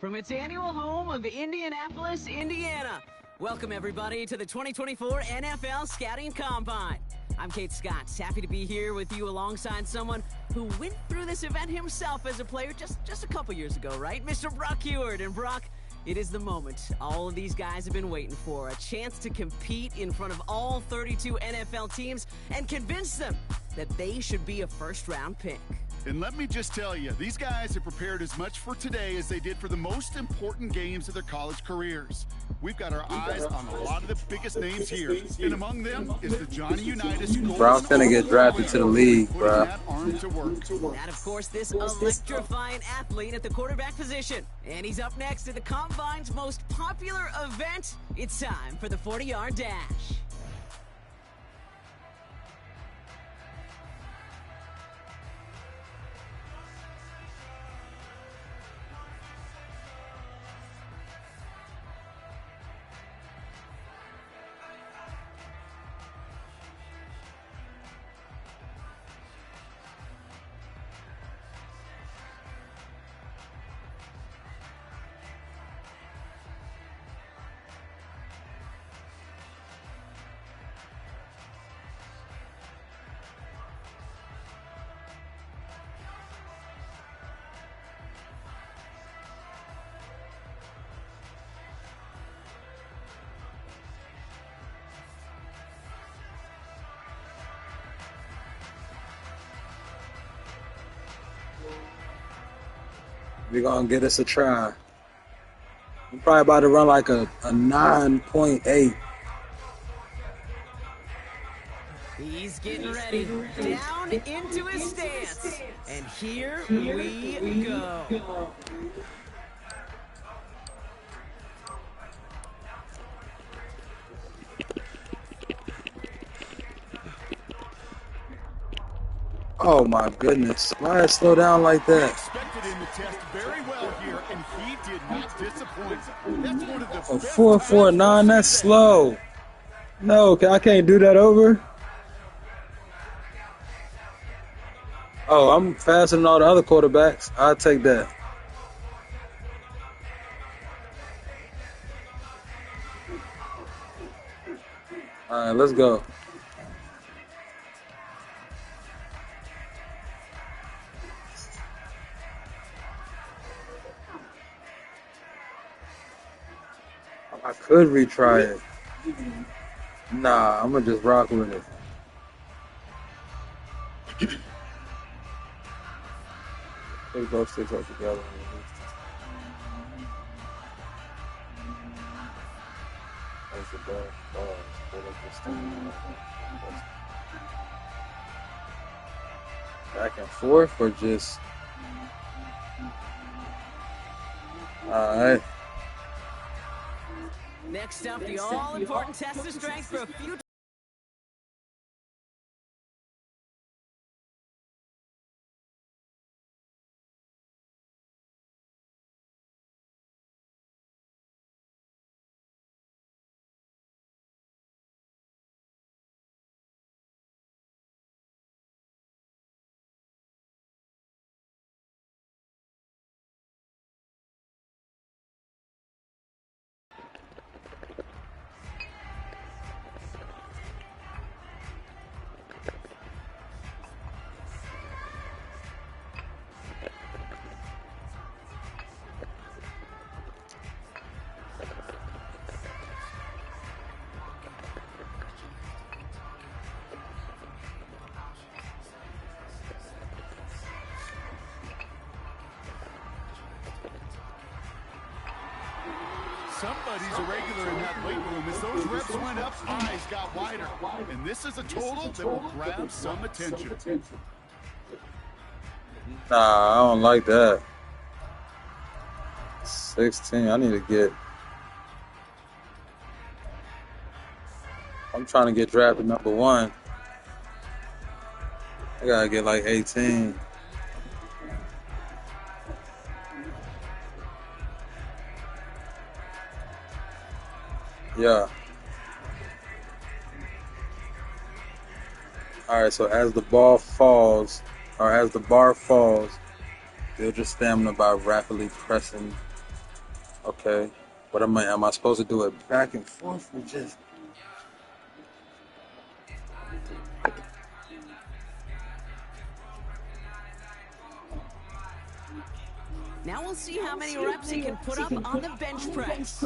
from its annual home of Indianapolis, Indiana. Welcome, everybody, to the 2024 NFL Scouting Combine. I'm Kate Scott, happy to be here with you alongside someone who went through this event himself as a player just a couple years ago, right? Mr. Brock Heward. And Brock, it is the moment all of these guys have been waiting for, a chance to compete in front of all 32 NFL teams and convince them that they should be a first-round pick. And let me just tell you, these guys have prepared as much for today as they did for the most important games of their college careers. We've got our eyes on a lot of the biggest names here, and among them is the Johnny Unitas. Brock's gonna get drafted to the league, bro. That, of course, this electrifying athlete at the quarterback position. And he's up next at the Combine's most popular event. It's time for the 40-yard dash. We're gonna get us a try. I'm probably about to run like a 9.8. He's getting ready, down into his stance, and here we go. Oh my goodness. Why it slow down like that? Expected him to test very well here, and he did not disappoint. That's one of the A 4.49, that's slow. No, I can't do that over. Oh, I'm faster than all the other quarterbacks. I'll take that. All right, let's go. I could retry it. Nah, I'm gonna just rock with it. Let's both sticks up together. That's the best. Back and forth or just. Alright. Next up, the all-important test of strength for a few. Somebody's a regular in that weight room. As those reps went up, eyes got wider. And this is a total that will grab some attention. Nah, I don't like that. 16, I need to get. I'm trying to get drafted number 1. I gotta get like 18. Yeah. Alright, so as the ball falls, or as the bar falls, build your stamina by rapidly pressing Okay. But am I supposed to do it back and forth or just? Now we'll see how many reps he can put up on the bench press.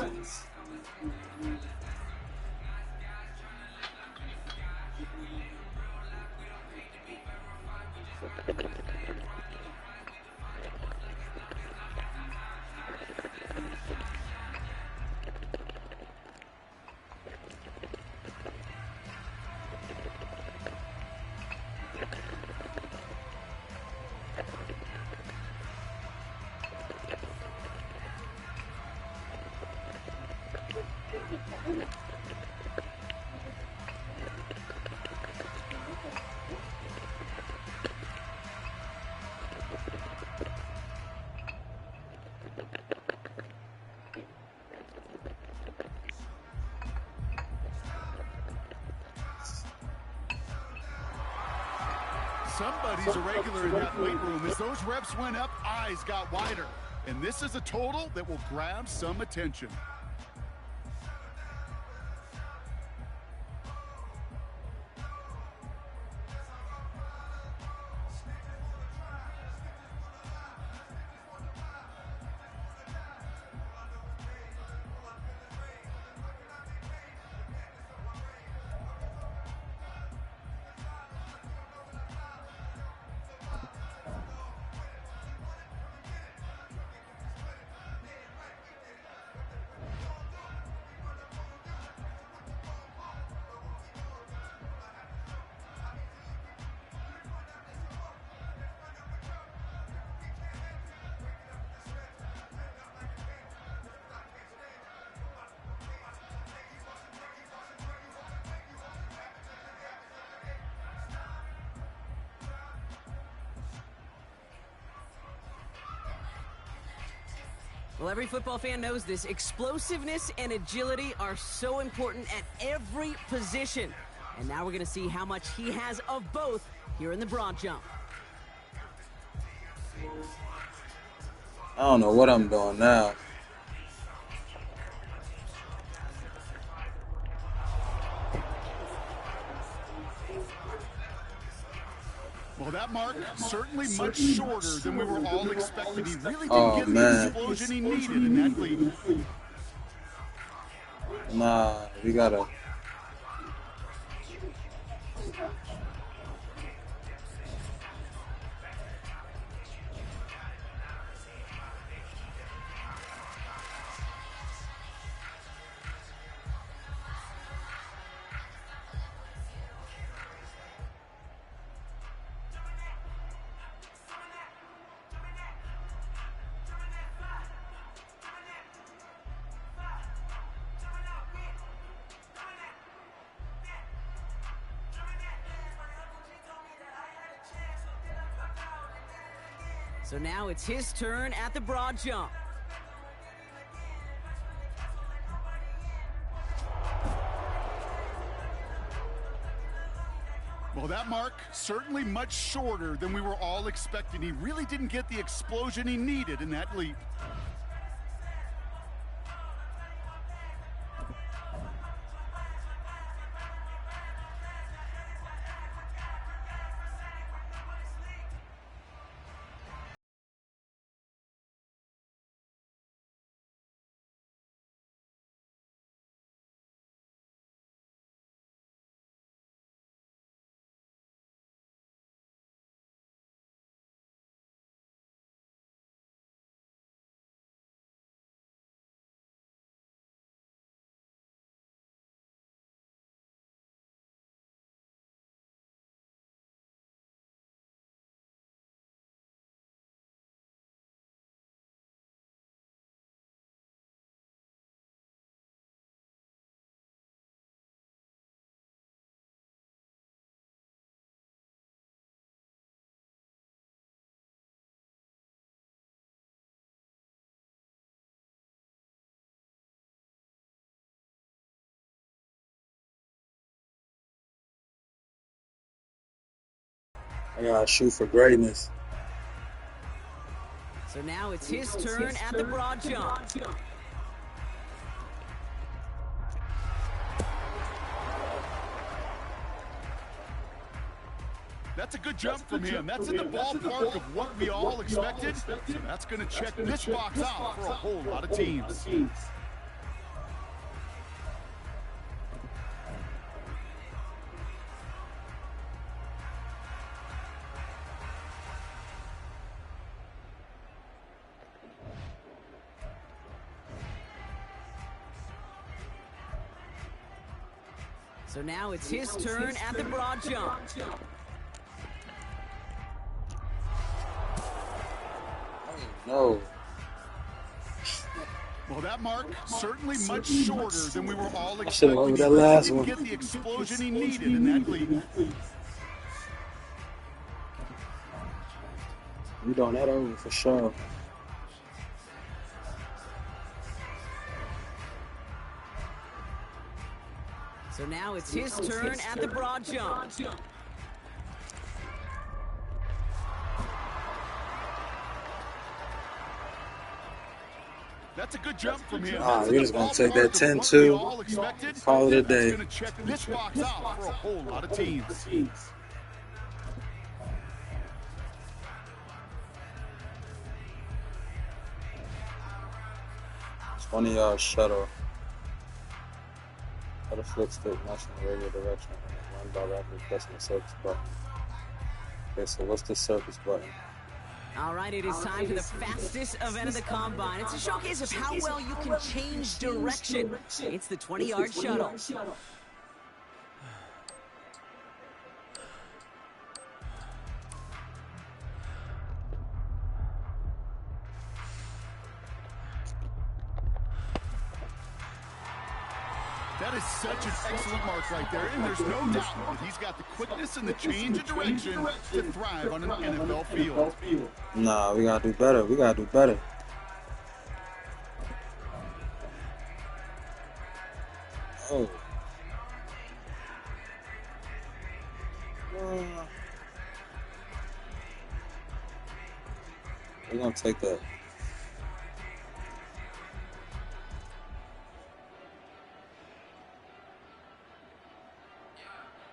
Somebody's a regular in that weight room. As those reps went up, eyes got wider. And this is a total that will grab some attention. Well, every football fan knows this. Explosiveness and agility are so important at every position. And now we're going to see how much he has of both here in the broad jump. I don't know what I'm doing now. Well, that mark certainly much shorter than we were all expecting. He really didn't get the explosion he needed in that lead. Nah, we gotta. So now it's his turn at the broad jump. Well, that mark certainly much shorter than we were all expecting. He really didn't get the explosion he needed in that leap. I gotta shoot for greatness. So now it's his turn at the broad jump. That's a good jump from him. That's in the ballpark of what we all expected. So that's going to check this box out for a whole lot of teams. So now it's his turn at the broad jump. No. Well, that mark certainly much shorter than we were all expecting. Should've went with that last He one. didn't get the explosion he needed in that lead. We doing that over for sure. So now it's his turn at the broad jump. That's a good jump from him. We're just going to take that 10-2, call it a day. That's going to check this box out for a whole lot of teams. 20-yard shuttle. Cut a flick stick, matching the radial direction, and run by rapidly pressing the circus button. Okay, so what's the circus button? All right, it is time for the fastest event of the Combine. It's a showcase of how well you can change direction. It's the 20-yard shuttle. That is such an excellent mark right there, and there's no doubt that he's got the quickness and the change of direction to thrive on an NFL field. Nah, we got to do better. We got to do better. Oh. We're going to take that.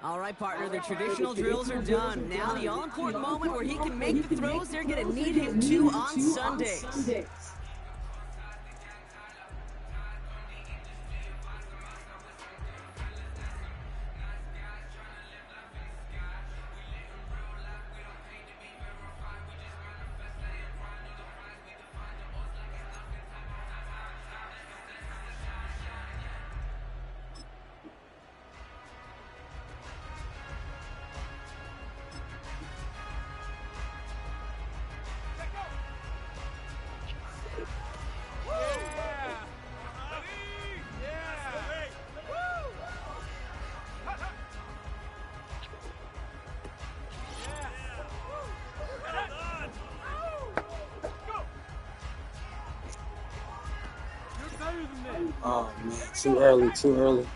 All right, partner, the traditional drills are done. Now the all-important moment where he can make the throws they're going to need him to on Sundays. Oh, man, too early, too early.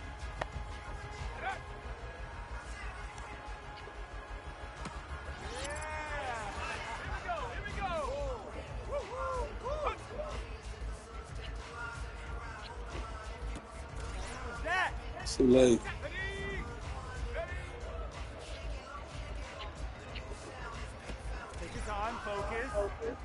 Too late. Take your time, focus.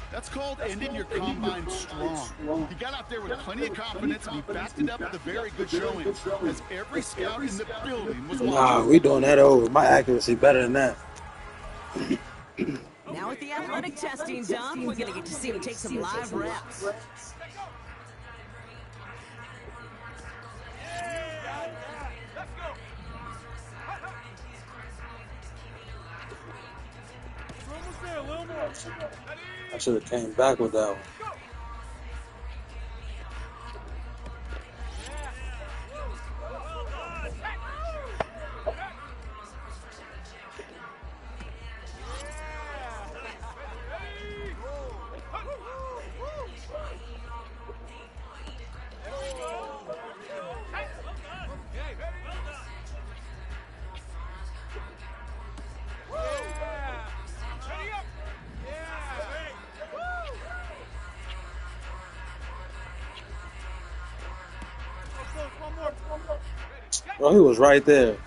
That's called ending your combine strong. He got out there with plenty of confidence, and he backed it up with a very good showing, as every scout in the building was watching. Nah, we doing that over. My accuracy better than that. Now with the athletic testing done, we're going to get to see him take some live reps. I should have came back with that one. Oh, he was right there. You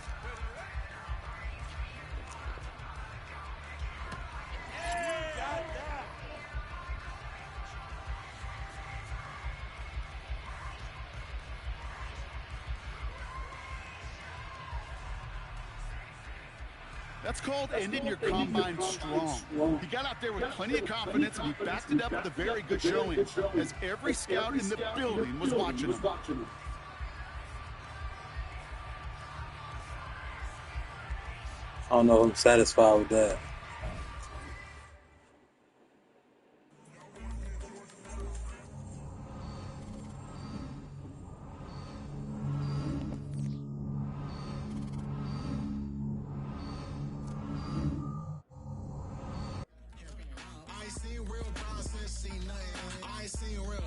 got that. That's called ending your combine strong. He got out there with plenty of confidence, and he backed it up with a very good showing, as every scout in the building was watching him. I don't know if I'm satisfied with that. I ain't seen real problems since see nothing. I ain't seen real.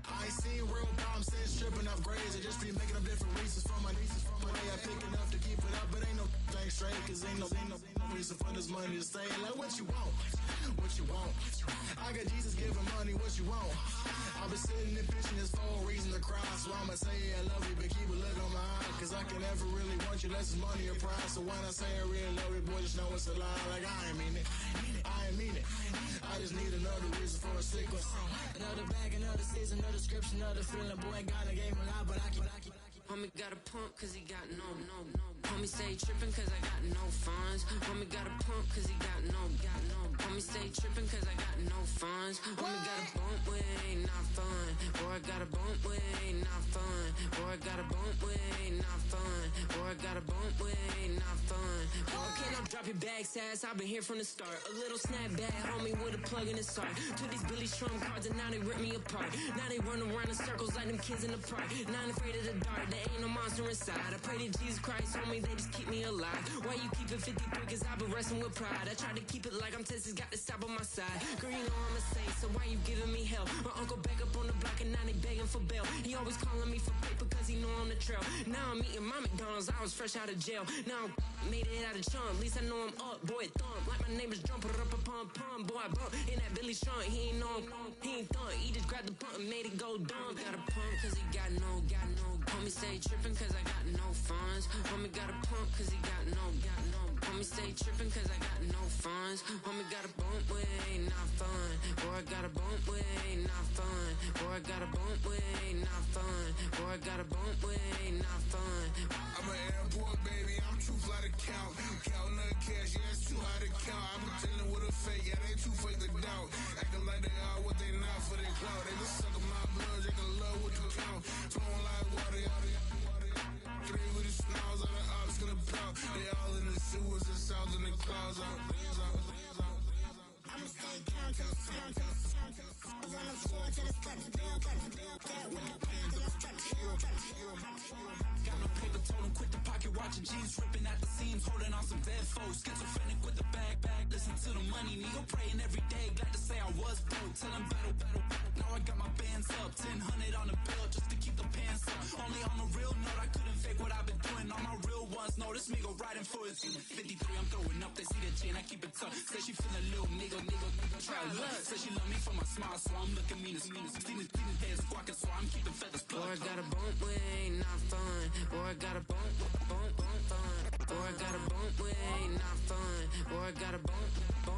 I ain't seen real problems since stripping off grades. I just be making up different reasons for my way. I pick enough to keep it up, but ain't no thing straight. Cause ain't no reason for this money to stay. Like what you want? What you want? I got Jesus giving money. What you want? I've been sitting and pitching this for a reason to cry. So I'ma say I love you, but keep a look on my eye. Cause I can never really want you unless it's money or pride. So when I say I really love you, boy, just know it's a lie. Like I ain't mean it. I ain't mean it. I just need another reason for a sequence. Another bag, another season, another description, another feeling. Boy, God, I gave him a lot, but I keep. Homie got a pump cause he got no. Homie stay trippin' cause I got no funds. Homie got a pump cause he got no. Homie stay trippin' cause I got no funds. Homie got a bump with ain't not fun. Boy, I got a bump with ain't not fun. Boy, I got a bump with ain't not fun. Boy, I got a bump with ain't not fun. Boy, can I drop your bag sass? I've been here from the start. A little snapback, homie, with a plug in his heart. To these Billy Strum cards and now they rip me apart. Now they run around in circles like them kids in the park. Not afraid of the dark, there ain't no monster inside. I pray to Jesus Christ, homie, they just keep me alive. Why you keep it 53? Cause I've been wrestling with pride. I try to keep it like I'm Texas, got the stop on my side. Girl, you know I'm a saint, so why you giving me hell? My uncle back up on the block and now they begging for bail. He always calling me for paper cause he know I'm the trail. Now I'm eating my McDonald's, I was fresh out of jail. Now I'm made it out of chunk, at least I know I'm up, boy, thump. Like my neighbor's drum, put up a pump, pump. Boy, I bump in that Billy Strong, he ain't know, he ain't thump. He just grabbed the pump and made it go dumb. Got a pump cause he got no. Homie stay trippin' cause I got no funds. Homie got a pump cause he got no. Homie stay trippin' cause I got no funds. Homie got a bump with ain't not fun. Boy, I got a bump with ain't not fun. Boy, I got a bump with ain't not fun. Boy, I got a bump with ain't not fun. I'm an airport baby, I'm too fly to count. Counting the cash, yeah, it's too high to count. I'm pretending with a fake, yeah, they too fake to doubt. Acting like they are what they not for their clout. They just suckin' my blood, they can love what you count. Flowing like water, three with the snows on the ops gonna pout. They all in the sewers and south in the clouds. I'ma stay down till the sun. On the floor till the cut the bill, cut the bill, cut with the pen till the strap got no paper, told him quit the pocket, watching jeans ripping at the seams, holding on some dead foes. Schizophrenic with the bag, listen to the money, nigga praying every day. Glad to say I was broke, tell him battle. Now I got my bands up, 1000 on the bill just to keep the pants up. Only on a real note, I couldn't fake what I've been doing. All my real ones know this nigga riding for his 53. I'm throwing up, they see the chain, I keep it tough. Say she feeling little nigga, try luck. Say she love me for my smile, so I'm looking mean as clean as head squawking, so I'm keeping feathers plucked. Boy, I got a bump with ain't not fun. Boy, I got a bump fun. Boy, I got a bump with ain't not fun. Boy, I got a bump fun.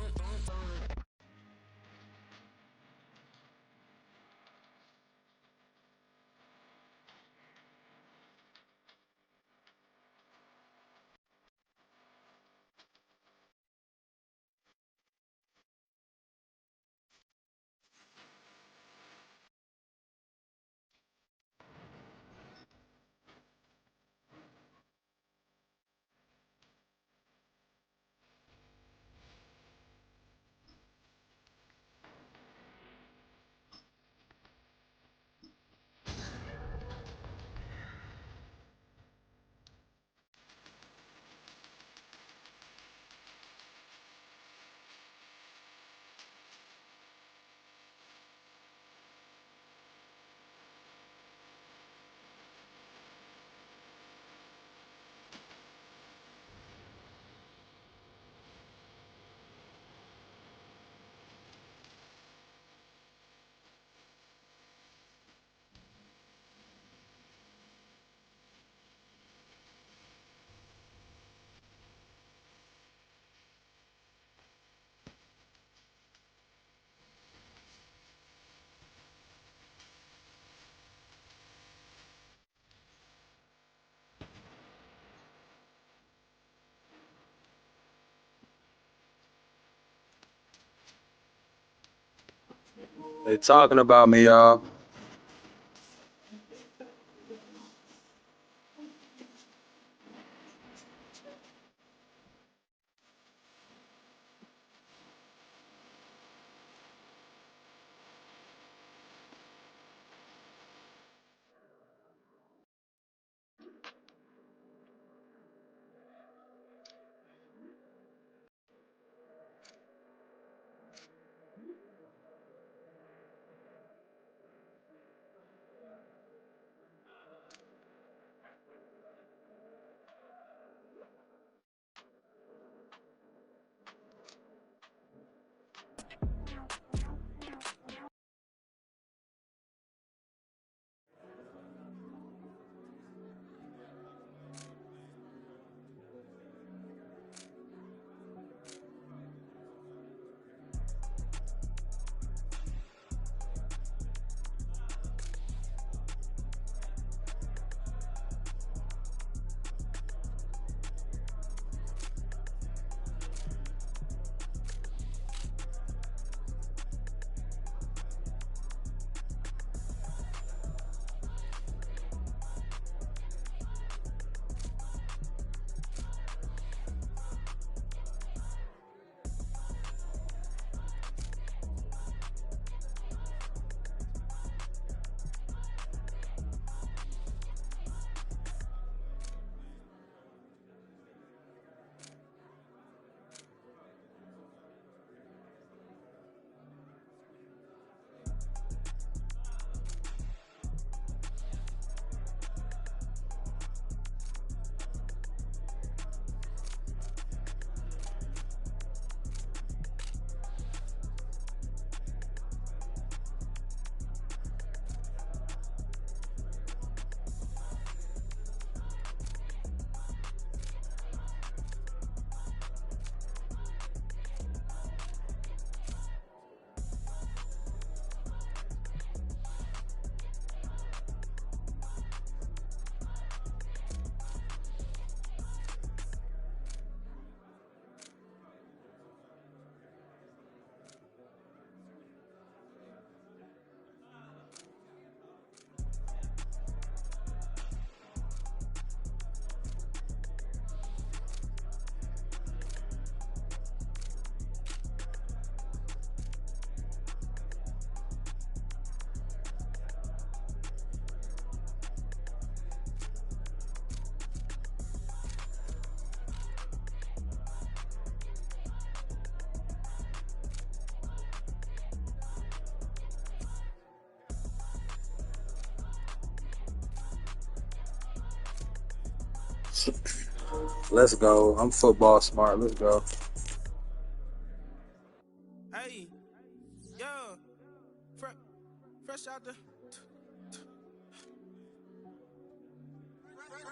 They talking about me, y'all. Let's go. I'm football smart. Let's go. Hey, yeah, fresh out the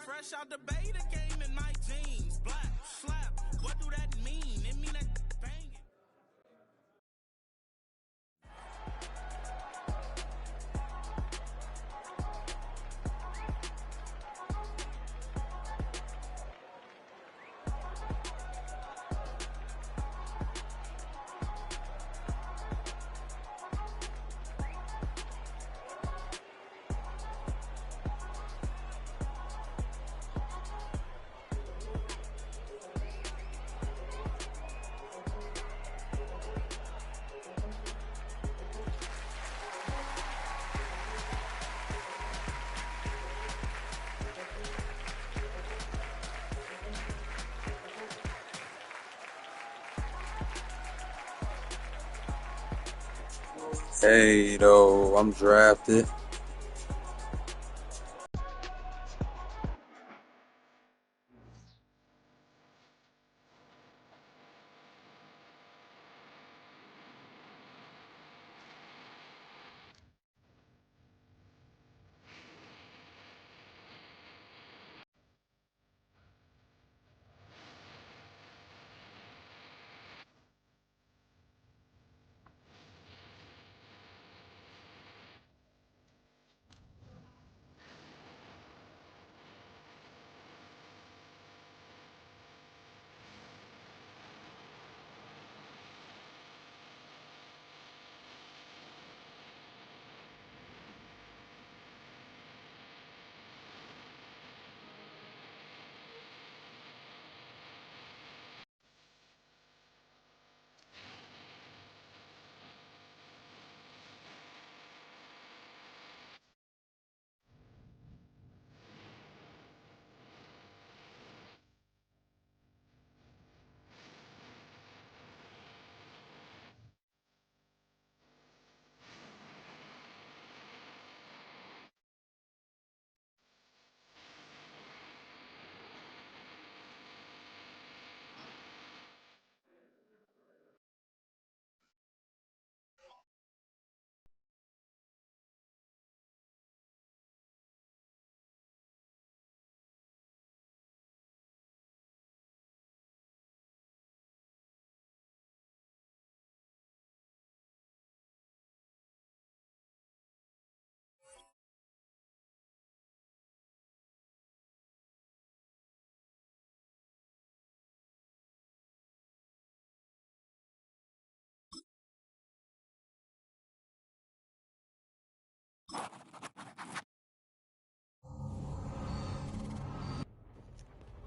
fresh out the beta game in my jeans. Black slap. What do that mean? It mean that banging. Hey, though, I'm drafted.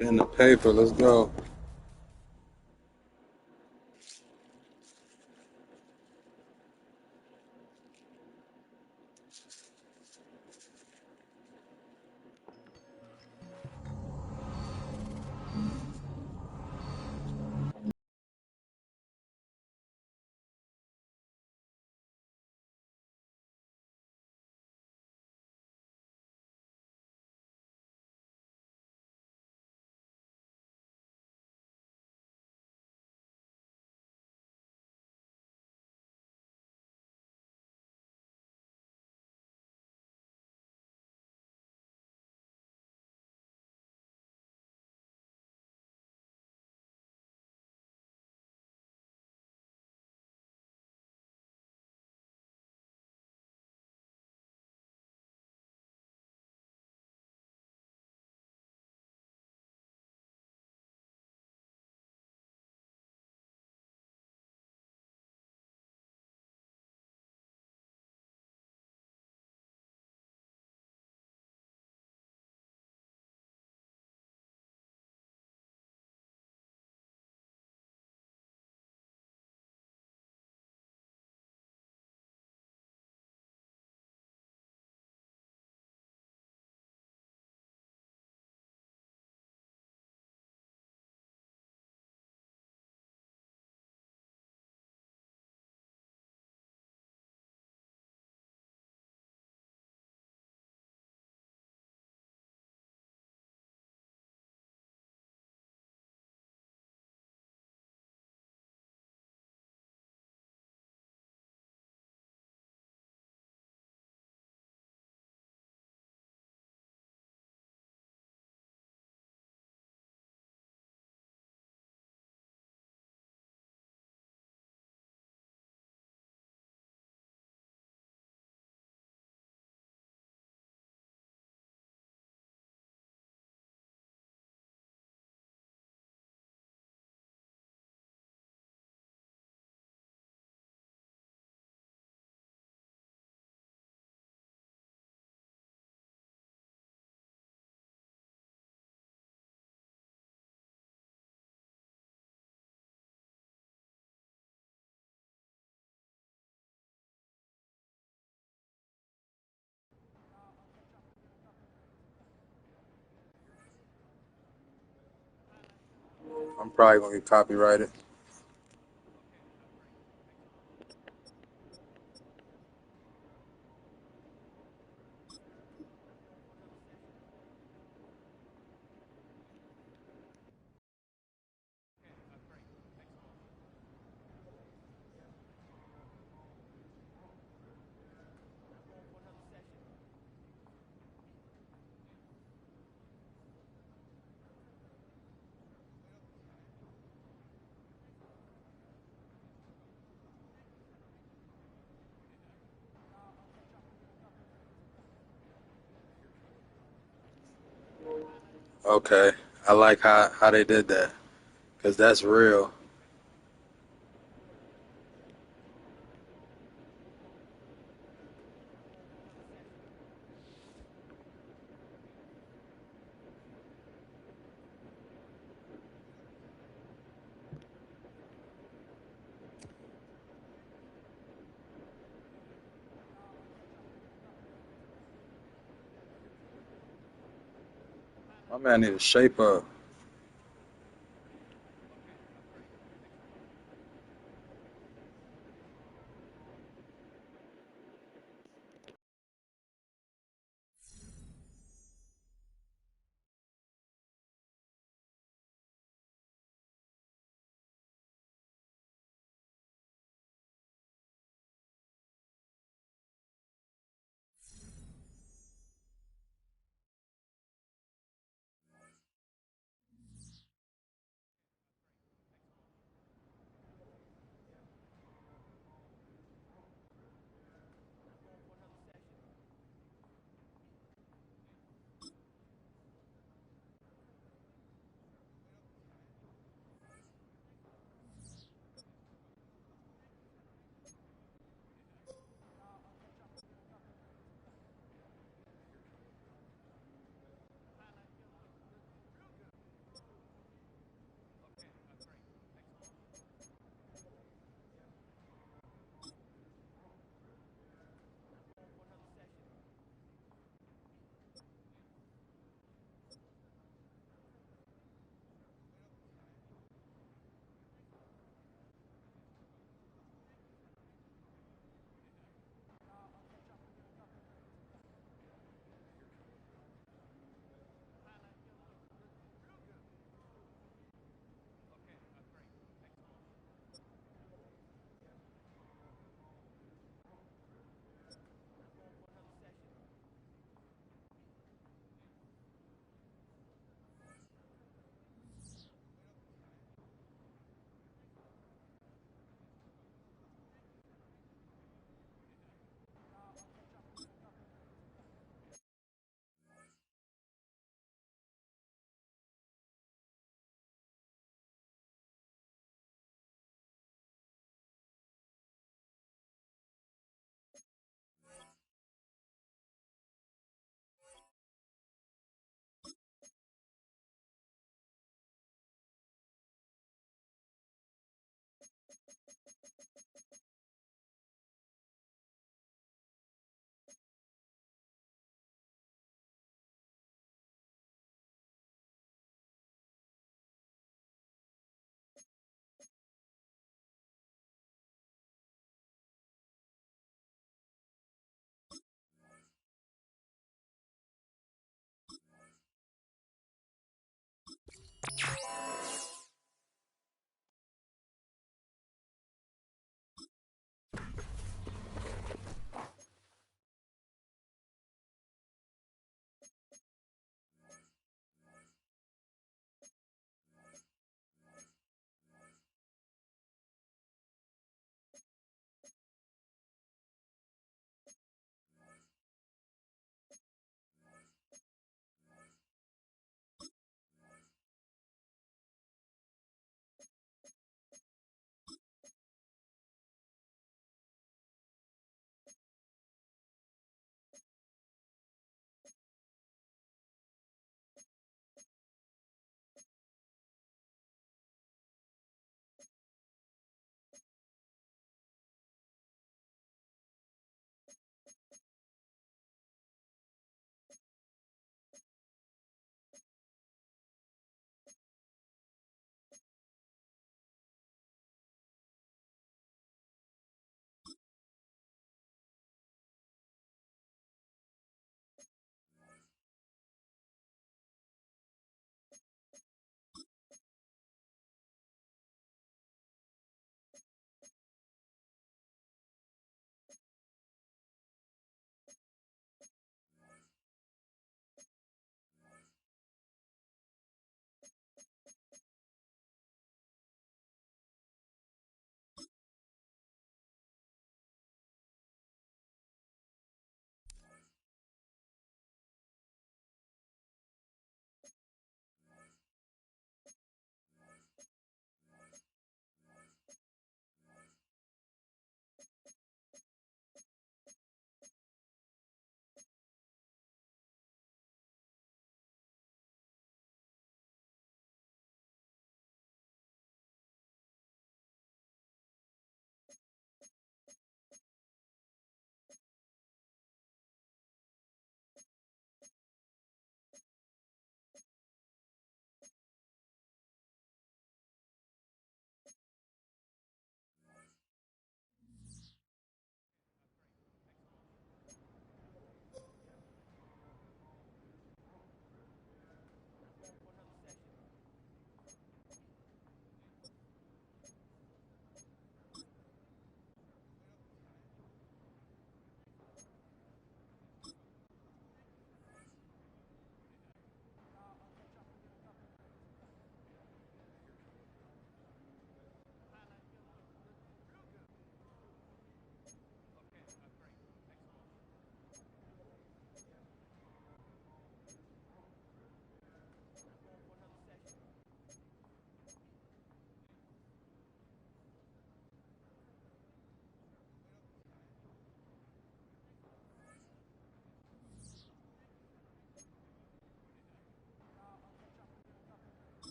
In the paper, let's go. I'm probably gonna get copyrighted. Okay, I like how they did that because that's real. My man need to shape up.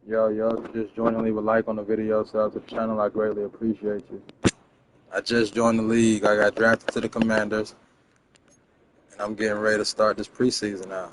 Yo, just join and leave a like on the video, sub to the channel. I greatly appreciate you. I just joined the league. I got drafted to the Commanders, and I'm getting ready to start this preseason now.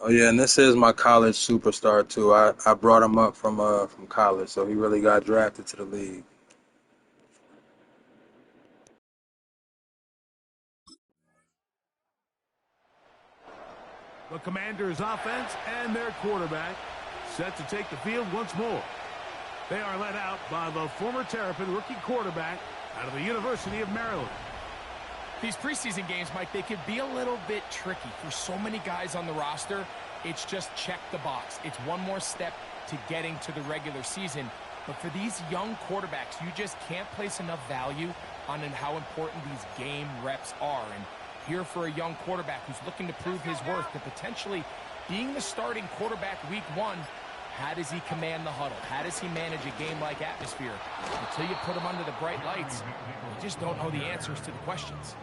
Oh yeah, and this is my college superstar too. I brought him up from college, so he really got drafted to the league. The Commanders' offense and their quarterback set to take the field once more. They are led out by the former Terrapin rookie quarterback out of the University of Maryland. These preseason games, Mike, they could be a little bit tricky for so many guys on the roster. It's just check the box. It's one more step to getting to the regular season. But for these young quarterbacks, you just can't place enough value on how important these game reps are. And here for a young quarterback who's looking to prove his worth to potentially being the starting quarterback week 1, how does he command the huddle? How does he manage a game-like atmosphere? Until you put him under the bright lights, you just don't know the answers to the questions.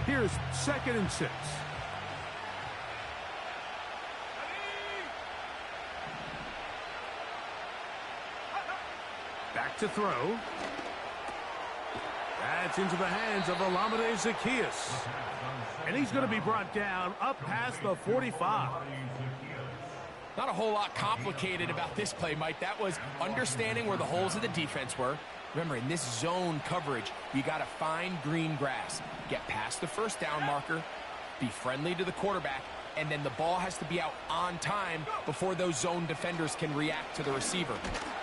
Here's 2nd and 6. Back to throw. That's into the hands of Olamide Zaccheaus. And he's going to be brought down up past the 45. Not a whole lot complicated about this play, Mike. That was understanding where the holes of the defense were. Remember, in this zone coverage, you got to find green grass. Get past the first down marker, be friendly to the quarterback, and then the ball has to be out on time before those zone defenders can react to the receiver.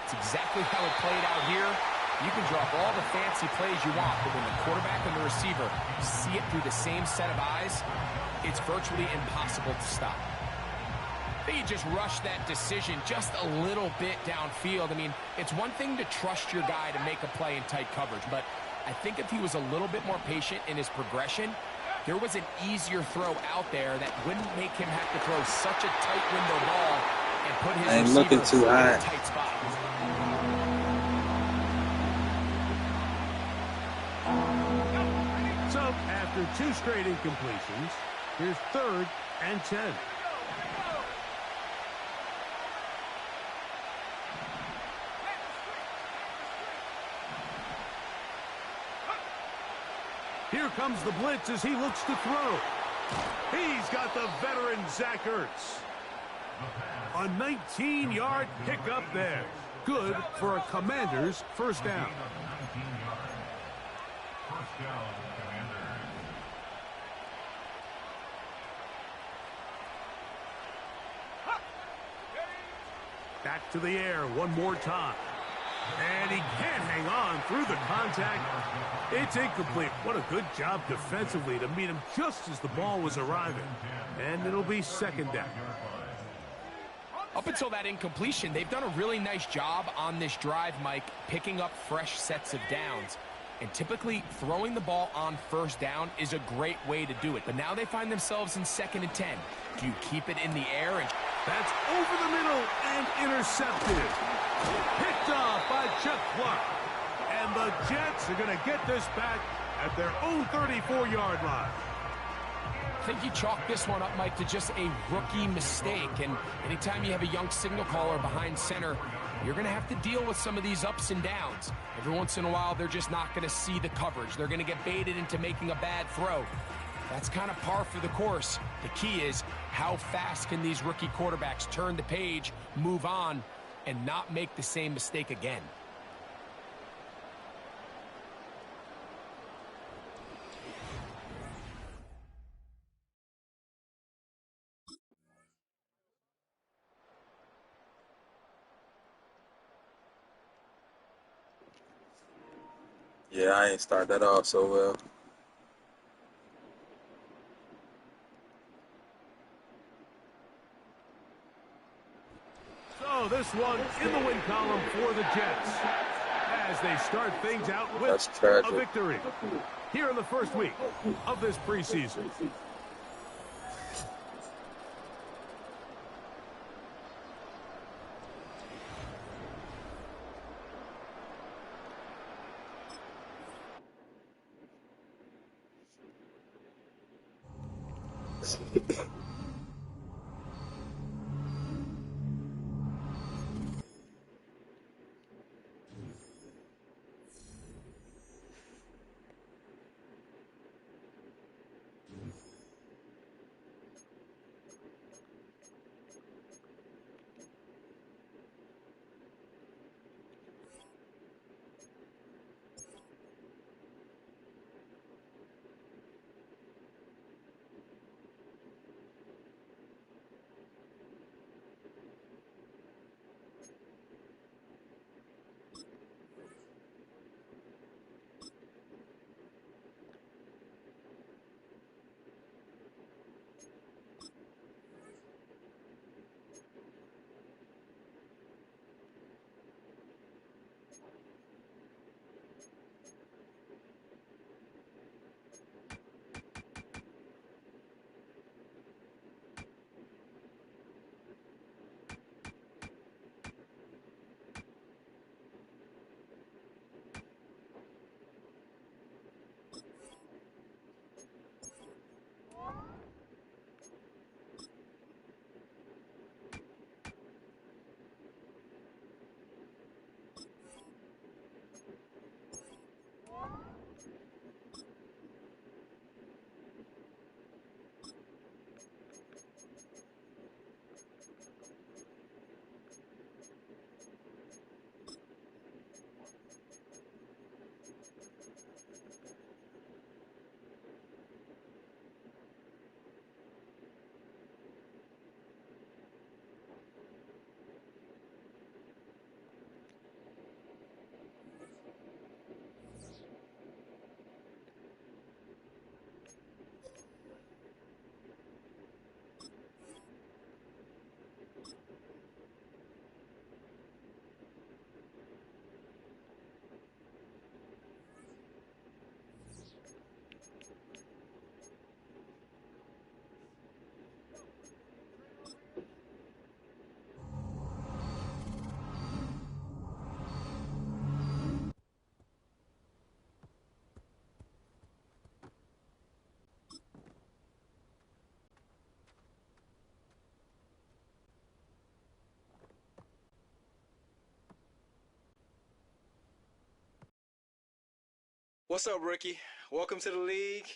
It's exactly how it played out here. You can drop all the fancy plays you want, but when the quarterback and the receiver see it through the same set of eyes, it's virtually impossible to stop. They just rushed that decision just a little bit downfield. I mean, it's one thing to trust your guy to make a play in tight coverage, but I think if he was a little bit more patient in his progression, there was an easier throw out there that wouldn't make him have to throw such a tight window ball and put his receiver in a tight spot. So, after 2 straight incompletions, here's 3rd and 10. Here comes the blitz as he looks to throw. He's got the veteran Zach Ertz. A 19-yard pickup there. Good for a Commander's first down. Back to the air one more time. And he can't hang on through the contact. It's incomplete. What a good job defensively to meet him just as the ball was arriving. And it'll be 2nd down. Up until that incompletion, they've done a really nice job on this drive, Mike, picking up fresh sets of downs. And typically, throwing the ball on 1st down is a great way to do it. But now they find themselves in 2nd and 10. Do you keep it in the air? And that's over the middle and intercepted. Picked off by Chuck Clark. And the Jets are going to get this back at their own 34-yard line. I think you chalk this one up, Mike, to just a rookie mistake. And anytime you have a young signal caller behind center, you're going to have to deal with some of these ups and downs. Every once in a while, they're just not going to see the coverage. They're going to get baited into making a bad throw. That's kind of par for the course. The key is how fast can these rookie quarterbacks turn the page, move on, and not make the same mistake again. Yeah, I ain't start that off so well. So this one in the win column for the Jets as they start things out with a victory here in the first week of this preseason. What's up, Ricky? Welcome to the league.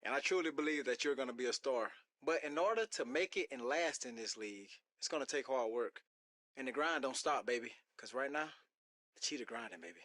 And I truly believe that you're going to be a star. But in order to make it and last in this league, it's going to take hard work. And the grind don't stop, baby. Because right now, the cheetah grinding, baby.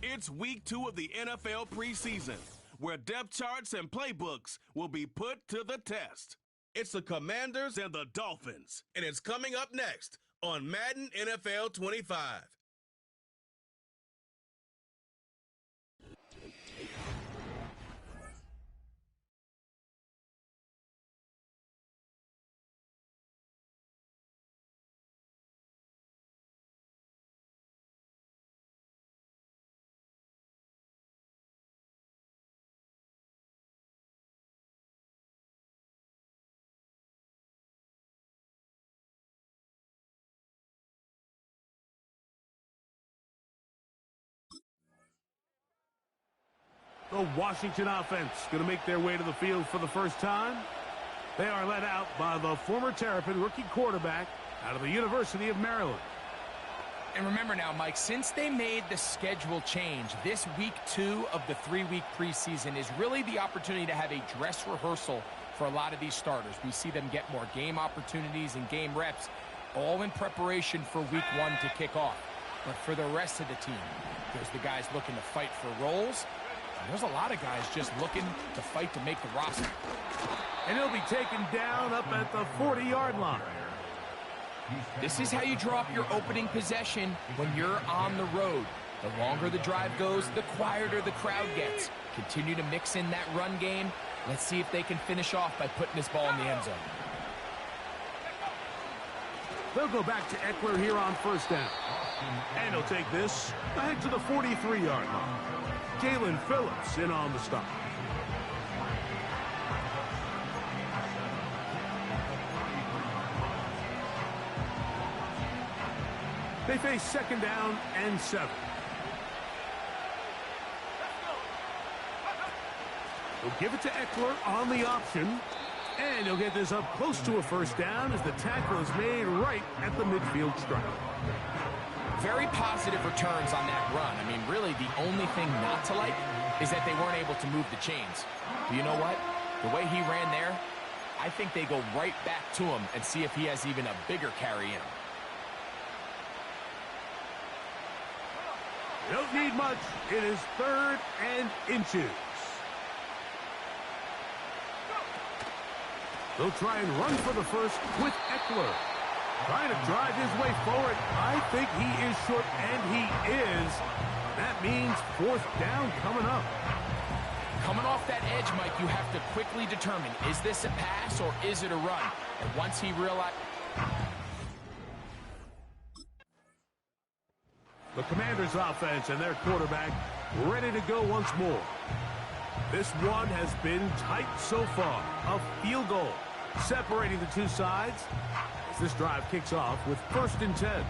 It's week 2 of the NFL preseason, where depth charts and playbooks will be put to the test. It's the Commanders and the Dolphins, and it's coming up next on Madden NFL 25. The Washington offense going to make their way to the field for the first time. They are led out by the former Terrapin rookie quarterback out of the University of Maryland. And remember now, Mike, since they made the schedule change, this week 2 of the 3-week preseason is really the opportunity to have a dress rehearsal for a lot of these starters. We see them get more game opportunities and game reps, all in preparation for week 1 to kick off. But for the rest of the team, there's the guys looking to fight for roles. And there's a lot of guys just looking to fight to make the roster. And he'll be taken down up at the 40-yard line. This is how you draw up your opening possession when you're on the road. The longer the drive goes, the quieter the crowd gets. Continue to mix in that run game. Let's see if they can finish off by putting this ball in the end zone. They'll go back to Eckler here on first down. And he'll take this ahead to the 43-yard line. Jalen Phillips in on the stop. They face second down and 7. He'll give it to Eckler on the option. And he'll get this up close to a first down as the tackle is made right at the midfield stripe. Very positive returns on that run. I mean, really, the only thing not to like is that they weren't able to move the chains. But you know what? The way he ran there, I think they go right back to him and see if he has even a bigger carry in him. You don't need much. It is 3rd and inches. They'll try and run for the first with Eckler. Trying to drive his way forward. I think he is short, and he is. That means 4th down coming up. Coming off that edge, Mike, you have to quickly determine, is this a pass or is it a run? And once he realized... The Commanders' offense and their quarterback ready to go once more. This one has been tight so far. A field goal separating the two sides as this drive kicks off with 1st and 10.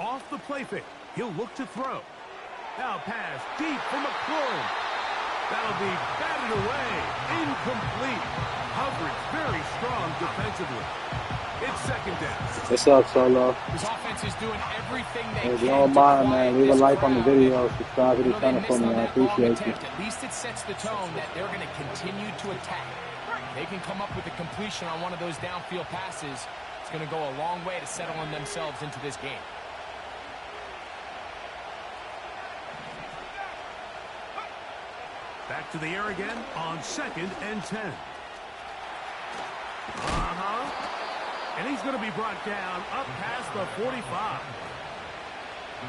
Off the play fake, he'll look to throw. Now pass deep for McLaurin. That'll be batted away. Incomplete. Coverage very strong defensively. It's second down. What's up, Solo? His offense is doing everything they Hey, if can you don't to mind, quiet man, leave a this like on the crowd. video. Subscribe to I the know they channel for missed me. on I that long appreciate you. attempt. At least it sets the tone that they're going to continue to attack. They can come up with a completion on one of those downfield passes. It's going to go a long way to settling themselves into this game. Back to the air again on 2nd and 10. And he's going to be brought down up past the 45.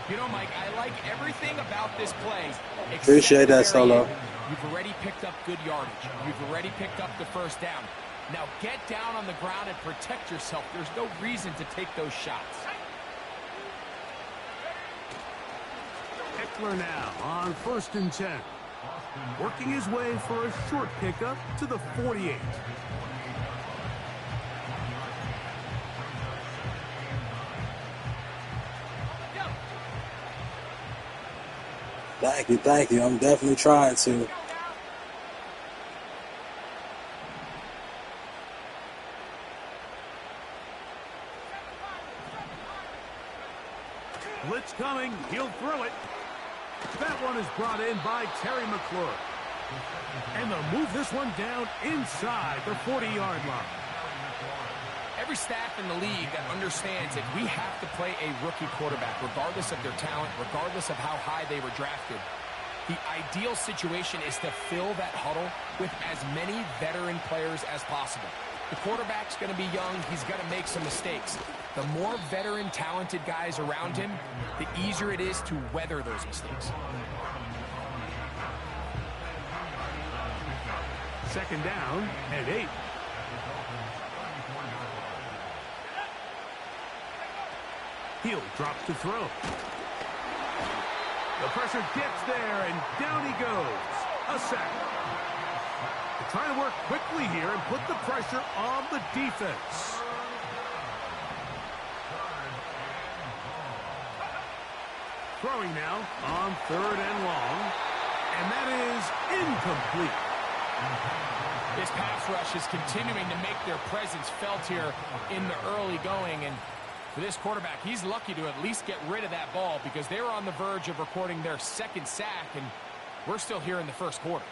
You know, Mike, I like everything about this play. Appreciate that, Solo. You've already picked up good yardage. You've already picked up the first down. Now get down on the ground and protect yourself. There's no reason to take those shots. Eckler now on 1st and 10. Working his way for a short pickup to the 48. Thank you, thank you. I'm definitely trying to. Blitz coming. He'll throw it. That one is brought in by Terry McLaurin. And they'll move this one down inside the 40-yard line. Every staff in the league that understands that we have to play a rookie quarterback, regardless of their talent, regardless of how high they were drafted. The ideal situation is to fill that huddle with as many veteran players as possible. The quarterback's going to be young. He's going to make some mistakes. The more veteran, talented guys around him, the easier it is to weather those mistakes. 2nd down and 8. He'll drop to throw. The pressure gets there, and down he goes. A sack. They're trying to work quickly here and put the pressure on the defense. Throwing now on 3rd and long. And that is incomplete. This pass rush is continuing to make their presence felt here in the early going, and for this quarterback, he's lucky to at least get rid of that ball because they were on the verge of recording their 2nd sack, and we're still here in the 1st quarter.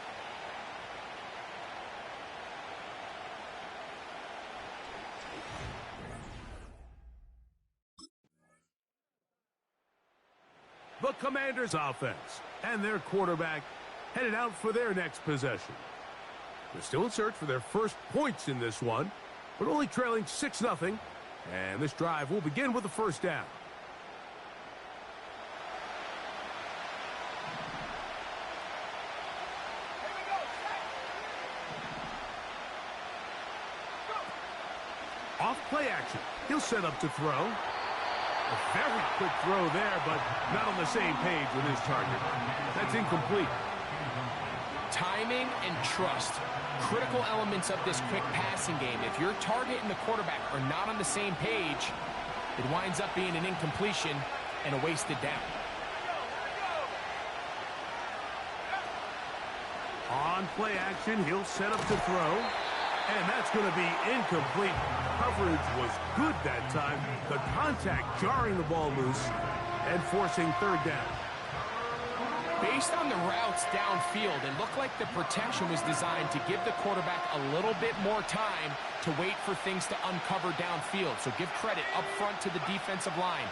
The Commanders' offense and their quarterback headed out for their next possession. They're still in search for their first points in this one, but only trailing 6-0. And this drive will begin with a 1st down. Off play action. He'll set up to throw. A very quick throw there, but not on the same page with his target. That's incomplete. Timing and trust, critical elements of this quick passing game. If your target and the quarterback are not on the same page, it winds up being an incompletion and a wasted down. On play action, he'll set up to throw. And that's going to be incomplete. Coverage was good that time. The contact jarring the ball loose and forcing 3rd down. Based on the routes downfield, it looked like the protection was designed to give the quarterback a little bit more time to wait for things to uncover downfield. So give credit up front to the defensive line.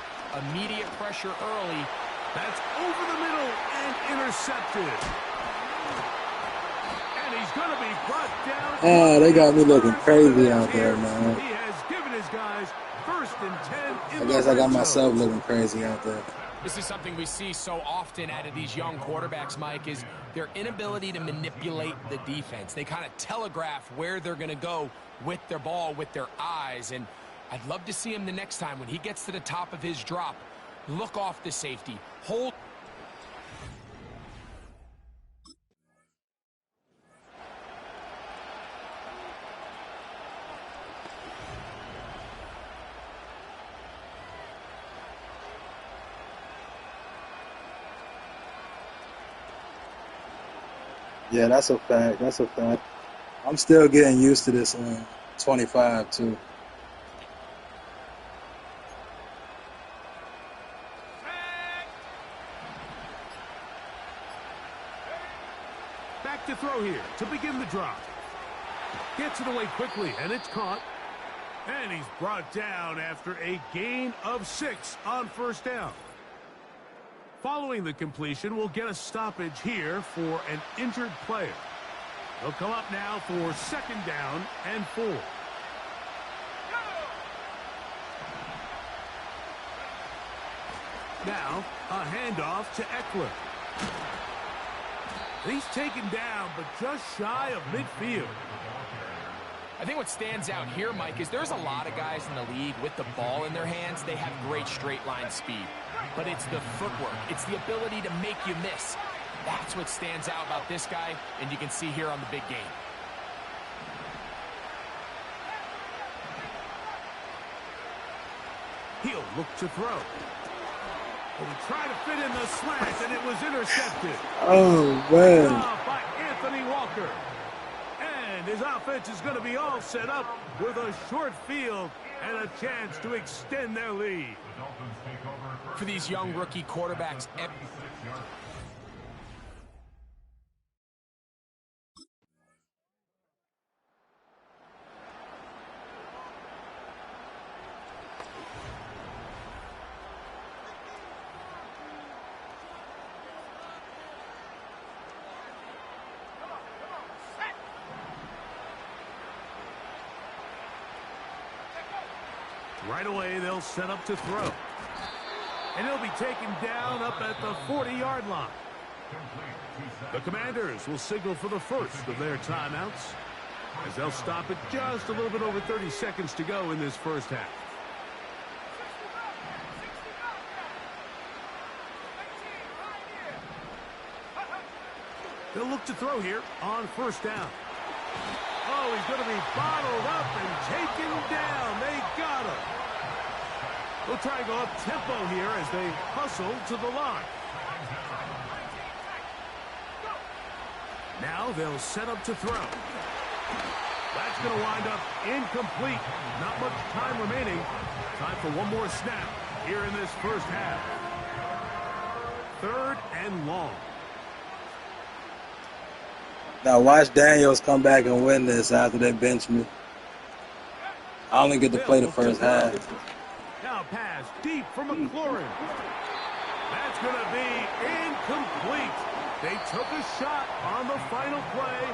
Immediate pressure early. That's over the middle and intercepted. And he's going to be brought down. Ah, they got me looking crazy out there, man. He has given his guys 1st and 10. I guess I got myself looking crazy out there. This is something we see so often out of these young quarterbacks, Mike, is their inability to manipulate the defense. They kind of telegraph where they're going to go with their ball, with their eyes. And I'd love to see him the next time when he gets to the top of his drop. Look off the safety. Hold. Yeah, that's a fact. That's a fact. I'm still getting used to this 25 too. Back to throw here to begin the drive. Gets it away quickly, and it's caught. And he's brought down after a gain of 6 on first down. Following the completion, we'll get a stoppage here for an injured player. They'll come up now for second down and 4. Now, a handoff to Eckler. He's taken down, but just shy of midfield. I think what stands out here, Mike, is there's a lot of guys in the league with the ball in their hands. They have great straight line speed. But it's the footwork. It's the ability to make you miss. That's what stands out about this guy, and you can see here on the big game. He'll look to throw. And he tried to fit in the slant, and it was intercepted. Oh, man. By Anthony Walker. And his offense is going to be all set up with a short field and a chance to extend their lead. For these young rookie quarterbacks, Right away, they'll set up to throw. And he'll be taken down up at the 40-yard line. The Commanders will signal for the first of their timeouts as they'll stop it just a little bit over 30 seconds to go in this first half. They'll look to throw here on first down. Oh, he's going to be bottled up and taken down. They got him. They'll try and go up tempo here as they hustle to the line. Now they'll set up to throw. That's going to wind up incomplete. Not much time remaining. Time for one more snap here in this first half. 3rd and long. Now watch Daniels come back and win this after they bench me. I only get to play the first half. Now pass deep from McLaurin. That's going to be incomplete. They took a shot on the final play.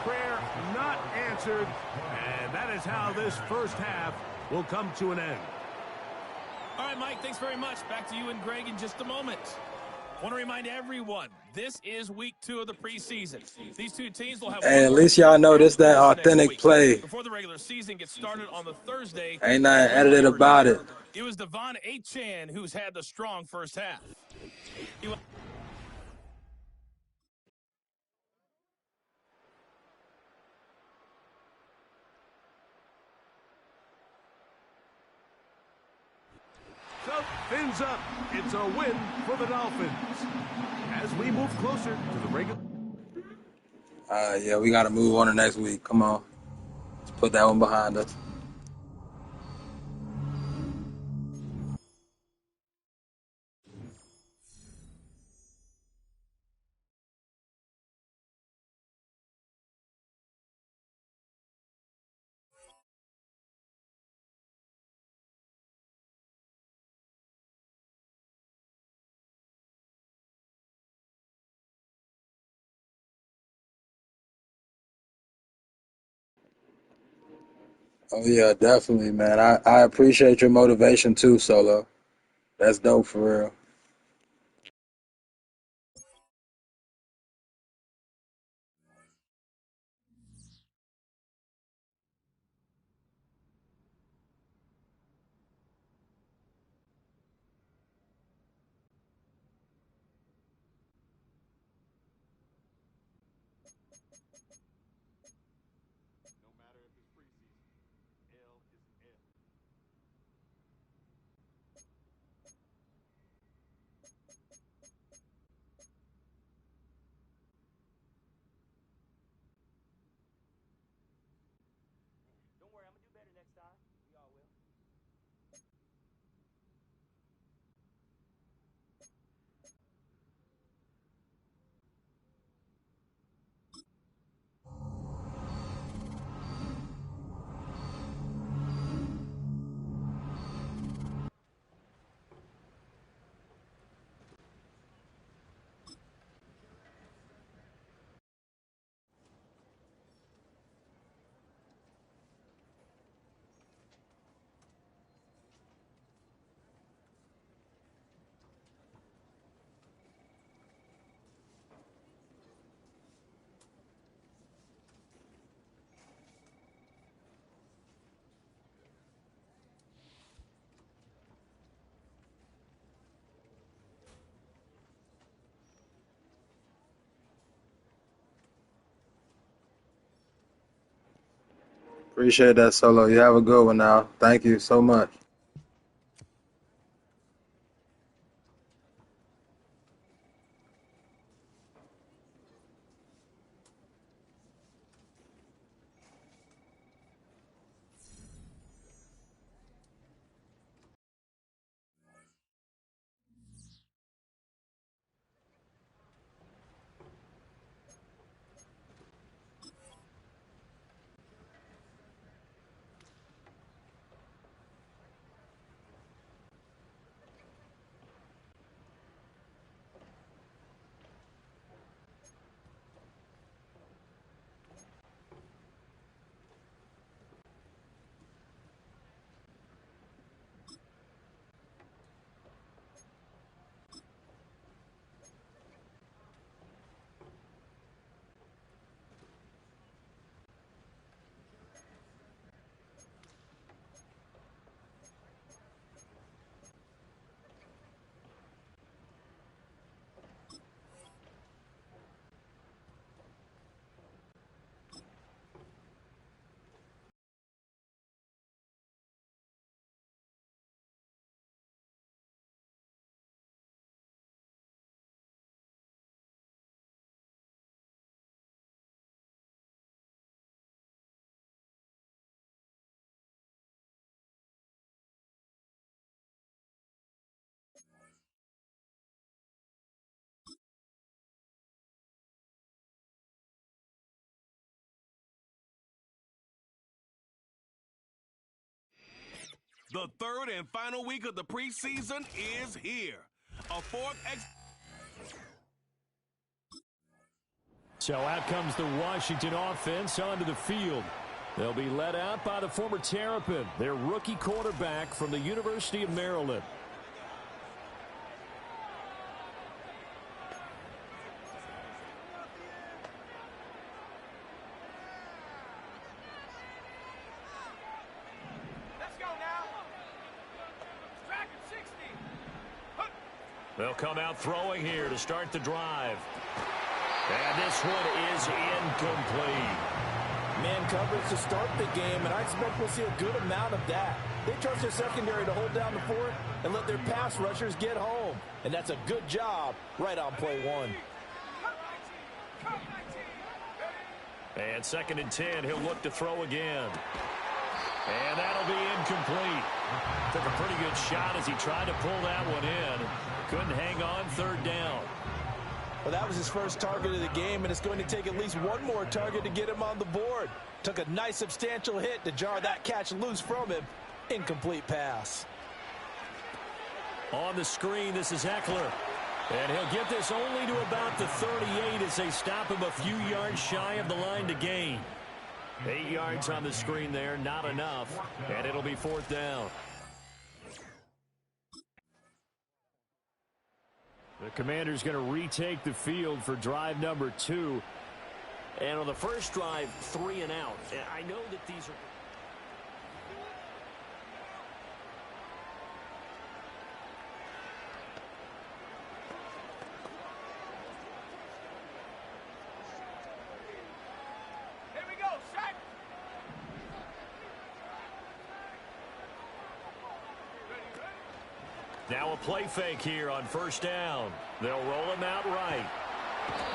Prayer not answered. And that is how this first half will come to an end. All right, Mike, thanks very much. Back to you and Greg in just a moment. I want to remind everyone, this is week 2 of the preseason. These two teams will have Hey, at least y'all know this that authentic play. Before the regular season gets started on the Thursday. Ain't nothing edited about it. It was Devon Achane who's had the strong first half. So, fins up. It's a win for the Dolphins. As we move closer to the regular... Yeah, we got to move on to next week. Come on. Let's put that one behind us. Oh, yeah, definitely, man. I appreciate your motivation, too, Solo. That's dope for real. Appreciate that, Solo. You have a good one now. Thank you so much. The third and final week of the preseason is here. A fourth So out comes the Washington offense onto the field. They'll be led out by the former Terrapin, their rookie quarterback from the University of Maryland. They'll come out throwing here to start the drive. And this one is incomplete. Man coverage to start the game, and I expect we'll see a good amount of that. They trust their secondary to hold down the fort and let their pass rushers get home. And that's a good job right on play one. And 2nd and 10, he'll look to throw again. And that'll be incomplete. Took a pretty good shot as he tried to pull that one in. Couldn't hang on 3rd down. Well, that was his first target of the game, and it's going to take at least one more target to get him on the board. Took a nice substantial hit to jar that catch loose from him. Incomplete pass. On the screen, this is Eckler. And he'll get this only to about the 38 as they stop him a few yards shy of the line to gain. 8 yards on the screen there, not enough. And it'll be 4th down. The Commander's going to retake the field for drive number 2. And on the first drive, 3 and out. I know that these are... Now a play fake here on 1st down. They'll roll him out right.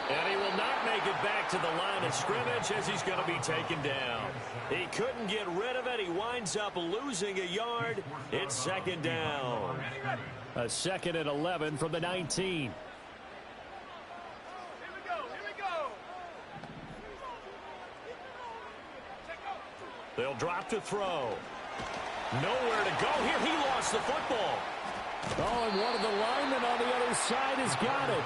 And he will not make it back to the line of scrimmage as he's going to be taken down. He couldn't get rid of it. He winds up losing a yard. It's 2nd down. A 2nd and 11 from the 19. They'll drop to throw. Nowhere to go here. He lost the football. Oh, and one of the linemen on the other side has got it.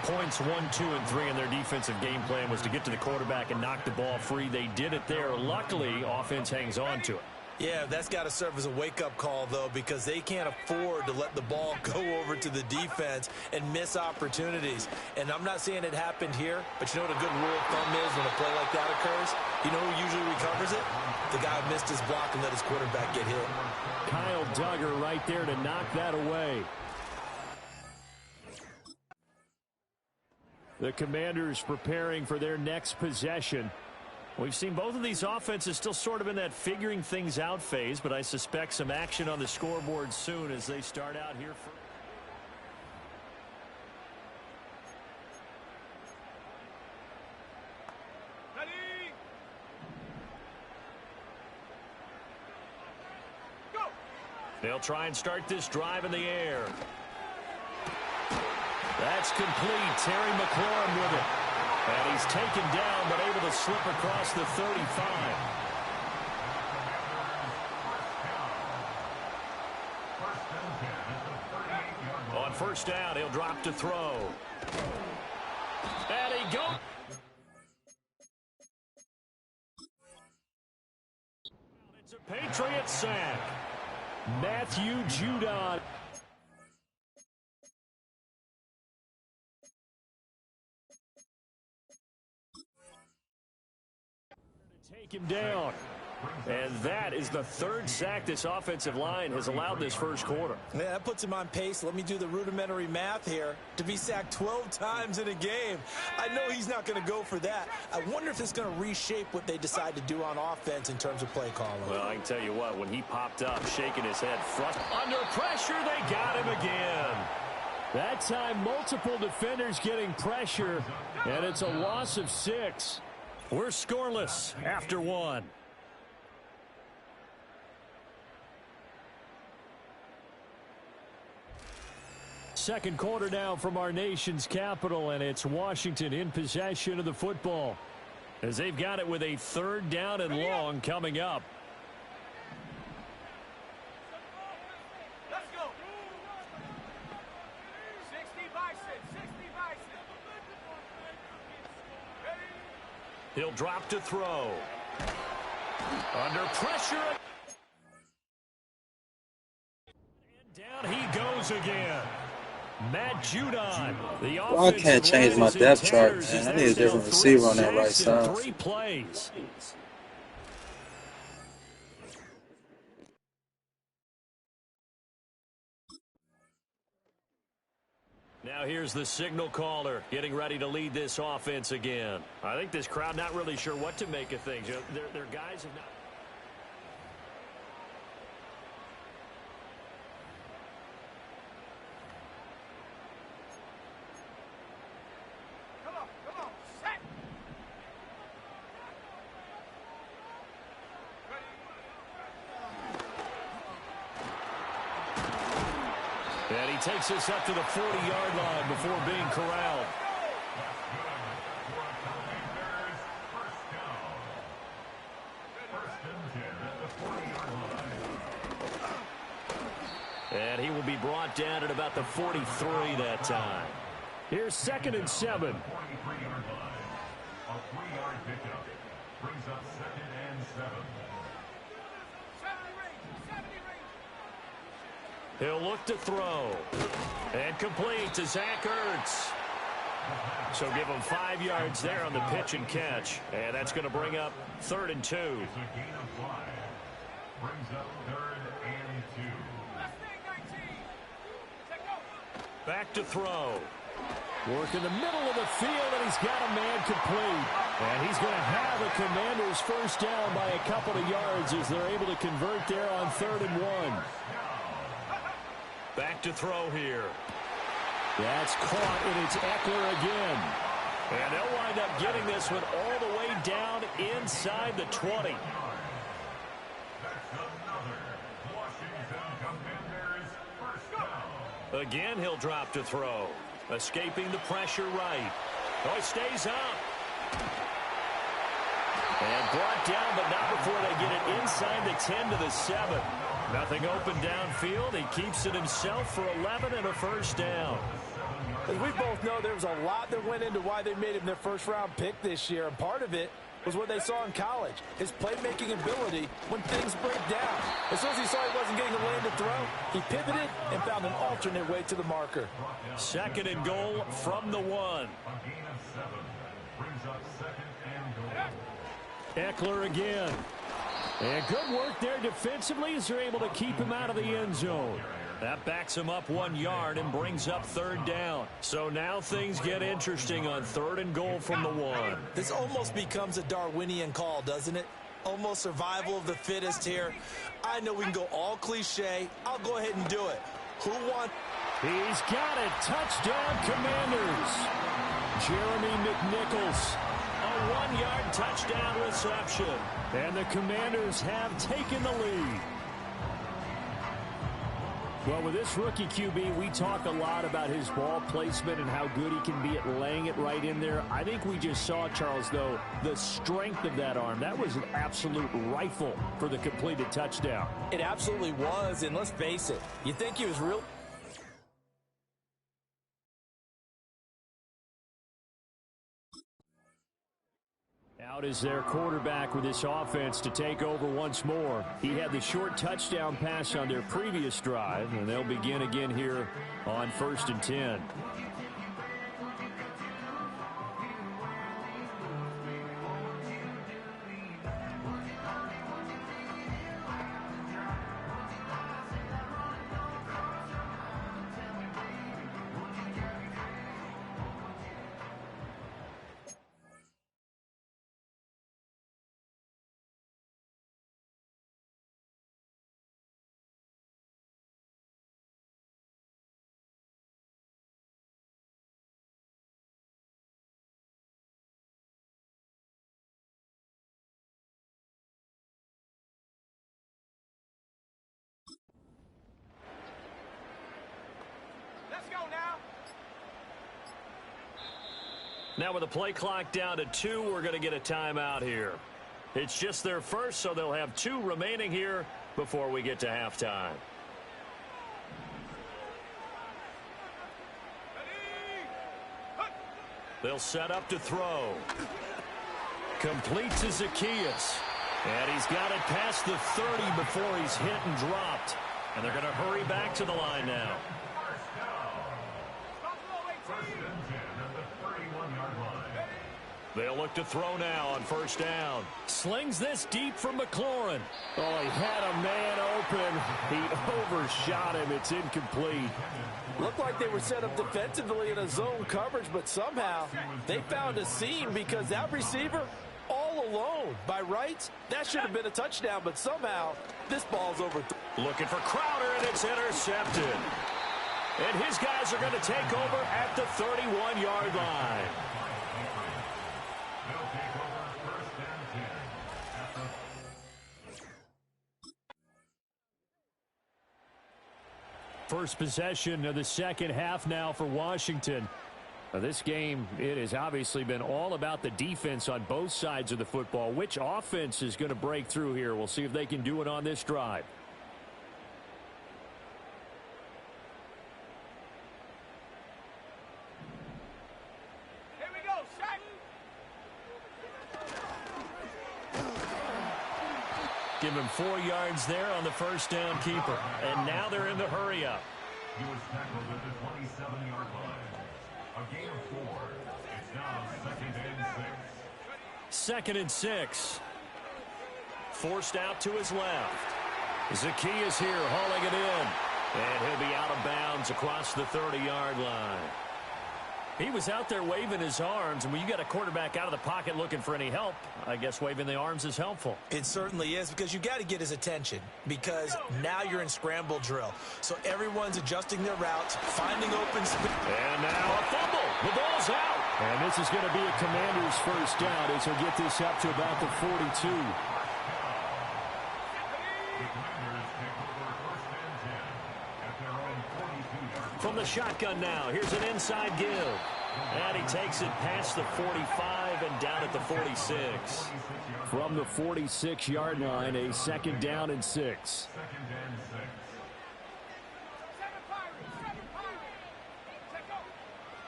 Points 1, 2, and 3 in their defensive game plan was to get to the quarterback and knock the ball free. They did it there. Luckily, offense hangs on to it. Yeah, that's got to serve as a wake-up call, though, because they can't afford to let the ball go over to the defense and miss opportunities. And I'm not saying it happened here, but you know what a good rule of thumb is when a play like that occurs? You know who usually recovers it? The guy who missed his block and let his quarterback get hit. Kyle Duggar right there to knock that away. The Commanders preparing for their next possession. We've seen both of these offenses still sort of in that figuring things out phase, but I suspect some action on the scoreboard soon as they start out here. They'll try and start this drive in the air. That's complete. Terry McLaurin with it. And he's taken down, but able to slip across the 35. On first down, he'll drop to throw. And he goes. It's a Patriot sack. Matthew Judon. Take him down. And that is the third sack this offensive line has allowed this first quarter. Yeah, that puts him on pace. Let me do the rudimentary math here. To be sacked 12 times in a game, I know he's not going to go for that. I wonder if it's going to reshape what they decide to do on offense in terms of play calling. Well, I can tell you what, when he popped up, shaking his head, under pressure, they got him again. That time, multiple defenders getting pressure, and it's a loss of 6. We're scoreless after 1. Second quarter now from our nation's capital, and it's Washington in possession of the football as they've got it with a 3rd down and long coming up. Let's go. 60 Bison. He'll drop to throw. Under pressure. And down he goes again. Matt Judon. The I can't change my depth chart, man. I need a different receiver on that right side. 3 plays. Now here's the signal caller getting ready to lead this offense again. I think this crowd not really sure what to make of things. Their guys have not. And he takes us up to the 40-yard line before being corralled. And he will be brought down at about the 43 that time. Here's 2nd and 7. A 3-yard pickup brings up 2nd and 7. He'll look to throw. And complete to Zach Ertz. So give him 5 yards there on the pitch and catch. And that's going to bring up 3rd and 2. It's a gain of 5. Brings up 3rd and 2. Back to throw. Work in the middle of the field, and he's got a man complete. And he's going to have the Commanders first down by a couple of yards as they're able to convert there on 3rd and 1. Back to throw here. That's caught, and it's Eckler again. And they'll wind up getting this one all the way down inside the 20. Again, he'll drop to throw. Escaping the pressure right. Oh, he stays up. And brought down, but not before they get it inside the 10 to the 7. Nothing open downfield. He keeps it himself for 11 and a first down. As we both know, there was a lot that went into why they made him their first-round pick this year, and part of it was what they saw in college, his playmaking ability when things break down. As soon as he saw he wasn't getting a lane to throw, he pivoted and found an alternate way to the marker. 2nd and goal from the 1. A gain of 7 brings up 2nd and goal. Eckler again. And good work there defensively as they're able to keep him out of the end zone. That backs him up 1 yard and brings up 3rd down. So now things get interesting on 3rd and goal from the 1. This almost becomes a Darwinian call, doesn't it? Almost survival of the fittest here. I know we can go all cliche. I'll go ahead and do it. Who won? He's got it. Touchdown, Commanders. Jeremy McNichols. A 1-yard touchdown reception. And the Commanders have taken the lead. Well, with this rookie QB, we talk a lot about his ball placement and how good he can be at laying it right in there. I think we just saw, Charles, though, the strength of that arm. That was an absolute rifle for the completed touchdown. It absolutely was, and let's face it, you think he was real... Out is their quarterback with this offense to take over once more. He had the short touchdown pass on their previous drive, and they'll begin again here on 1st and 10. Now with the play clock down to 2, we're going to get a timeout here. It's just their first, so they'll have 2 remaining here before we get to halftime. They'll set up to throw. Complete to Zacchaeus. And he's got it past the 30 before he's hit and dropped. And they're going to hurry back to the line now. They'll look to throw now on 1st down. Slings this deep from McLaurin. Oh, he had a man open. He overshot him. It's incomplete. Looked like they were set up defensively in a zone coverage, but somehow they found a seam because that receiver all alone. By rights, that should have been a touchdown, but somehow this ball's over. Looking for Crowder, and it's intercepted. And his guys are going to take over at the 31-yard line. First possession of the second half now for Washington. Now this game, it has obviously been all about the defense on both sides of the football. Which offense is going to break through here? We'll see if they can do it on this drive. Here we go, Shaq. Give him 4 yards there on the 1st down keeper. And now they're in the hurry up. He was tackled at the 27-yard line. A gain of 4. It's now 2nd and 6. 2nd and 6. Forced out to his left. Zacchaeus here hauling it in. And he'll be out of bounds across the 30-yard line. He was out there waving his arms, and when you got a quarterback out of the pocket looking for any help, I guess waving the arms is helpful. It certainly is, because you got to get his attention, because now you're in scramble drill. So everyone's adjusting their routes, finding open space. And now a fumble. The ball's out. And this is going to be a Commander's 1st down as he'll get this up to about the 42. From the shotgun now, here's an inside give. And he takes it past the 45 and down at the 46. From the 46-yard line, a 2nd down and 6.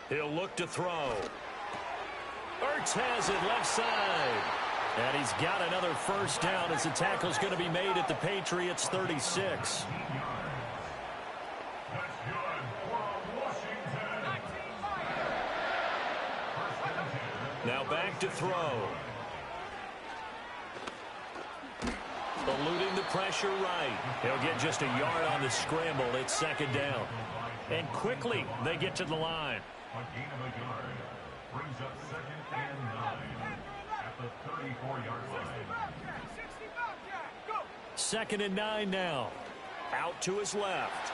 He'll look to throw. Ertz has it left side. And he's got another 1st down as the tackle's going to be made at the Patriots' 36. Now back to throw. Eluding the pressure right. He'll get just a yard on the scramble. It's second down. And quickly, they get to the line. A gain of a yard brings up 2nd and 9 at the 34-yard line. 2nd and 9 now. Out to his left.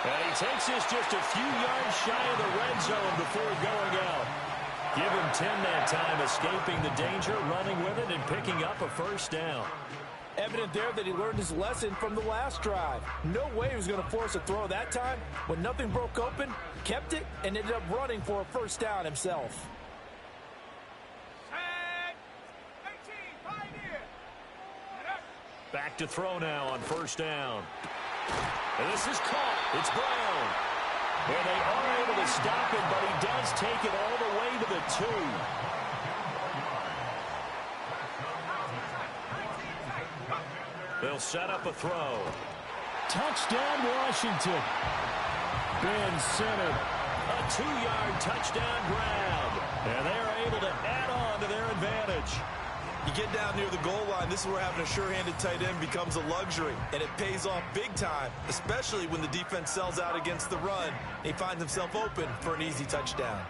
And he takes this just a few yards shy of the red zone before going out. Give him 10 that time, escaping the danger, running with it, and picking up a first down. Evident there that he learned his lesson from the last drive. No way he was going to force a throw that time. When nothing broke open, kept it, and ended up running for a first down himself. Back to throw now on first down. And this is caught. It's Brown. And they are able to stop him, but he does take it all the way to the 2. They'll set up a throw. Touchdown, Washington. Ben centered. A 2-yard touchdown grab. And they are able to add on to their advantage. You get down near the goal line, this is where having a sure-handed tight end becomes a luxury, and it pays off big time, especially when the defense sells out against the run. He finds himself open for an easy touchdown.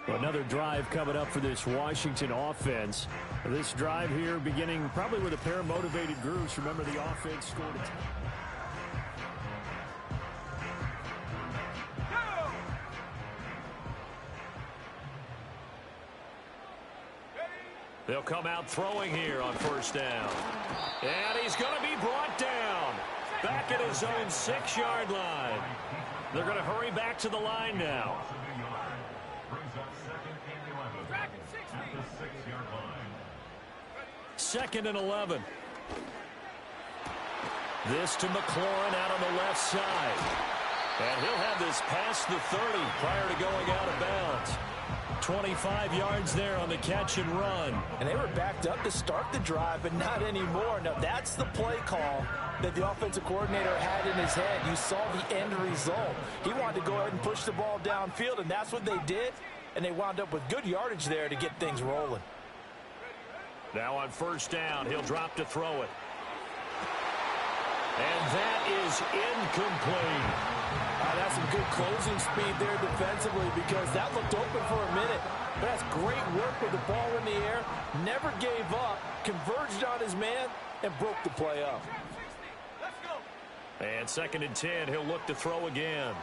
Another drive coming up for this Washington offense. This drive here beginning probably with a pair of motivated groups. Remember, the offense scored a They'll come out throwing here on first down. And he's going to be brought down. Back at his own 6-yard line. They're going to hurry back to the line now. Second and 11. This to McLaurin out on the left side. And he'll have this past the 30 prior to going out of bounds. 25 yards there on the catch and run. And they were backed up to start the drive, but not anymore. Now, that's the play call that the offensive coordinator had in his head. You saw the end result. He wanted to go ahead and push the ball downfield, and that's what they did. And they wound up with good yardage there to get things rolling. Now on first down, he'll drop to throw it. And that is incomplete. That's some good closing speed there defensively, because that looked open for a minute. But that's great work with the ball in the air. Never gave up, converged on his man, and broke the play up. And second and 10, he'll look to throw again.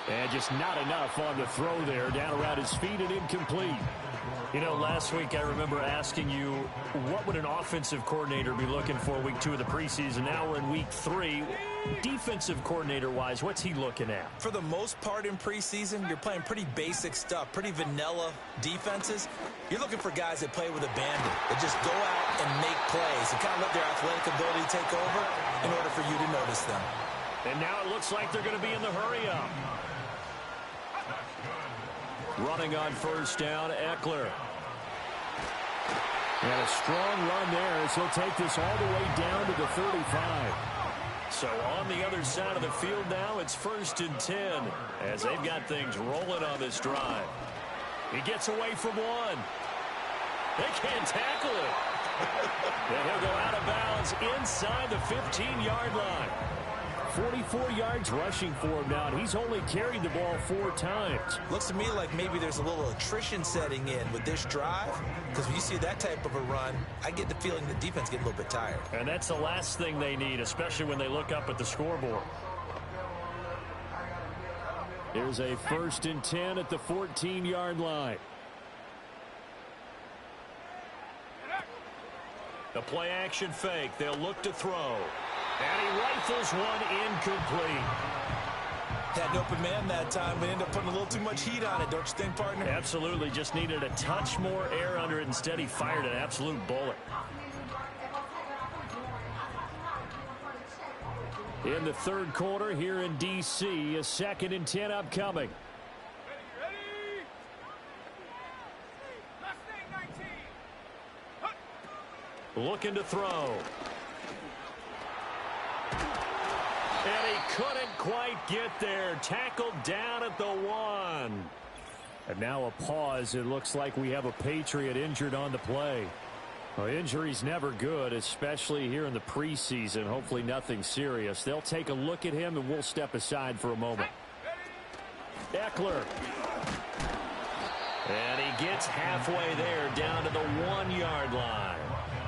And just not enough on the throw there, down around his feet and incomplete. You know, last week I remember asking you, what would an offensive coordinator be looking for week 2 of the preseason? Now we're in week 3. Defensive coordinator-wise, what's he looking at? For the most part in preseason, you're playing pretty basic stuff, pretty vanilla defenses. You're looking for guys that play with abandon, that just go out and make plays and kind of let their athletic ability take over in order for you to notice them. And now it looks like they're going to be in the hurry-up. Running on first down, Eckler. And a strong run there as he'll take this all the way down to the 35. So on the other side of the field now, it's first and 10 as they've got things rolling on this drive. He gets away from one. They can't tackle it. And he'll go out of bounds inside the 15-yard line. 44 yards rushing for him now, and he's only carried the ball 4 times. Looks to me like maybe there's a little attrition setting in with this drive, because when you see that type of a run, I get the feeling the defense getting a little bit tired. And that's the last thing they need, especially when they look up at the scoreboard. Here's a first and 10 at the 14-yard line. The play action fake. They'll look to throw. And he rifles one incomplete. Had an open man that time, but ended up putting a little too much heat on it, don't you think, partner? Absolutely. Just needed a touch more air under it. Instead, he fired an absolute bullet. In the third quarter here in D.C., a second and 10 upcoming. looking to throw. And he couldn't quite get there. Tackled down at the 1. And now a pause. It looks like we have a Patriot injured on the play. Well, injury's never good, especially here in the preseason. Hopefully nothing serious. They'll take a look at him, and we'll step aside for a moment. Eckler. And he gets halfway there, down to the 1-yard line.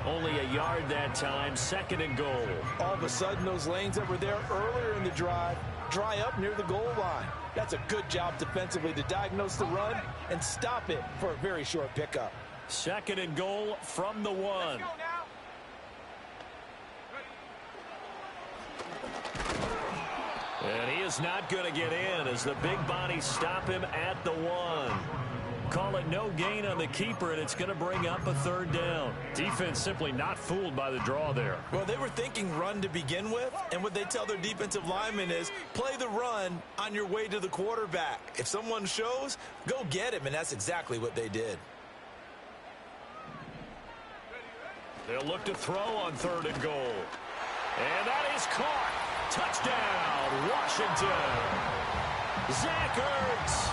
Only a yard that time, 2nd and goal. All of a sudden, those lanes that were there earlier in the drive dry up near the goal line. That's a good job defensively to diagnose the run and stop it for a very short pickup. 2nd and goal from the 1. And he is not going to get in as the big bodies stop him at the 1. Call it no gain on the keeper, and it's going to bring up a 3rd down. Defense simply not fooled by the draw there. Well, they were thinking run to begin with, and what they tell their defensive linemen is play the run on your way to the quarterback. If someone shows, go get him, and that's exactly what they did. They'll look to throw on 3rd and goal. And that is caught. Touchdown, Washington. Zach Ertz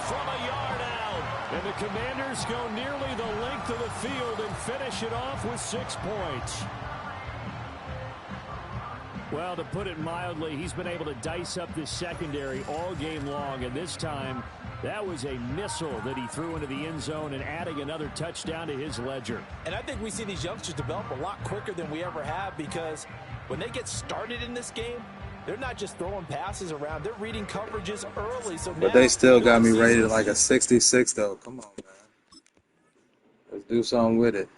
from a yard out. And the Commanders go nearly the length of the field and finish it off with 6 points. Well, to put it mildly, he's been able to dice up this secondary all game long, and this time that was a missile that he threw into the end zone and adding another touchdown to his ledger. And I think we see these youngsters develop a lot quicker than we ever have, because when they get started in this game, they're not just throwing passes around. They're reading coverages early. But they still got me rated like a 66, though. Come on, man. Let's do something with it.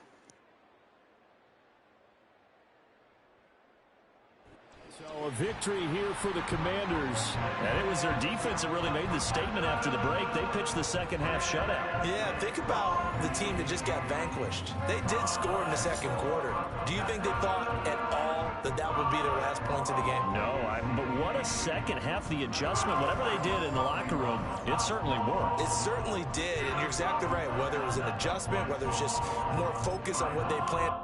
So a victory here for the Commanders. And it was their defense that really made the statement after the break. They pitched the second half shutout. Yeah, think about the team that just got vanquished. They did score in the 2nd quarter. Do you think they thought at all that would be their last points of the game? No, but what a second half. The adjustment, whatever they did in the locker room, it certainly worked. It certainly did, and you're exactly right. Whether it was an adjustment, whether it was just more focus on what they planned.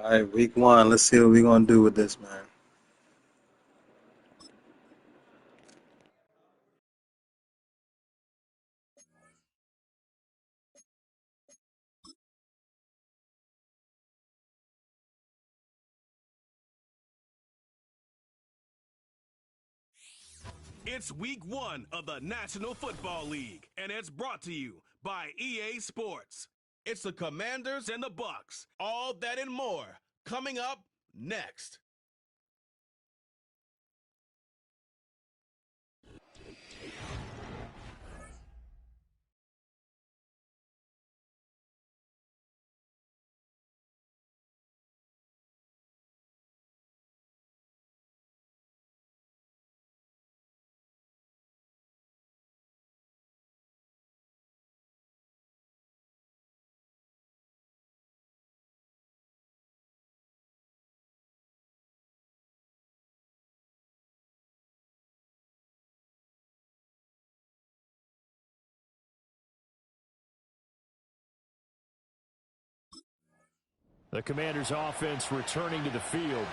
All right, week 1. Let's see what we're going to do with this, man. It's week 1 of the National Football League, and it's brought to you by EA Sports. It's the Commanders and the Bucks. All that and more coming up next. The Commanders' offense returning to the field.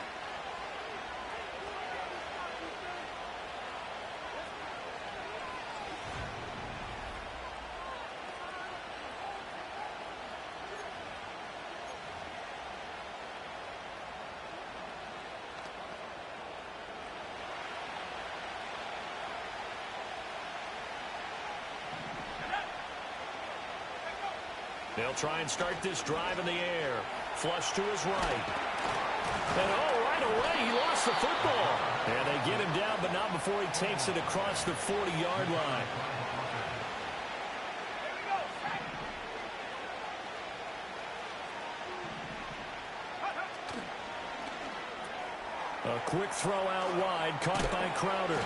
They'll try and start this drive in the air. Flush to his right. And right away, he lost the football. And they get him down, but not before he takes it across the 40-yard line. A quick throw out wide, caught by Crowder.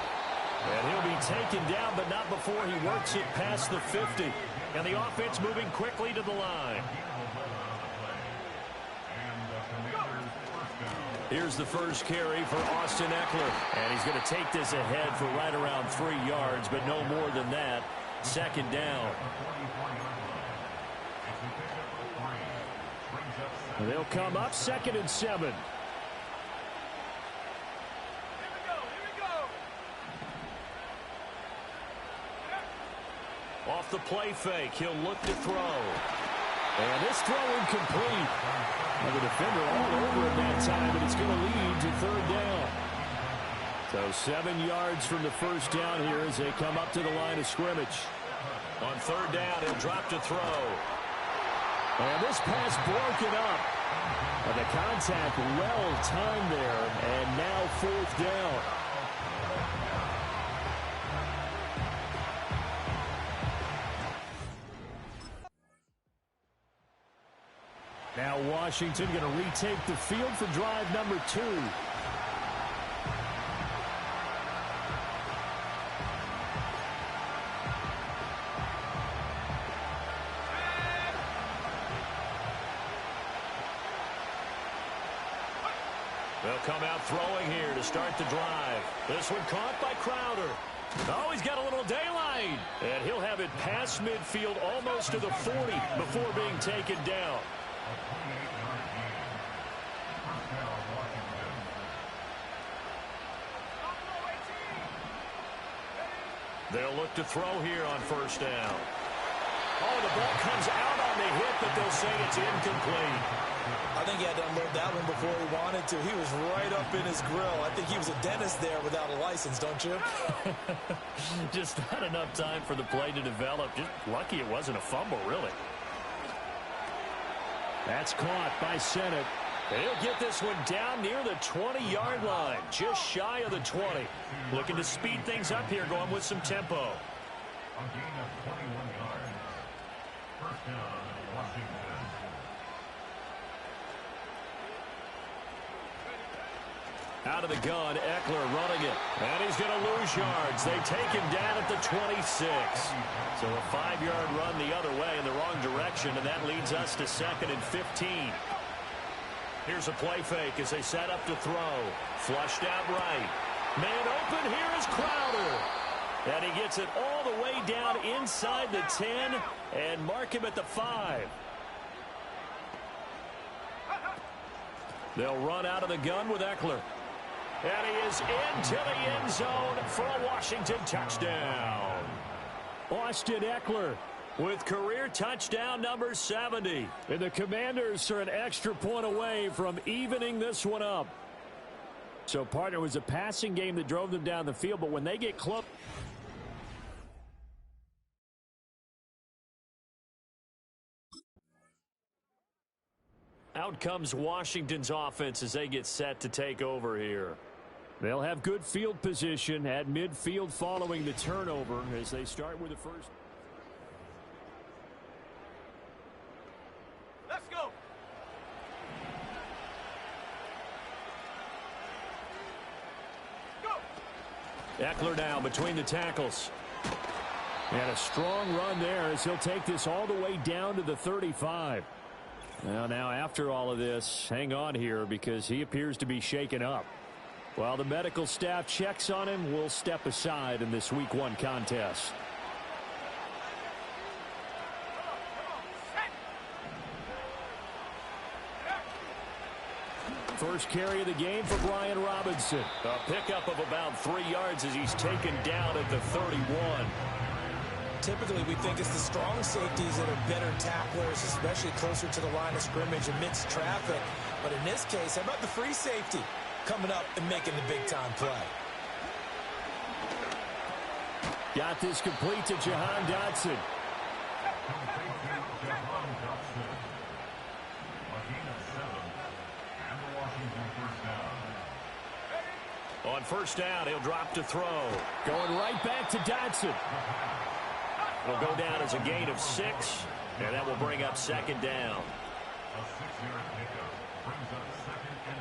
And he'll be taken down, but not before he works it past the 50. And the offense moving quickly to the line. Here's the first carry for Austin Eckler. And he's going to take this ahead for right around 3 yards, but no more than that. Second down. They'll come up 2nd and 7. Off the play fake, he'll look to throw. And this throw incomplete. And the defender all over him that time, but it's going to lead to 3rd down. So 7 yards from the first down here as they come up to the line of scrimmage. On 3rd down, he'll drop to throw. And this pass broken up. And the contact well timed there, and now 4th down. Now Washington going to retake the field for drive number 2. They'll come out throwing here to start the drive. This one caught by Crowder. Oh, he's got a little daylight. And he'll have it past midfield almost to the 40 before being taken down. They'll look to throw here on 1st down. Oh, the ball comes out on the hit, but they'll say it's incomplete. I think he had to unload that one before he wanted to. He was right up in his grill. I think he was a dentist there without a license, don't you? Just not enough time for the play to develop. Just lucky it wasn't a fumble, really. That's caught by Sennett. He'll get this one down near the 20-yard line, just shy of the 20. Looking to speed things up here, going with some tempo. A gain of 21 yards. 1st down, Washington. Out of the gun, Eckler running it. And he's going to lose yards. They take him down at the 26. So a 5-yard run the other way in the wrong direction, and that leads us to 2nd and 15. Here's a play fake as they set up to throw. Flushed out right. Man open, here is Crowder. And he gets it all the way down inside the 10 and mark him at the 5. They'll run out of the gun with Eckler. And he is into the end zone for a Washington touchdown. Austin Eckler with career touchdown number 70. And the Commanders are an extra point away from evening this one up. So, partner, it was a passing game that drove them down the field, but when they get close... Out comes Washington's offense as they get set to take over here. They'll have good field position at midfield following the turnover as they start with the first. Let's go. Eckler now between the tackles. And a strong run there as he'll take this all the way down to the 35. Well, now after all of this, hang on here because he appears to be shaken up. While the medical staff checks on him, we'll step aside in this Week 1 contest. First carry of the game for Brian Robinson. A pickup of about 3 yards as he's taken down at the 31. Typically, we think it's the strong safeties that are better tacklers, especially closer to the line of scrimmage amidst traffic. But in this case, how about the free safety coming up and making the big-time play? Got this complete to Jahan Dotson. On first down, he'll drop to throw. Going right back to Dotson. It'll go down as a gain of 6, and that will bring up second down. A 6-yard pickup brings up 2nd and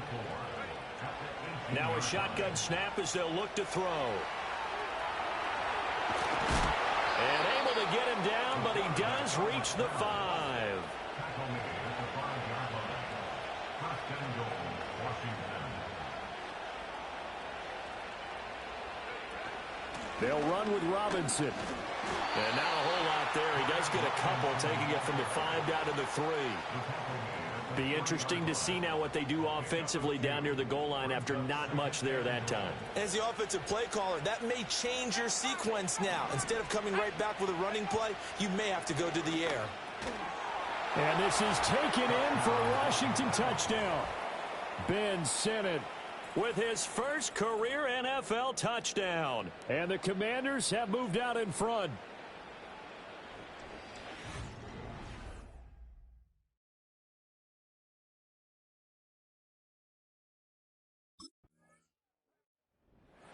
4. Now a shotgun snap as they'll look to throw. And able to get him down, but he does reach the 5. Tackle made at the 5-yard line. 1st and goal, Washington. They'll run with Robinson. And not a whole lot there. He does get a couple, taking it from the 5 down to the 3. Be interesting to see now what they do offensively down near the goal line after not much there that time. As the offensive play caller, that may change your sequence now. Instead of coming right back with a running play, you may have to go to the air. And this is taken in for a Washington touchdown. Ben Sinnott with his first career NFL touchdown. And the Commanders have moved out in front.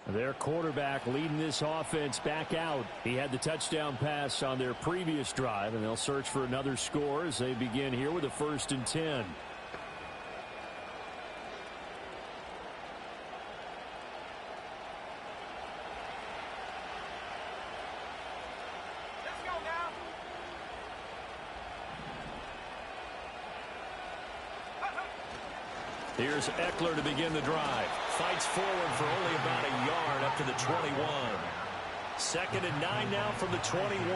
Their quarterback leading this offense back out. He had the touchdown pass on their previous drive, and they'll search for another score as they begin here with a 1st and 10. Here's Eckler to begin the drive. Fights forward for only about a yard up to the 21. 2nd and 9 now from the 21.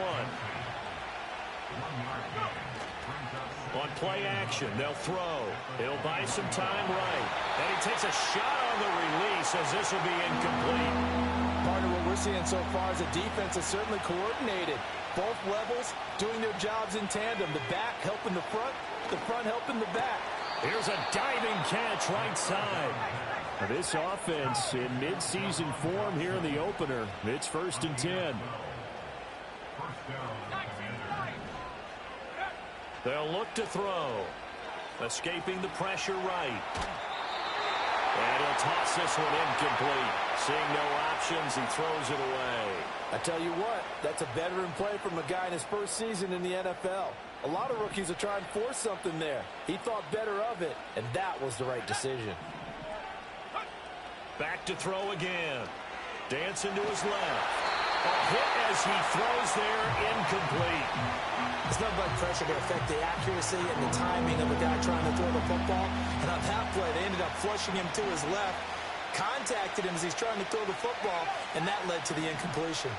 On play action, they'll throw. He'll buy some time right. And he takes a shot on the release as this will be incomplete. Part of what we're seeing so far is the defense is certainly coordinated. Both levels doing their jobs in tandem. The back helping the front helping the back. Here's a diving catch right side. This offense in midseason form here in the opener. It's 1st and 10. They'll look to throw. Escaping the pressure right. And he'll toss this one incomplete. Seeing no options, he throws it away. I tell you what, that's a veteran play from a guy in his first season in the NFL. A lot of rookies are trying to force something there. He thought better of it, and that was the right decision. Back to throw again. Dancing to his left. A hit as he throws there, incomplete. It's not like pressure to affect the accuracy and the timing of a guy trying to throw the football. And on that play, they ended up flushing him to his left, contacted him as he's trying to throw the football, and that led to the incompletion.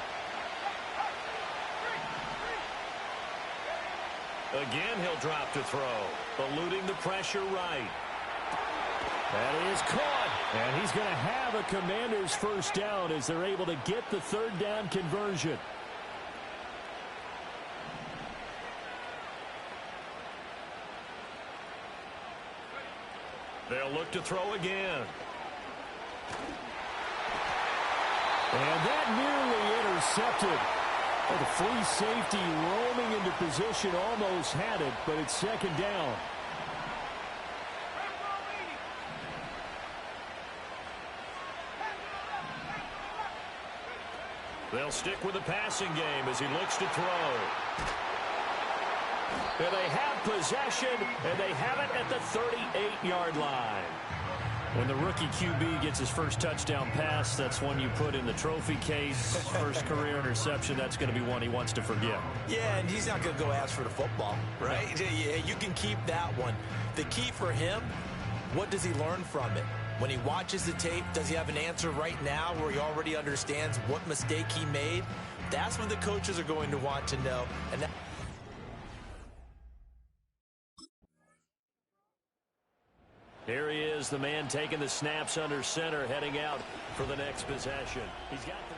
Again, he'll drop to throw, eluding the pressure right. That is caught. And he's going to have a Commanders first down as they're able to get the third down conversion. They'll look to throw again. And that nearly intercepted. Oh, the free safety roaming into position almost had it, but it's second down. They'll stick with the passing game as he looks to throw. And they have possession, and they have it at the 38-yard line. When the rookie QB gets his first touchdown pass, that's one you put in the trophy case. First career interception, that's going to be one he wants to forget. Yeah, and he's not going to go ask for the football, right? Yeah, you can keep that one. The key for him, what does he learn from it? When he watches the tape, does he have an answer right now where he already understands what mistake he made? That's what the coaches are going to want to know. And that Here he is, the man taking the snaps under center, heading out for the next possession. He's got the...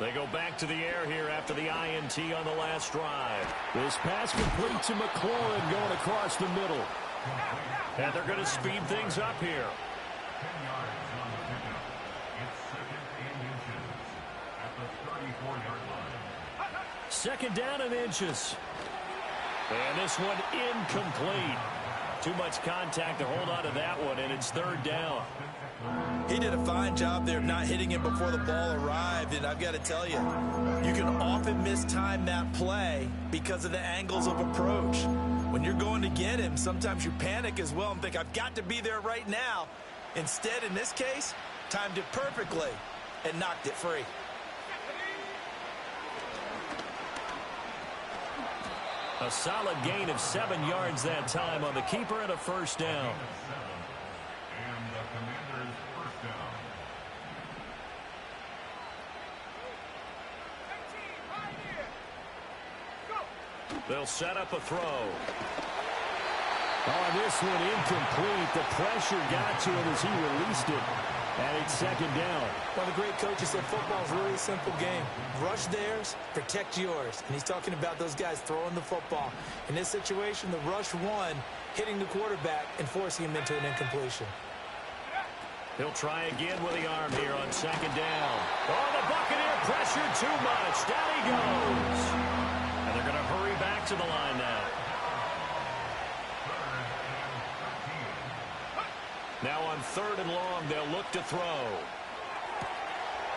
They go back to the air here after the INT on the last drive. This pass complete to McLaurin going across the middle. And they're going to speed things up here. 10 yards on the pickup. It's second and inches at the 34-yard line. Second down and inches. And this one incomplete. Too much contact to hold on to that one, and it's third down. he did a fine job there of not hitting him before the ball arrived, and I've got to tell you, you can often mistime that play because of the angles of approach. When you're going to get him, sometimes you panic as well and think, I've got to be there right now. Instead, in this case, timed it perfectly and knocked it free. A solid gain of 7 yards that time on the keeper and a first down. And the Commanders' first down. They'll set up a throw. Oh, this one incomplete. The pressure got to him as he released it. And it's second down. One of the great coaches said football is really a simple game. Rush theirs, protect yours. And he's talking about those guys throwing the football. In this situation, the rush one, hitting the quarterback and forcing him into an incompletion. He'll try again with the arm here on second down. Oh, the Buccaneer pressure too much. Down he goes. And they're going to hurry back to the line now. Now on third and long, they'll look to throw.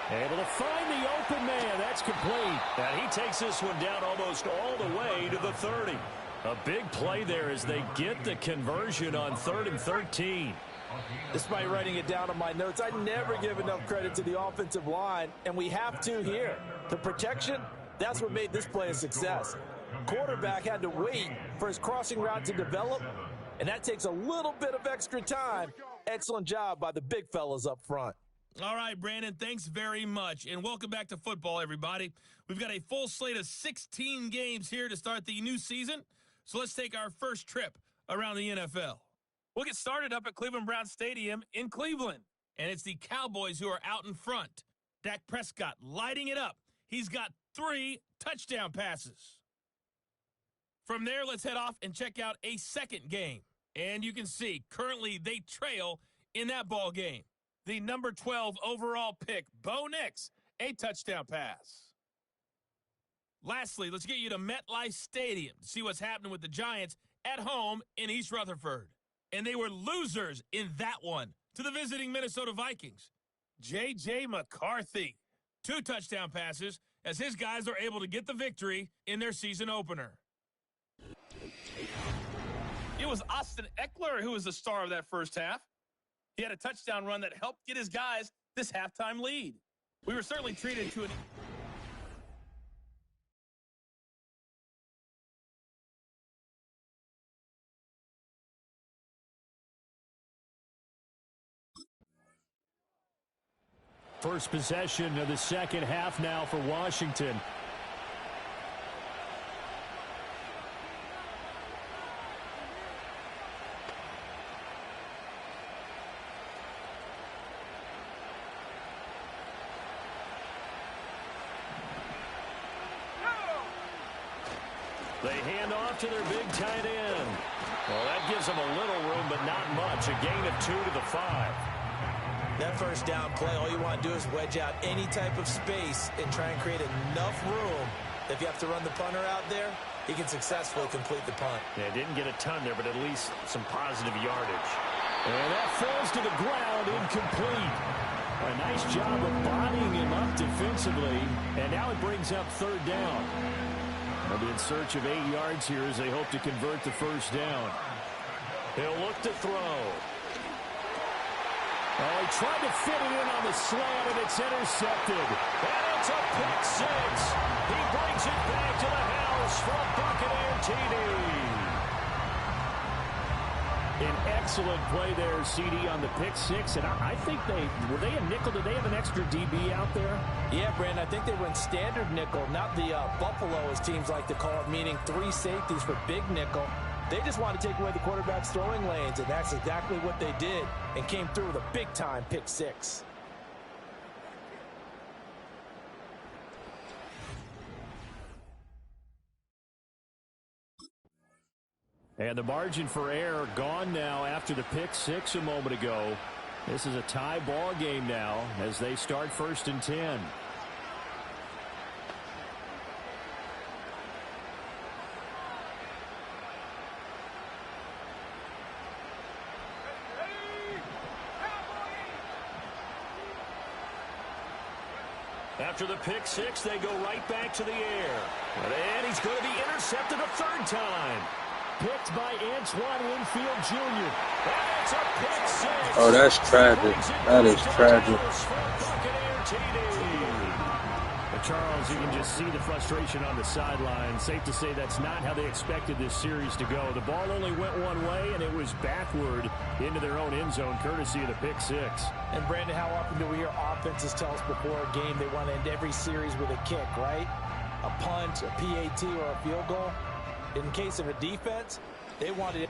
Able to find the open man. That's complete. And he takes this one down almost all the way to the 30. A big play there as they get the conversion on 3rd and 13. Despite writing it down on my notes, I never give enough credit to the offensive line, and we have to here. The protection, that's what made this play a success. Quarterback had to wait for his crossing route to develop, and that takes a little bit of extra time. Excellent job by the big fellas up front. All right, Brandon, thanks very much. And welcome back to football, everybody. We've got a full slate of 16 games here to start the new season. So let's take our first trip around the NFL. We'll get started up at Cleveland Browns Stadium in Cleveland. And it's the Cowboys who are out in front. Dak Prescott lighting it up. He's got 3 touchdown passes. From there, let's head off and check out a second game. And you can see, currently they trail in that ball game. The number 12 overall pick, Bo Nix, a touchdown pass. Lastly, let's get you to MetLife Stadium to see what's happening with the Giants at home in East Rutherford. And they were losers in that one to the visiting Minnesota Vikings. J.J. McCarthy, 2 touchdown passes as his guys are able to get the victory in their season opener. It was Austin Eckler who was the star of that first half. He had a touchdown run that helped get his guys this halftime lead. We were certainly treated to an... first possession of the second half now for Washington. They hand off to their big tight end. Well, that gives them a little room, but not much. A gain of 2 to the 5. That first down play, all you want to do is wedge out any type of space and try and create enough room. If you have to run the punter out there, he can successfully complete the punt. Yeah, didn't get a ton there, but at least some positive yardage. And that falls to the ground, incomplete. A nice job of bodying him up defensively, and now it brings up third down. They'll be in search of 8 yards here as they hope to convert the first down. He'll look to throw. Oh, he tried to fit it in on the slant, and it's intercepted. And it's a pick six. He brings it back to the house for a Buccaneer TD. An excellent play there, CD, on the pick six. And I think were they a nickel? Did they have an extra DB out there? Yeah, Brandon, I think they went standard nickel, not the Buffalo, as teams like to call it, meaning 3 safeties for big nickel. They just want to take away the quarterback's throwing lanes, and that's exactly what they did, and came through with a big-time pick six. And the margin for error gone now after the pick six a moment ago. This is a tie ball game now as they start 1st and 10. After the pick six, they go right back to the air. And he's going to be intercepted a 3rd time. Picked by Antoine Winfield Jr. And it's a pick six. Oh, that's tragic. That is tragic. Charles, you can just see the frustration on the sideline. Safe to say that's not how they expected this series to go. The ball only went one way, and it was backward into their own end zone, courtesy of the pick six. And, Brandon, how often do we hear offenses tell us before a game they want to end every series with a kick, right? A punt, a PAT, or a field goal? In case of a defense, they wanted it.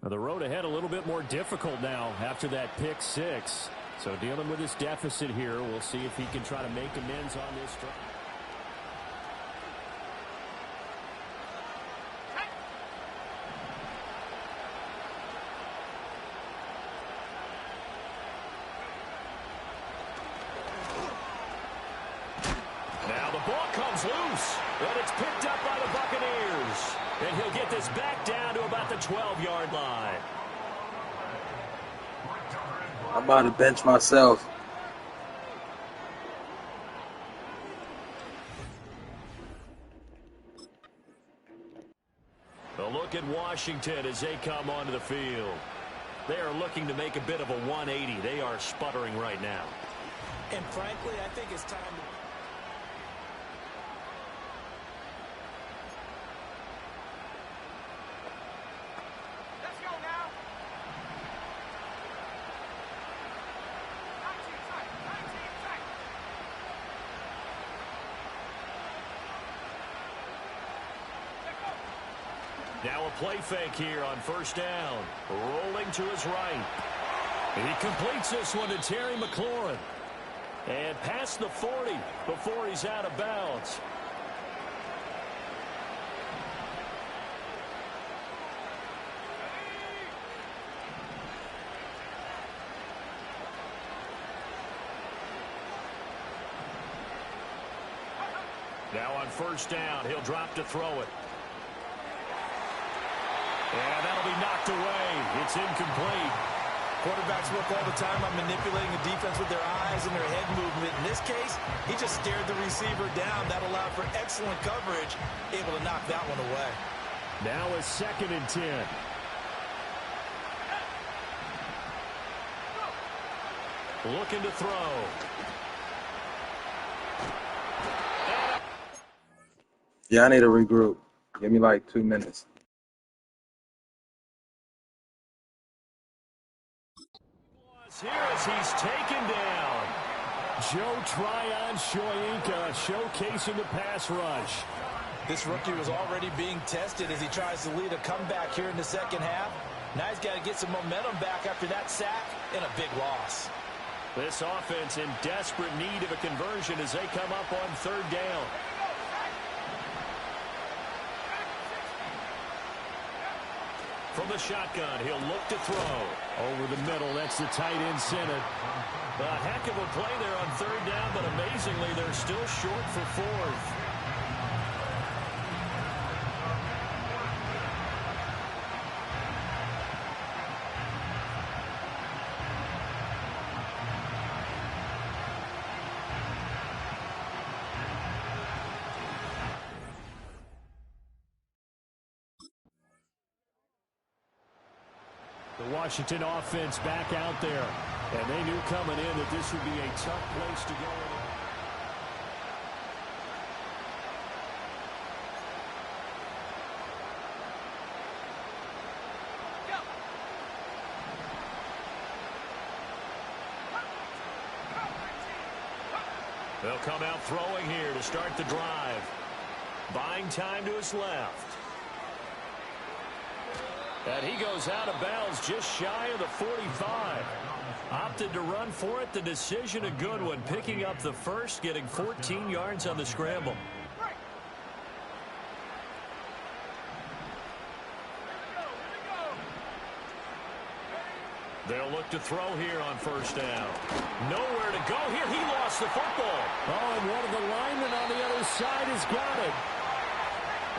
The road ahead a little bit more difficult now after that pick six. So dealing with this deficit here, we'll see if he can try to make amends on this drive. Now the ball comes loose, and it's picked up by the Buccaneers. And he'll get this back down to about the 12-yard line. I'm about to bench myself. A look at Washington as they come onto the field. They are looking to make a bit of a 180. They are sputtering right now. And frankly, I think it's time to... Now a play fake here on 1st down. Rolling to his right. He completes this one to Terry McLaurin. And past the 40 before he's out of bounds. Now on 1st down, he'll drop to throw it. And that'll be knocked away. It's incomplete. Quarterbacks work all the time on manipulating the defense with their eyes and their head movement. In this case, he just stared the receiver down. That allowed for excellent coverage, able to knock that one away. Now a 2nd and 10. Looking to throw. Yeah, I need to regroup. Give me like 2 minutes. Here as he's taken down. Joe Tryon-Shoyinka showcasing the pass rush. This rookie was already being tested as he tries to lead a comeback here in the second half. Now he's got to get some momentum back after that sack and a big loss. This offense in desperate need of a conversion as they come up on third down. From the shotgun, he'll look to throw. Over the middle, that's the tight end center. A heck of a play there on third down, but amazingly, they're still short for fourth. The Washington offense back out there. And they knew coming in that this would be a tough place to go. They'll come out throwing here to start the drive. Buying time to his left. And he goes out of bounds just shy of the 45. Opted to run for it. The decision a good one. Picking up the first, getting 14 yards on the scramble. They'll look to throw here on first down. Nowhere to go here. He lost the football. Oh, and one of the linemen on the other side has got it.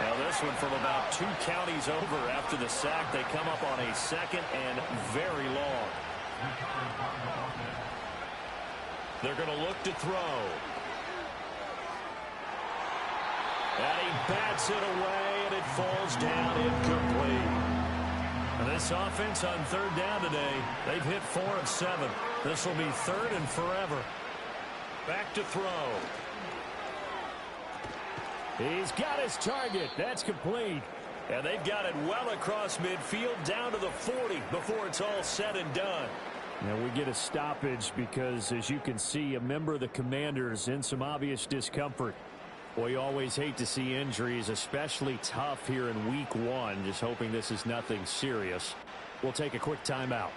Now this one from about 2 counties over after the sack. They come up on a second and very long. They're going to look to throw. And he bats it away, and it falls down incomplete. And this offense on third down today, they've hit 4 of 7. This will be third and forever. Back to throw. He's got his target. That's complete. And they've got it well across midfield down to the 40 before it's all said and done. Now we get a stoppage because, as you can see, a member of the Commanders in some obvious discomfort. Boy, you always hate to see injuries, especially tough here in week 1. Just hoping this is nothing serious. We'll take a quick timeout.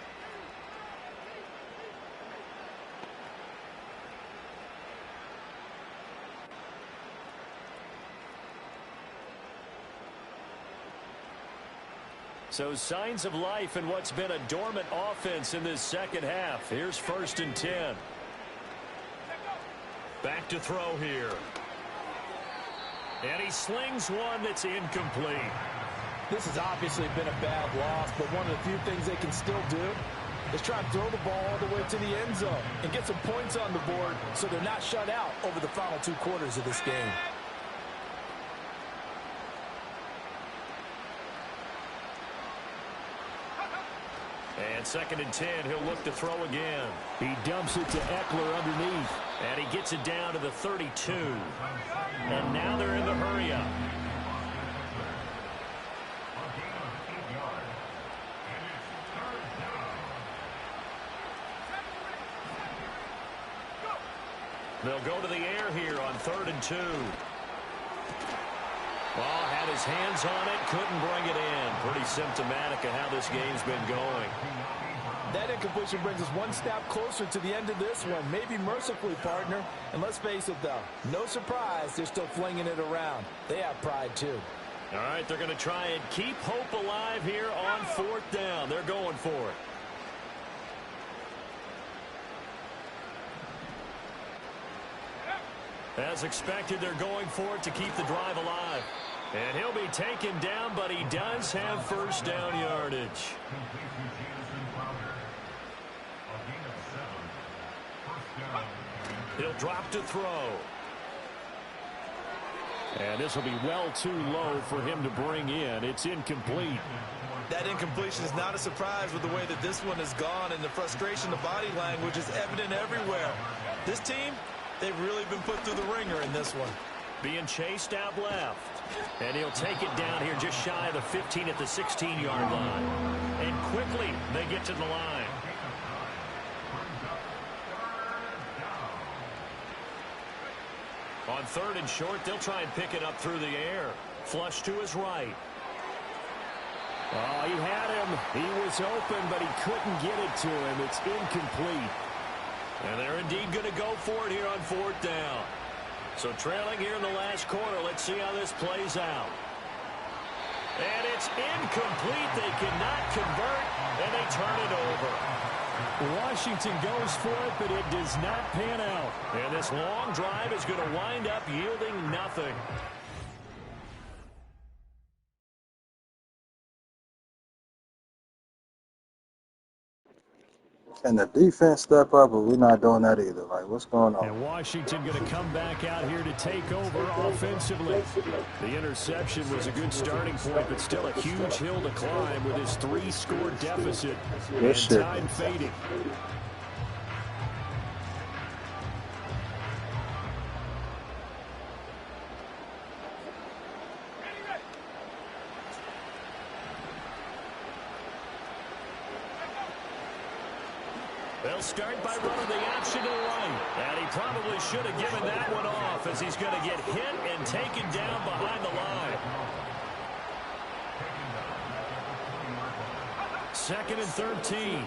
So signs of life in what's been a dormant offense in this second half. Here's 1st and 10. Back to throw here. And he slings one that's incomplete. This has obviously been a bad loss, but one of the few things they can still do is try to throw the ball all the way to the end zone and get some points on the board so they're not shut out over the final 2 quarters of this game. And 2nd and 10, he'll look to throw again. He dumps it to Eckler underneath. And he gets it down to the 32. And now they're in the hurry-up. They'll go to the air here on 3rd and 2. Well, had his hands on it, couldn't bring it in. Pretty symptomatic of how this game's been going. That incompletion brings us one step closer to the end of this one. Maybe mercifully, partner. And let's face it, though, no surprise, they're still flinging it around. They have pride, too. All right, they're going to try and keep hope alive here on 4th down. They're going for it. As expected, they're going for it to keep the drive alive. And he'll be taken down, but he does have 1st down yardage. He'll drop to throw. And this will be well too low for him to bring in. It's incomplete. That incompletion is not a surprise with the way that this one has gone, and the frustration, the body language is evident everywhere. This team, they've really been put through the ringer in this one. Being chased out left. And he'll take it down here just shy of the 15 at the 16-yard line. And quickly, they get to the line. On 3rd and short, they'll try and pick it up through the air. Flush to his right. Oh, he had him. He was open, but he couldn't get it to him. It's incomplete. And they're indeed going to go for it here on 4th down. So trailing here in the last quarter, let's see how this plays out. And it's incomplete. They cannot convert, and they turn it over. Washington goes for it, but it does not pan out. And this long drive is going to wind up yielding nothing. Can the defense step up, but we're not doing that either? Like, what's going on? And Washington going to come back out here to take over offensively. The interception was a good starting point, but still a huge hill to climb with his 3-score deficit and time fading. They'll start by running the option to the right. And he probably should have given that one off, as he's going to get hit and taken down behind the line. 2nd and 13.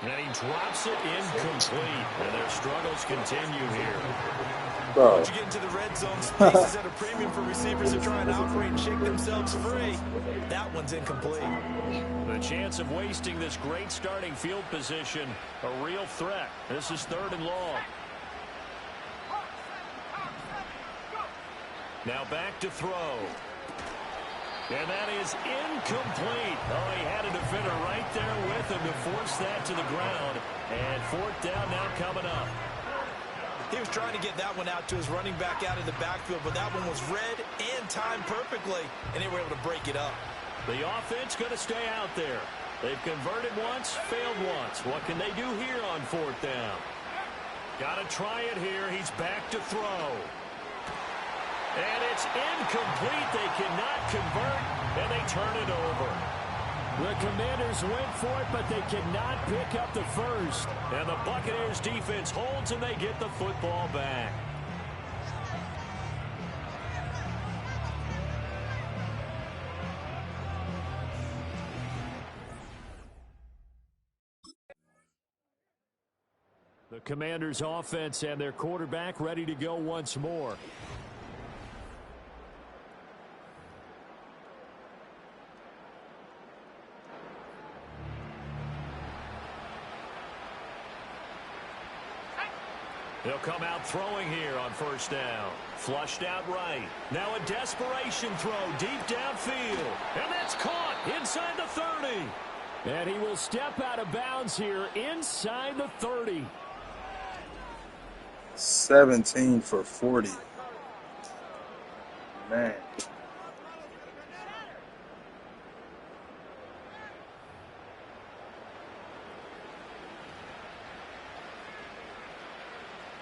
And he drops it incomplete. And their struggles continue here. Once you get into the red zone, space is at a premium for receivers to try and operate and shake themselves free. That one's incomplete. The chance of wasting this great starting field position, a real threat. This is 3rd and long. Now back to throw. And that is incomplete. Oh, he had a defender right there with him to force that to the ground. And 4th down now coming up. He was trying to get that one out to his running back out of the backfield, but that one was read and timed perfectly, and they were able to break it up. The offense going to stay out there. They've converted once, failed once. What can they do here on 4th down? Got to try it here. He's back to throw. And it's incomplete. They cannot convert, and they turn it over. The Commanders went for it, but they cannot pick up the first. And the Buccaneers defense holds, and they get the football back. The Commanders offense and their quarterback ready to go once more. They'll come out throwing here on 1st down. Flushed out right. Now a desperation throw deep downfield. And that's caught inside the 30. And he will step out of bounds here inside the 30. 17 for 40. Man.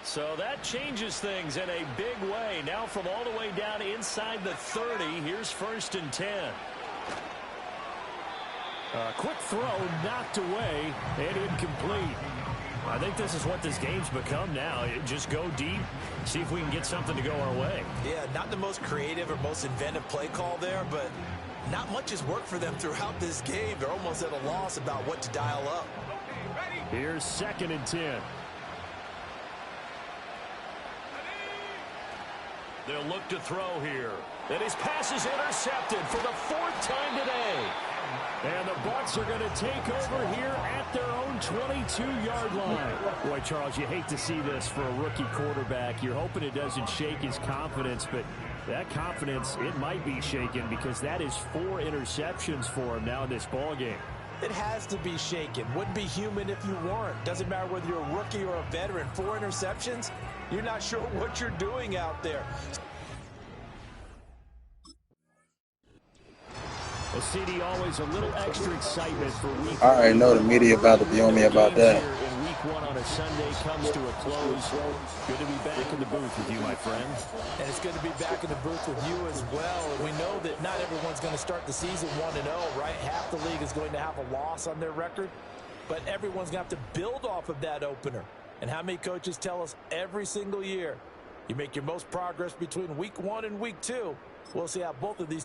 So that changes things in a big way. Now from all the way down inside the 30, here's 1st and 10. Quick throw knocked away and incomplete. I think this is what this game's become now. Just go deep, see if we can get something to go our way. Yeah, not the most creative or most inventive play call there, but not much has worked for them throughout this game. They're almost at a loss about what to dial up. Here's 2nd and 10. They'll look to throw here. And his pass is intercepted for the 4th time today. And the Bucs are going to take over here at their own 22-yard line. Boy, Charles, you hate to see this for a rookie quarterback. You're hoping it doesn't shake his confidence, but that confidence, it might be shaken because that is 4 interceptions for him now in this ballgame. It has to be shaken. Wouldn't be human if you weren't. Doesn't matter whether you're a rookie or a veteran. 4 interceptions, you're not sure what you're doing out there. Well, CD, always a little extra excitement for week I already know the media about to be on me about that. in week one on a Sunday comes to a close. Good to be back in the booth with you, my friend. And it's good to be back in the booth with you as well. And we know that not everyone's going to start the season 1-0, right? Half the league is going to have a loss on their record. But everyone's going to have to build off of that opener. And how many coaches tell us every single year, you make your most progress between week 1 and week 2. We'll see how both of these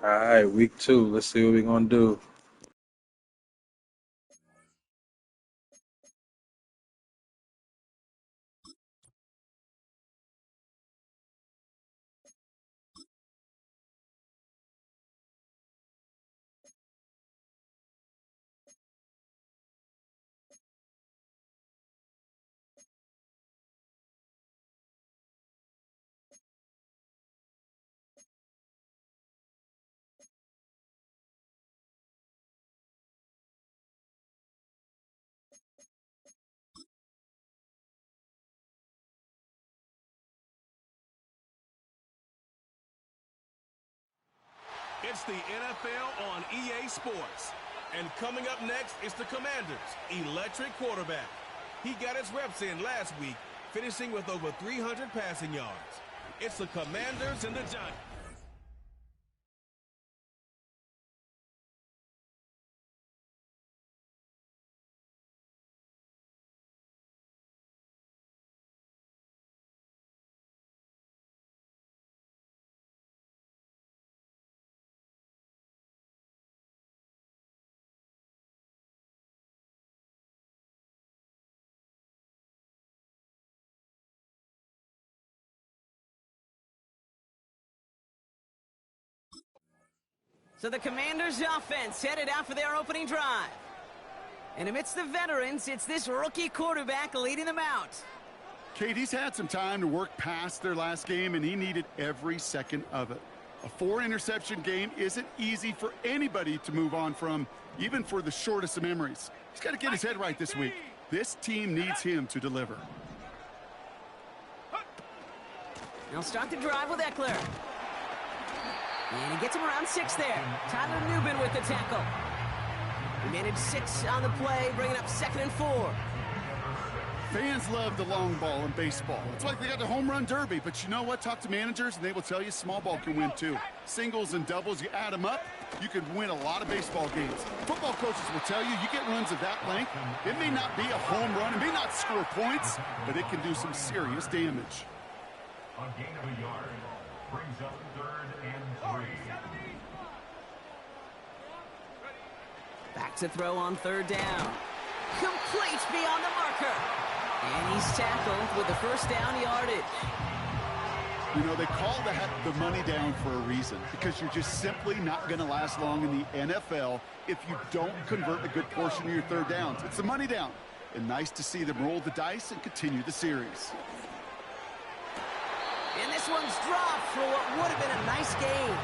All right, week 2. Let's see what we're going to do. It's the NFL on EA Sports. And coming up next is the Commanders' electric quarterback. He got his reps in last week, finishing with over 300 passing yards. It's the Commanders and the Giants. So the Commanders' offense headed out for their opening drive. And amidst the veterans, it's this rookie quarterback leading them out. Kate, he's had some time to work past their last game, and he needed every second of it. A 4-interception game isn't easy for anybody to move on from, even for the shortest of memories. He's got to get his head right this week. This team needs him to deliver. They'll start the drive with Eckler. And he gets him around 6 there. Tyler Newbin with the tackle. He managed 6 on the play, bringing up 2nd and 4. Fans love the long ball in baseball. It's like they got the home run derby, but you know what? Talk to managers, and they will tell you small ball can win too. Singles and doubles, you add them up, you can win a lot of baseball games. Football coaches will tell you, you get runs of that length, it may not be a home run, it may not score points, but it can do some serious damage. A gain of a yard brings up 3rd and 3. Back to throw on 3rd down. Complete beyond the marker. And he's tackled with the first down yardage. You know, they call that the money down for a reason, because you're just simply not going to last long in the NFL if you don't convert a good portion of your 3rd downs. It's the money down. And nice to see them roll the dice and continue the series. And this one's dropped for what would have been a nice game.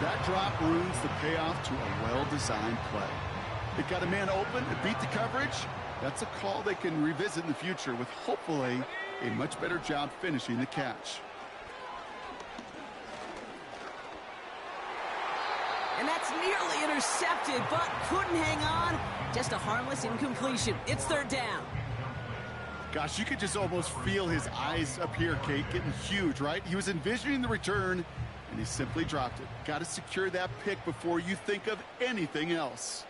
That drop ruins the payoff to a well-designed play. It got a man open, it beat the coverage. That's a call they can revisit in the future with hopefully a much better job finishing the catch. And that's nearly intercepted, but couldn't hang on. Just a harmless incompletion. It's 3rd down. Gosh, you could just almost feel his eyes up here, Kate, getting huge, right? He was envisioning the return, and he simply dropped it. Got to secure that pick before you think of anything else.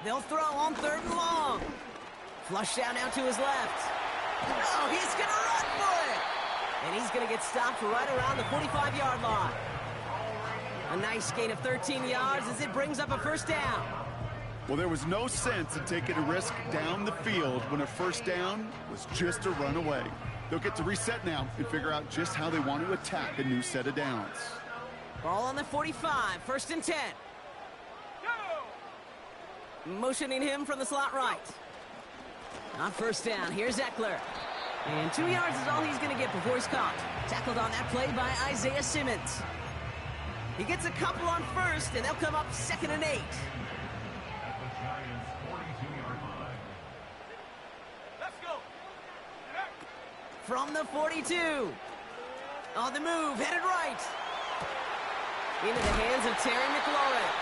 They'll throw on 3rd and long. Flush down now to his left. Oh, he's going to run for it. And he's going to get stopped right around the 45-yard line. A nice gain of 13 yards as it brings up a 1st down. Well, there was no sense in taking a risk down the field when a 1st down was just a run away. They'll get to reset now and figure out just how they want to attack a new set of downs. Ball on the 45, 1st and 10. Motioning him from the slot right. On 1st down, here's Eckler. And 2 yards is all he's going to get before he's caught. Tackled on that play by Isaiah Simmons. He gets a couple on 1st, and they'll come up 2nd and 8. At the Giants' 42-yard line. Let's go. From the 42. On the move, headed right. Into the hands of Terry McLaurin.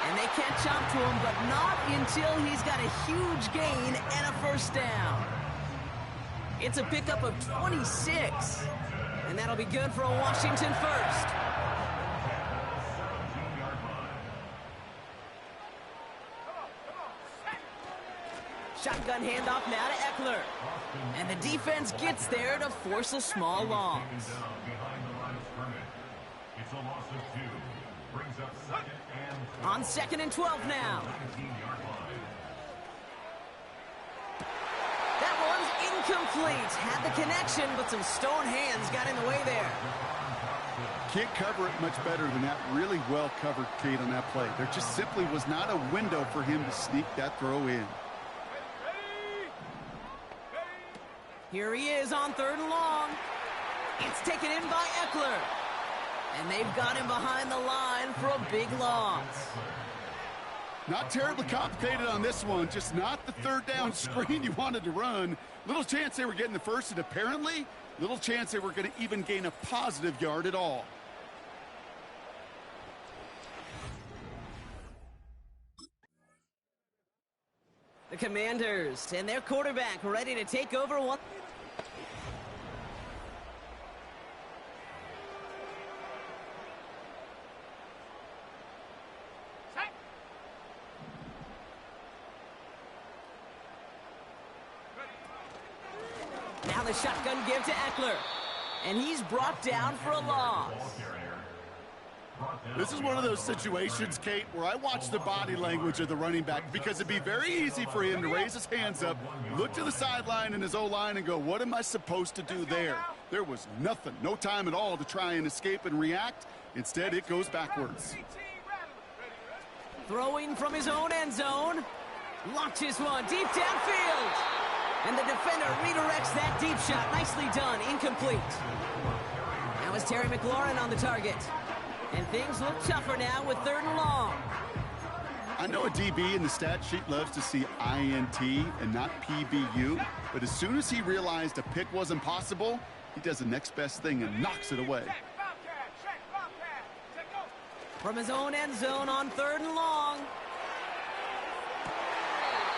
And they catch up to him, but not until he's got a huge gain and a 1st down. It's a pickup of 26. And that'll be good for a Washington 1st. shotgun handoff now to Eckler. And the defense gets there to force a small loss. Behind the line of scrimmage. It's a loss of 2. Brings up second and On 2nd and 12 now. 19-yard line. That one's incomplete. Had the connection, but some stone hands got in the way there. Can't cover it much better than that. Really well covered, Kate, on that play. There just simply was not a window for him to sneak that throw in. Here he is on 3rd and long. It's taken in by Eckler. And they've got him behind the line for a big loss. Not terribly complicated on this one. Just not the 3rd down screen you wanted to run. Little chance they were getting the first, and apparently little chance they were going to even gain a positive yard at all. The Commanders and their quarterback ready to take over one. Now the shotgun give to Eckler. And he's brought down for a loss. This is one of those situations, Kate, where I watch the body language of the running back, because it'd be very easy for him to raise his hands up, look to the sideline in his O-line and go, what am I supposed to do there? There was nothing, no time at all to try and escape and react. Instead, it goes backwards. Throwing from his own end zone. Launches one deep downfield. And the defender redirects that deep shot. Nicely done. Incomplete. Now is Terry McLaurin on the target. And things look tougher now with 3rd and long. I know a DB in the stat sheet loves to see INT and not PBU, but as soon as he realized a pick wasn't possible, he does the next best thing and knocks it away. From his own end zone on 3rd and long.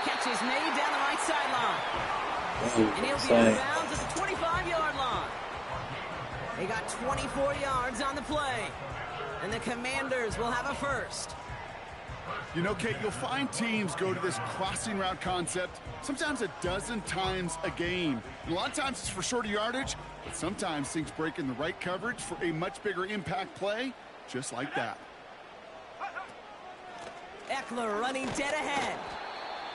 Catch is made down the right sideline. And he'll be out of bounds at the 25-yard line. They got 24 yards on the play. And the Commanders will have a first. You know, Kate, you'll find teams go to this crossing route concept sometimes a dozen times a game. And a lot of times it's for shorter yardage, but sometimes things break in the right coverage for a much bigger impact play, just like that. Eckler running dead ahead.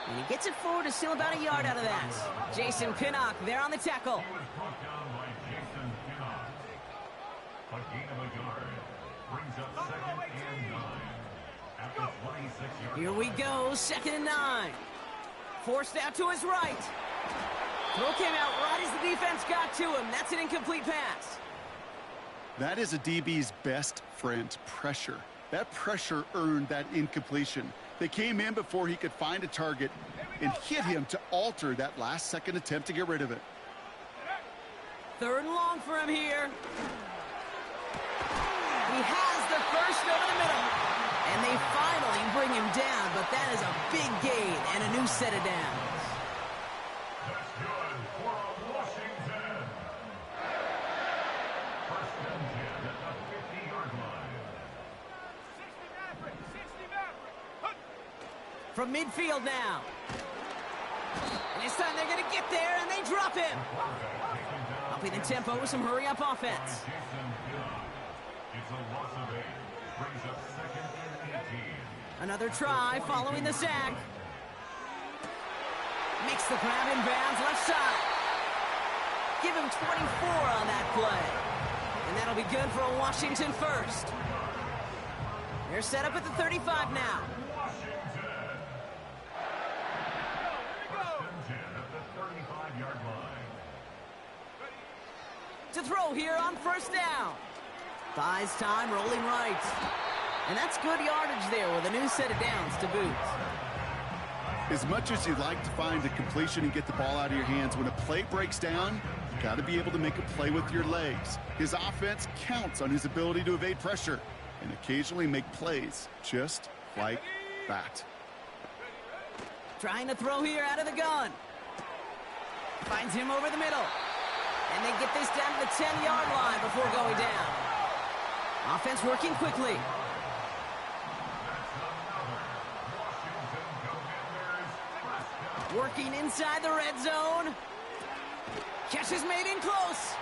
And he gets it forward to still about a yard out of that. Jason Pinnock there on the tackle. He was brought down by Jason Pinnock. A gain of a yard. Brings up 2nd and 9. At the 26-yard Here we go, 2nd and 9. Forced out to his right. Throw came out right as the defense got to him. That's an incomplete pass. That is a DB's best friend, pressure. That pressure earned that incompletion. They came in before he could find a target and hit him to alter that last-second attempt to get rid of it. 3rd and long for him here. He has the first over the middle. And they finally bring him down, but that is a big gain and a new set of downs. That's good for Washington. 1st and 10 at the 50-yard line. From midfield now. And this time they're going to get there, and they drop him. Upping the tempo with some hurry-up offense. It's a loss of 8. Brings up 2nd and 18. Another try following the sack. Makes the grab in bounds left side. Give him 24 on that play. And that'll be good for a Washington first. They're set up at the 35 now. To throw here on 1st down. Buys time, rolling right. And that's good yardage there with a new set of downs to boot. As much as you'd like to find a completion and get the ball out of your hands, when a play breaks down, you got to be able to make a play with your legs. His offense counts on his ability to evade pressure and occasionally make plays just like that. Trying to throw here out of the gun. Finds him over the middle. And they get this down to the 10-yard line before going down. Offense working quickly. Working inside the red zone. Catch is made in close.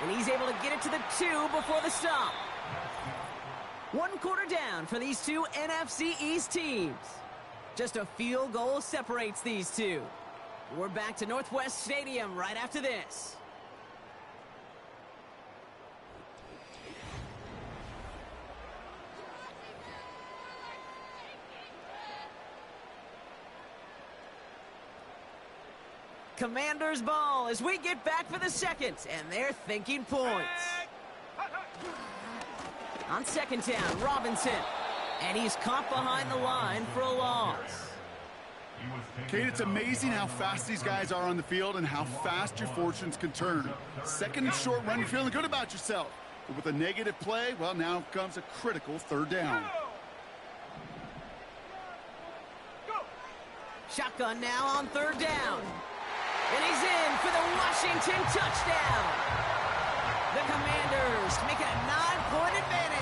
And he's able to get it to the 2 before the stop. 1 quarter down for these two NFC East teams. Just a field goal separates these two. We're back to Northwest Stadium right after this. Commanders ball as we get back for the second, and they're thinking points. On second down, Robinson, and he's caught behind the line for a loss. Kate, it's amazing how fast these guys are on the field and how fast your fortunes can turn. Second and short run, you're feeling good about yourself. But with a negative play, well, now comes a critical third down. Shotgun now on third down. And he's in for the Washington touchdown. The Commanders make it a 9-point advantage.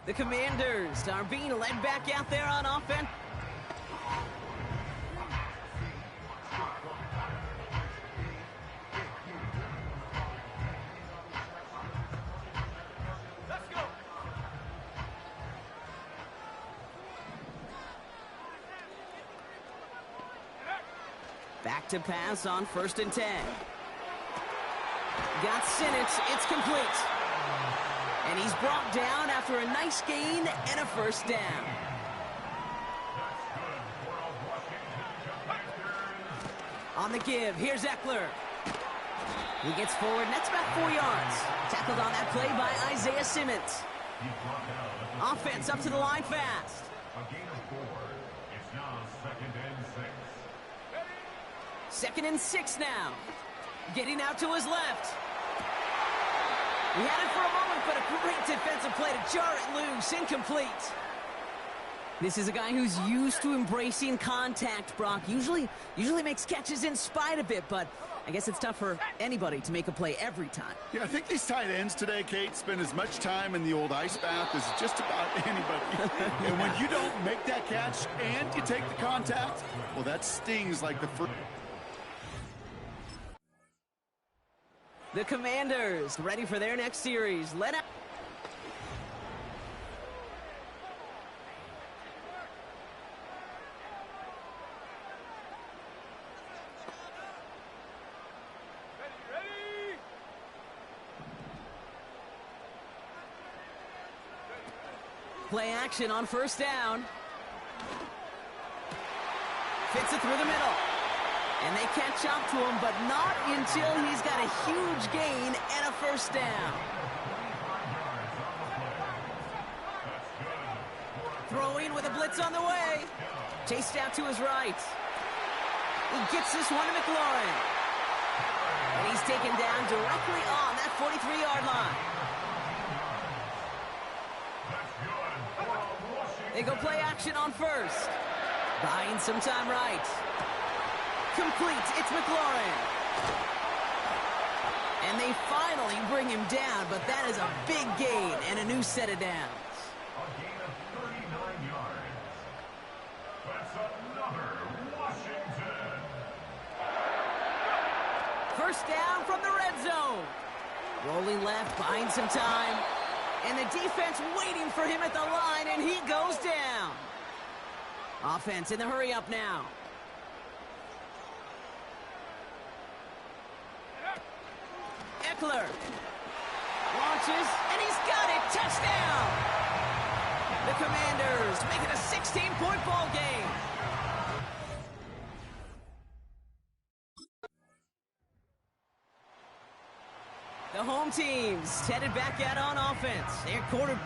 The Commanders are being led back out there on offense. Let's go. Back to pass on 1st and 10. Got Sinnott. It's complete. And he's brought down after a nice gain and a first down. On the give, here's Eckler. He gets forward, and that's about 4 yards. Tackled on that play by Isaiah Simmons. Offense up to the line fast. A gain of 4. It's now 2nd and 6. 2nd and 6 now. Getting out to his left. He had it for a moment, but a great defensive play to jar it loose. Incomplete. This is a guy who's used to embracing contact, Brock. Usually makes catches in spite of it, but I guess it's tough for anybody to make a play every time. Yeah, I think these tight ends today, Kate, spend as much time in the old ice bath as just about anybody. And when you don't make that catch and you take the contact, well, that stings like the first. The Commanders ready for their next series. Let out. Play action on 1st down. Fits it through the middle. And they catch up to him, but not until he's got a huge gain and a first down. Throwing with a blitz on the way. Chased out to his right. He gets this one to McLaurin. And he's taken down directly on that 43-yard line. They go play action on 1st. Buying some time right. Complete, it's McLaurin. And they finally bring him down, but that is a big gain and a new set of downs. A gain of 39 yards. That's another Washington. 1st down from the red zone. Rolling left, buying some time. And the defense waiting for him at the line, and he goes down. Offense in the hurry up now. Eckler launches, and he's got it. Touchdown! The Commanders make it a 16-point ball game. The home team's headed back out on offense. Their quarter.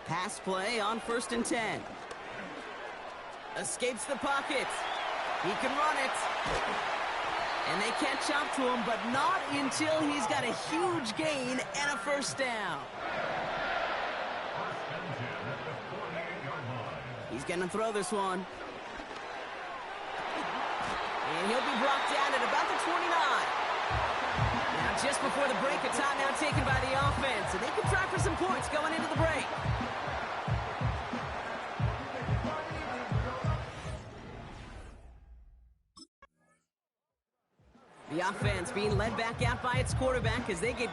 Pass play on 1st and 10. Escapes the pocket. He can run it. And they catch up to him, but not until he's got a huge gain and a first down. He's going to throw this one. And he'll be brought down at about the 29. Now, just before the break, a timeout taken by the offense. And they can try for some points going into the break. The offense being led back out by its quarterback as they get...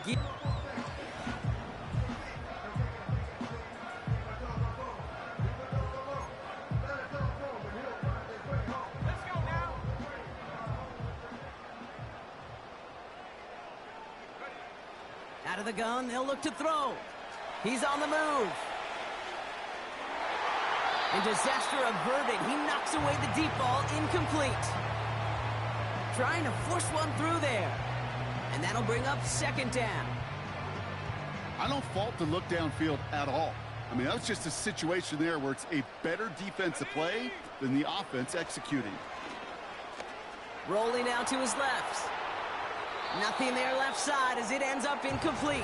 Out of the gun, they'll look to throw. He's on the move. And disaster averted. He knocks away the deep ball, incomplete. Trying to force one through there. And that'll bring up 2nd down. I don't fault the look downfield at all. I mean, that was just a situation there where it's a better defensive play than the offense executing. Rolling out to his left. Nothing there left side as it ends up incomplete.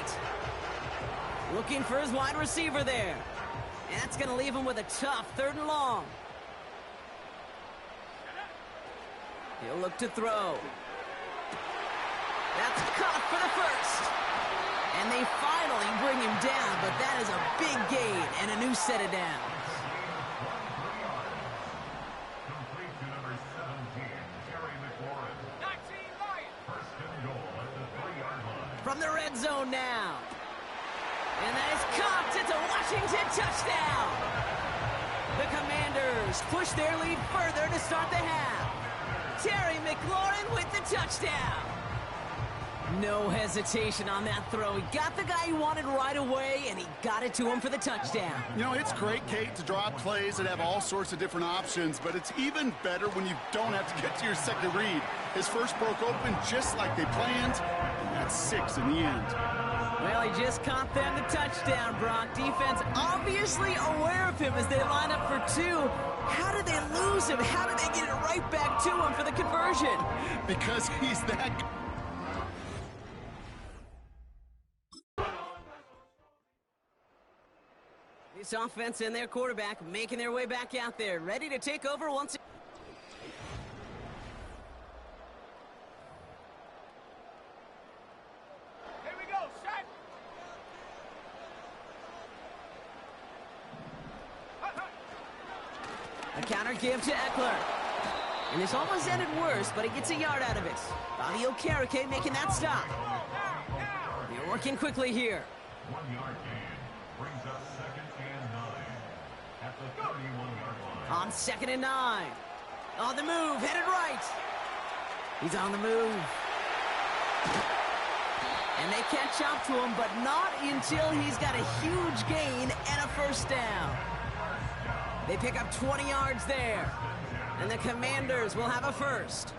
Looking for his wide receiver there. And that's going to leave him with a tough 3rd and long. He'll look to throw. That's caught for the first. And they finally bring him down, but that is a big gain and a new set of downs. Complete to number 17, Terry McLaurin. 19 Lions. First and goal at the 3-yard line. From the red zone now. And that is caught. It's a Washington touchdown. The Commanders push their lead further to start the half. Terry McLaurin with the touchdown. No hesitation on that throw. He got the guy he wanted right away, and he got it to him for the touchdown. You know, it's great, Kate, to draw plays that have all sorts of different options, but it's even better when you don't have to get to your second read. His first broke open just like they planned, and that's 6 in the end. Well, he just caught them the touchdown, Brock. Defense obviously aware of him as they line up for 2. How did they lose him? How did they get it right back to him for the conversion? Because he's that good. This offense and their quarterback making their way back out there, ready to take over once again. Here we go, set. A counter give to Eckler. And this almost ended worse, but he gets a yard out of it. Bobby Okereke making that stop. They're working quickly here. 1-yard gain brings up 2nd and 9 at the 31-yard line. On 2nd and 9. On the move, headed right. He's on the move. And they catch up to him, but not until he's got a huge gain and a first down. They pick up 20 yards there. And the Commanders will have a first.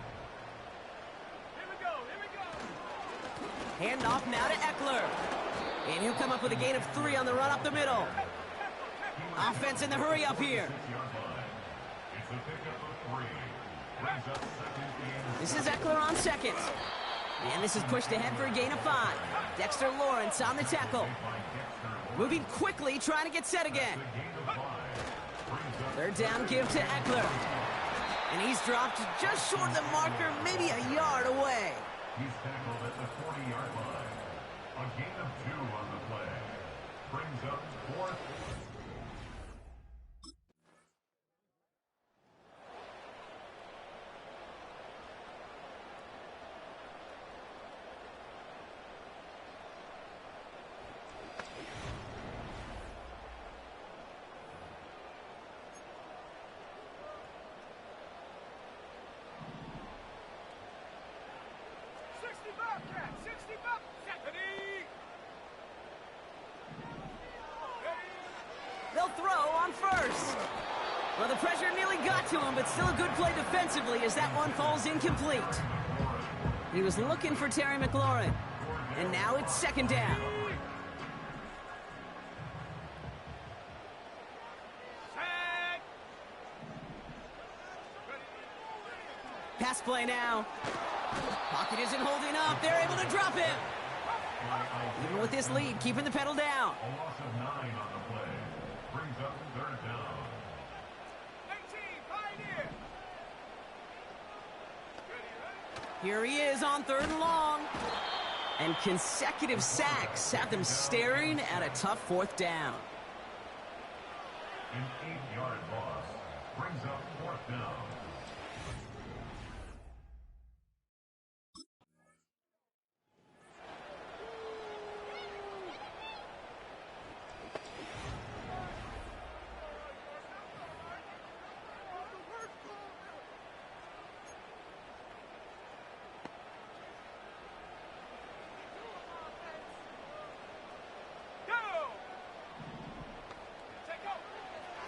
Here we go, here we go. Handoff now to Eckler. And he'll come up with a gain of 3 on the run up the middle. Offense in the hurry up here. It's a pickup of 3. Brings up 2nd and This is Eckler on 2nd. And this is pushed ahead for a gain of 5. Dexter Lawrence on the tackle. Moving quickly, trying to get set again. 3rd down give to Eckler. And he's dropped just short of the marker, maybe a yard away. he's tackled at the 40-yard line. A gain of 2 on the play. Brings up 4th. They'll throw on 1st. Well, the pressure nearly got to him, but still a good play defensively as that one falls incomplete. He was looking for Terry McLaurin, and now it's 2nd down. Pass play now. Pocket isn't holding up. They're able to drop him. Even with this lead, keeping the pedal down. A loss of 9 on the play. Brings up third down. 18, Pioneer. Here he is on 3rd and long. And consecutive sacks have them staring at a tough 4th down. An 8-yard loss. Brings up 4th down.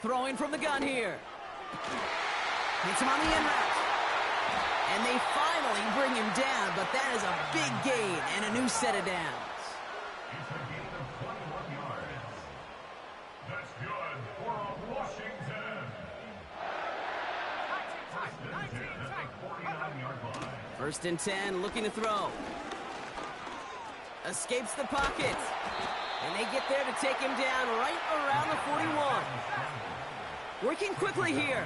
Throwing from the gun here. Hits him on the in route. And they finally bring him down, but that is a big gain and a new set of downs. It's a gain of 21 yards. That's good for Washington. First and 10 at the 49-yard line. 1st and 10, looking to throw. Escapes the pocket. And they get there to take him down right around the 41. Working quickly here.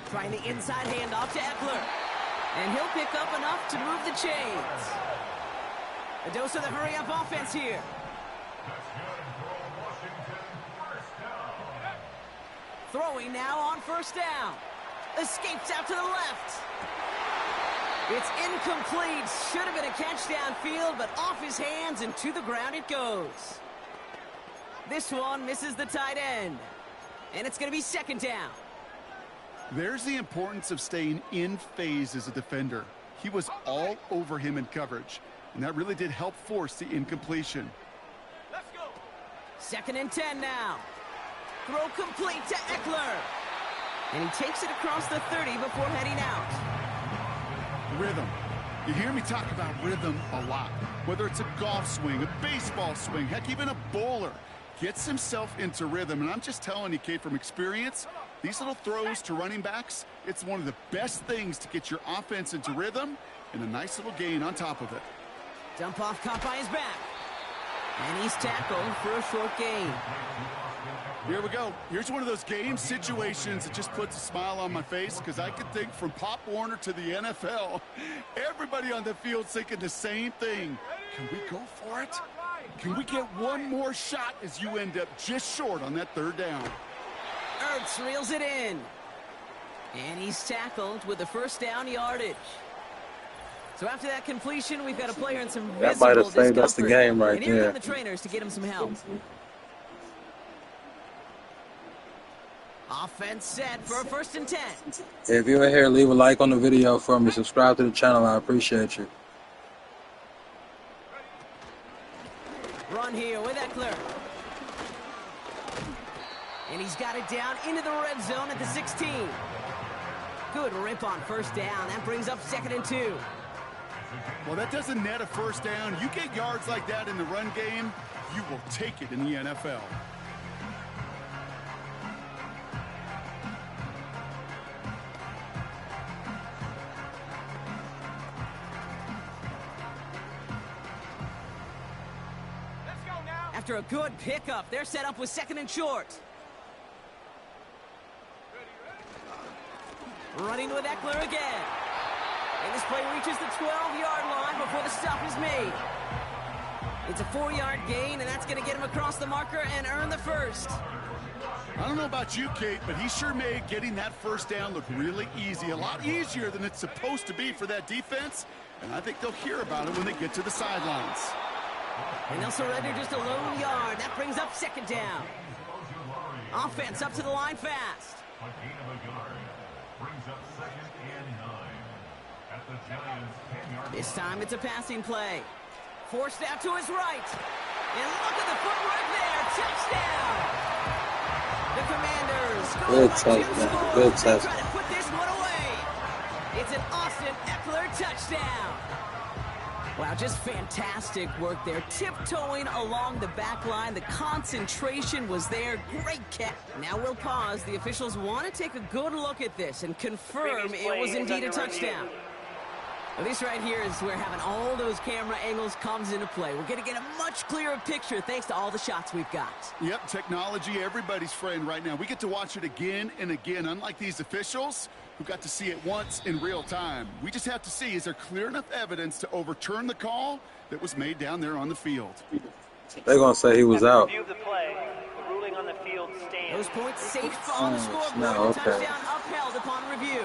Trying the inside handoff to Eckler. And he'll pick up enough to move the chains. A dose of the hurry-up offense here. Throwing now on 1st down. Escapes out to the left. It's incomplete. Should have been a catch downfield, but off his hands and to the ground it goes. This one misses the tight end. And it's going to be 2nd down. There's the importance of staying in phase as a defender. He was all over him in coverage, and that really did help force the incompletion. Let's go. 2nd and 10 now. Throw complete to Eckler. And he takes it across the 30 before heading out. Rhythm. You hear me talk about rhythm a lot. Whether it's a golf swing, a baseball swing, heck, even a bowler. Gets himself into rhythm, and I'm just telling you, Kate, from experience, these little throws to running backs, it's one of the best things to get your offense into rhythm, and a nice little gain on top of it. Dump off caught by his back. And he's tackled for a short gain. Here we go. Here's one of those game situations that just puts a smile on my face, because I can think from Pop Warner to the NFL, everybody on the field thinking the same thing. Can we go for it? Can we get one more shot as you end up just short on that 3rd down? Ertz reels it in. And he's tackled with the 1st down yardage. So after that completion, we've got a player in some that might have saved us the game right and here there. come the trainers to get him some help. Offense set for a 1st and 10. If you're here, leave a like on the video for me. Subscribe to the channel. I appreciate you. Run here with Eckler. And he's got it down into the red zone at the 16. Good rip on 1st down. That brings up 2nd and 2. Well, that doesn't net a 1st down. You get yards like that in the run game, you will take it in the NFL. After a good pickup, they're set up with 2nd and short. Running with Eckler again. And this play reaches the 12-yard line before the stop is made. It's a 4-yard gain, and that's going to get him across the marker and earn the 1st. I don't know about you, Kate, but he sure made getting that 1st down look really easy. A lot easier than it's supposed to be for that defense. And I think they'll hear about it when they get to the sidelines. And they'll surrender just a lone yard. That brings up 2nd down. Offense up to the line fast. A gain of a yard. Brings up 2nd and 9. At the Giants' 10-yard line. This time it's a passing play. Forced out to his right. And look at the footwork there. Touchdown. The Commanders go Good by 2 touchdown. scores. Good They touchdown. try to put this one away. It's an Austin Eckler touchdown. Wow, just fantastic work there. Tiptoeing along the back line. The concentration was there. Great catch. Now we'll pause. The officials want to take a good look at this and confirm it was indeed a touchdown. Well, this right here is where having all those camera angles comes into play. We're going to get a much clearer picture thanks to all the shots we've got. Yep, technology, everybody's friend right now. We get to watch it again and again, unlike these officials who got to see it once in real time. We just have to see, is there clear enough evidence to overturn the call that was made down there on the field? They're going to say he was out. Review of the play. The ruling on the field stands. Those points safe on the scoreboard. No, The okay. touchdown upheld upon review.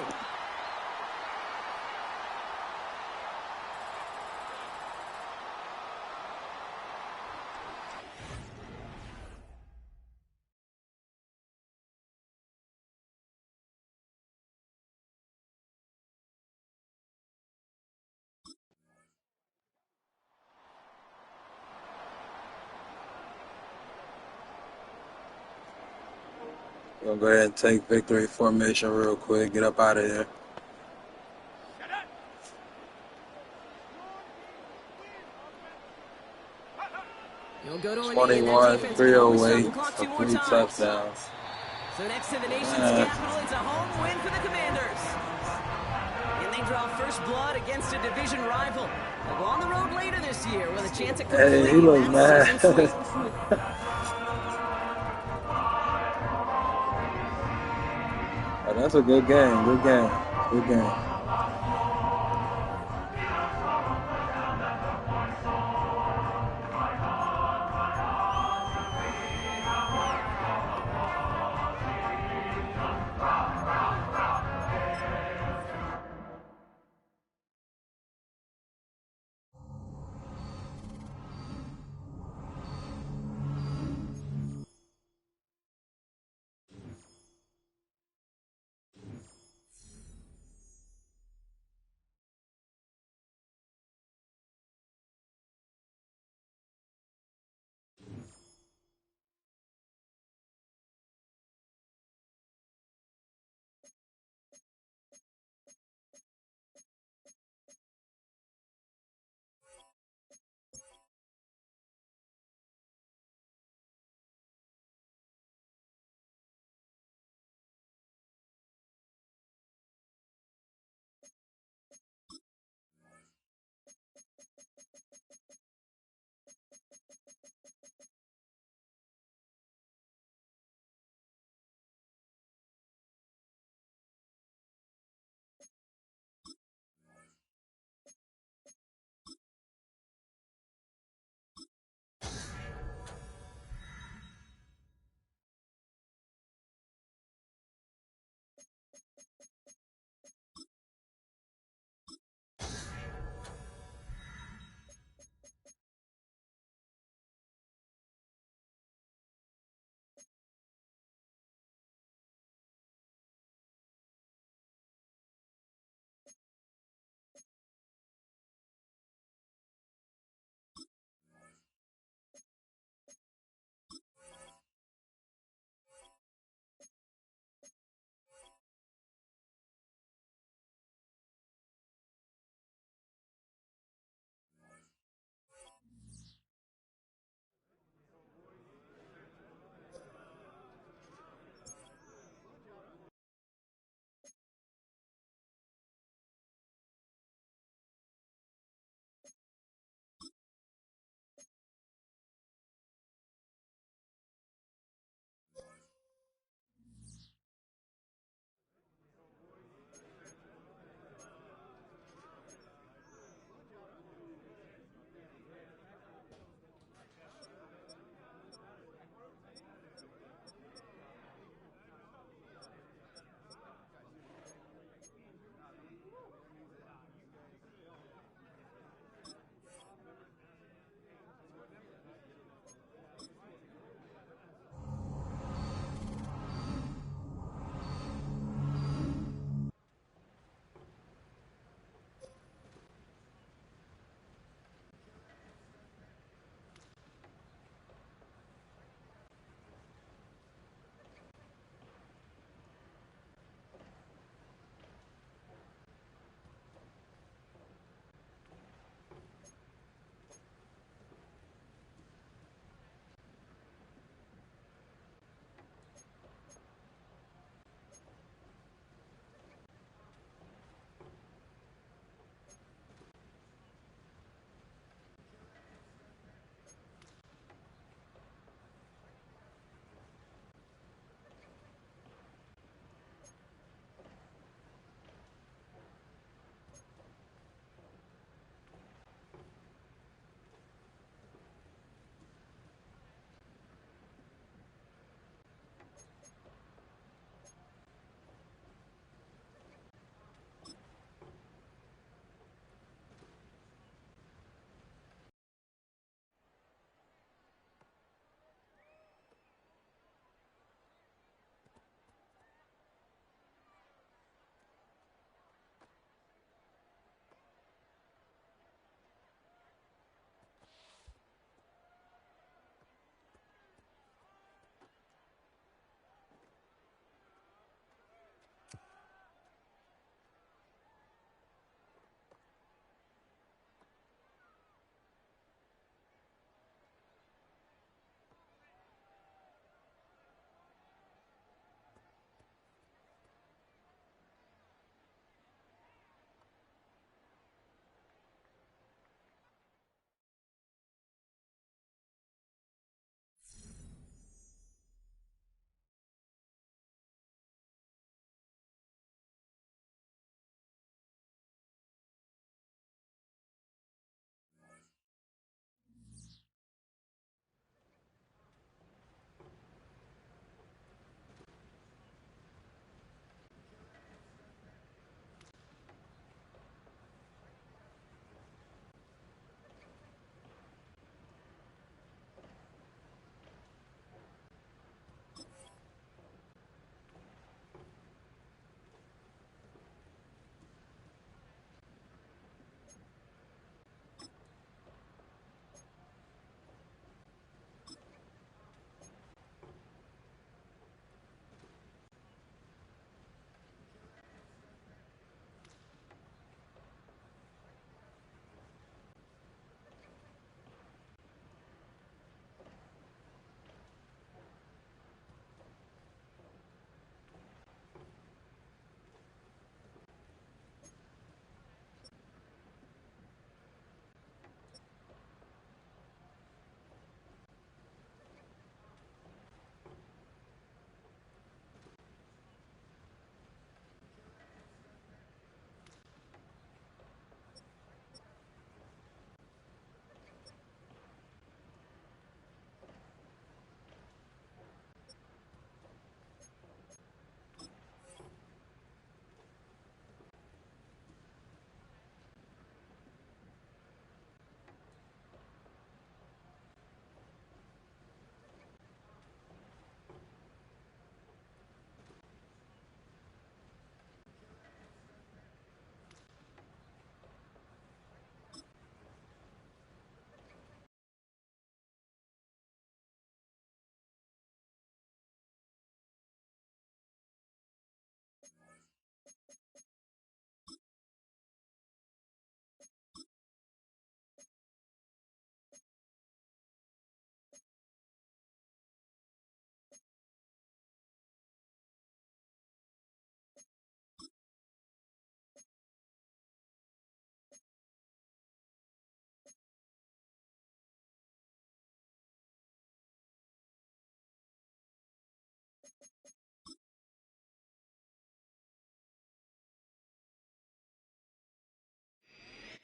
We're going to go ahead and take victory formation real quick. Get up out of here. You'll go to 21, 308, a 3 touchdowns. So next to the nation's capital, it's a home win for the Commanders. And they draw first blood against a division rival. They'll go on the road later this year with a chance at Hey, he looks mad. Oh, that's a good game. Good game. Good game.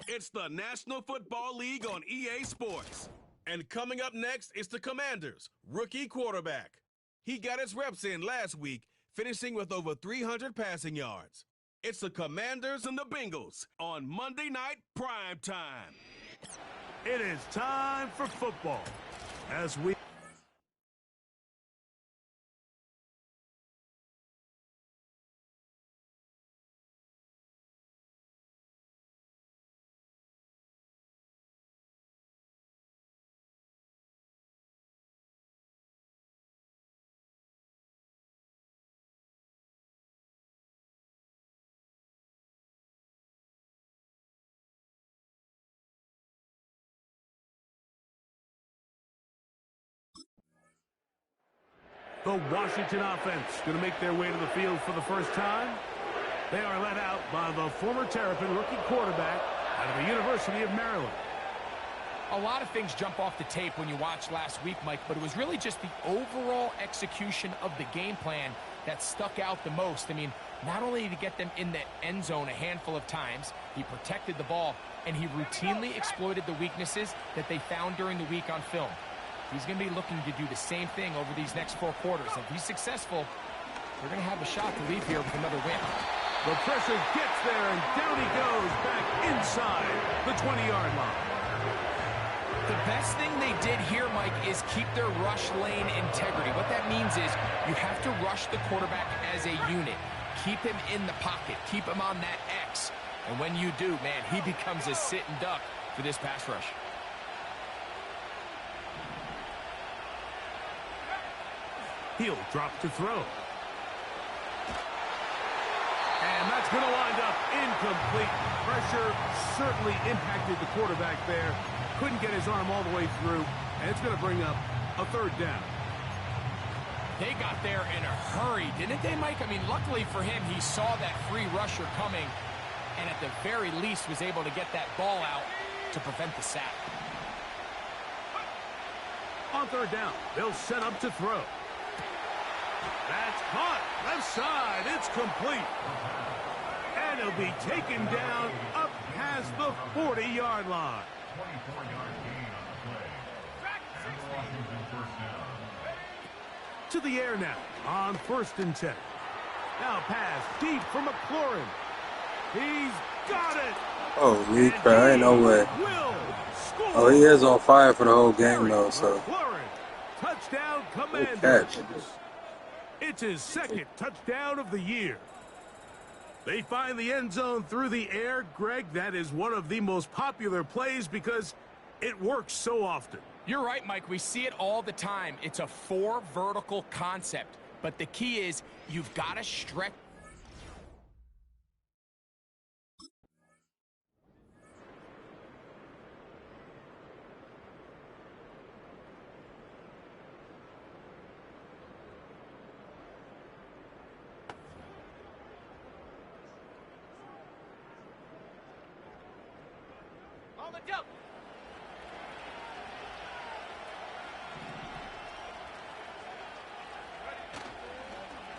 It's the National Football League on EA Sports. And coming up next is the Commanders' rookie quarterback. He got his reps in last week, finishing with over 300 passing yards. It's the Commanders and the Bengals on Monday Night Prime Time. It is time for football. As we... The Washington offense going to make their way to the field for the first time. They are led out by the former Terrapin rookie quarterback out of the University of Maryland. A lot of things jump off the tape when you watch last week, Mike, but it was really just the overall execution of the game plan that stuck out the most. I mean, not only did he get them in the end zone a handful of times, he protected the ball, and he routinely exploited the weaknesses that they found during the week on film. He's going to be looking to do the same thing over these next 4 quarters. If he's successful, they're going to have a shot to leave here with another win. The pressure gets there, and down he goes back inside the 20-yard line. The best thing they did here, Mike, is keep their rush lane integrity. What that means is you have to rush the quarterback as a unit. Keep him in the pocket. Keep him on that X. And when you do, man, he becomes a sitting duck for this pass rush. He'll drop to throw. And that's going to wind up incomplete. Pressure certainly impacted the quarterback there. Couldn't get his arm all the way through, and it's going to bring up a 3rd down. They got there in a hurry, didn't they, Mike? I mean, luckily for him, he saw that free rusher coming, and at the very least was able to get that ball out to prevent the sack. On 3rd down, they'll set up to throw. That's caught. Left side. It's complete. And he'll be taken down up past the 40-yard line. 24-yard gain on the play. And Washington first down. To the air now on 1st and 10. Now pass deep for McLaurin. He's got it. Holy crap, ain't no way. Oh, he is on fire for the whole game, though, so. Touchdown, Good Commanders. catch. It's his 2nd touchdown of the year. They find the end zone through the air. Greg, that is one of the most popular plays because it works so often. You're right, Mike. We see it all the time. It's a 4 vertical concept. But the key is you've got to stretch.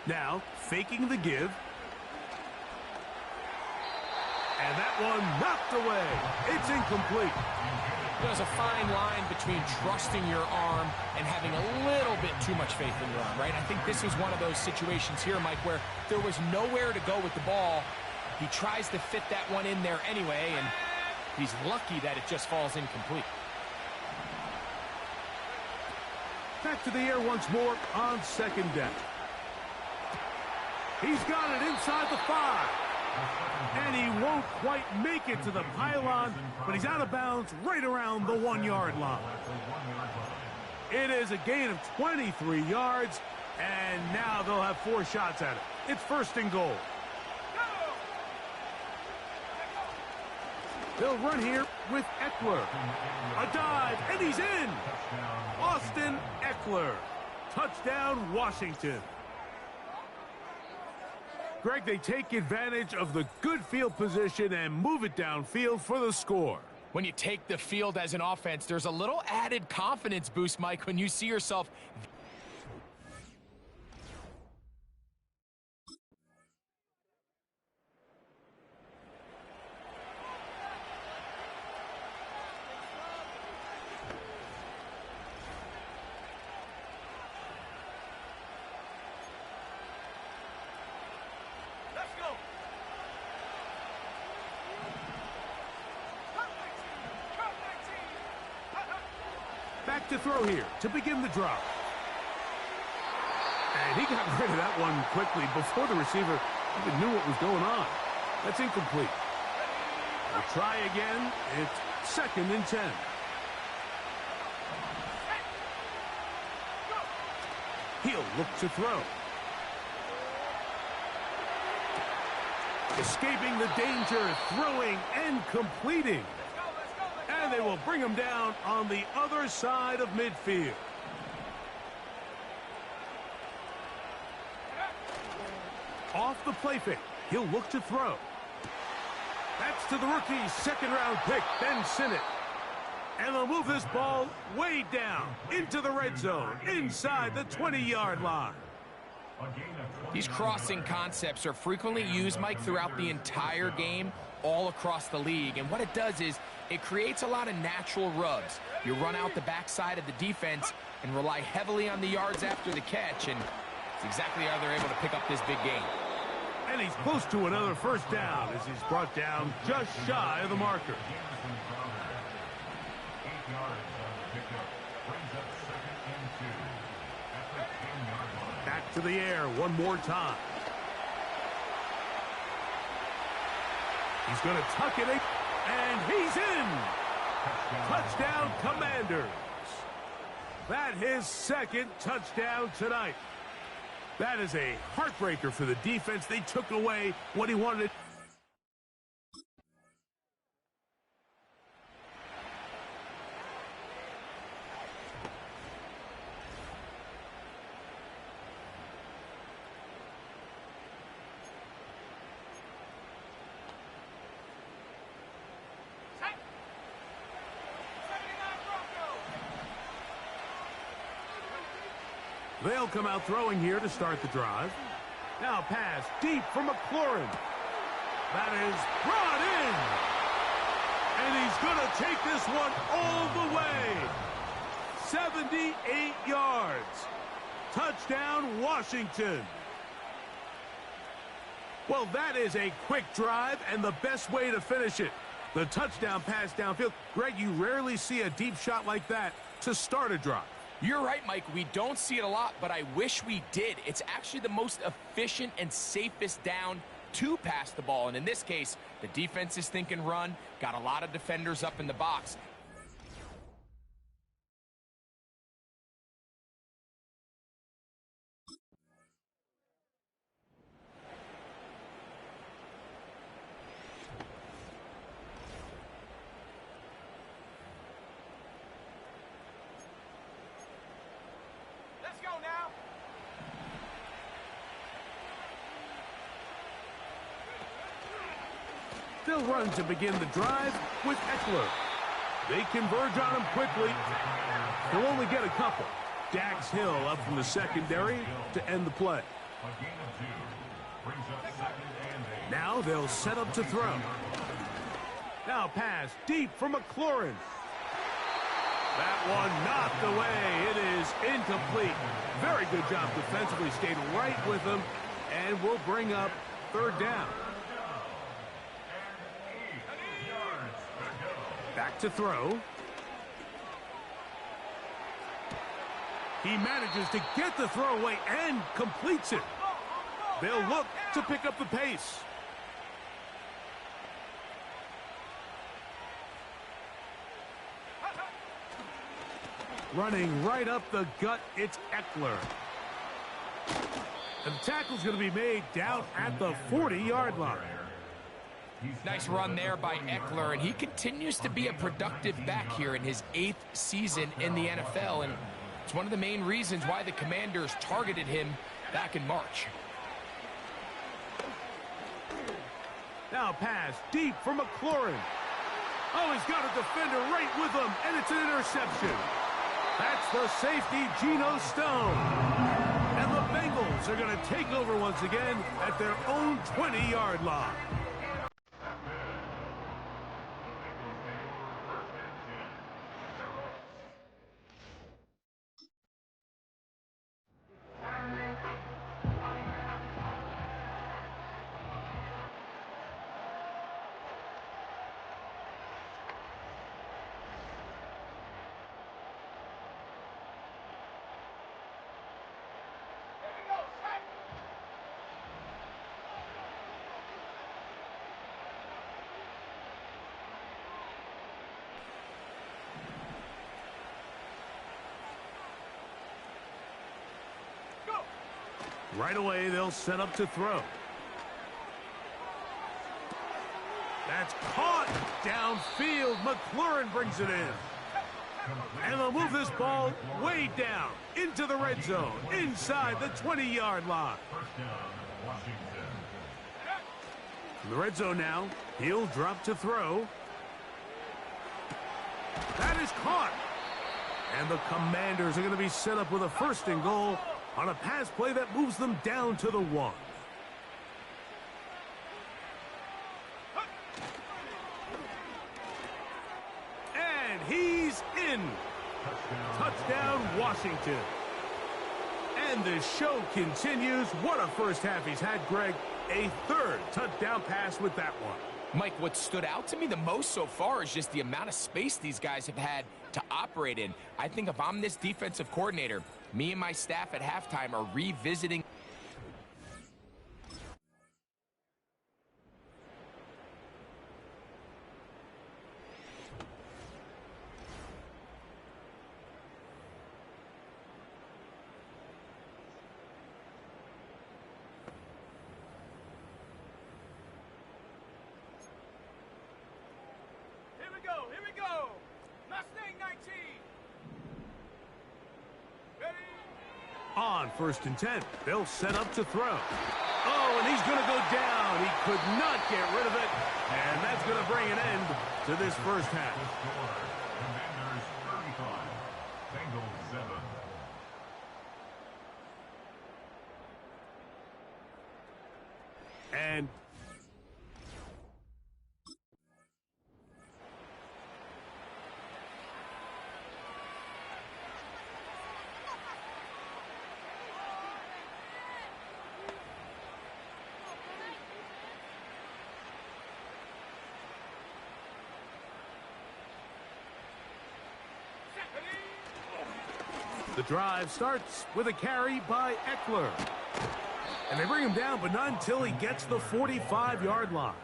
Now, faking the give. And that one knocked away. It's incomplete. There's a fine line between trusting your arm and having a little bit too much faith in your arm, right? I think this was one of those situations here, Mike, where there was nowhere to go with the ball. He tries to fit that one in there anyway, and he's lucky that it just falls incomplete. Back to the air once more on 2nd down. He's got it inside the 5. And he won't quite make it to the pylon, but he's out of bounds right around the 1-yard line. It is a gain of 23 yards, and now they'll have 4 shots at it. It's 1st and goal. They'll run here with Eckler. A dive, and he's in. Austin Eckler. Touchdown, Washington. Greg, they take advantage of the good field position and move it downfield for the score. When you take the field as an offense, there's a little added confidence boost, Mike, when you see yourself. to throw here to begin the drive. And he got rid of that one quickly before the receiver even knew what was going on. That's incomplete. We'll try again. It's 2nd and 10. He'll look to throw. Escaping the danger, throwing and completing. And they will bring him down on the other side of midfield. Off the play fake. He'll look to throw. That's to the rookie's 2nd-round pick, Ben Sinnott. And they'll move this ball way down into the red zone, inside the 20-yard line. These crossing concepts are frequently used, Mike, throughout the entire game, all across the league. And what it does is it creates a lot of natural rubs. You run out the backside of the defense and rely heavily on the yards after the catch, and it's exactly how they're able to pick up this big gain. And he's close to another first down as he's brought down just shy of the marker. Back to the air one more time. He's going to tuck it in, and he's in. Touchdown, Commanders. That his 2nd touchdown tonight. That is a heartbreaker for the defense. They took away what he wanted. They'll come out throwing here to start the drive. Now pass deep for McLaurin. That is brought in. And he's going to take this one all the way. 78 yards. Touchdown, Washington. Well, that is a quick drive and the best way to finish it. The touchdown pass downfield. Greg, you rarely see a deep shot like that to start a drive. You're right, Mike. We don't see it a lot, but I wish we did. It's actually the most efficient and safest down to pass the ball. And in this case, the defense is thinking run, got a lot of defenders up in the box. They'll run to begin the drive with Eckler. They converge on him quickly. They'll only get a couple. Dax Hill up from the secondary to end the play. Now they'll set up to throw. Now pass deep for McLaurin. That one knocked away. It is incomplete. Very good job defensively. Stayed right with him. And will bring up 3rd down. Back to throw. He manages to get the throw away and completes it. They'll look to pick up the pace. Running right up the gut, it's Eckler. And the tackle's going to be made down at the 40-yard line. Nice run there by Eckler, and he continues to be a productive back here in his 8th season in the NFL, and it's one of the main reasons why the Commanders targeted him back in March. Now pass deep for McLaurin. Oh, he's got a defender right with him, and it's an interception. That's the safety, Geno Stone. And the Bengals are going to take over once again at their own 20-yard line. Right away, they'll set up to throw. That's caught downfield. McLaurin brings it in. And they'll move this ball way down into the red zone, inside the 20-yard line. In the red zone now, he'll drop to throw. That is caught. And the Commanders are going to be set up with a 1st and goal on a pass play that moves them down to the 1. And he's in. Touchdown, Washington. And the show continues. What a first half he's had, Greg. A 3rd touchdown pass with that one. Mike, what stood out to me the most so far is just the amount of space these guys have had to operate in. I think if I'm this defensive coordinator, me and my staff at halftime are revisiting. Here we go. Mustang 19. Ready? On 1st and 10, they'll set up to throw. Oh, and he's going to go down. He could not get rid of it. And that's going to bring an end to this first half. Commanders 35, Bengals 7. And the drive starts with a carry by Eckler. And they bring him down, but not until he gets the 45-yard line.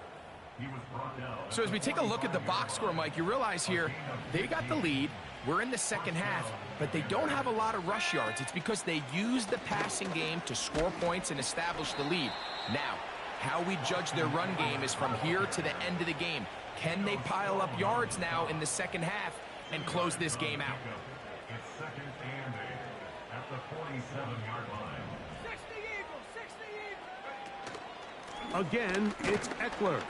So as we take a look at the box score, Mike, you realize here they got the lead. We're in the second half, but they don't have a lot of rush yards. It's because they use the passing game to score points and establish the lead. Now, how we judge their run game is from here to the end of the game. Can they pile up yards now in the second half and close this game out? It's 2nd and 8 at the 47-yard line. 60 Eagles, 60 Eagles. Again, it's Eckler.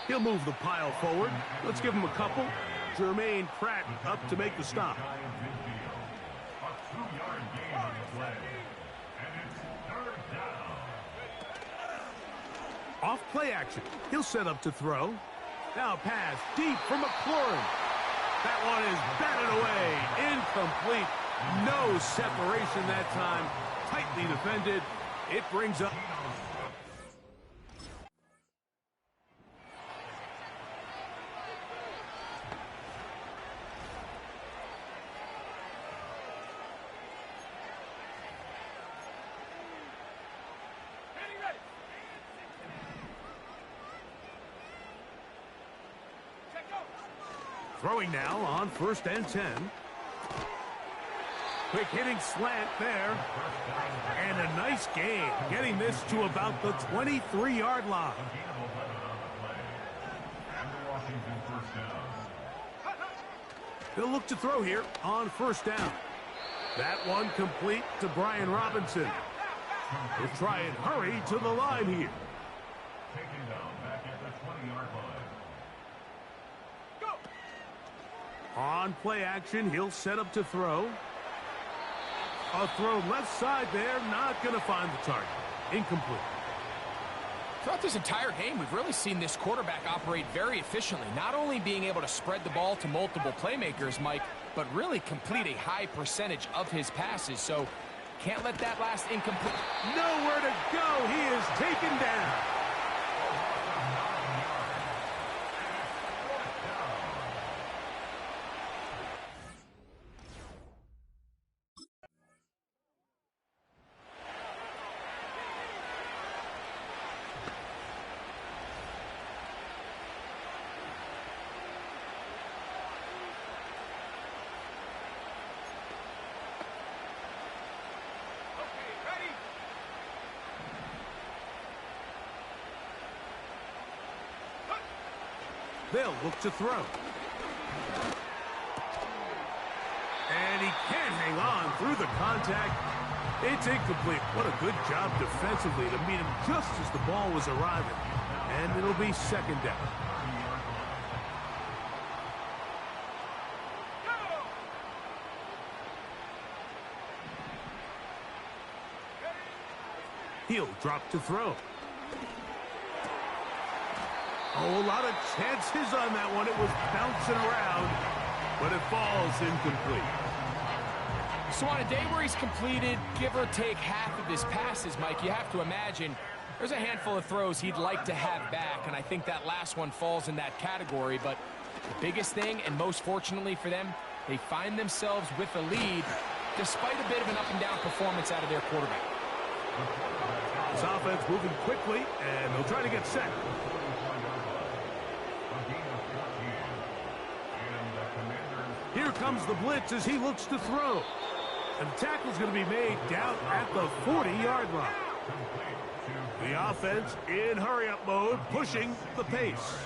He'll move the pile forward. Let's give him a couple. Jermaine Pratt up to make the stop. A 2-yard gain on the play. And it's 3rd down. Off play action. He'll set up to throw. Now pass deep for McLaurin. That one is batted away. Incomplete. No separation that time. Tightly defended. It brings up. Throwing now on 1st and 10. Quick hitting slant there. And a nice gain, getting this to about the 23-yard line. They'll look to throw here on 1st down. That one complete to Brian Robinson. We'll try and hurry to the line here. Taken down back at the 20-yard line. On play action, he'll set up to throw. A throw left side there, not going to find the target. Incomplete. Throughout this entire game, we've really seen this quarterback operate very efficiently, not only being able to spread the ball to multiple playmakers, Mike, but really complete a high percentage of his passes. So can't let that last incomplete. Nowhere to go. He is taken down. They'll look to throw. And he can't hang on through the contact. It's incomplete. What a good job defensively to meet him just as the ball was arriving. And it'll be second down. He'll drop to throw. Oh, a lot of chances on that one. It was bouncing around, but it falls incomplete. So on a day where he's completed, give or take half of his passes, Mike, you have to imagine there's a handful of throws he'd like to have back, and I think that last one falls in that category. But the biggest thing, and most fortunately for them, they find themselves with a lead despite a bit of an up-and-down performance out of their quarterback. This offense moving quickly, and they'll try to get set. Here comes the blitz as he looks to throw. And the tackle's going to be made down at the 40-yard line. The offense in hurry-up mode, pushing the pace.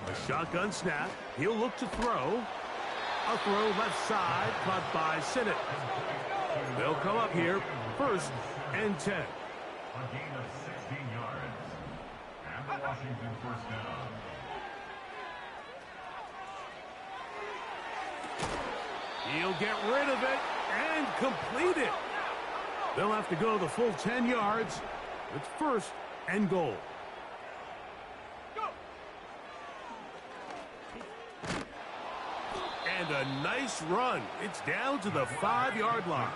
A shotgun snap. He'll look to throw. A throw left side, caught by Sinnott. They'll come up here, 1st and 10. A gain of 16 yards. And the Washington first down. He'll get rid of it and complete it. They'll have to go the full 10 yards. It's 1st and goal. And a nice run. It's down to the 5-yard line.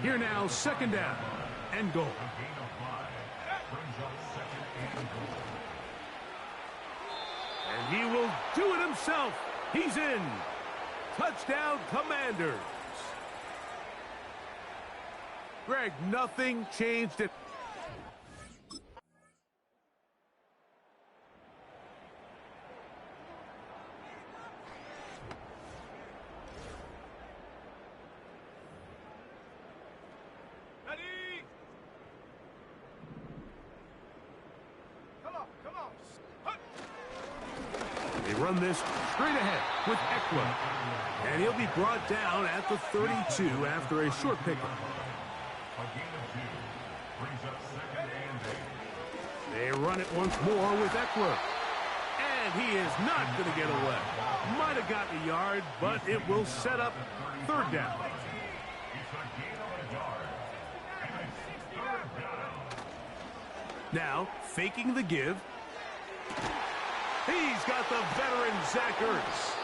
Here now, 2nd down and goal. And he will do it himself. He's in. Touchdown, Commanders. Greg, nothing changed it. Ready? Come on, come on. Hut. They run this straight ahead with Eckler. And he'll be brought down at the 32 after a short pickup. They run it once more with Eckler. And he is not going to get away. Might have gotten a yard, but it will set up 3rd down. Now, faking the give. He's got the veteran Zach Ertz.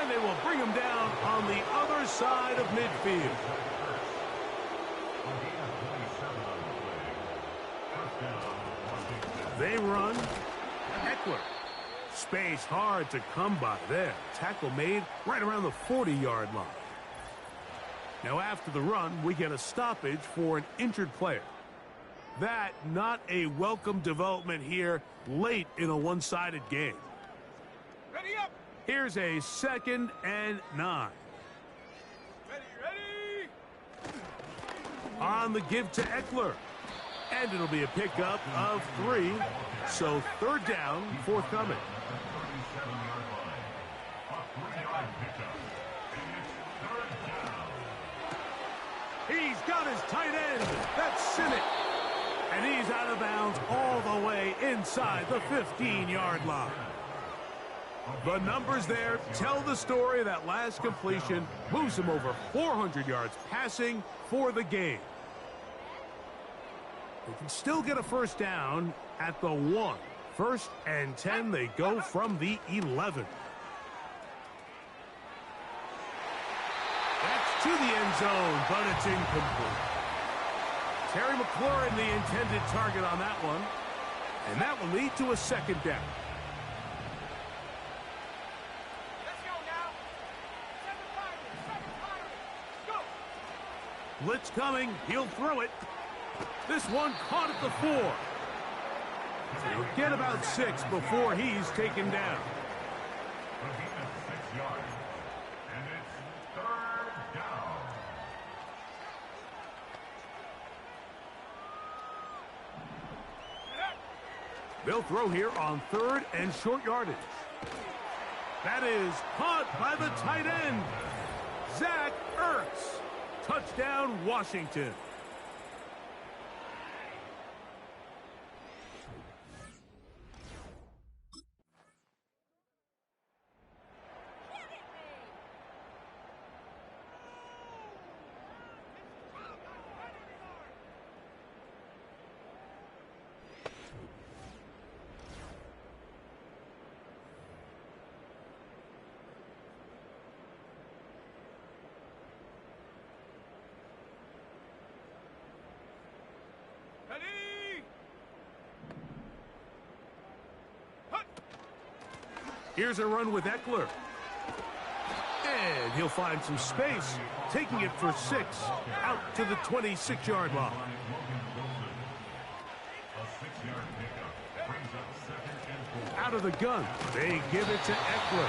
And they will bring him down on the other side of midfield. They run. Eckler. Space hard to come by there. Tackle made right around the 40-yard line. Now after the run, we get a stoppage for an injured player. That not a welcome development here late in a one-sided game. Ready up. Here's a 2nd and 9. Ready, ready. On the give to Eckler. And it'll be a pickup of 3. So 3rd down, forthcoming. He's got his tight end. That's Sinnott. And he's out of bounds all the way inside the 15-yard line. The numbers there tell the story. That last completion moves him over 400 yards passing for the game. They can still get a 1st down at the 1. 1st and 10, they go from the 11. That's to the end zone, but it's incomplete. Terry McLaurin, the intended target on that one. And that will lead to a 2nd down. Let's go now. 7 fire. Go. Blitz coming. He'll throw it. This one caught at the 4. So he'll get about 6 before he's taken down. And it's 3rd down. They'll throw here on 3rd and short yardage. That is caught by the tight end, Zach Ertz. Touchdown, Washington. Here's a run with Eckler. And he'll find some space, taking it for 6, out to the 26-yard line. Out of the gun, they give it to Eckler.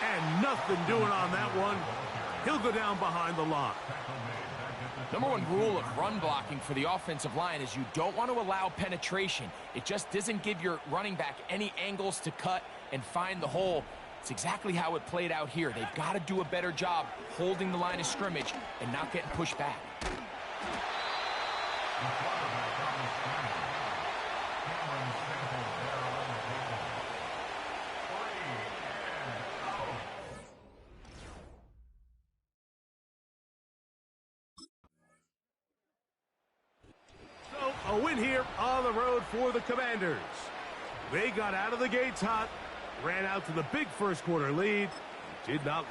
And nothing doing on that one. He'll go down behind the line. Number one rule of run blocking for the offensive line is you don't want to allow penetration. It just doesn't give your running back any angles to cut and find the hole. It's exactly how it played out here. They've got to do a better job holding the line of scrimmage and not getting pushed back. A win here on the road for the Commanders. They got out of the gates hot, ran out to the big first quarter lead, did not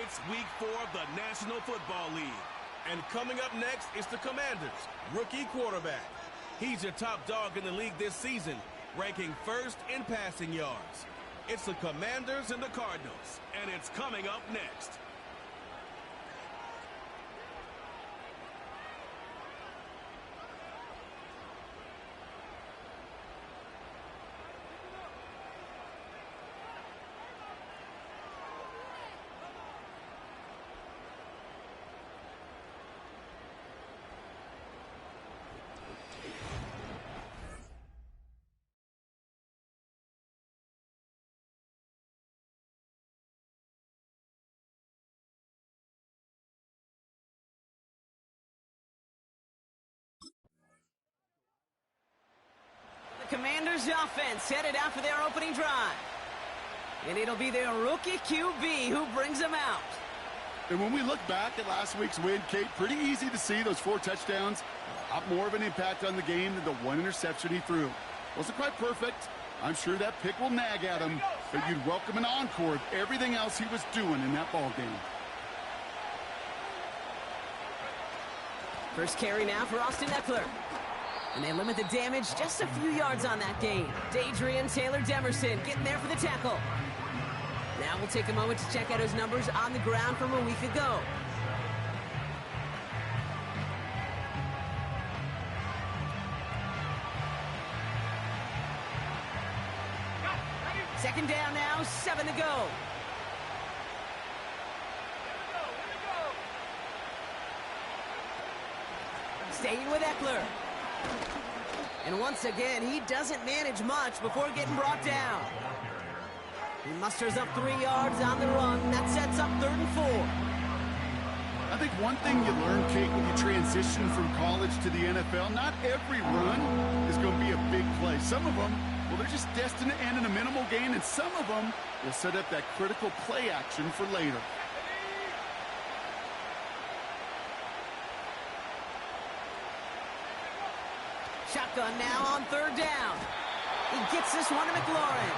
It's Week 4 of the National Football League. And coming up next is the Commanders' rookie quarterback. He's your top dog in the league this season, ranking first in passing yards. It's the Commanders and the Cardinals, and it's coming up next. Commanders offense headed out for their opening drive. And it'll be their rookie QB who brings them out. And when we look back at last week's win, Kate, pretty easy to see those 4 touchdowns. A lot more of an impact on the game than the 1 interception he threw. Wasn't quite perfect. I'm sure that pick will nag at him, but you'd welcome an encore of everything else he was doing in that ball game. First carry now for Austin Eckler. And they limit the damage just a few yards on that gain. Dadrian Taylor-Demerson getting there for the tackle. Now we'll take a moment to check out his numbers on the ground from a week ago. Second down now, 7 to go. Staying with Eckler. And once again, he doesn't manage much before getting brought down. He musters up 3 yards on the run. That sets up 3rd and 4. I think one thing you learn, Kate, when you transition from college to the NFL, not every run is going to be a big play. Some of them, well, they're just destined to end in a minimal gain, and some of them will set up that critical play action for later. Shotgun now on 3rd down. He gets this one to McLaurin.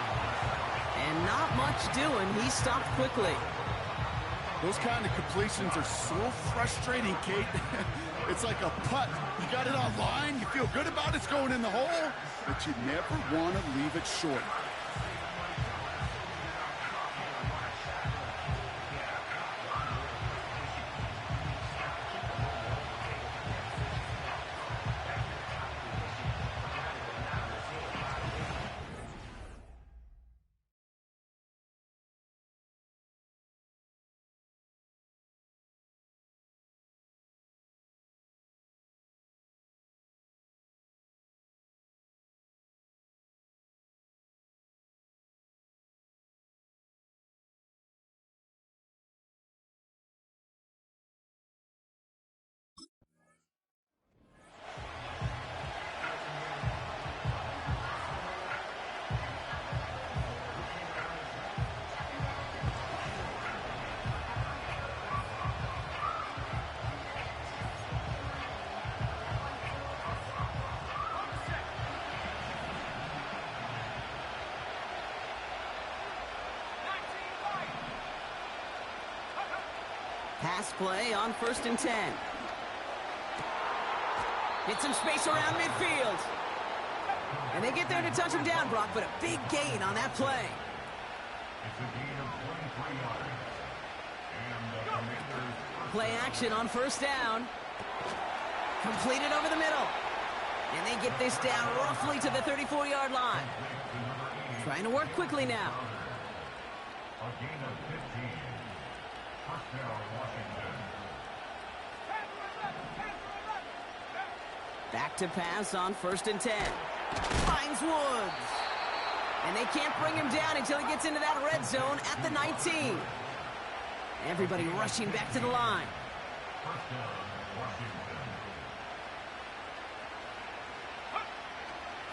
And not much doing. He stopped quickly. Those kind of completions are so frustrating, Kate. It's like a putt. You got it on line. You feel good about it's going in the hole, but you never want to leave it short. Pass play on 1st and 10. Get some space around midfield. And they get there to touch him down, Brock, but a big gain on that play. It's a gain of 23 yards. And the Commanders... Play action on 1st down. Completed over the middle. And they get this down roughly to the 34-yard line. Trying to work quickly now. A gain of 15. First down, Washington. Back to pass on 1st and 10. Finds Woods. And they can't bring him down until he gets into that red zone at the 19. Everybody rushing back to the line. First down, Washington.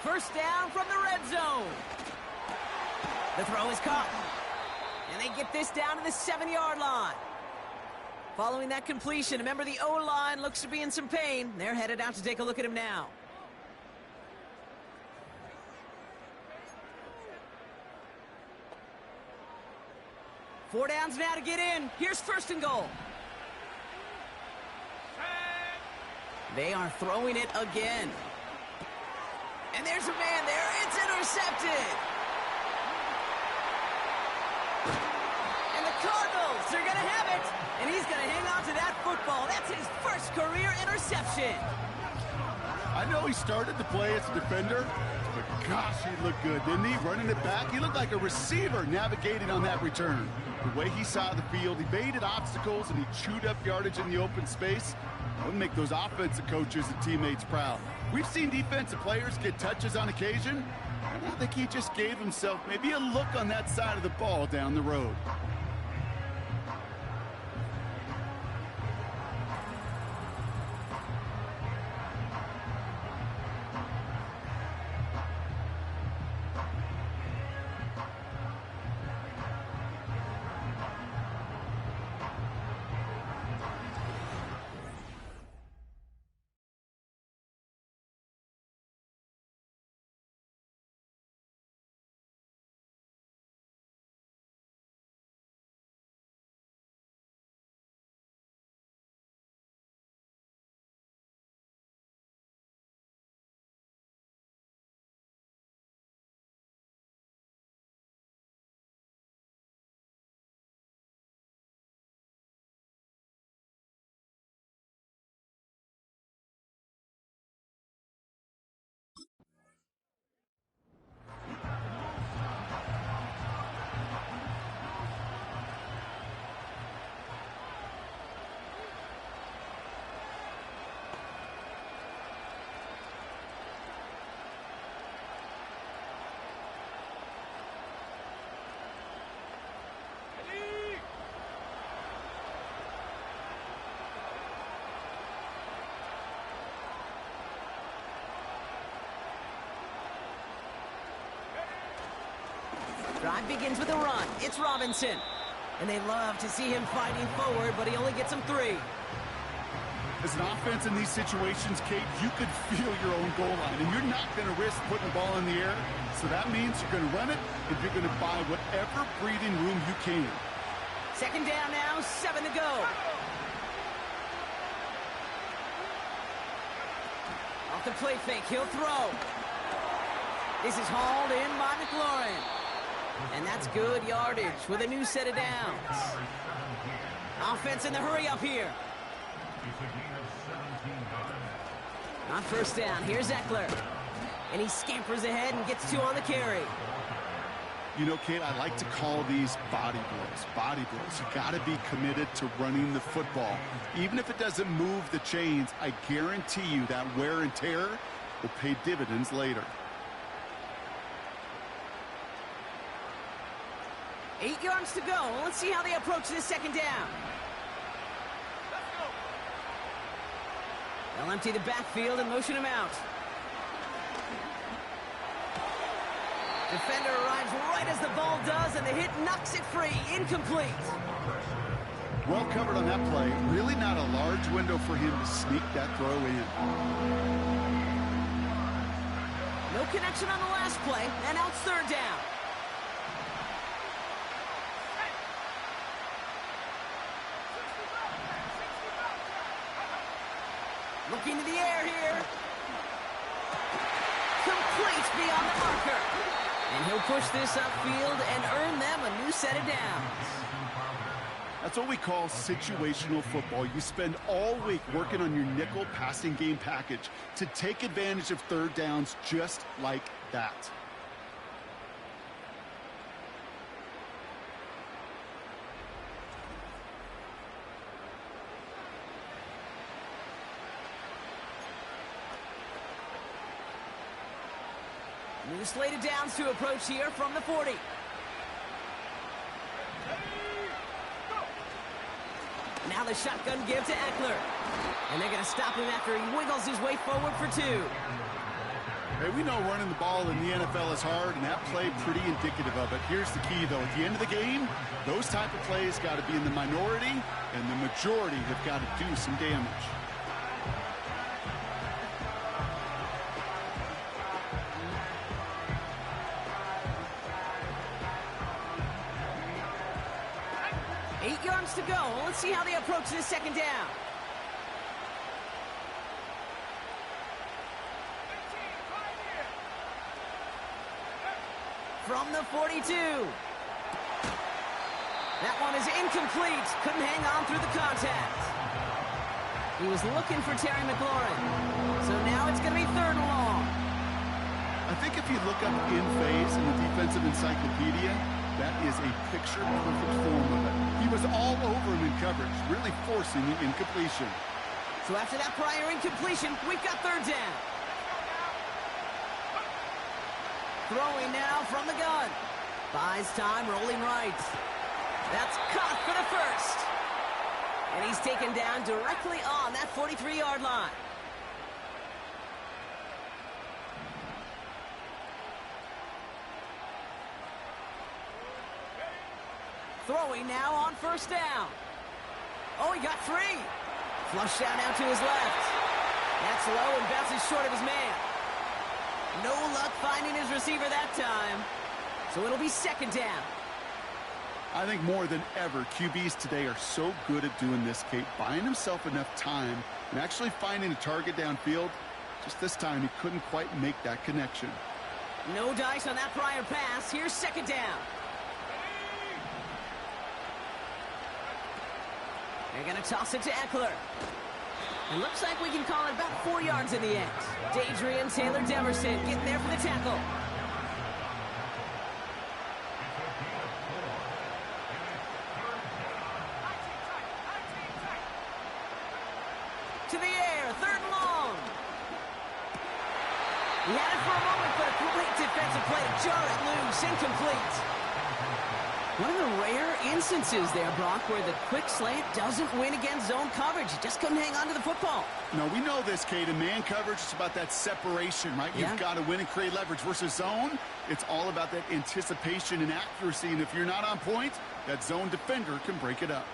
First down from the red zone. The throw is caught. And they get this down to the 7-yard line. Following that completion, remember the O-line looks to be in some pain. They're headed out to take a look at him now. 4 downs now to get in. Here's first and goal. They are throwing it again. And there's a man there. It's intercepted. And the Cardinals are going to have it. And he's going to hang on to that football. That's his first career interception. I know he started to play as a defender, but gosh, he looked good, didn't he? Running it back, he looked like a receiver navigating on that return. The way he saw the field, he baited obstacles, and he chewed up yardage in the open space. That would make those offensive coaches and teammates proud. We've seen defensive players get touches on occasion, and I think he just gave himself maybe a look on that side of the ball down the road. Drive begins with a run. It's Robinson. And they love to see him fighting forward, but he only gets him 3. As an offense in these situations, Kate, you could feel your own goal line, and you're not going to risk putting the ball in the air. So that means you're going to run it, and you're going to buy whatever breathing room you can. Second down now, 7 to go. Off the play fake, he'll throw. This is hauled in by McLaurin. And that's good yardage with a new set of downs. Offense in the hurry up here. On first down, here's Eckler. And he scampers ahead and gets 2 on the carry. You know, Kate, I like to call these body blows. Body blows. You got to be committed to running the football. Even if it doesn't move the chains, I guarantee you that wear and tear will pay dividends later. 8 yards to go. Let's see how they approach this second down. They'll empty the backfield and motion him out. Defender arrives right as the ball does, and the hit knocks it free. Incomplete. Well covered on that play. Really not a large window for him to sneak that throw in. No connection on the last play, and now it's third down. Looking to the air here. Complete beyond the marker. And he'll push this upfield and earn them a new set of downs. That's what we call situational football. You spend all week working on your nickel passing game package to take advantage of third downs just like that. New slate of downs to approach here from the 40. Now the shotgun give to Eckler. And they're going to stop him after he wiggles his way forward for 2. Hey, we know running the ball in the NFL is hard, and that play pretty indicative of it. Here's the key, though. At the end of the game, those type of plays got to be in the minority, and the majority have got to do some damage. to go. Well, let's see how they approach this second down. From the 42. That one is incomplete. Couldn't hang on through the contact. He was looking for Terry McLaurin. So now it's going to be 3rd and long. I think if you look up in phase in the defensive encyclopedia, that is a picture-perfect form of it. He was all over him in coverage, really forcing the incompletion. So after that prior incompletion, we've got 3rd down. Throwing now from the gun. Buys time, rolling right. That's caught for the first. And he's taken down directly on that 43-yard line. Throwing now on 1st down. Oh, he got free. Flushed out now to his left. That's low and bounces short of his man. No luck finding his receiver that time. So it'll be 2nd down. I think more than ever, QBs today are so good at doing this, Kate, buying himself enough time and actually finding a target downfield. Just this time, he couldn't quite make that connection. No dice on that prior pass. Here's 2nd down. They're going to toss it to Eckler. It looks like we can call it about 4 yards in the end. Dadrian Taylor-Demerson getting there for the tackle. To the air, 3rd and long. He had it for a moment, but a complete defensive play to jar it loose, incomplete. One of the rare instances there, Brock, where the quick slant doesn't win against zone coverage. He just couldn't hang on to the football. No, we know this, Kate. In man coverage, it's about that separation, right? Yeah. You've got to win and create leverage versus zone. It's all about that anticipation and accuracy, and if you're not on point, that zone defender can break it up.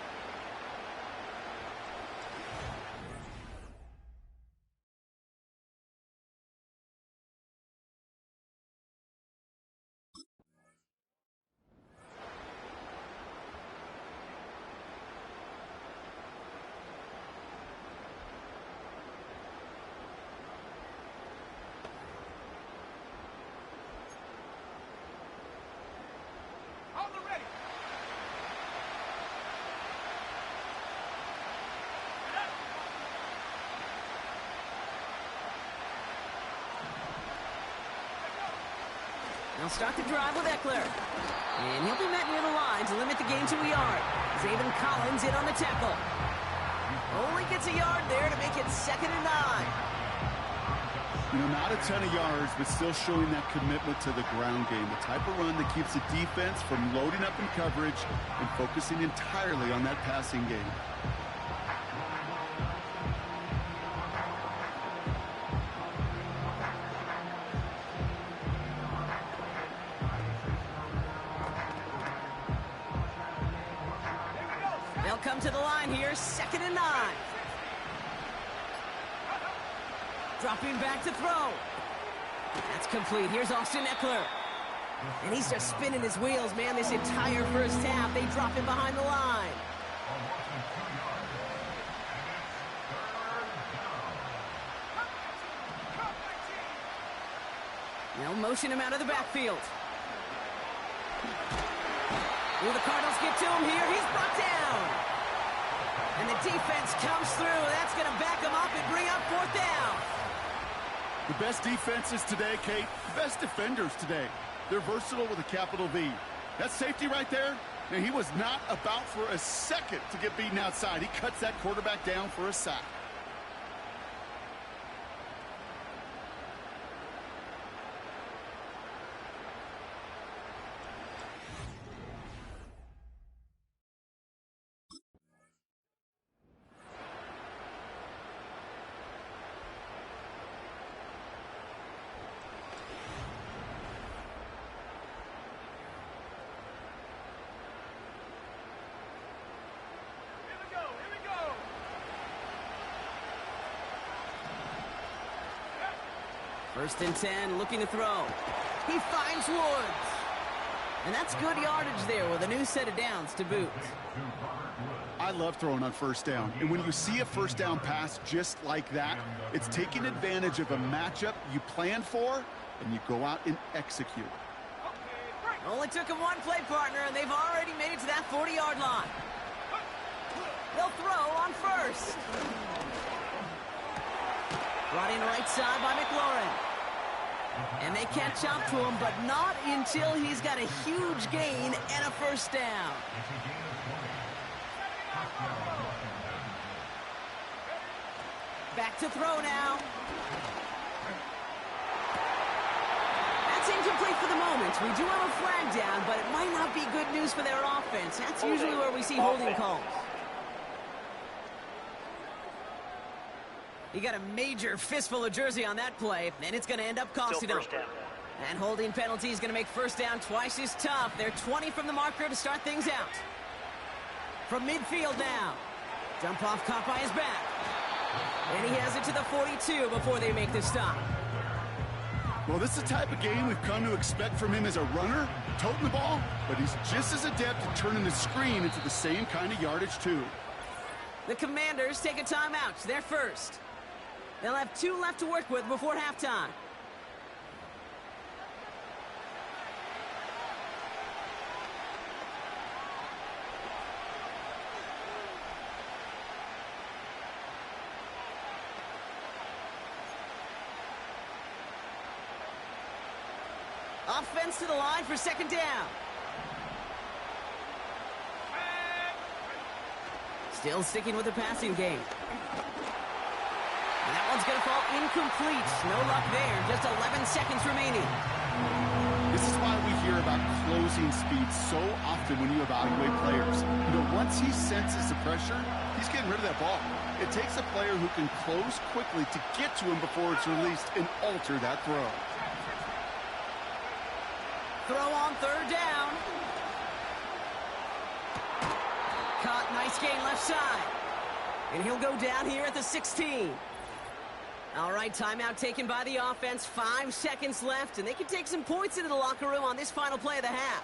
They'll start the drive with Eckler. And he'll be met near the line to limit the gain to a yard. Zayvon Collins in on the tackle. Only gets a yard there to make it 2nd and 9. You know, not a ton of yards, but still showing that commitment to the ground game. The type of run that keeps the defense from loading up in coverage and focusing entirely on that passing game. They'll come to the line here, 2nd and 9. Dropping back to throw. That's complete. Here's Austin Eckler. And he's just spinning his wheels, man, this entire first half. They drop him behind the line. They'll motion him out of the backfield. Will the Cardinals get to him here? He's brought down. And the defense comes through. That's going to back him up and bring up 4th down. The best defenses today, Kate, the best defenders today, they're versatile with a capital V. That safety right there, and he was not about for a second to get beaten outside. He cuts that quarterback down for a sack. First and 10, looking to throw. He finds Woods. And that's good yardage there with a new set of downs to boot. I love throwing on first down. And when you see a first down pass just like that, it's taking advantage of a matchup you planned for, and you go out and execute. Only took him one play, partner, and they've already made it to that 40-yard line. They'll throw on first. Brought in right side by McLaurin. And they catch up to him, but not until he's got a huge gain and a first down. Back to throw now. That's incomplete for the moment. We do have a flag down, but it might not be good news for their offense. That's usually where we see holding calls. You got a major fistful of jersey on that play, and it's going to end up costing them. And holding penalty is going to make first down twice as tough. They're 20 from the marker to start things out. From midfield now. Dump off caught by his back. And he has it to the 42 before they make the stop. Well, this is the type of game we've come to expect from him as a runner, toting the ball, but he's just as adept at turning the screen into the same kind of yardage, too. The Commanders take a timeout. They're first. They'll have 2 left to work with before halftime. Offense to the line for second down. Still sticking with the passing game. And that one's going to fall incomplete. No luck there. Just 11 seconds remaining. This is why we hear about closing speed so often when you evaluate players. You know, once he senses the pressure, he's getting rid of that ball. It takes a player who can close quickly to get to him before it's released and alter that throw. Throw on third down. Caught, nice gain left side. And he'll go down here at the 16. All right, timeout taken by the offense. 5 seconds left, and they can take some points into the locker room on this final play of the half.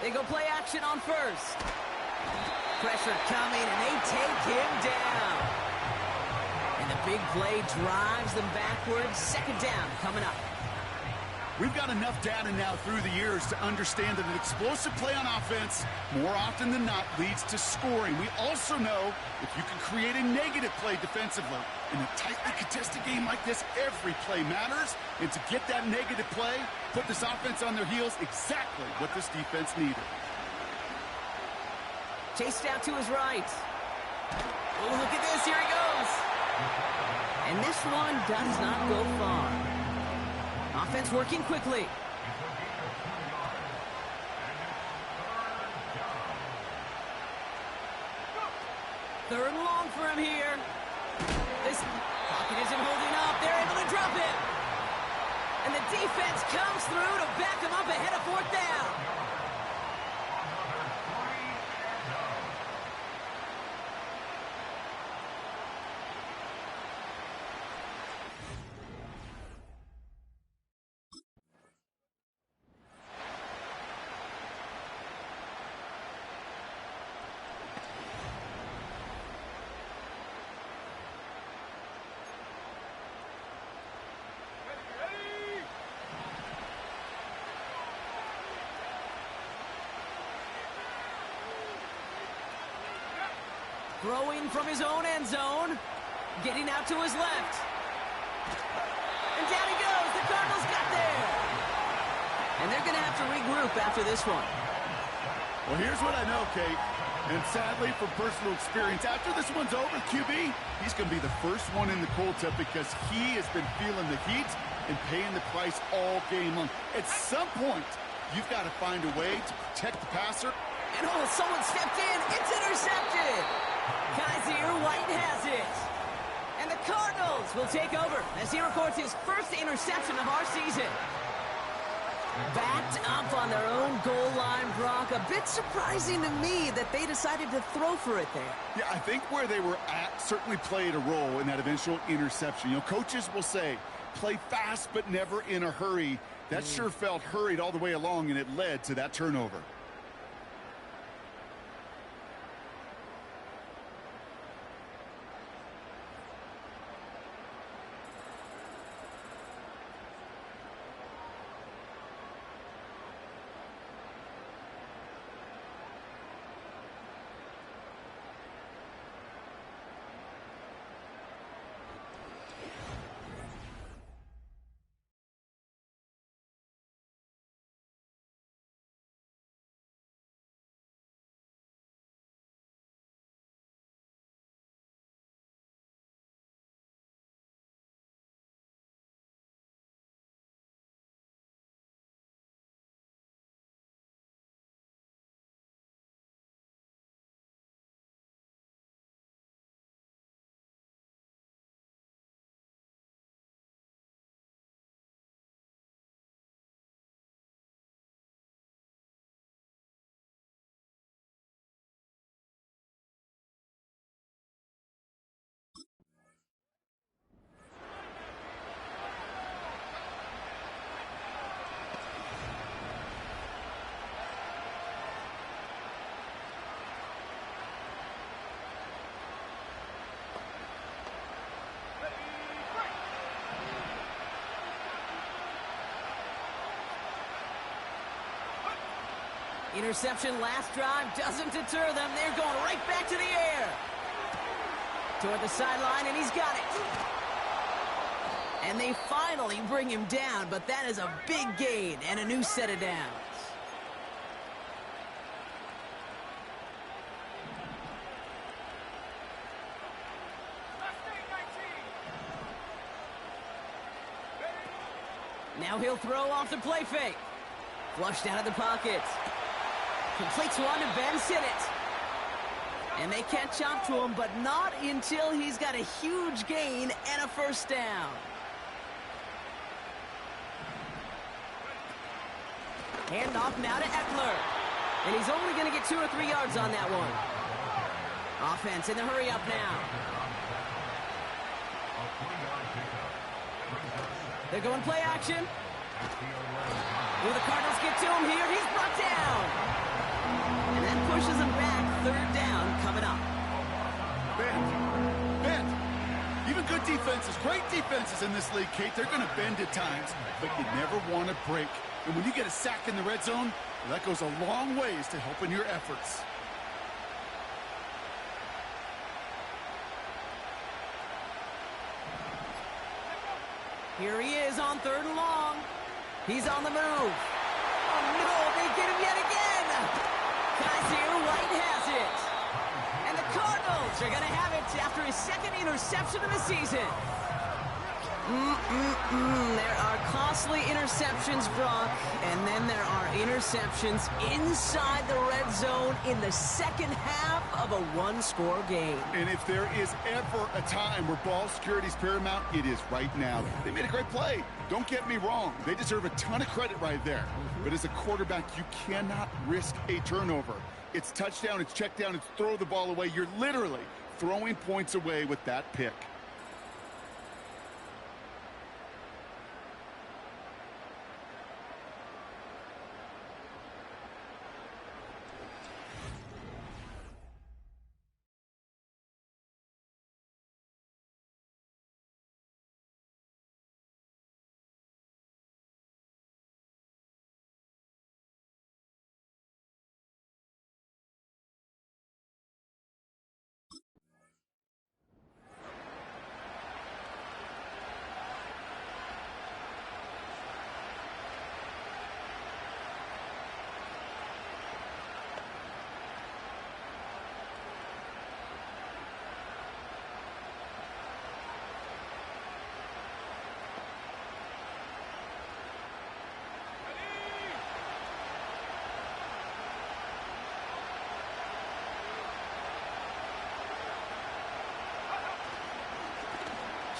They go play action on first. Pressure coming, and they take him down. And the big play drives them backwards. Second down coming up. We've got enough data now through the years to understand that an explosive play on offense, more often than not, leads to scoring. We also know if you can create a negative play defensively. In a tightly contested game like this, every play matters. And to get that negative play, put this offense on their heels, exactly what this defense needed. Chased out to his right. Oh, look at this. Here he goes. And this one does not go far. Offense working quickly. Third and long for him here. This pocket isn't holding up. They're able to drop it. And the defense comes through to back him up ahead of fourth down. Throwing from his own end zone. Getting out to his left. And down he goes. The Cardinals got there. And they're going to have to regroup after this one. Well, here's what I know, Kate. And sadly, from personal experience, after this one's over, QB, he's going to be the first one in the cold tub because he has been feeling the heat and paying the price all game long. At some point, you've got to find a way to protect the passer. And oh, someone stepped in. It's intercepted. Kaiser White has it. And the Cardinals will take over as he records his first interception of our season. Backed up on their own goal line, Brock. A bit surprising to me that they decided to throw for it there. Yeah, I think where they were at certainly played a role in that eventual interception. You know, coaches will say, play fast but never in a hurry. That sure felt hurried all the way along, and it led to that turnover. Interception last drive doesn't deter them. They're going right back to the air. Toward the sideline, and he's got it. And they finally bring him down, but that is a big gain and a new set of downs. Now he'll throw off the play fake. Flushed out of the pocket. Completes one to Ben Sinnott. And they catch up to him, but not until he's got a huge gain and a first down. Handoff now to Eckler. And he's only going to get 2 or 3 yards on that one. Offense in the hurry up now. They're going play action. Will the Cardinals get to him here? He's brought down. And that pushes him back. 3rd down coming up. Bend. Even good defenses, great defenses in this league, Kate, they're going to bend at times, but you never want to break. And when you get a sack in the red zone, that goes a long ways to helping your efforts. Here he is on 3rd and long. He's on the move. Oh, no, they get him yet again. Kaiser White has it. And the Cardinals are going to have it after his 2nd interception of the season. There are costly interceptions, Brock, and then there are interceptions inside the red zone in the 2nd half of a 1-score game. And if there is ever a time where ball security is paramount, it is right now. They made a great play. Don't get me wrong. They deserve a ton of credit right there. But as a quarterback, you cannot risk a turnover. It's touchdown, it's check down, it's throw the ball away. You're literally throwing points away with that pick.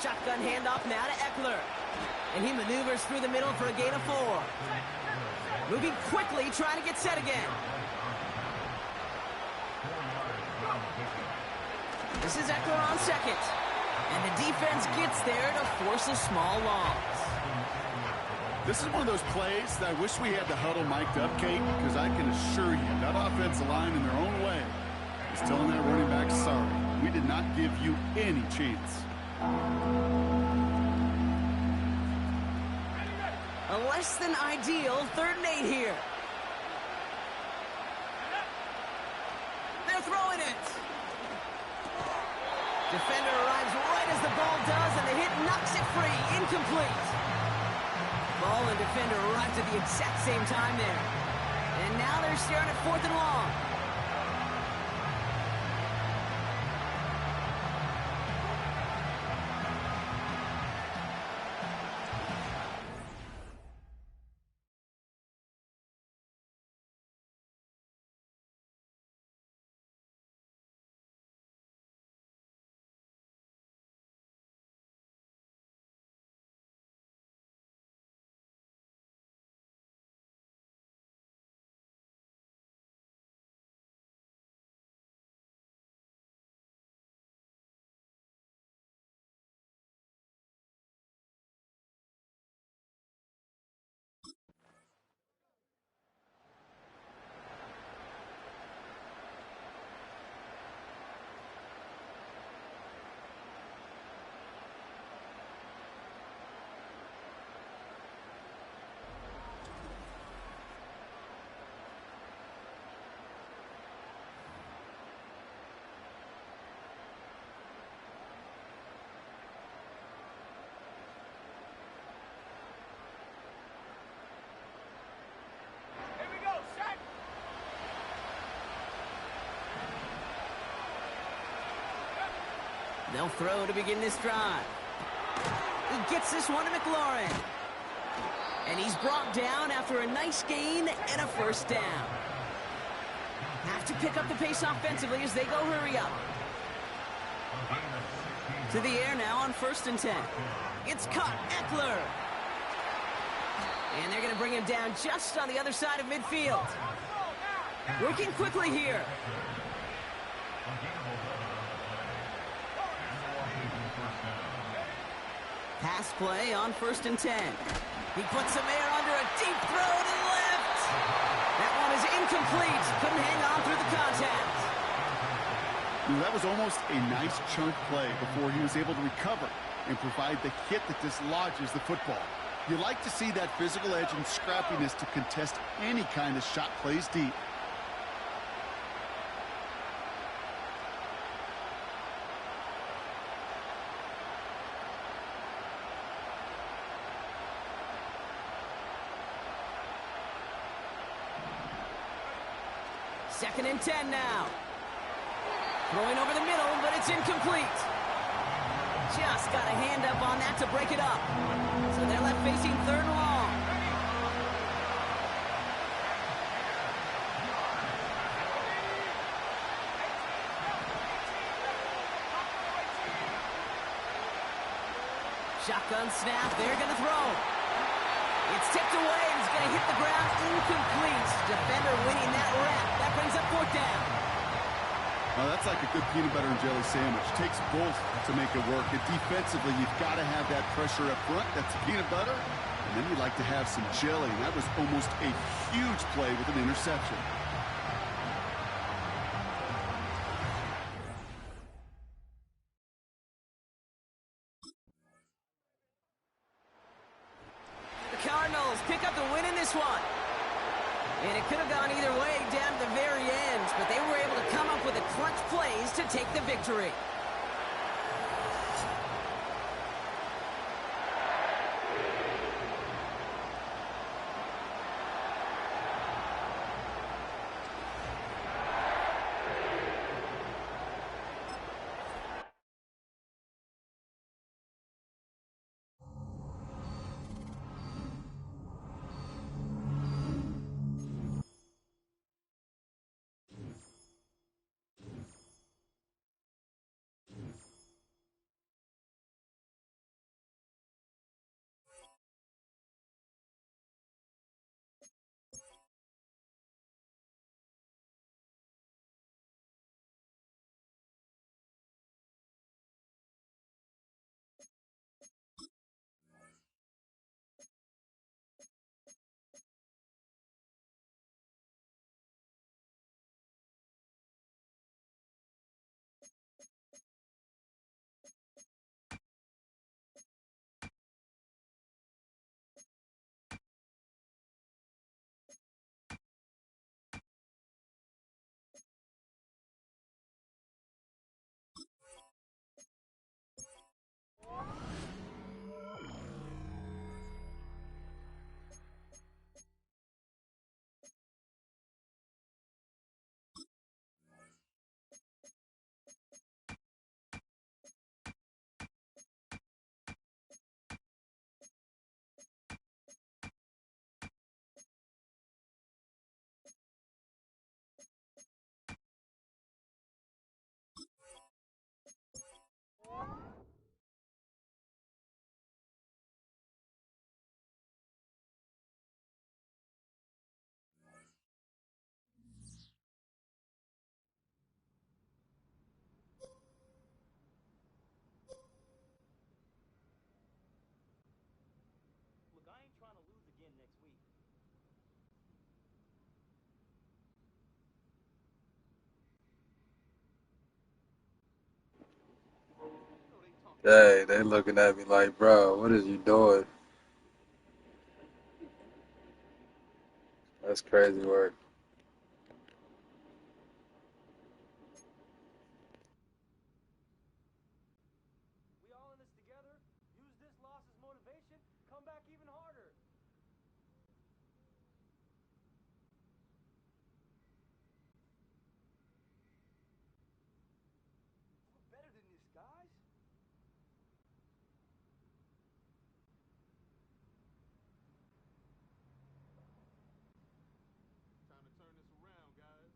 Shotgun handoff now to Eckler. And he maneuvers through the middle for a gain of 4. Moving quickly, trying to get set again. This is Eckler on second. And the defense gets there to force a small loss. This is one of those plays that I wish we had the huddle mic'd up, Kate, because I can assure you that offensive line in their own way is telling that running back, sorry, we did not give you any chance. A less than ideal 3rd and 8 here. They're throwing it. Defender arrives right as the ball does, and the hit knocks it free. Incomplete. Ball and defender arrived at the exact same time there. And now they're staring at 4th and long. They'll throw to begin this drive. He gets this one to McLaurin. And he's brought down after a nice gain and a 1st down. Have to pick up the pace offensively as they go hurry up. To the air now on 1st and 10. It's caught, Eckler. And they're going to bring him down just on the other side of midfield. Working quickly here. Pass play on 1st and 10. He puts some air under a deep throw to the left. That one is incomplete. Couldn't hang on through the contact. That was almost a nice chunk play before he was able to recover and provide the hit that dislodges the football. You like to see that physical edge and scrappiness to contest any kind of shot plays deep. Second and 10 now. Throwing over the middle, but it's incomplete. Just got a hand up on that to break it up. So they're left facing 3rd and long. Shotgun snap, they're going to throw. It's tipped away, and it's going to hit the ground incomplete. Defender winning that rep. That brings up 4th down. Well, that's like a good peanut butter and jelly sandwich. Takes both to make it work. And defensively, you've got to have that pressure up front. That's peanut butter. And then you'd like to have some jelly. And that was almost a huge play with an interception. The Cardinals pick up the win in this one. And it could have gone either way down to the very end, but they were able to come up with the clutch plays to take the victory. Hey, they looking at me like, bro, what is you doing? That's crazy work. We all in this together. Use this loss as motivation. Come back even harder. We're better than this, guys. Time to turn this around, guys.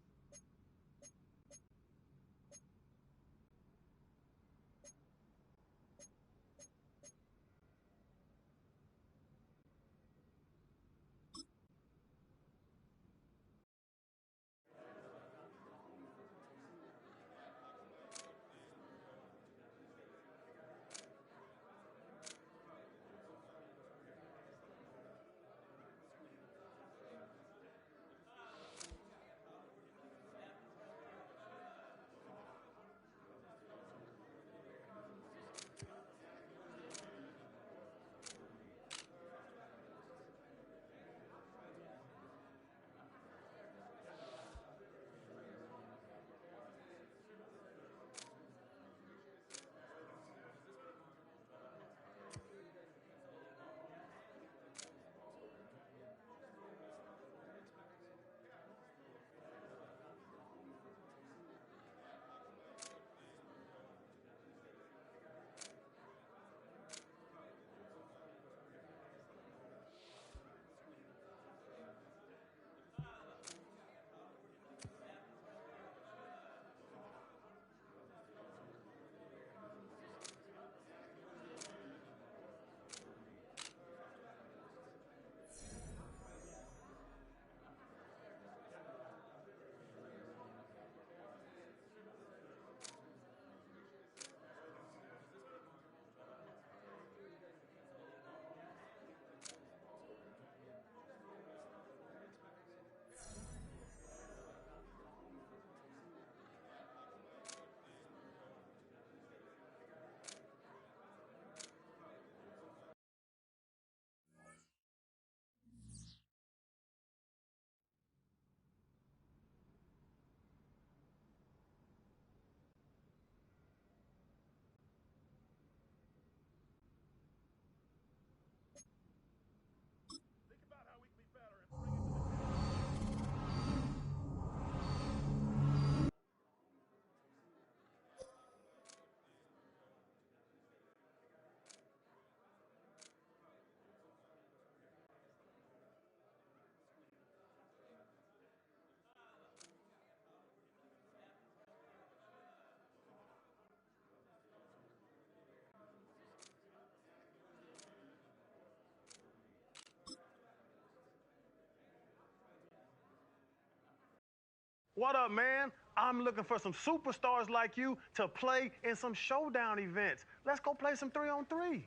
What up, man? I'm looking for some superstars like you to play in some showdown events. Let's go play some 3-on-3.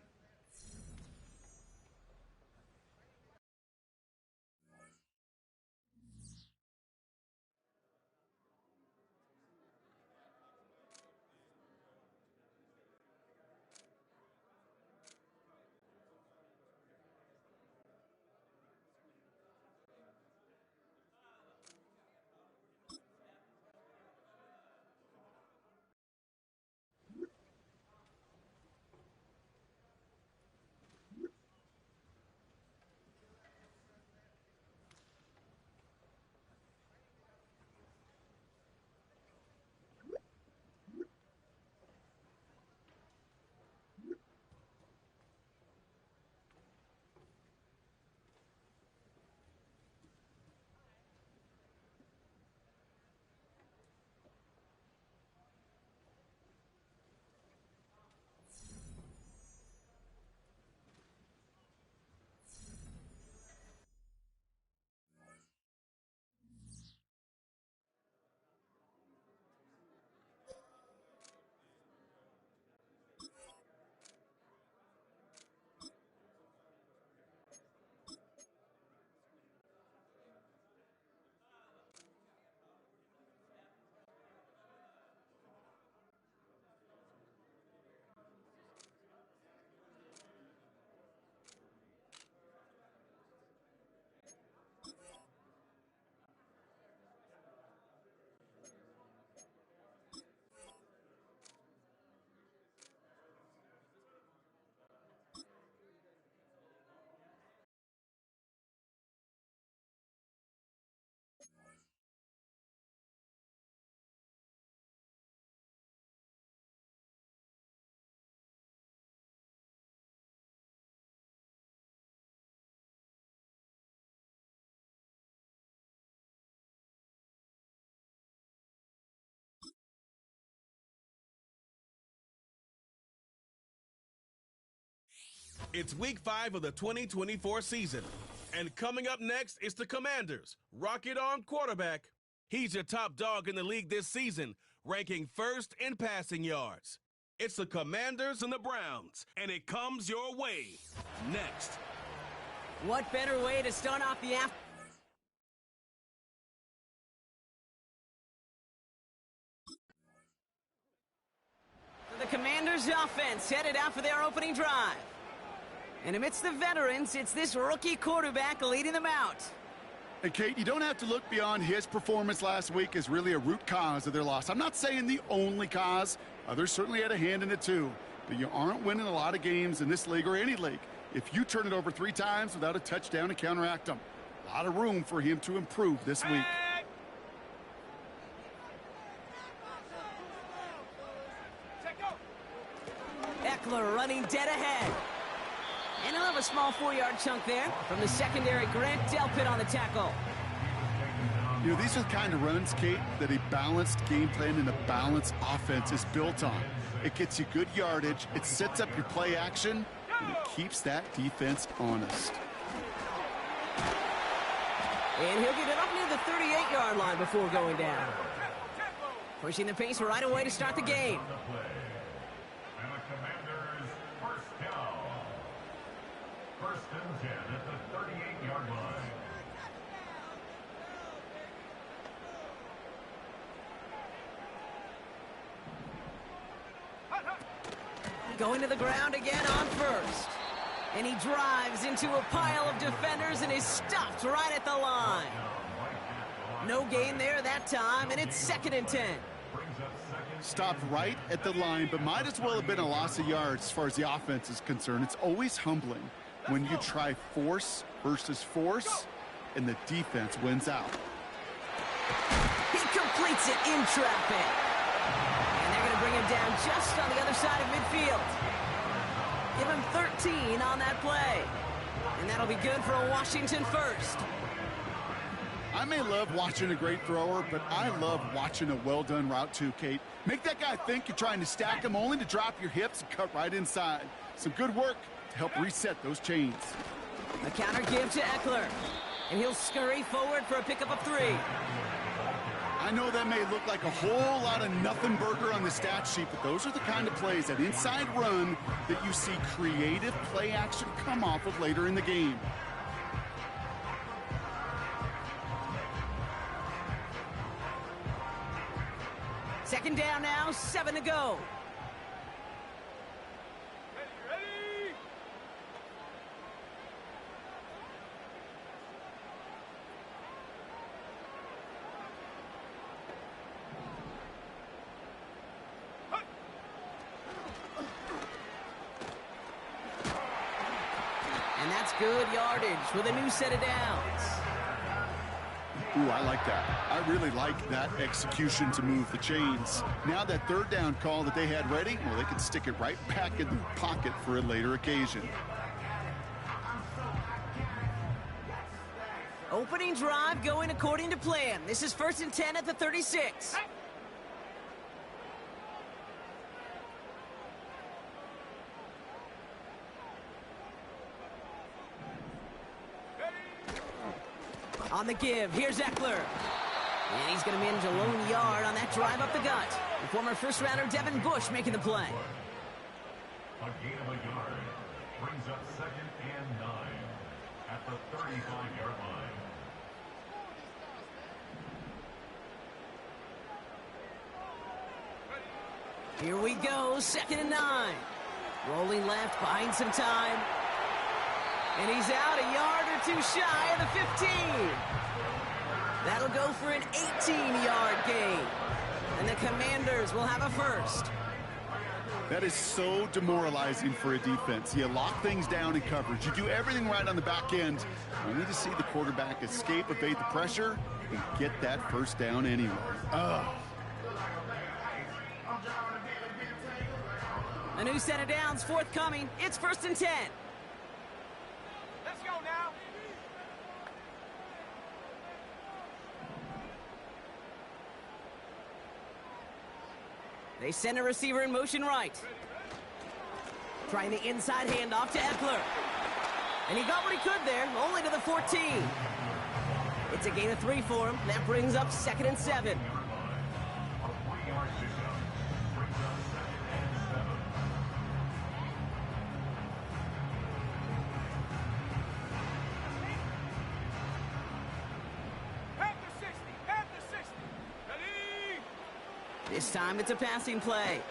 It's week 5 of the 2024 season. And coming up next is the Commanders. Rocket Arm quarterback. He's your top dog in the league this season, ranking first in passing yards. It's the Commanders and the Browns, and it comes your way next. What better way to start off the afternoon? The Commanders' offense headed out for their opening drive. And amidst the veterans, it's this rookie quarterback leading them out. And Kate, you don't have to look beyond his performance last week as really a root cause of their loss. I'm not saying the only cause. Others certainly had a hand in it too. But you aren't winning a lot of games in this league or any league if you turn it over 3 times without a touchdown to counteract them. A lot of room for him to improve this week. Eckler running dead ahead. And he'll have a small 4-yard chunk there from the secondary. Grant Delpit on the tackle. You know, these are the kind of runs, Kate, that a balanced game plan and a balanced offense is built on. It gets you good yardage, it sets up your play action, and it keeps that defense honest. And he'll get it up near the 38-yard line before going down. Pushing the pace right away to start the game. And the Commanders first down. First and 10 at the 38-yard line. Going to the ground again on first. And he drives into a pile of defenders and is stopped right at the line. No gain there that time, and it's 2nd and 10. Stopped right at the line, but might as well have been a loss of yards as far as the offense is concerned. It's always humbling when you try force versus force, and the defense wins out. He completes it in traffic. And they're going to bring him down just on the other side of midfield. Give him 13 on that play. And that'll be good for a Washington first. I may love watching a great thrower, but I love watching a well-done route too, Kate. Make that guy think you're trying to stack him only to drop your hips and cut right inside. Some good work to help reset those chains. A counter give to Eckler. And he'll scurry forward for a pickup of 3. I know that may look like a whole lot of nothing burger on the stat sheet, but those are the kind of plays, that inside run, that you see creative play action come off of later in the game. Second down now, 7 to go. And that's good yardage with a new set of downs. Ooh, I like that. I really like that execution to move the chains. Now that 3rd down call that they had ready, well, they can stick it right back in the pocket for a later occasion. Opening drive going according to plan. This is 1st and 10 at the 36. On the give, here's Eckler. And he's going to manage a lone yard on that drive up the gut. The former first-rounder Devin Bush making the play. A gain of a yard brings up 2nd and 9 at the 35-yard line. Here we go, 2nd and 9. Rolling left, buying some time. And he's out a yard or 2 shy of the 15. That'll go for an 18-yard gain. And the Commanders will have a first. That is so demoralizing for a defense. You lock things down in coverage. You do everything right on the back end. Only to see the quarterback escape, evade the pressure, and get that first down anyway. Ugh. A new set of downs forthcoming. It's 1st and 10. Let's go now. They send a receiver in motion right. Trying the inside handoff to Eckler. And he got what he could there, only to the 14. It's a gain of 3 for him. That brings up 2nd and 7. This time it's a passing play.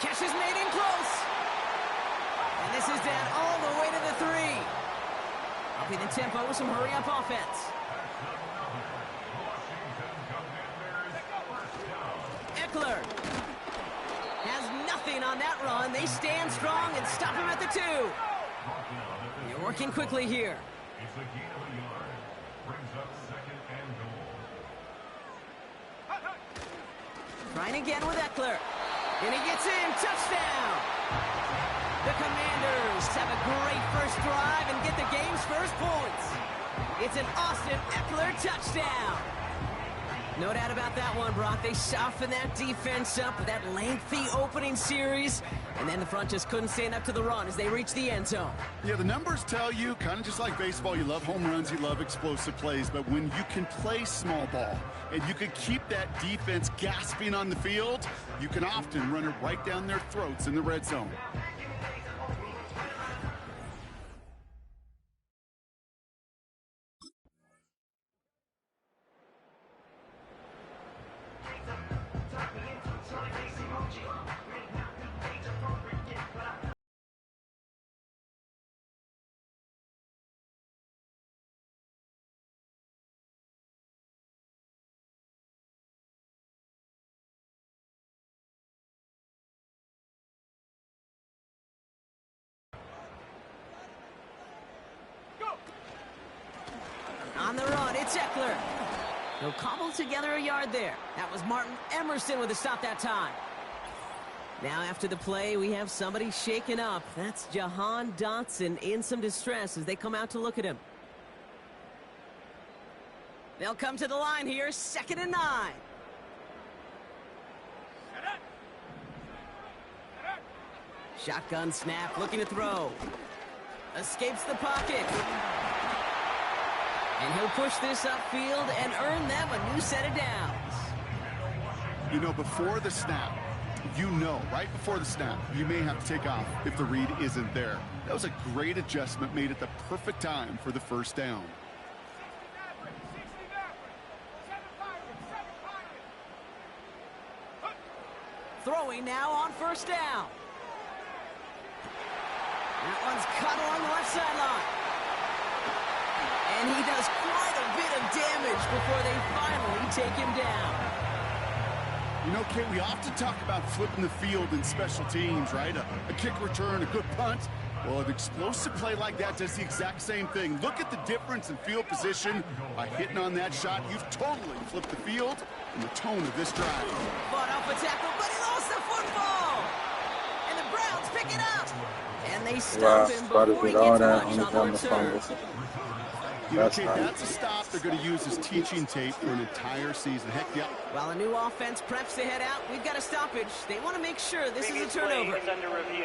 Catch is made in close. And this is down all the way to the 3. Upping the tempo with some hurry-up offense. Eckler has nothing on that run. They stand strong and stop him at the 2. They're working quickly here. It's a gain of a yard. Brings up 2nd and goal. Trying again with Eckler. And he gets in. Touchdown! The Commanders have a great first drive and get the game's first points. It's an Austin Eckler touchdown. No doubt about that one, Brock. They softened that defense up with that lengthy opening series, and then the front just couldn't stand up to the run as they reached the end zone. Yeah, the numbers tell you, kind of just like baseball, you love home runs, you love explosive plays, but when you can play small ball and you can keep that defense gasping on the field, you can often run it right down their throats in the red zone. On the run, it's Eckler. He'll cobble together a yard there. That was Martin Emerson with a stop that time. Now after the play, we have somebody shaken up. That's Jahan Dotson in some distress as they come out to look at him. They'll come to the line here, 2nd and 9. Shotgun snap, looking to throw. Escapes the pocket. And he'll push this upfield and earn them a new set of downs. You know, before the snap, right before the snap, you may have to take off if the read isn't there. That was a great adjustment made at the perfect time for the first down. Throwing now on 1st down. That one's cut along the left sideline. And he does quite a bit of damage before they finally take him down. You know, Kate, we often talk about flipping the field in special teams, right? A kick return, a good punt. Well, an explosive play like that does the exact same thing. Look at the difference in field position. By hitting on that shot, you've totally flipped the field and the tone of this drive. Fought off a tackle, but he lost the football. And the Browns pick it up. And they stop him before he gets much on the return. You know, Kate, that's a stop they're going to use as teaching tape for an entire season. Heck, yeah. While a new offense preps to head out, we've got a stoppage. They want to make sure this is a turnover. Is under review.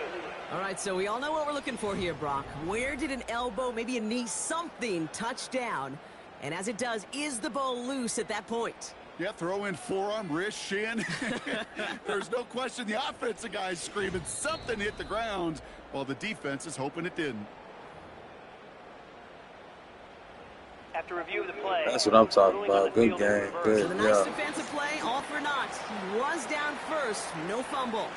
All right, so we all know what we're looking for here, Brock. Where did an elbow, maybe a knee, something touch down? And as it does, is the ball loose at that point? Yeah, throw in forearm, wrist, shin. There's no question the offensive guy's screaming something hit the ground while the defense is hoping it didn't. After review of the play, that's what I'm talking about. Good game. Good, so the nice defensive play, all for naught. He was down first, no fumble.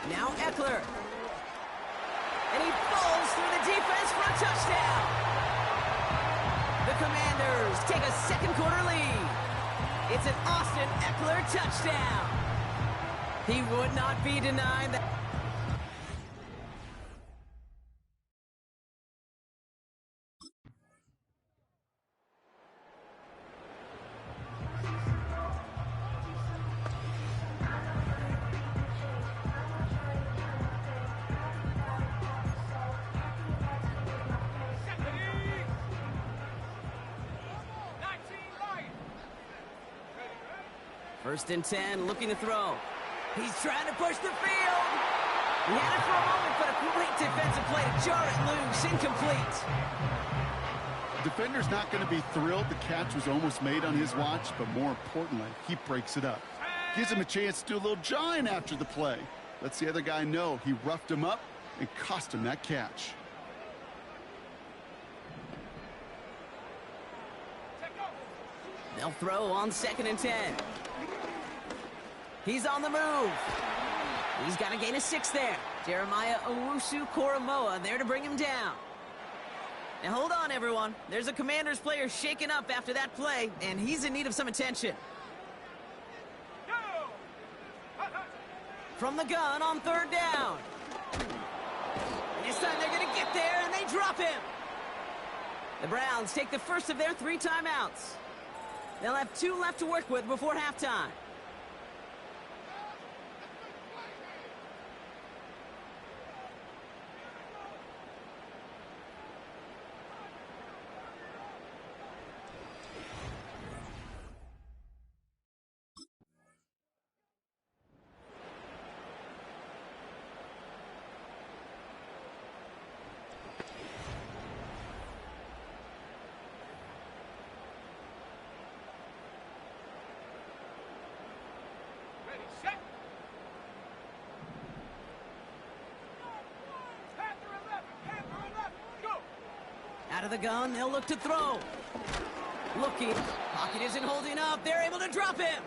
Now Eckler. And he falls through the defense for a touchdown. The Commanders take a second quarter lead. It's an Austin Eckler touchdown. He would not be denied that. First and 10, looking to throw. He's trying to push the field. He had it for a moment, but a great defensive play to jar it loose. Incomplete. Defender's not going to be thrilled the catch was almost made on his watch, but more importantly, he breaks it up. Gives him a chance to do a little jawing after the play. Lets the other guy know he roughed him up and cost him that catch. They'll throw on 2nd and 10. He's on the move. He's got to gain a 6 there. Jeremiah Owusu-Koramoah there to bring him down. Now hold on, everyone. There's a Commanders player shaken up after that play, and he's in need of some attention. From the gun on 3rd down. This time they're going to get there, and they drop him. The Browns take the first of their 3 timeouts. They'll have 2 left to work with before halftime. Out of the gun, they'll look to throw. Looking. Pocket isn't holding up. They're able to drop him.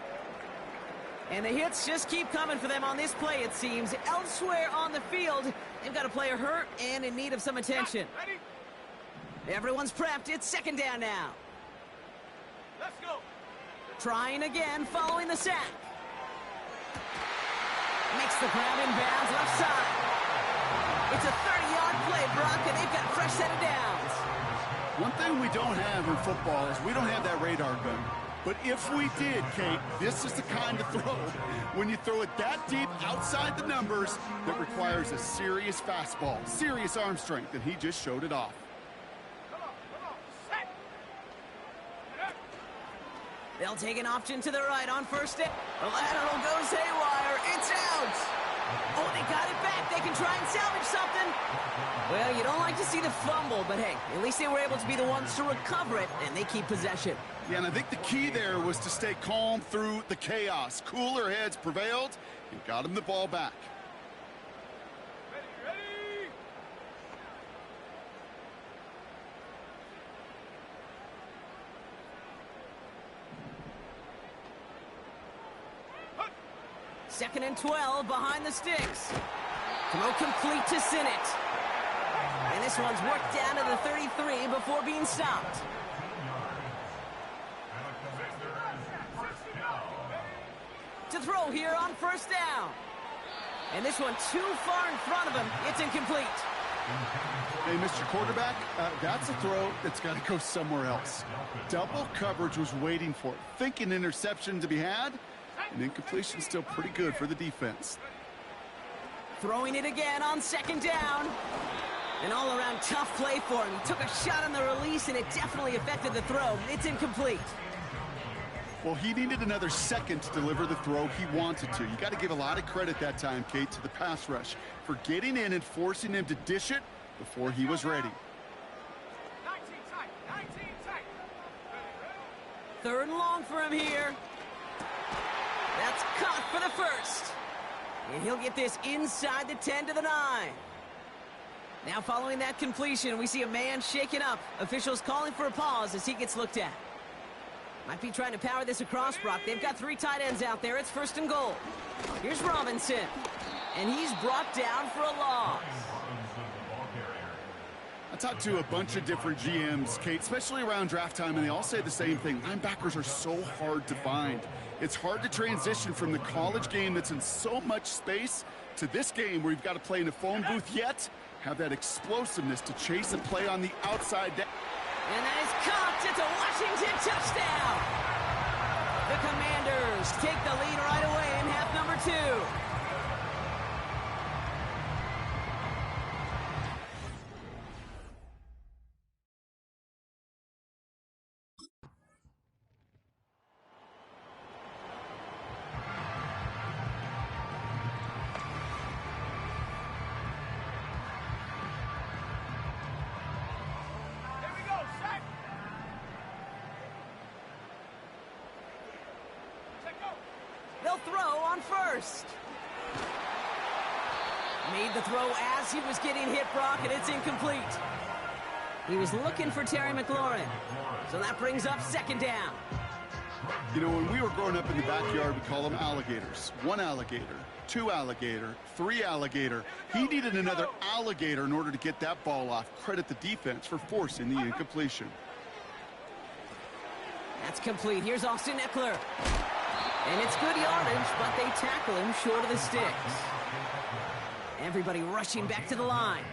And the hits just keep coming for them on this play, it seems. Elsewhere on the field, they've got a player hurt and in need of some attention. Everyone's prepped. It's 2nd down now. Let's go. Trying again, following the sack. Makes the grab in bounds left side. It's a 30-yard play, Brock, and they've got a fresh set of downs. One thing we don't have in football is we don't have that radar gun. But if we did, Kate, this is the kind of throw, when you throw it that deep outside the numbers, that requires a serious fastball, serious arm strength, and he just showed it off. They'll take an option to the right on 1st down. The lateral goes haywire. It's out. Oh, they got it back. They can try and salvage something. Well, you don't like to see the fumble, but hey, at least they were able to be the ones to recover it, and they keep possession. Yeah, and I think the key there was to stay calm through the chaos. Cooler heads prevailed and got him the ball back. Ready. 2nd and 12 behind the sticks. Throw complete to Sinnott. And this one's worked down to the 33 before being stopped. To throw here on 1st down. And this one too far in front of him. It's incomplete. Hey, Mr. Quarterback, that's a throw that's got to go somewhere else. Double coverage was waiting for it. Thinking interception to be had, and incompletion still pretty good for the defense. Throwing it again on 2nd down. An all-around tough play for him. He took a shot on the release, and it definitely affected the throw. It's incomplete. Well, he needed another second to deliver the throw he wanted to. You got to give a lot of credit that time, Kate, to the pass rush for getting in and forcing him to dish it before he was ready. 19 tight. 3rd and long for him here. That's caught for the first. And he'll get this inside the 10 to the 9. Now following that completion, we see a man shaken up. Officials calling for a pause as he gets looked at. Might be trying to power this across, Brock. They've got 3 tight ends out there. It's 1st and goal. Here's Robinson. And he's brought down for a loss. I talked to a bunch of different GMs, Kate, especially around draft time, and they all say the same thing. Linebackers are so hard to find. It's hard to transition from the college game that's in so much space to this game where you've got to play in a phone booth, yet have that explosiveness to chase and play on the outside. And that is caught. It's a Washington touchdown. The Commanders take the lead right away in half number 2. ball throw on first. Made the throw as he was getting hit, Brock, and it's incomplete. He was looking for Terry McLaurin. So that brings up second down. You know, when we were growing up in the backyard, we call them alligators. 1 alligator, 2 alligator, 3 alligator. He needed another alligator in order to get that ball off. Credit the defense for forcing the incompletion. That's complete. Here's Austin Eckler. And it's good yardage, but they tackle him short of the sticks. Everybody rushing back to the line.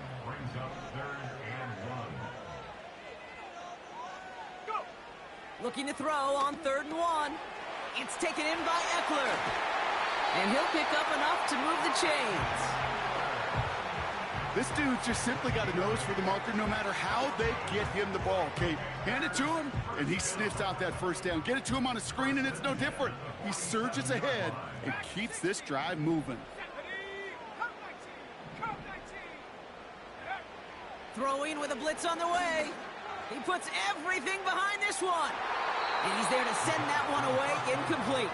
Looking to throw on 3rd and 1. It's taken in by Eckler. And he'll pick up enough to move the chains. This dude just simply got a nose for the marker no matter how they get him the ball, Kate. Hand it to him, and he sniffs out that first down. Get it to him on a screen, and it's no different. He surges ahead and keeps this drive moving. Throwing with a blitz on the way. He puts everything behind this one. And he's there to send that one away incomplete.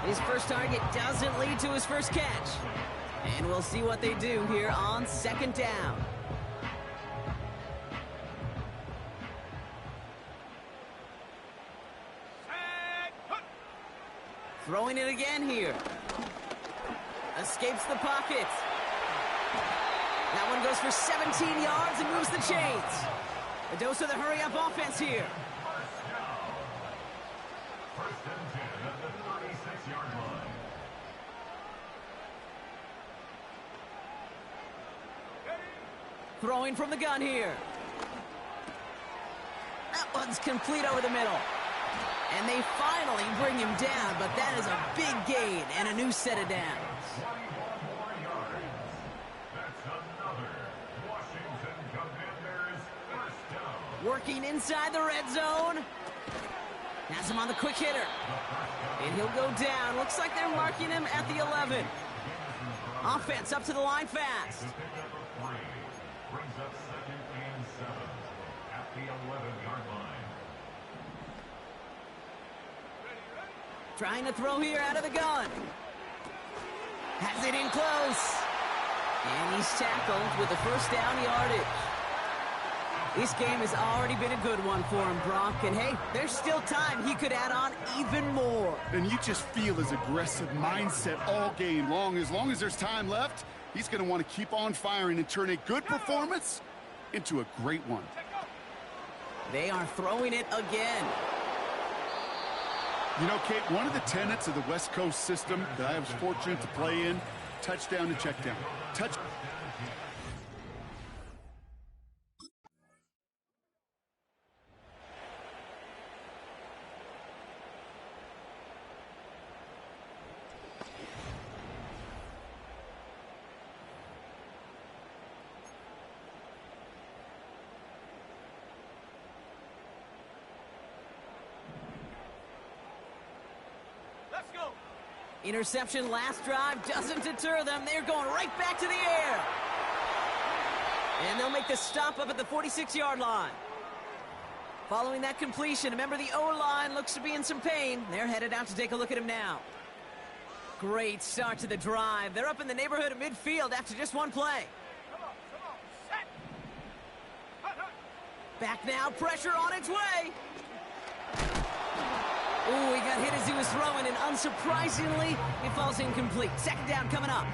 His first target doesn't lead to his first catch. And we'll see what they do here on 2nd down. Throwing it again here. Escapes the pocket. That one goes for 17 yards and moves the chains. A dose of the hurry-up offense here. First and 10 at the 36-yard line. Throwing from the gun here. That one's complete over the middle. And they finally bring him down, but that is a big gain and a new set of downs. 21 more yards. That's another Washington Commanders first down. Working inside the red zone. Has him on the quick hitter. And he'll go down. Looks like they're marking him at the 11. Offense up to the line fast. Brings up 2nd and 7 at the 11-yard line. Trying to throw here out of the gun. Has it in close. And he's tackled with the first down yardage. This game has already been a good one for him, Brock. And hey, there's still time he could add on even more. And you just feel his aggressive mindset all game long. As long as there's time left, he's going to want to keep on firing and turn a good performance into a great one. They are throwing it again. You know, Kate, one of the tenets of the West Coast system that I was fortunate to play in, touchdown to check down. Interception last drive doesn't deter them. They're going right back to the air. And they'll make the stop up at the 46-yard line. Following that completion, remember the O-line looks to be in some pain. They're headed out to take a look at him now. Great start to the drive. They're up in the neighborhood of midfield after just one play. Back now, pressure on its way. Ooh, he got hit as he was throwing, and unsurprisingly, it falls incomplete. 2nd down coming up.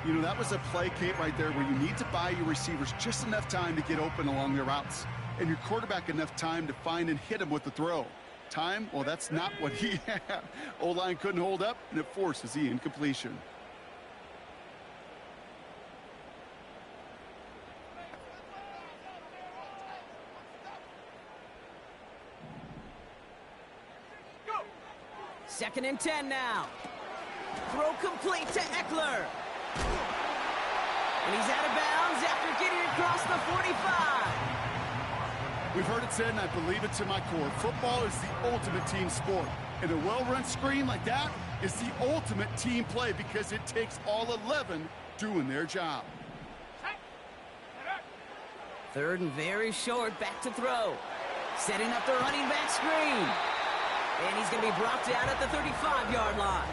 You know, that was a play, Kate, right there where you need to buy your receivers just enough time to get open along their routes, and your quarterback enough time to find and hit him with the throw. Time? Well, that's not what he had. O-line couldn't hold up, and it forces the incompletion. Second and 10 now. Throw complete to Eckler. And he's out of bounds after getting across the 45. We've heard it said, and I believe it to my core. Football is the ultimate team sport. And a well-run screen like that is the ultimate team play because it takes all 11 doing their job. 3rd and very short, back to throw. Setting up the running back screen. And he's going to be brought down at the 35-yard line.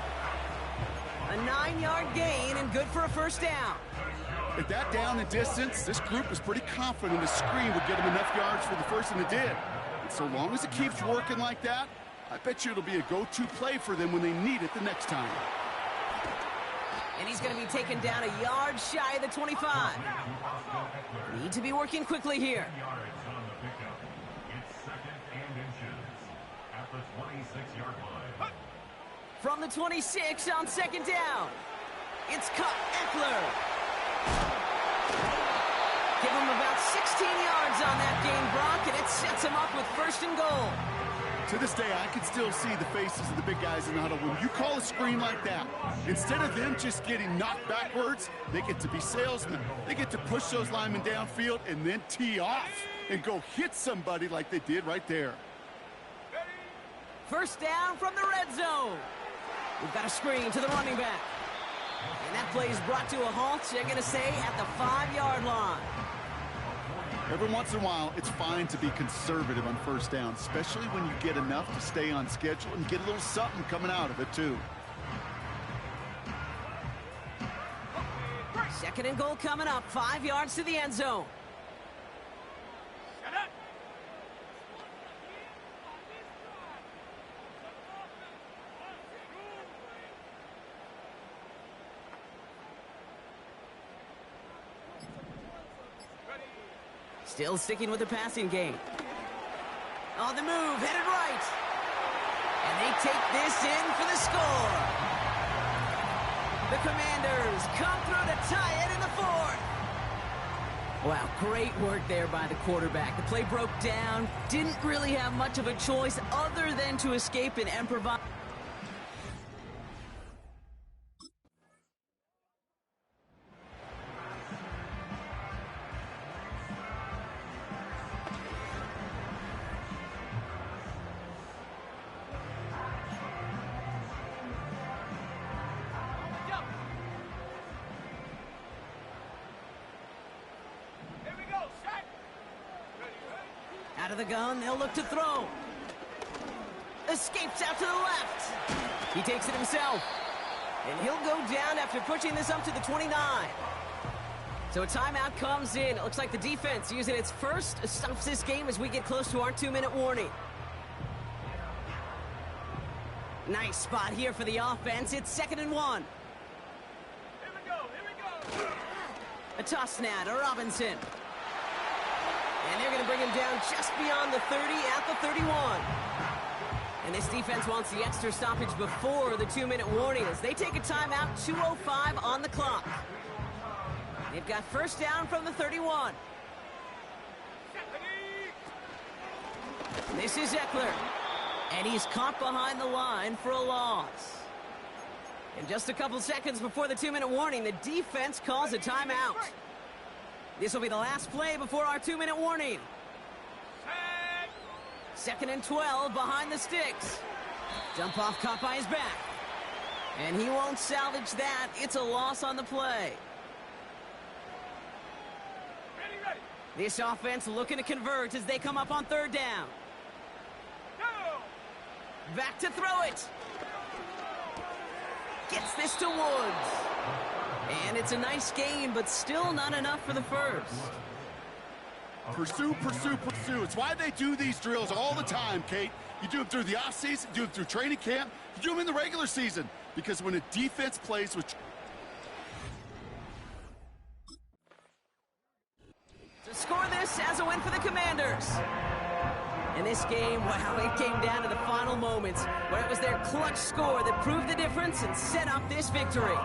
A 9-yard gain and good for a first down. At that down and distance, this group is pretty confident a screen would get him enough yards for the first, and it did. And so long as it keeps working like that, I bet you it'll be a go-to play for them when they need it the next time. And he's going to be taken down a yard shy of the 25. Need to be working quickly here. It's 2nd and inches at the 26-yard line. From the 26 on 2nd down, it's caught Eckler. Give him about 16 yards on that game, Brock, and it sets him up with 1st and goal. To this day, I can still see the faces of the big guys in the huddle. When you call a screen like that, instead of them just getting knocked backwards, they get to be salesmen. They get to push those linemen downfield and then tee off and go hit somebody like they did right there. First down from the red zone. We've got a screen to the running back. And that play is brought to a halt, they're going to say, at the 5-yard line. Every once in a while, it's fine to be conservative on first down, especially when you get enough to stay on schedule and get a little something coming out of it, too. 2nd and goal coming up, 5 yards to the end zone. Still sticking with the passing game. On the move, headed right. And they take this in for the score. The Commanders come through to tie it in the 4th. Wow, great work there by the quarterback. The play broke down, didn't really have much of a choice other than to escape and improvise. Out of the gun, they'll look to throw. Escapes out to the left. He takes it himself. And he'll go down after pushing this up to the 29. So a timeout comes in. It looks like the defense using its first stops this game as we get close to our 2-minute warning. Nice spot here for the offense. It's 2nd and 1. Here we go. A toss snap to Robinson. And they're going to bring him down just beyond the 30 at the 31. And this defense wants the extra stoppage before the 2-minute warning as they take a timeout, 2:05 on the clock. They've got first down from the 31. This is Eckler. And he's caught behind the line for a loss. And just a couple seconds before the 2-minute warning, the defense calls a timeout. This will be the last play before our 2-minute warning. 2nd and 12 behind the sticks. Dump off caught by his back. And he won't salvage that. It's a loss on the play. Ready. This offense looking to convert as they come up on 3rd down. Back to throw it. Gets this to Woods. And it's a nice game, but still not enough for the first. Pursue. It's why they do these drills all the time, Kate. You do them through the offseason, you do them through training camp, you do them in the regular season. Because when a defense plays with... To score this as a win for the Commanders. In this game, wow, it came down to the final moments where it was their clutch score that proved the difference and set up this victory.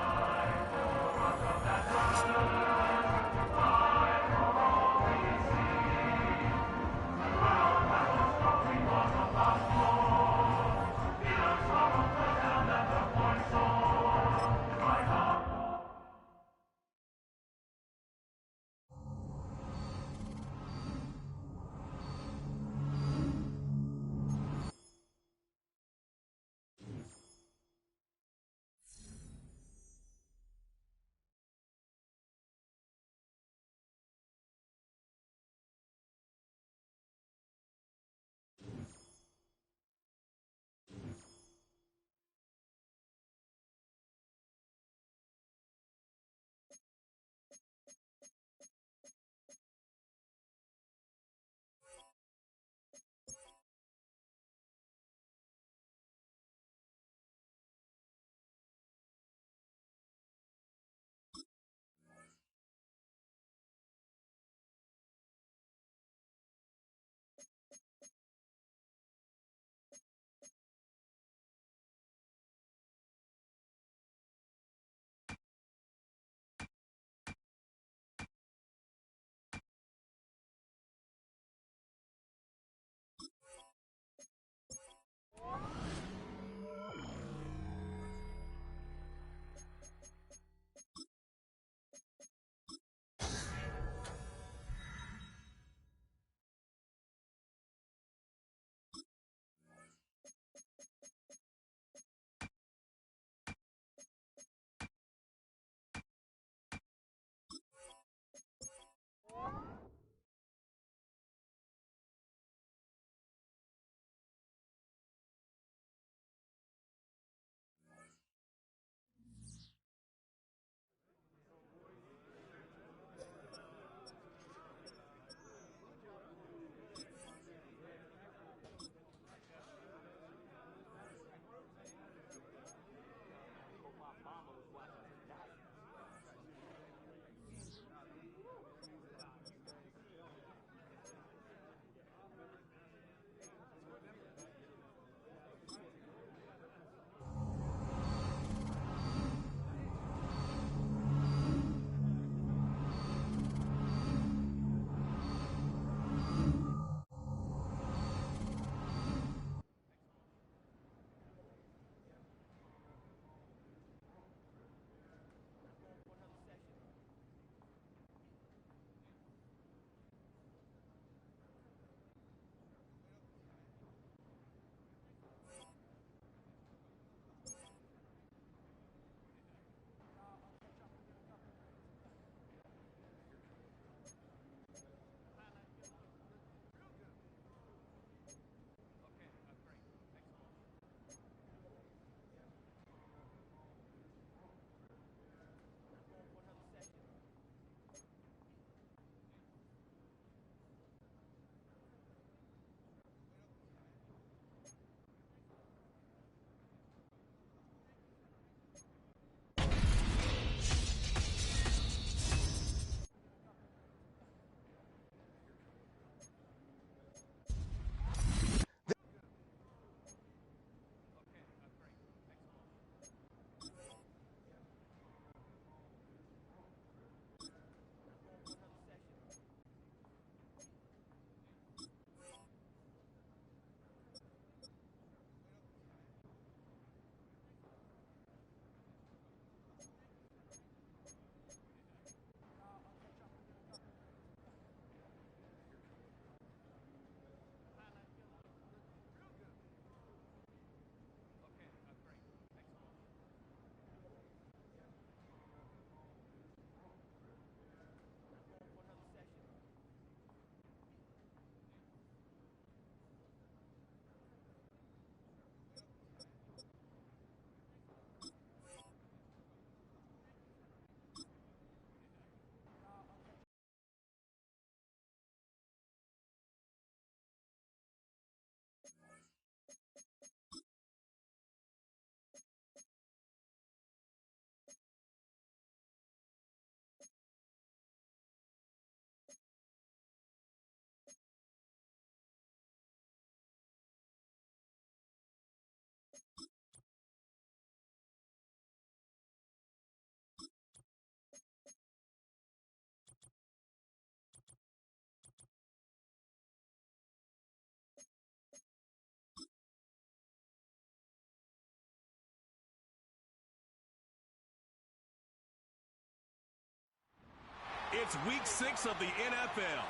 It's week 6 of the NFL.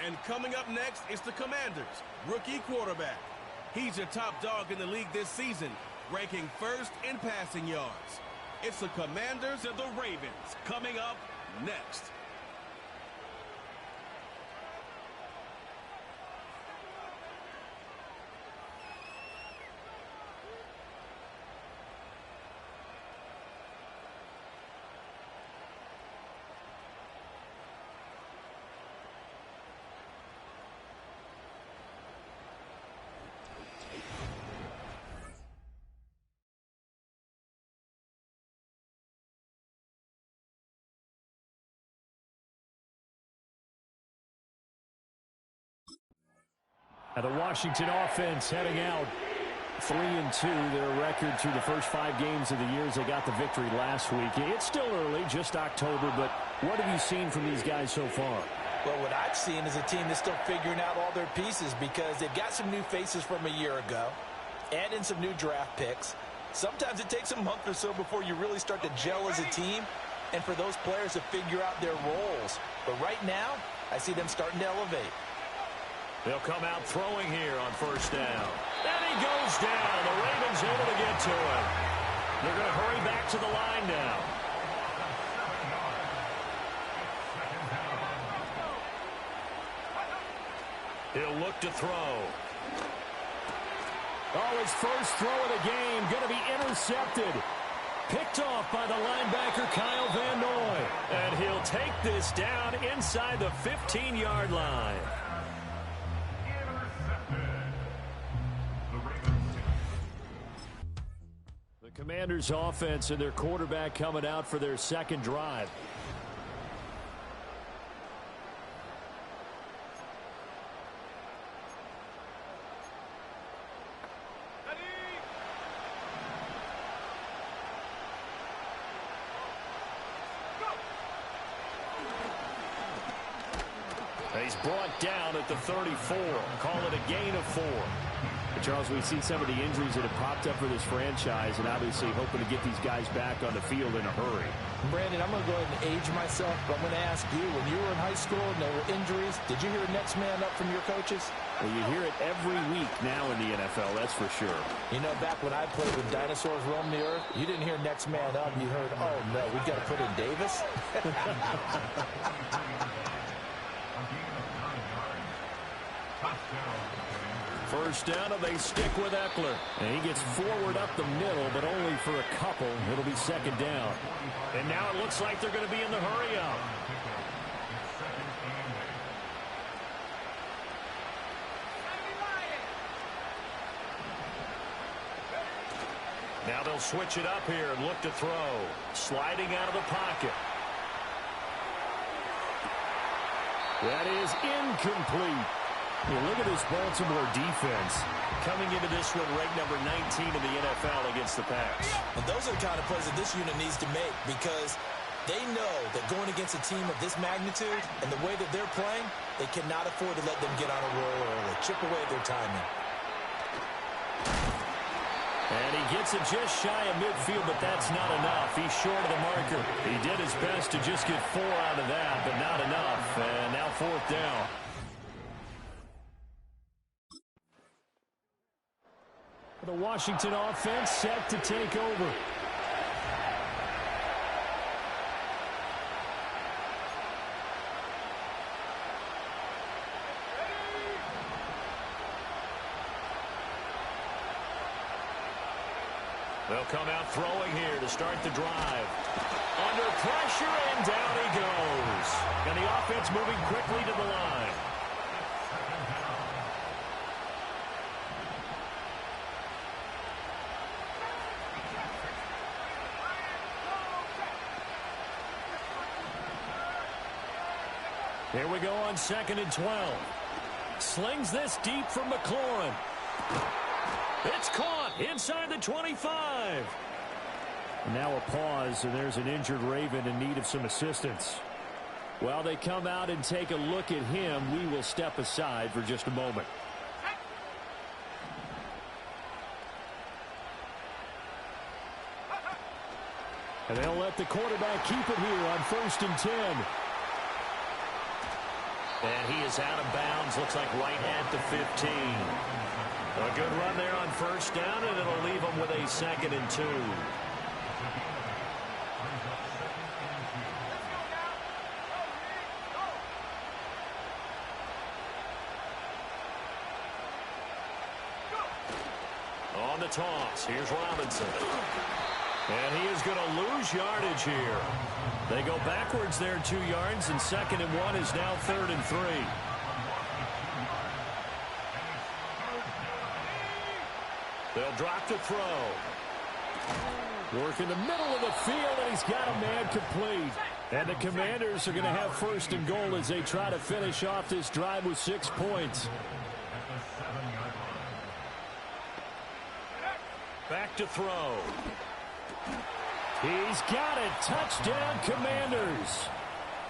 And coming up next is the Commanders' rookie quarterback. He's a top dog in the league this season, ranking first in passing yards. It's the Commanders and the Ravens coming up next. Now the Washington offense heading out 3-2. Their record through the first 5 games of the year as they got the victory last week. It's still early, just October, but what have you seen from these guys so far? Well, what I've seen is a team that's still figuring out all their pieces because they've got some new faces from a year ago, add in some new draft picks. Sometimes it takes a month or so before you really start to gel as a team and for those players to figure out their roles. But right now, I see them starting to elevate. They'll come out throwing here on first down. And he goes down. The Ravens able to get to him. They're going to hurry back to the line now. He'll look to throw. Oh, his first throw of the game going to be intercepted. Picked off by the linebacker Kyle Van Noy. And he'll take this down inside the 15-yard line. Commanders offense and their quarterback coming out for their second drive. He's brought down at the 34. Call it a gain of 4. Charles, we've seen some of the injuries that have popped up for this franchise and obviously hoping to get these guys back on the field in a hurry. Brandon, I'm going to go ahead and age myself, but I'm going to ask you, when you were in high school and there were injuries, did you hear next man up from your coaches? Well, you hear it every week now in the NFL, that's for sure. You know, back when I played with dinosaurs roaming the earth, you didn't hear next man up. You heard, oh, no, we got to put in Davis. First down, and they stick with Eckler. And he gets forward up the middle, but only for a couple. It'll be second down. And now it looks like they're going to be in the hurry-up. Now they'll switch it up here and look to throw. Sliding out of the pocket. That is incomplete. You look at this Baltimore defense coming into this one ranked number 19 in the NFL against the pass. And those are the kind of plays that this unit needs to make because they know that going against a team of this magnitude and the way that they're playing, they cannot afford to let them get on a roll early. Chip away at their timing. And he gets it just shy of midfield, but that's not enough. He's short of the marker. He did his best to just get 4 out of that, but not enough. And now fourth down. The Washington offense set to take over. They'll come out throwing here to start the drive. Under pressure, and down he goes. And the offense moving quickly to the line. Here we go on 2nd and 12. Slings this deep from McLaurin. It's caught inside the 25. Now a pause, and there's an injured Raven in need of some assistance. While they come out and take a look at him, we will step aside for just a moment. And they'll let the quarterback keep it here on 1st and 10. And he is out of bounds, looks like right at the 15. A good run there on first down, and it'll leave them with a 2nd and 2. On the toss, here's Robinson. And he is going to lose yardage here. They go backwards there 2 yards, and 2nd and 1 is now 3rd and 3. They'll drop to throw. Work in the middle of the field, and he's got a man complete. And the Commanders are going to have 1st and goal as they try to finish off this drive with 6 points. Back to throw. He's got it. Touchdown, Commanders.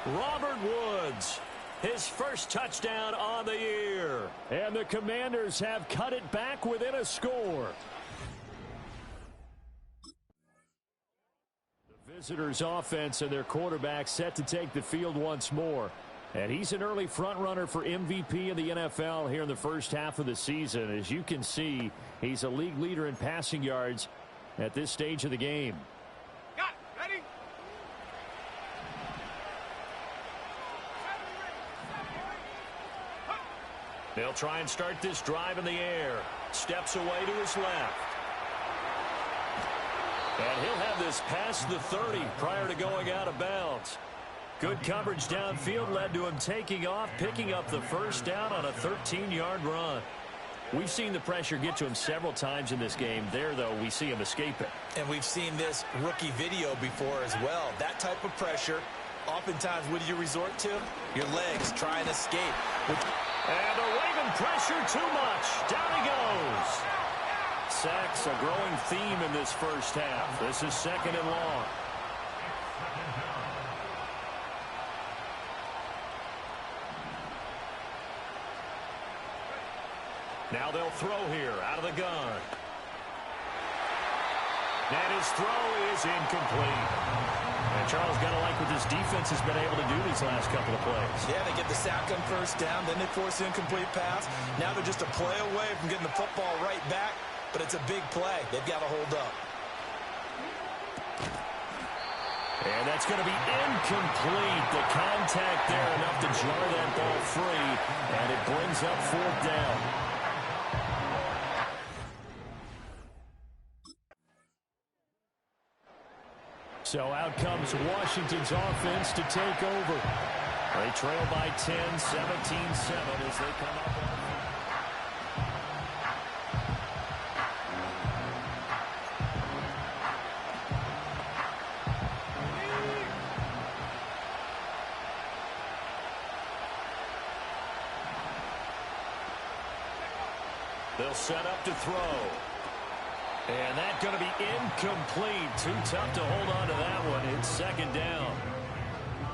Robert Woods, his first touchdown on the year. And the Commanders have cut it back within a score. The visitors' offense and their quarterback set to take the field once more. And he's an early front runner for MVP in the NFL here in the first half of the season. As you can see, he's a league leader in passing yards at this stage of the game. Got it. Ready? They'll try and start this drive in the air. Steps away to his left. And he'll have this past the 30 prior to going out of bounds. Good coverage downfield led to him taking off, picking up the first down on a 13-yard run. We've seen the pressure get to him several times in this game. There, though, we see him escape it. And we've seen this rookie video before as well. That type of pressure, oftentimes, what do you resort to? Your legs try and escape. And they're waving pressure too much. Down he goes. Sacks, a growing theme in this first half. This is 2nd and long. Now they'll throw here out of the gun. And his throw is incomplete. And Charles got to like what this defense has been able to do these last couple of plays. Yeah, they get the sack on first down, then they force the incomplete pass. Now they're just a play away from getting the football right back, but it's a big play. They've got to hold up. And that's going to be incomplete. The contact there enough to jar that ball free, and it brings up 4th down. So out comes Washington's offense to take over. They trail by 10, 17-7 as they come up. They'll set up to throw. And that's going to be incomplete. Too tough to hold on to that one. It's 2nd down.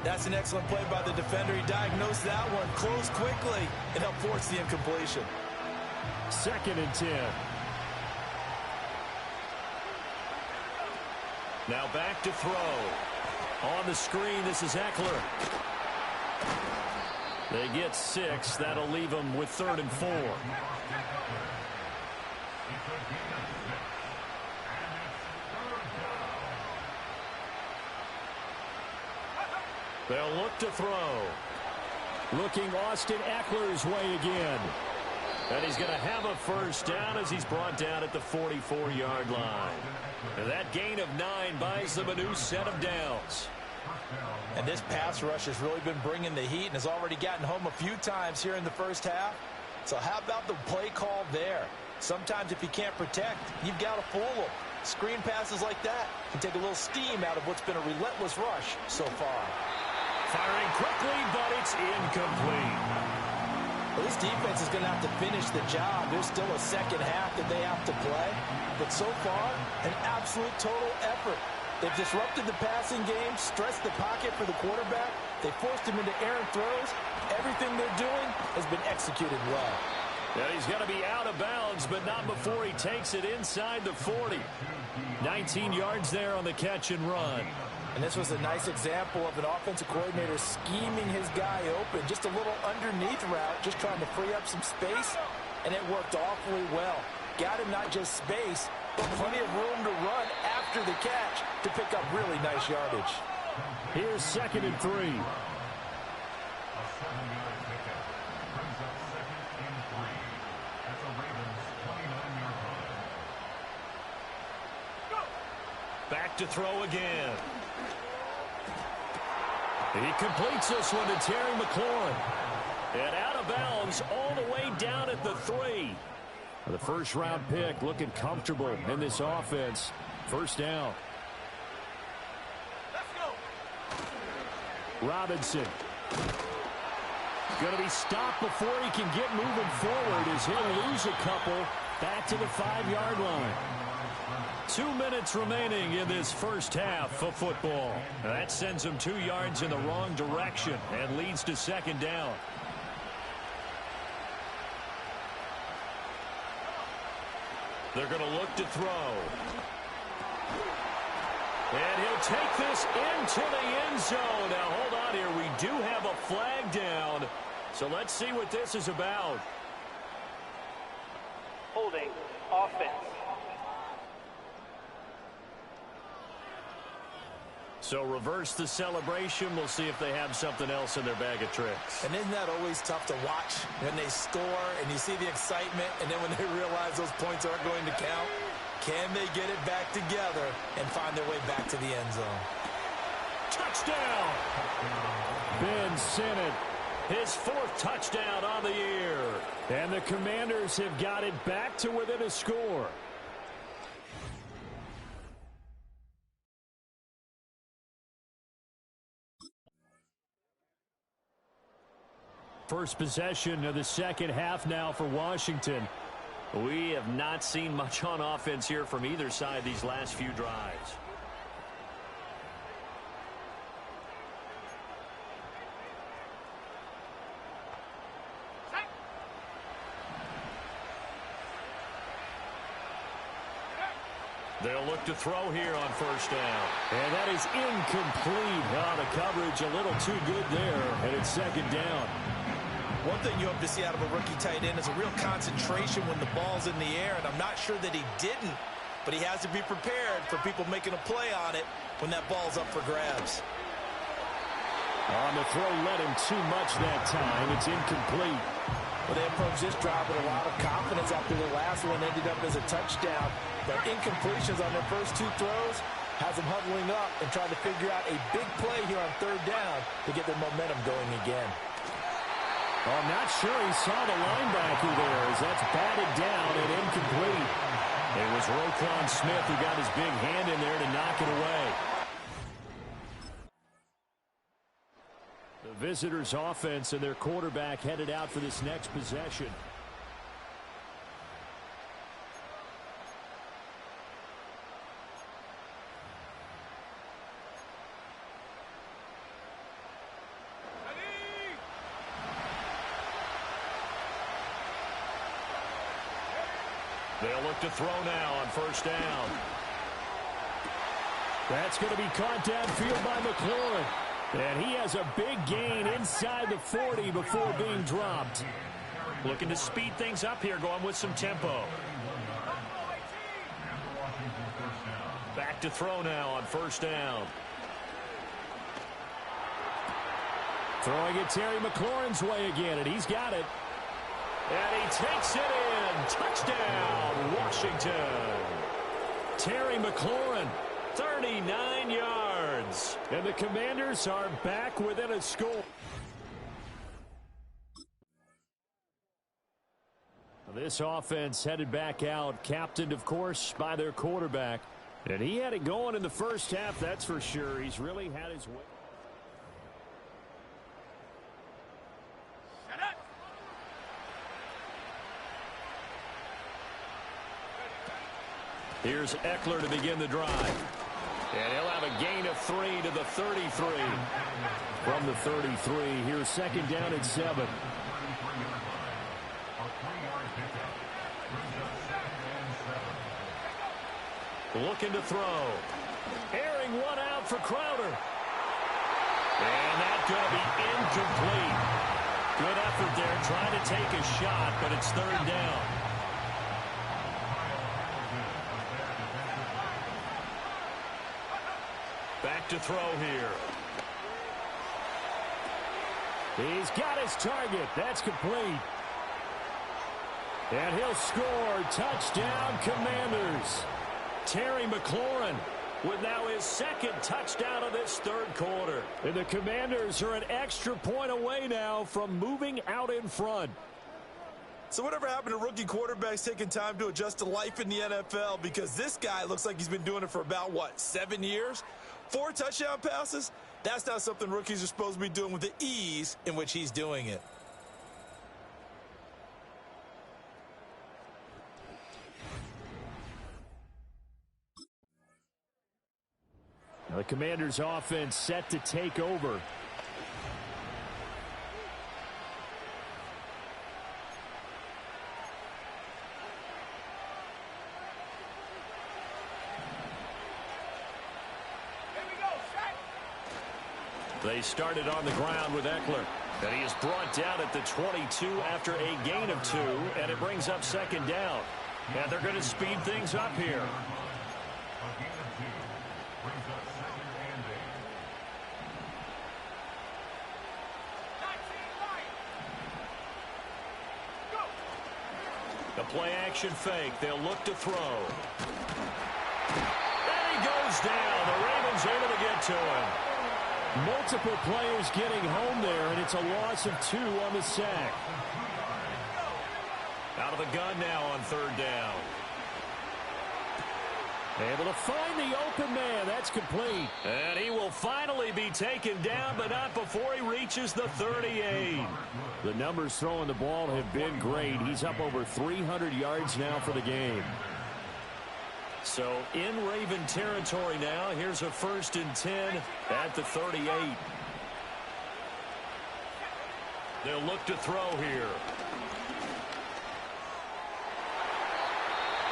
That's an excellent play by the defender. He diagnosed that one, closed quickly, and helped force the incompletion. 2nd and 10. Now back to throw. On the screen, this is Eckler. They get 6. That'll leave them with 3rd and 4. They'll look to throw. Looking Austin Eckler's way again. And he's going to have a first down as he's brought down at the 44-yard line. And that gain of 9 buys them a new set of downs. And this pass rush has really been bringing the heat and has already gotten home a few times here in the first half. So how about the play call there? Sometimes if you can't protect, you've got to fool them. Screen passes like that can take a little steam out of what's been a relentless rush so far. Firing quickly, but it's incomplete. Well, this defense is going to have to finish the job. There's still a second half that they have to play. But so far, an absolute total effort. They've disrupted the passing game, stressed the pocket for the quarterback. They forced him into errant throws. Everything they're doing has been executed well. Yeah, he's going to be out of bounds, but not before he takes it inside the 40. 19 yards there on the catch and run. And this was a nice example of an offensive coordinator scheming his guy open. Just a little underneath route, just trying to free up some space, and it worked awfully well. Got him not just space, but plenty of room to run after the catch to pick up really nice yardage. Here's 2nd and 3. A 7-yard pickup brings up 2nd and 3 at the Ravens' 29-yard line. Back to throw again. He completes this one to Terry McLaurin. And out of bounds all the way down at the 3. The first-round pick looking comfortable in this offense. First down. Let's go. Robinson. Going to be stopped before he can get moving forward as he'll lose a couple back to the 5-yard line. 2 minutes remaining in this first half of football. That sends him 2 yards in the wrong direction and leads to 2nd down. They're going to look to throw. And he'll take this into the end zone. Now, hold on here. We do have a flag down. So let's see what this is about. Holding offense. So reverse the celebration. We'll see if they have something else in their bag of tricks. And isn't that always tough to watch when they score and you see the excitement, and then when they realize those points aren't going to count? Can they get it back together and find their way back to the end zone? Touchdown! Ben Sinnott, his 4th touchdown on the year. And the Commanders have got it back to within a score. First possession of the second half now for Washington. We have not seen much on offense here from either side these last few drives. They'll look to throw here on first down. And that is incomplete. Oh, the coverage a little too good there, and it's 2nd down. One thing you hope to see out of a rookie tight end is a real concentration when the ball's in the air, and I'm not sure that he didn't, but he has to be prepared for people making a play on it when that ball's up for grabs. On the throw, led him too much that time. It's incomplete. Well, they approached this drive with a lot of confidence after the last one ended up as a touchdown. Their incompletions on their first 2 throws has them huddling up and trying to figure out a big play here on 3rd down to get their momentum going again. Oh, I'm not sure he saw the linebacker there as that's batted down and incomplete. It was Roquan Smith who got his big hand in there to knock it away. The visitors' offense and their quarterback headed out for this next possession. They'll look to throw now on first down. That's going to be caught downfield by McLaurin. And he has a big gain inside the 40 before being dropped. Looking to speed things up here, going with some tempo. Back to throw now on first down. Throwing it Terry McLaurin's way again, and he's got it. And he takes it in. Touchdown, Washington. Terry McLaurin, 39 yards. And the Commanders are back within a score. This offense headed back out, captained, of course, by their quarterback. And he had it going in the first half, that's for sure. He's really had his way. Here's Eckler to begin the drive. And he'll have a gain of 3 to the 33. From the 33, here's second down at 7. Looking to throw. Airing one out for Crowder. And that's going to be incomplete. Good effort there trying to take a shot, but it's third down. Back to throw here. He's got his target. That's complete. And he'll score. Touchdown, Commanders. Terry McLaurin with now his second touchdown of this third quarter. And the Commanders are an extra point away now from moving out in front. So whatever happened to rookie quarterbacks taking time to adjust to life in the NFL? Because this guy looks like he's been doing it for about, 7 years? 4 touchdown passes? That's not something rookies are supposed to be doing with the ease in which he's doing it. Now the Commanders' offense set to take over. They started on the ground with Eckler. And he is brought down at the 22 after a gain of 2, and it brings up second down. And they're going to speed things up here. The play action fake. They'll look to throw. And he goes down. The Ravens able to get to him. Multiple players getting home there, and it's a loss of 2 on the sack. Out of the gun now on third down. Able to find the open man. That's complete. And he will finally be taken down, but not before he reaches the 38. The numbers throwing the ball have been great. He's up over 300 yards now for the game. So in Raven territory now. Here's a 1st and 10 at the 38. They'll look to throw here.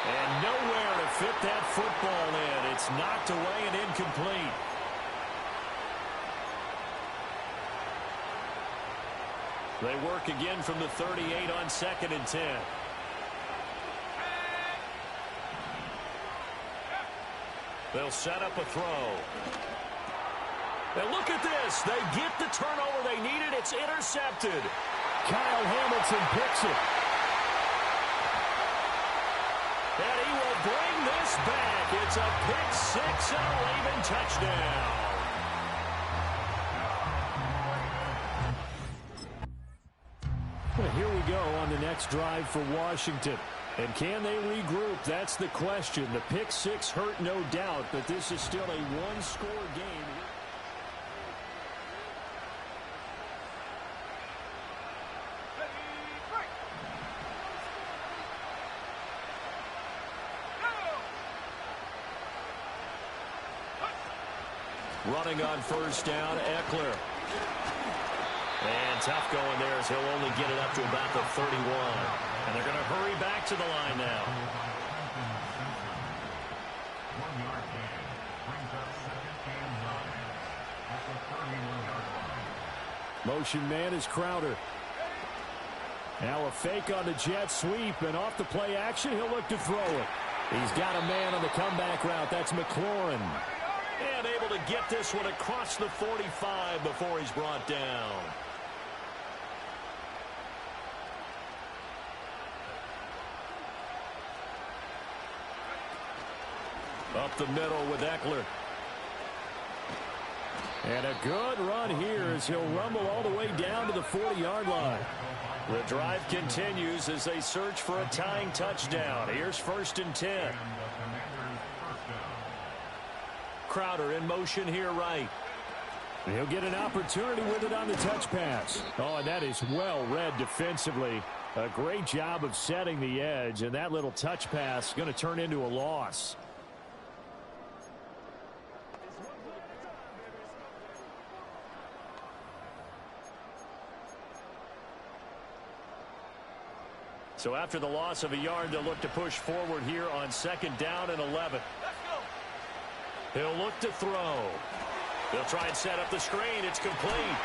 And nowhere to fit that football in. It's knocked away and incomplete. They work again from the 38 on 2nd and 10. They'll set up a throw. And look at this. They get the turnover they needed. It's intercepted. Kyle Hamilton picks it. And he will bring this back. It's a pick 6 and a Raven touchdown. Well, here we go on the next drive for Washington. And can they regroup? That's the question. The pick 6 hurt, no doubt, but this is still a one-score game. Running on first down, Eckler. And tough going there as he'll only get it up to about the 31. And they're going to hurry back to the line now. Motion man is Crowder. Now a fake on the jet sweep, and off the play action, he'll look to throw it. He's got a man on the comeback route. That's McLaurin. And able to get this one across the 45 before he's brought down. Up the middle with Eckler. And a good run here as he'll rumble all the way down to the 40-yard line. The drive continues as they search for a tying touchdown. Here's 1st and 10. Crowder in motion here right. He'll get an opportunity with it on the touch pass. Oh, and that is well read defensively. A great job of setting the edge, and that little touch pass going to turn into a loss. So after the loss of a yard, they'll look to push forward here on 2nd down and 11. He'll look to throw. They'll try and set up the screen. It's complete.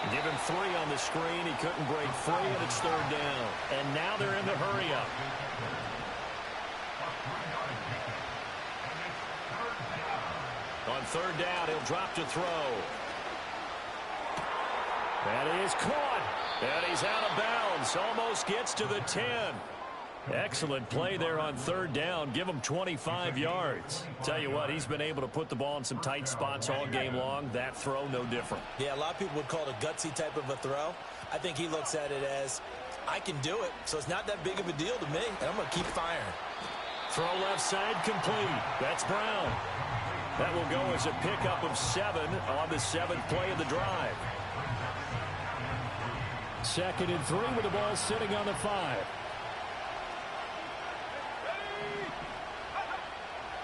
Give him 3 on the screen. He couldn't break free, and it's 3rd down. And now they're in the hurry-up. On 3rd down, he'll drop to throw. And is caught. And he's out of bounds. Almost gets to the 10. Excellent play there on 3rd down. Give him 25 yards. Tell you what, he's been able to put the ball in some tight spots all game long. That throw, no different. Yeah, a lot of people would call it a gutsy type of a throw. I think he looks at it as, I can do it, so it's not that big of a deal to me, and I'm going to keep firing. Throw left side complete. That's Brown. That will go as a pickup of 7 on the 7th play of the drive. 2nd and 3 with the ball sitting on the 5.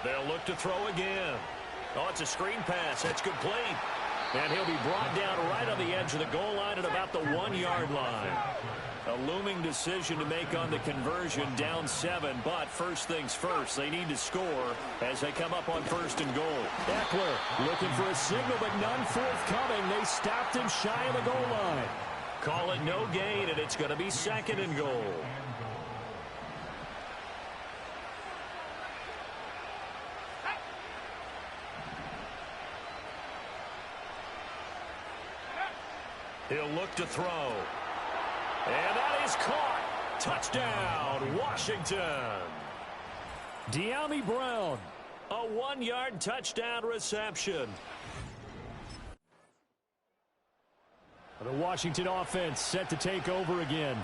They'll look to throw again. Oh, it's a screen pass. That's complete. And he'll be brought down right on the edge of the goal line at about the 1-yard line. A looming decision to make on the conversion, down 7. But first things first, they need to score as they come up on 1st and goal. Eckler looking for a signal, but none forthcoming. They stopped him shy of the goal line. Call it no gain, and it's going to be 2nd and goal. He'll look to throw. And that is caught. Touchdown, Washington. De'Ami Brown, a 1-yard touchdown reception. The Washington offense set to take over again.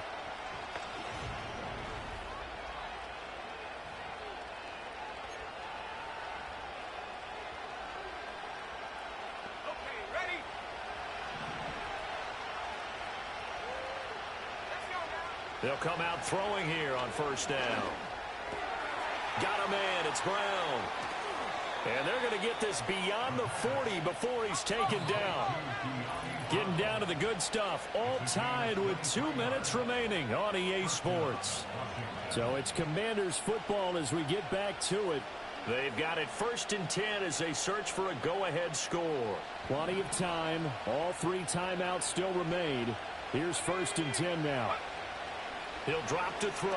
They'll come out throwing here on 1st down. Got a man. It's Brown. And they're going to get this beyond the 40 before he's taken down. Getting down to the good stuff. All tied with 2 minutes remaining on EA Sports. So it's Commanders football as we get back to it. They've got it 1st and 10 as they search for a go-ahead score. Plenty of time. All 3 timeouts still remain. Here's 1st and 10 now. He'll drop to throw.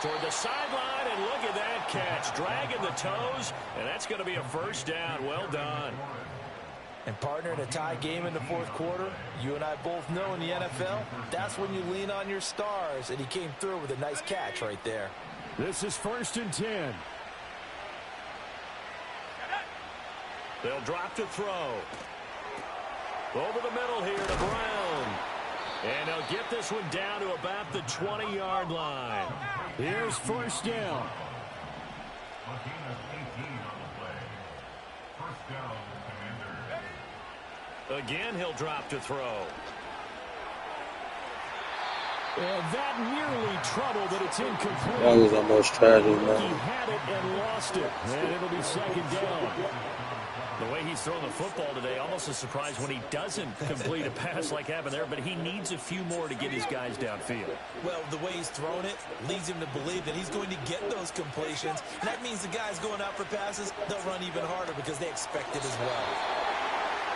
Toward the sideline, and look at that catch. Dragging the toes, and that's going to be a 1st down. Well done. And partner, in a tie game in the 4th quarter, you and I both know in the NFL, that's when you lean on your stars, and he came through with a nice catch right there. This is 1st and 10. They'll drop to throw. Over the middle here to Brown. And they'll get this one down to about the 20-yard line. Here's 1st down. Again, he'll drop to throw. And that nearly trouble, but it's incomplete. That was almost tragic, man. He had it and lost it. And it'll be 2nd down. The way he's throwing the football today, almost a surprise when he doesn't complete a pass like happened there, but he needs a few more to get his guys downfield. Well, the way he's thrown it leads him to believe that he's going to get those completions. And that means the guys going out for passes, they'll run even harder because they expect it as well.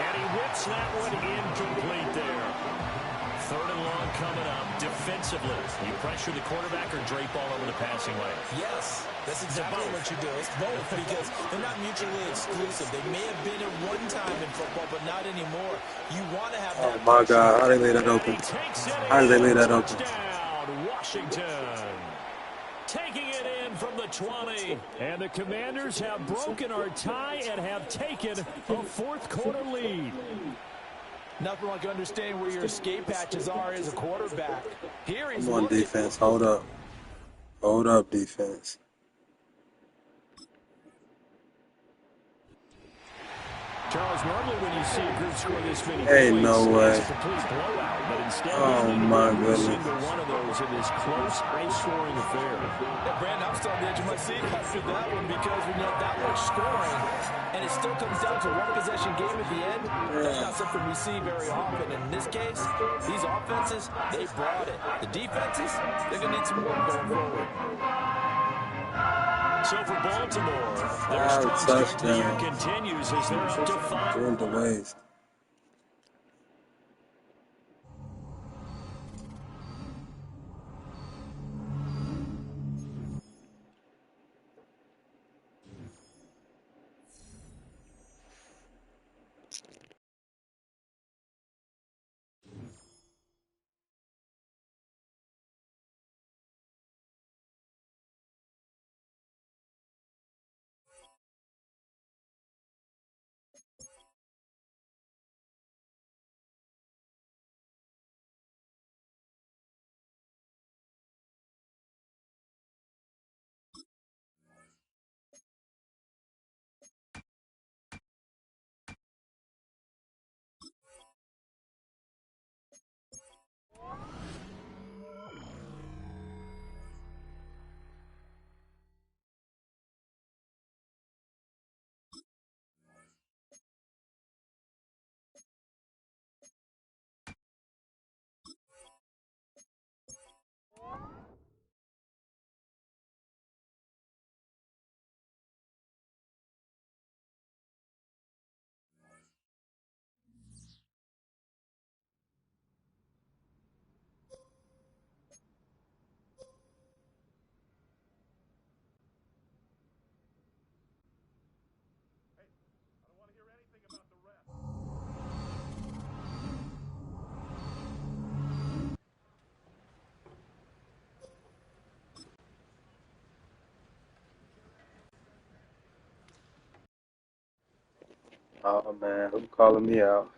And he whips that one incomplete there. 3rd and long coming up. Defensively, you pressure the quarterback or drape all over the passing lane? Yes, that's exactly what you do. It's both because they're not mutually exclusive. They may have been at one time in football, but not anymore. You want to have that. Oh, my God. How they lay that open? How did they lay that open? Touchdown, Washington. Taking it in from the 20. And the Commanders have broken our tie and have taken a 4th quarter lead. Nothing like understanding where your escape hatches are as a quarterback. Here he's Come on, defense. Hold up. Hold up, defense. Charles, normally when you see a group score this many Ain't points, no way. it's a complete blowout, but instead Oh, they my didn't lose goodness. single one of those in this close, high-scoring affair. Yeah, Brandon, I'm still on the edge of my seat after that one because when you have that much scoring and it still comes down to one possession game at the end, that's not something we see very often. And in this case, these offenses, they brought it. The defenses, they're going to need some work going forward. So for Baltimore, their strong start to the year continues as they're up to 5. Doing the waste. Oh man, who's calling me out?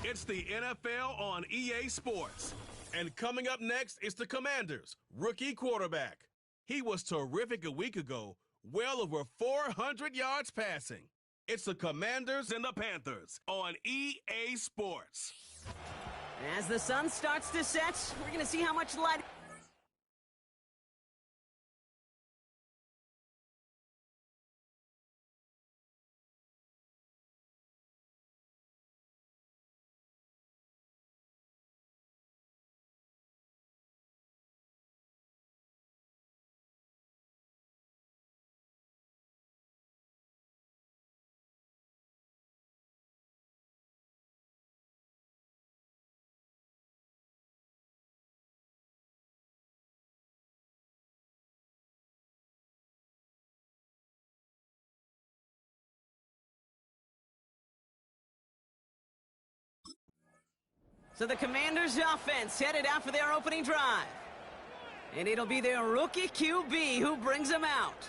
It's the NFL on EA Sports. And coming up next is the Commanders' rookie quarterback. He was terrific a week ago, well over 400 yards passing. It's the Commanders and the Panthers on EA Sports. As the sun starts to set, we're going to see how much light... So the Commanders' offense headed out for their opening drive. And it'll be their rookie QB who brings them out.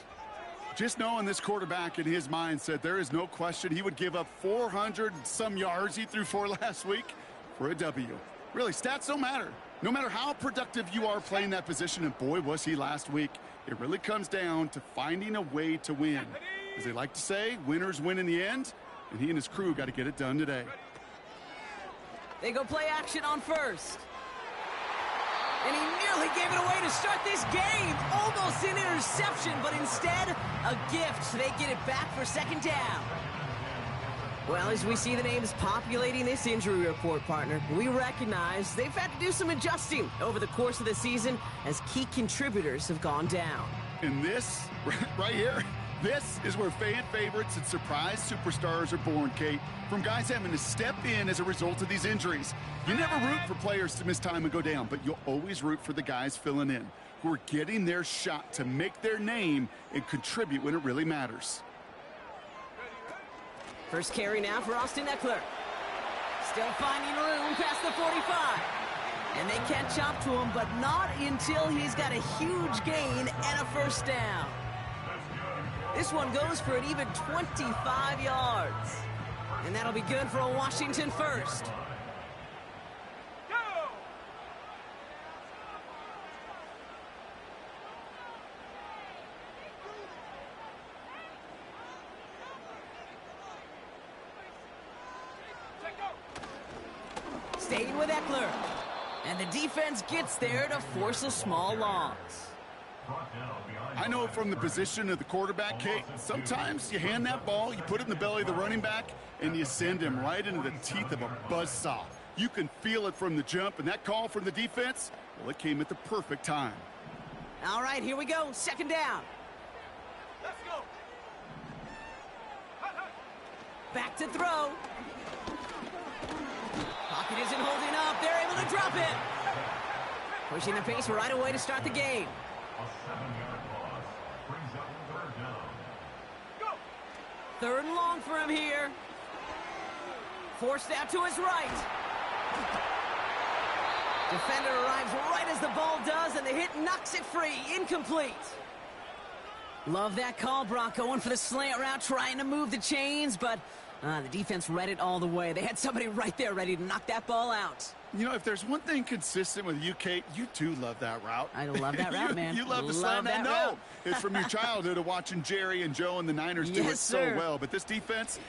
Just knowing this quarterback in his mindset, there is no question he would give up 400 some yards he threw for last week for a W. Really, stats don't matter. No matter how productive you are playing that position, and boy, was he last week, it really comes down to finding a way to win. As they like to say, winners win in the end, and he and his crew got to get it done today. They go play action on first. And he nearly gave it away to start this game. Almost an interception, but instead, a gift. They get it back for second down. Well, as we see the names populating this injury report, partner, we recognize they've had to do some adjusting over the course of the season as key contributors have gone down. And this, right here, this is where fan favorites and surprise superstars are born, Kate. From guys having to step in as a result of these injuries. You never root for players to miss time and go down, but you'll always root for the guys filling in, who are getting their shot to make their name and contribute when it really matters. First carry now for Austin Eckler. Still finding room past the 45. And they catch up to him, but not until he's got a huge gain and a first down. This one goes for an even 25 yards. And that'll be good for a Washington first. Staying with Eckler. And the defense gets there to force a small loss. I know from the position of the quarterback, Kate, sometimes you hand that ball, you put it in the belly of the running back, and you send him right into the teeth of a buzzsaw. You can feel it from the jump, and that call from the defense, well, it came at the perfect time. All right, here we go. Second down. Let's go. Back to throw. Pocket isn't holding up. They're able to drop it. Pushing the pace right away to start the game. A 7-yard loss brings up third down. Go. Third and long for him here. Forced out to his right. Defender arrives right as the ball does, and the hit knocks it free. Incomplete. Love that call, Brock. Going for the slant route, trying to move the chains, but the defense read it all the way. They had somebody right there ready to knock that ball out. You know, if there's one thing consistent with you, Kate, you do love that route. I love that route, man. You love the slant. I know. It's from your childhood of watching Jerry and Joe and the Niners do it so well. But this defense...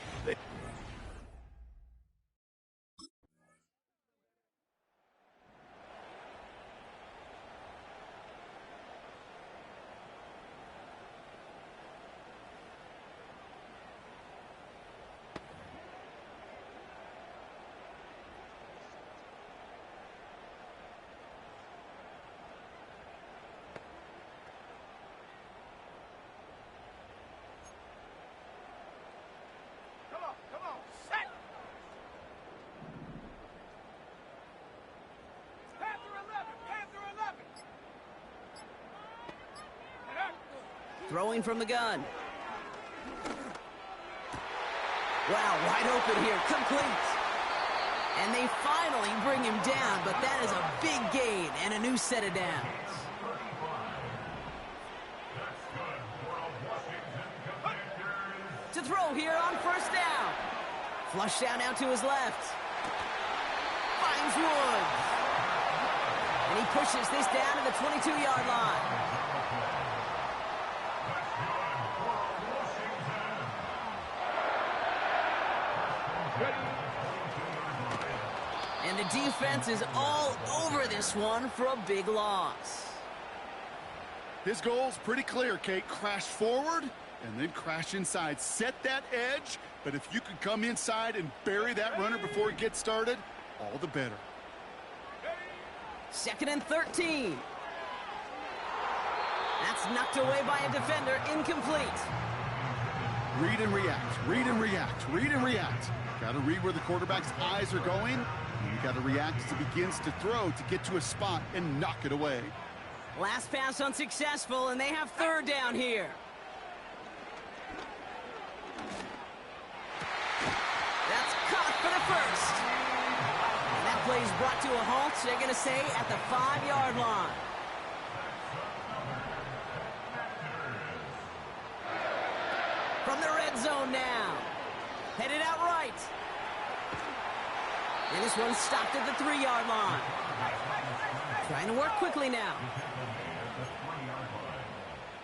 Throwing from the gun. Wow, wide open here, complete. And they finally bring him down, but that is a big gain and a new set of downs. To throw here on first down. Flush down out to his left. James Woods. And he pushes this down to the 22-yard line. And the defense is all over this one for a big loss. His goal's pretty clear, Kate. Crash forward and then crash inside. Set that edge, but if you can come inside and bury that runner before it gets started, all the better. 2nd and 13. That's knocked away by a defender, incomplete. Read and react, read and react, read and react. Got to read where the quarterback's eyes are going. And you got to react as he begins to throw to get to a spot and knock it away. Last pass unsuccessful, and they have 3rd down here. That's caught for the first. And that play is brought to a halt, they're going to say, at the 5-yard line. From the red zone now. Headed out right. And this one stopped at the 3-yard line. Trying to work quickly now.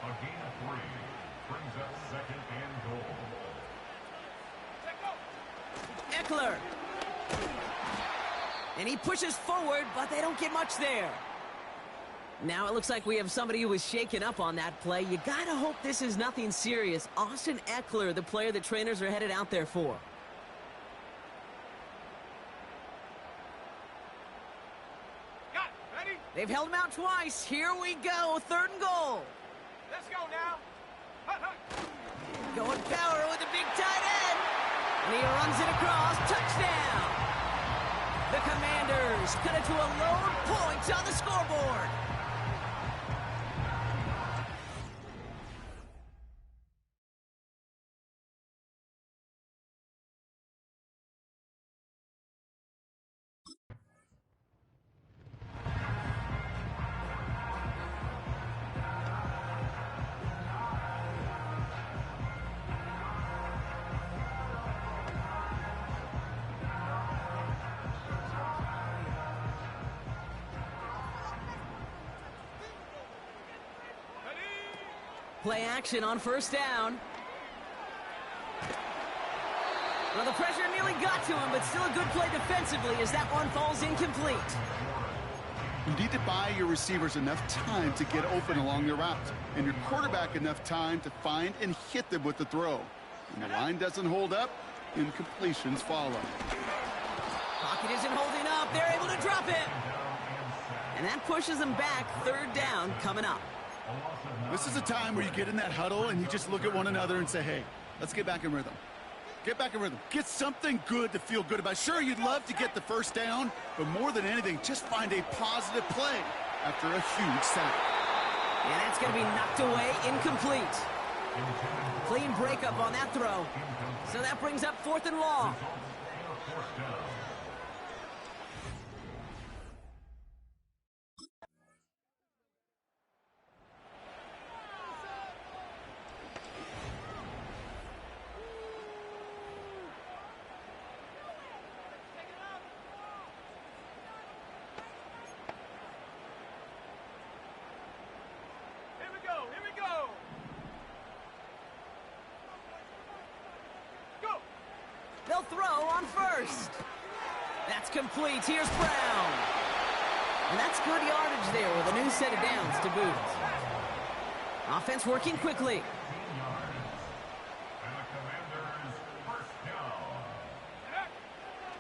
A gain of 3 brings up 2nd and goal. Eckler. And he pushes forward, but they don't get much there. Now it looks like we have somebody who was shaken up on that play. You gotta hope this is nothing serious. Austin Eckler, the player the trainers are headed out there for. They've held him out twice. Here we go. 3rd and goal. Let's go now. Going power with a big tight end. And he runs it across. Touchdown. The Commanders cut it to a lone point on the scoreboard. Play action on 1st down. Well, the pressure nearly got to him, but still a good play defensively as that one falls incomplete. You need to buy your receivers enough time to get open along their route, and your quarterback enough time to find and hit them with the throw. When the line doesn't hold up, incompletions follow. Pocket isn't holding up. They're able to drop it. And that pushes them back. 3rd down coming up. This is a time where you get in that huddle and you just look at one another and say, hey, let's get back in rhythm. Get back in rhythm. Get something good to feel good about. Sure, you'd love to get the 1st down, but more than anything, just find a positive play after a huge sack. And that's going to be knocked away, incomplete. Clean breakup on that throw. So that brings up 4th and long. They'll throw on 1st. That's complete. Here's Brown. And that's good yardage there with a new set of downs to boot. Offense working quickly.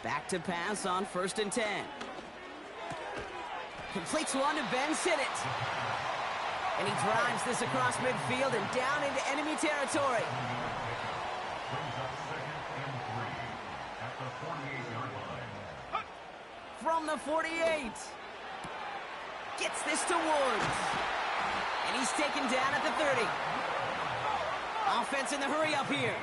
Back to pass on 1st and 10. Completes one to Ben Sinnott. And he drives this across midfield and down into enemy territory. From the 48. Gets this to Woods. And he's taken down at the 30. Offense in the hurry up here.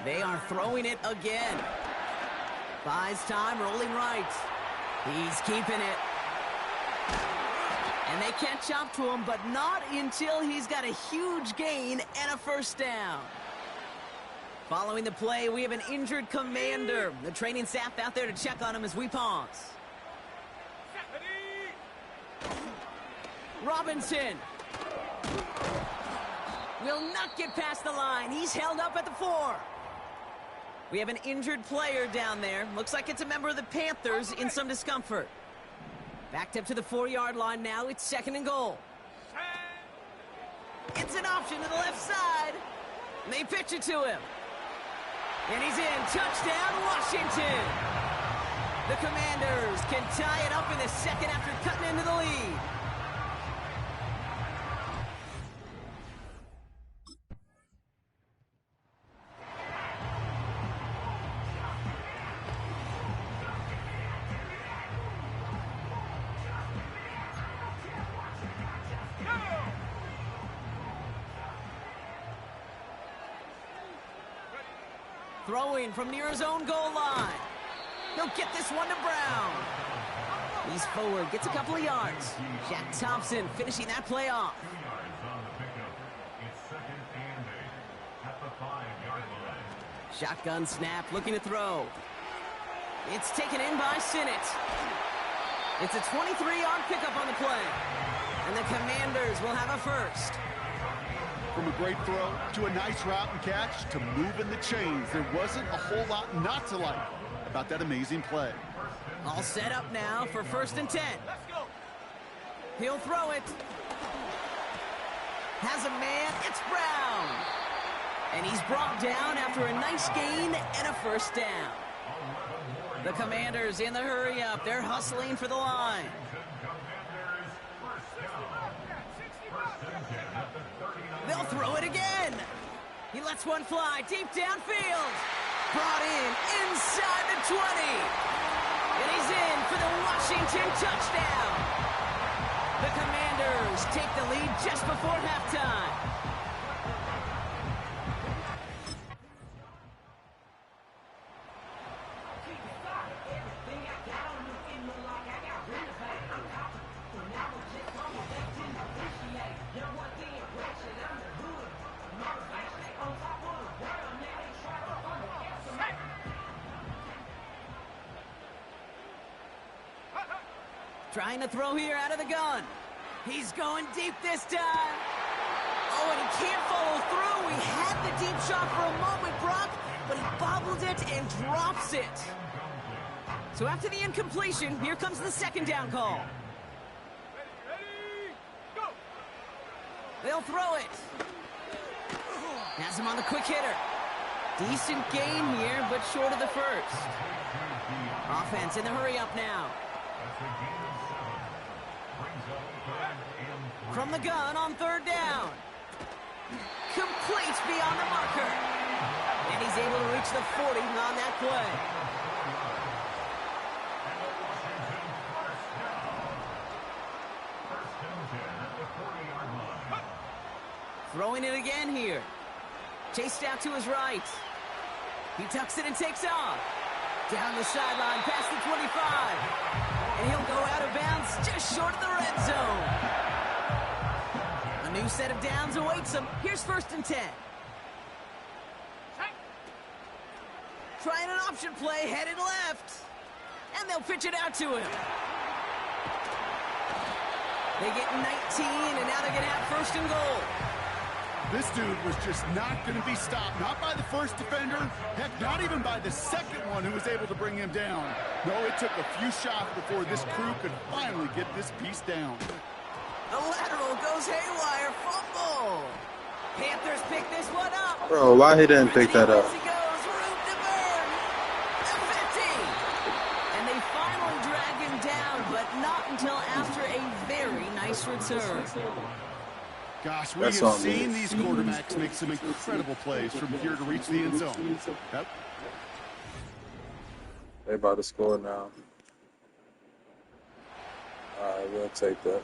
They are throwing it again. Buys time, rolling right. He's keeping it. And they can't chop to him, but not until he's got a huge gain and a 1st down. Following the play, we have an injured commander. The training staff out there to check on him as we pause. Robinson will not get past the line. He's held up at the 4. We have an injured player down there. Looks like it's a member of the Panthers in some discomfort. Backed up to the 4-yard line now. It's 2nd and goal. It's an option to the left side. And they pitch it to him. And he's in. Touchdown, Washington. The Commanders can tie it up in the second after cutting into the lead. Throwing from near his own goal line. He'll get this one to Brown. He's forward, gets a couple of yards. Jack Thompson finishing that play off. Shotgun snap, looking to throw. It's taken in by Sinnott. It's a 23-yard pickup on the play. And the Commanders will have a first. From a great throw to a nice route and catch to moving the chains, there wasn't a whole lot not to like about that amazing play. All set up now for 1st and 10. Let's go. He'll throw it. Has a man. It's Brown. And he's brought down after a nice gain and a first down. The Commanders in the hurry up. They're hustling for the line. They'll throw it again. He lets one fly deep downfield. Brought in inside the 20. And he's in for the Washington touchdown. The Commanders take the lead just before halftime. Trying to throw here out of the gun. He's going deep this time. Oh, and he can't follow through. He had the deep shot for a moment, Brock, but he bobbled it and drops it. So after the incompletion, here comes the 2nd down call. Ready, go. They'll throw it. Has him on the quick hitter. Decent gain here, but short of the first. Offense in the hurry up now. From the gun on 3rd down. Complete beyond the marker. And he's able to reach the 40 on that play. Throwing it again here. Chased out to his right. He tucks it and takes off. Down the sideline, past the 25. And he'll go out of bounds just short of the red zone. A new set of downs awaits him. Here's 1st and 10. Trying an option play, headed left. And they'll pitch it out to him. They get 19, and now they're going to have 1st and goal. This dude was just not going to be stopped. Not by the first defender. Heck, not even by the 2nd one who was able to bring him down. No, it took a few shots before this crew could finally get this piece down. The lateral goes haywire. Fumble. Panthers pick this one up. Bro, why he didn't pick that up? He goes, room to burn. The 50. And they finally drag him down, but not until after a very nice return. Gosh, we have seen these quarterbacks make some incredible plays from here to reach the end zone. Yep. They about to score now. All right, we'll take that.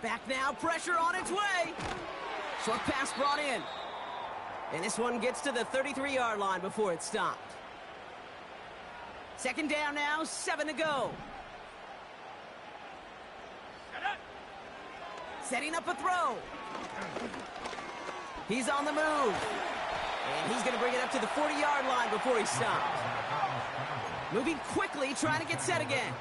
Back now, pressure on its way. Short pass brought in. And this one gets to the 33-yard line before it stopped. Second down now, 7 to go. Setting up a throw. He's on the move. And he's going to bring it up to the 40-yard line before he stops. Moving quickly, trying to get set again.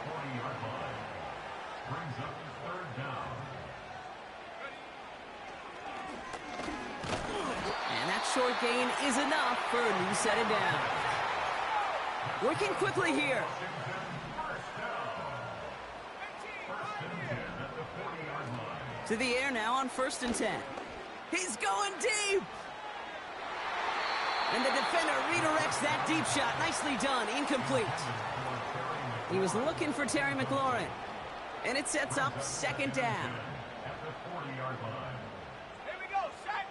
And that short gain is enough for a new set of down. Working quickly here. To the air now on 1st and 10. He's going deep. And the defender redirects that deep shot. Nicely done. Incomplete. He was looking for Terry McLaurin. And it sets up 2nd down. Here we go, set.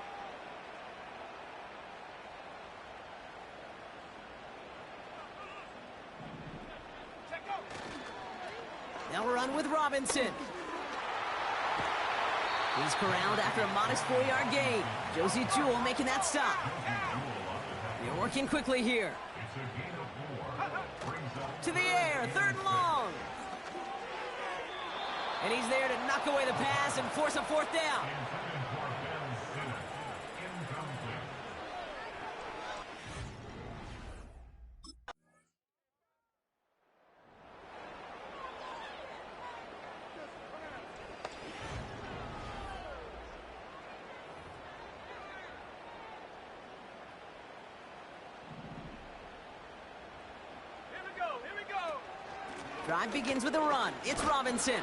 They'll run with Robinson. He's corralled after a modest 4-yard gain. Josie Jewell making that stop. They're working quickly here. To the air, 3rd and long. And he's there to knock away the pass and force a 4th down. Drive begins with a run. It's Robinson.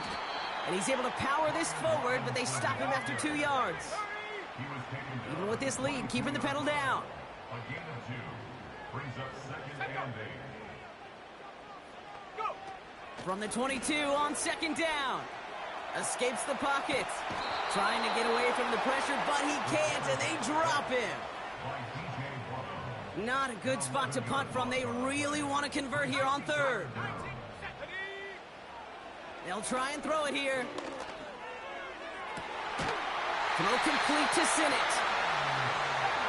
And he's able to power this forward, but they stop him after 2 yards. Even with this lead, keeping the pedal down. A gain of 2 brings up 2nd and 8. From the 22 on 2nd down. Escapes the pocket. Trying to get away from the pressure, but he can't, and they drop him. Not a good spot to punt from. They really want to convert here on 3rd. They'll try and throw it here. Throw complete to Sinnott.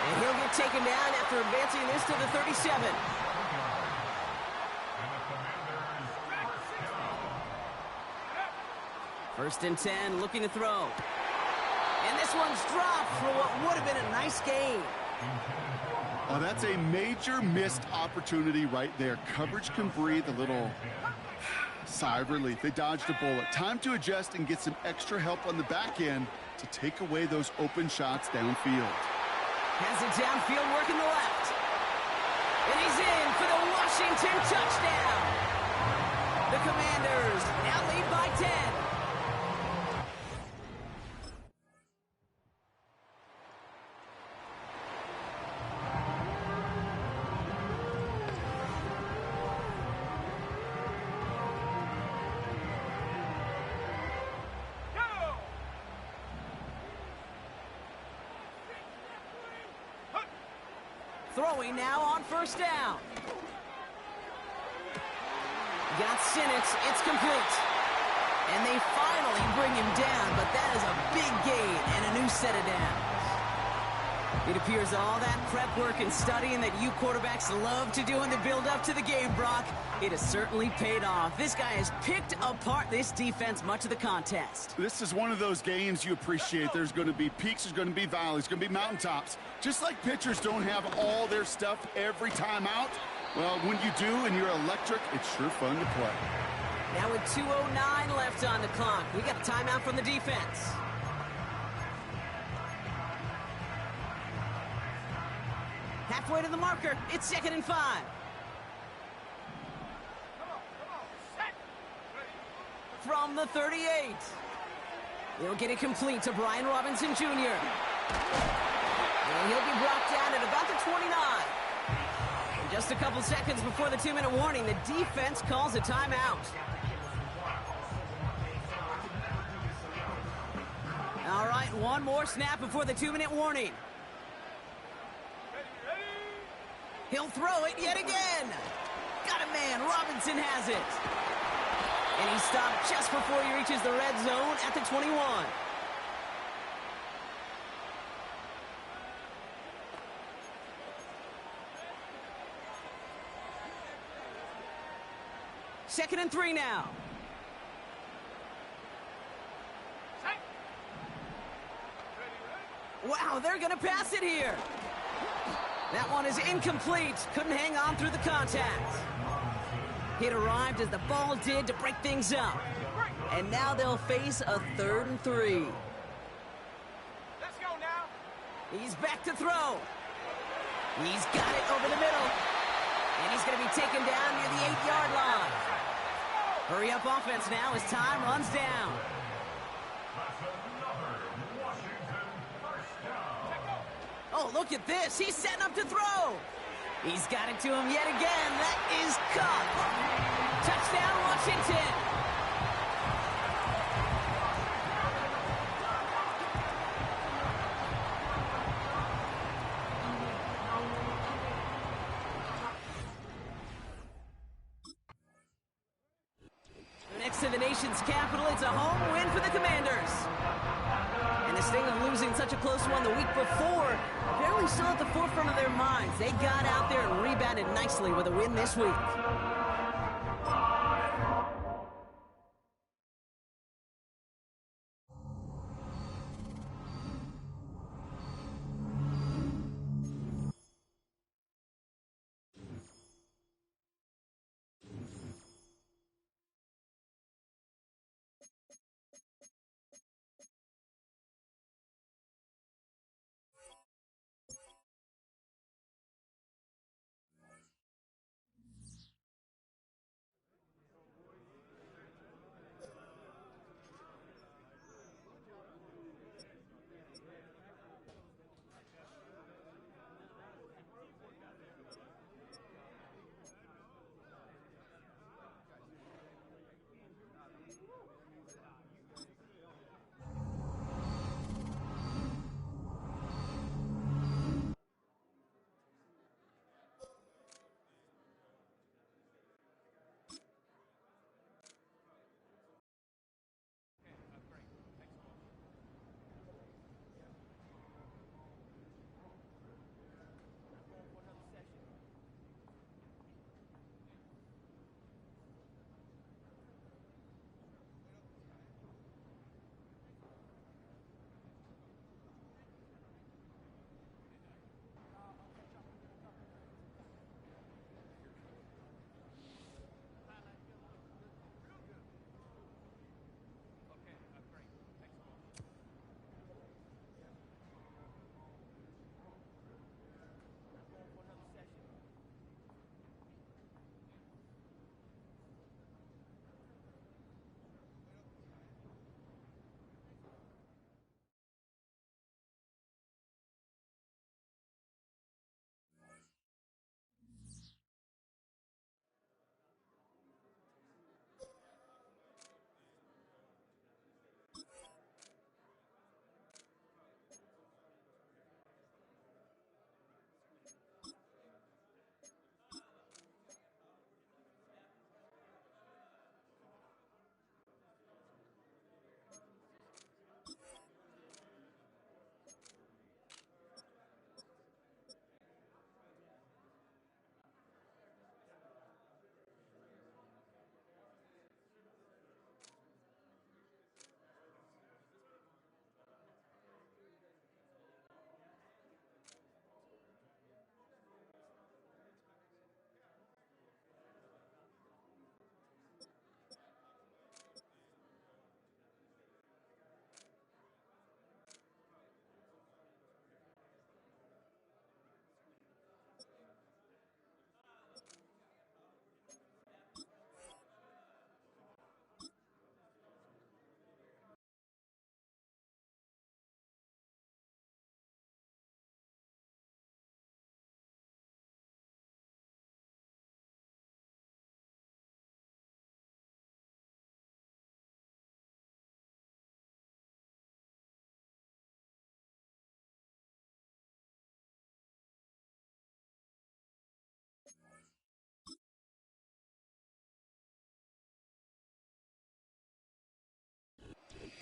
And he'll get taken down after advancing this to the 37. First and 10, looking to throw. And this one's dropped for what would have been a nice gain. Oh, that's a major missed opportunity right there. Coverage can breathe a little sigh of relief. They dodged a bullet. Time to adjust and get some extra help on the back end to take away those open shots downfield. Has it downfield, working the left. And he's in for the Washington touchdown. The Commanders now lead by 10. Throwing now on 1st down. Got Sinnott. It's complete. And they finally bring him down, but that is a big gain and a new set of downs. It appears all that prep work and studying that you quarterbacks love to do in the build-up to the game, Brock, it has certainly paid off. This guy has picked apart this defense much of the contest. This is one of those games you appreciate. There's going to be peaks, there's going to be valleys, there's going to be mountaintops. Just like pitchers don't have all their stuff every time out, well, when you do and you're electric, it's sure fun to play. Now with 2:09 left on the clock, we got a timeout from the defense. Halfway to the marker, it's 2nd and 5. From the 38. They'll get it complete to Brian Robinson Jr. And he'll be brought down at about the 29. And just a couple seconds before the 2-minute warning, the defense calls a timeout. All right, one more snap before the 2-minute warning. He'll throw it yet again. Got a man. Robinson has it. And he stopped just before he reaches the red zone at the 21. 2nd and 3 now. Wow, they're going to pass it here. That one is incomplete. Couldn't hang on through the contact. It arrived as the ball did to break things up. And now they'll face a 3rd and 3. Let's go now. He's back to throw. He's got it over the middle. And he's going to be taken down near the 8-yard line. Hurry up offense now as time runs down. Oh, look at this. He's setting up to throw. He's got it to him yet again. That is caught. Touchdown, Washington. Next to the nation's capital, it's a home win for the Commanders. And the sting of losing such a close one the week before, apparently still at the forefront of their minds. They got out there and rebounded nicely with a win this week.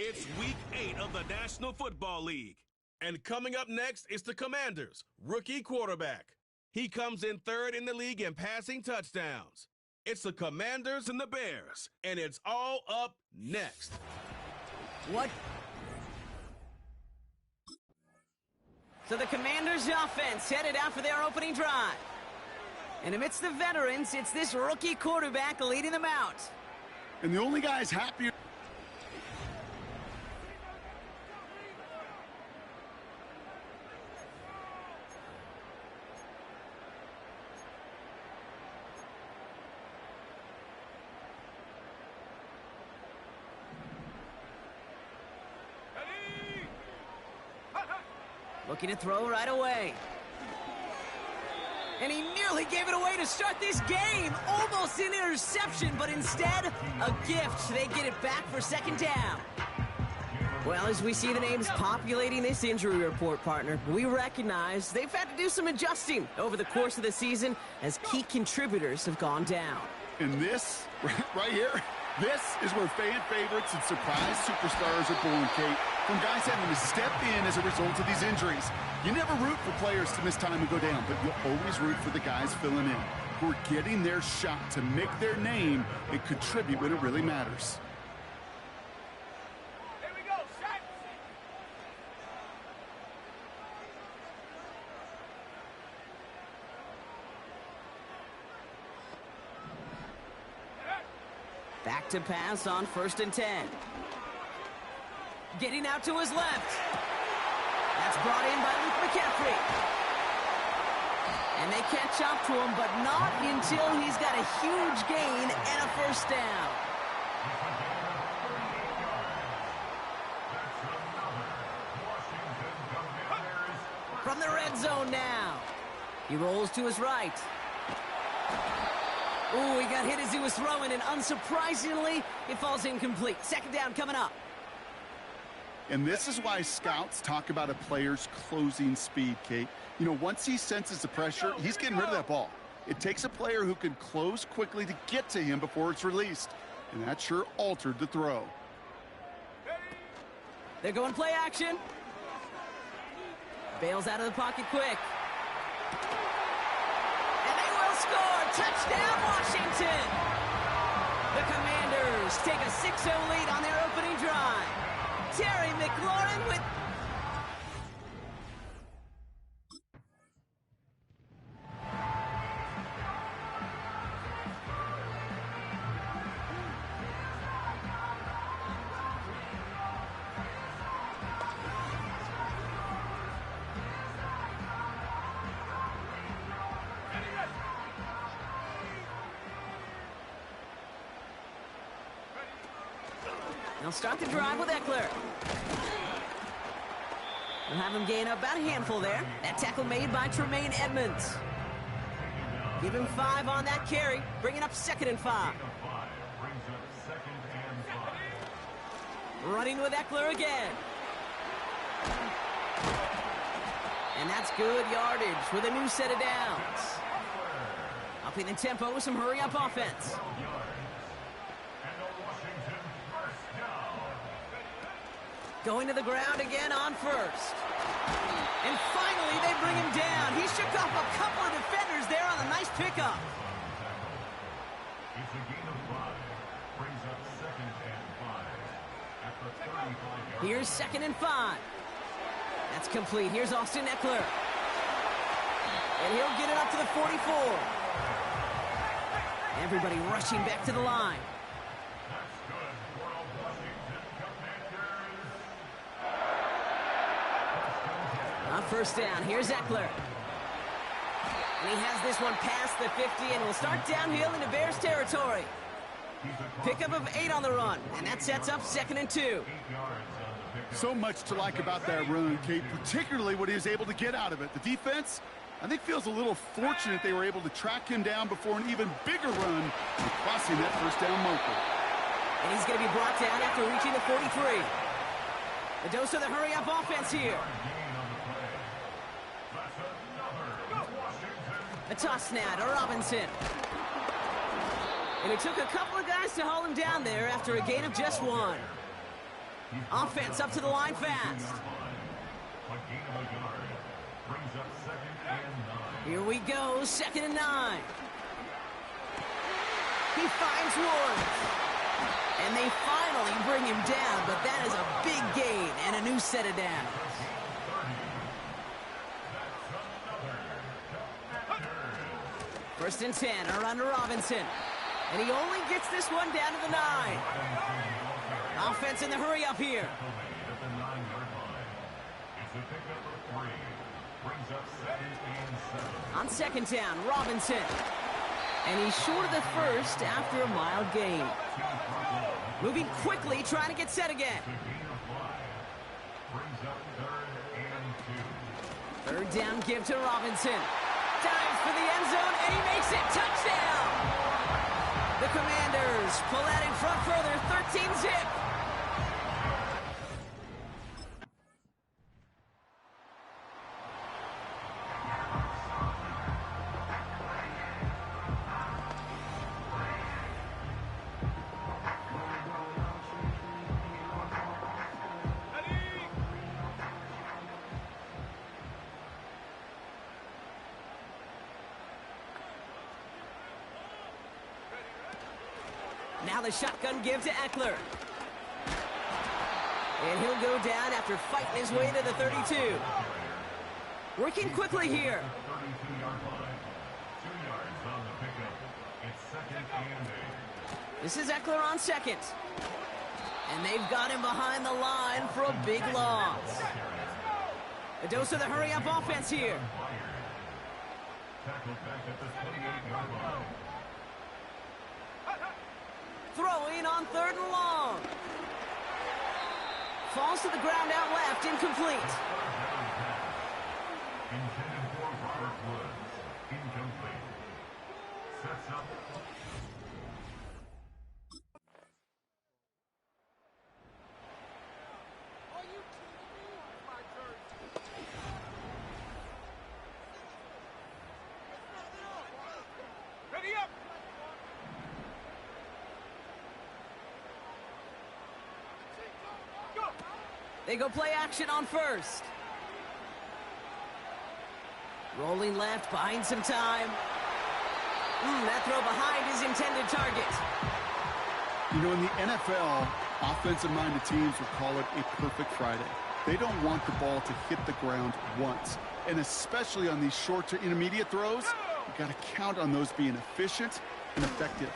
It's week 8 of the National Football League. And coming up next is the Commanders' rookie quarterback. He comes in 3rd in the league in passing touchdowns. It's the Commanders and the Bears, and it's all up next. What? So the Commanders' offense headed out for their opening drive. And amidst the veterans, it's this rookie quarterback leading them out. And the only guys happier. Looking to throw right away. And he nearly gave it away to start this game. Almost an interception, but instead, a gift. They get it back for second down. Well, as we see the names populating this injury report, partner, we recognize they've had to do some adjusting over the course of the season as key contributors have gone down. And this, right here, this is where fan favorites and surprise superstars are born, Kate. From guys having to step in as a result of these injuries. You never root for players to miss time and go down, but you'll always root for the guys filling in, who are getting their shot to make their name and contribute when it really matters. Here we go, set. Back to pass on 1st and 10. Getting out to his left. That's brought in by Luke McCaffrey. And they catch up to him, but not until he's got a huge gain and a first down. From the red zone now. He rolls to his right. Ooh, he got hit as he was throwing, and unsurprisingly, it falls incomplete. Second down coming up. And this is why scouts talk about a player's closing speed, Kate. You know, once he senses the pressure, he's getting rid of that ball. It takes a player who can close quickly to get to him before it's released. And that sure altered the throw. They're going play action. Bails out of the pocket quick. And they will score. Touchdown, Washington. The Commanders take a 6-0 lead on their opening drive. Terry McLaurin with... They'll start the drive with Eckler. We'll have him gain about a handful there. That tackle made by Tremaine Edmonds. Give him 5 on that carry, bringing up 2nd and 5. Running with Eckler again. And that's good yardage with a new set of downs. Upping the tempo with some hurry-up offense. Going to the ground again on 1st. And finally, they bring him down. He shook off a couple of defenders there on a nice pickup. It's a gain of 5. Brings up 2nd and 5. At the 35. Here's 2nd and 5. That's complete. Here's Austin Eckler. And he'll get it up to the 44. Everybody rushing back to the line. On 1st down, here's Eckler. And he has this one past the 50 and will start downhill into Bears territory. Pickup of 8 on the run, and that sets up 2nd and 2. So much to like about that run, Kate, particularly what he was able to get out of it. The defense, I think, feels a little fortunate they were able to track him down before an even bigger run and crossing that 1st down marker. And he's going to be brought down after reaching the 43. The dose of the hurry-up offense here. A toss now to Robinson. And it took a couple of guys to hold him down there after a gain of just 1. Offense up to the line fast. Here we go, 2nd and 9. He finds Ward. And they finally bring him down, but that is a big gain and a new set of downs. First and 10, around to Robinson. And he only gets this one down to the 9. Offense in the hurry up here. On second down, Robinson. And he's short of the first after a mild gain. Moving quickly, trying to get set again. Third down give to Robinson. Dives for the end zone, and he makes it. Touchdown! The Commanders pull out in front further, 13-zip. Now the shotgun give to Eckler. And he'll go down after fighting his way to the 32. Working quickly here. This is Eckler on second. And they've got him behind the line for a big loss. A dose of the hurry-up offense here. Throwing on third and long. Falls to the ground out left, incomplete. Intended for Robert Woods. Incomplete. Sets up. Ready up! They go play action on first. Rolling left, buying some time. That throw behind his intended target. You know, in the NFL, offensive-minded teams will call it a perfect Friday. They don't want the ball to hit the ground once. And especially on these short to intermediate throws, you've got to count on those being efficient and effective.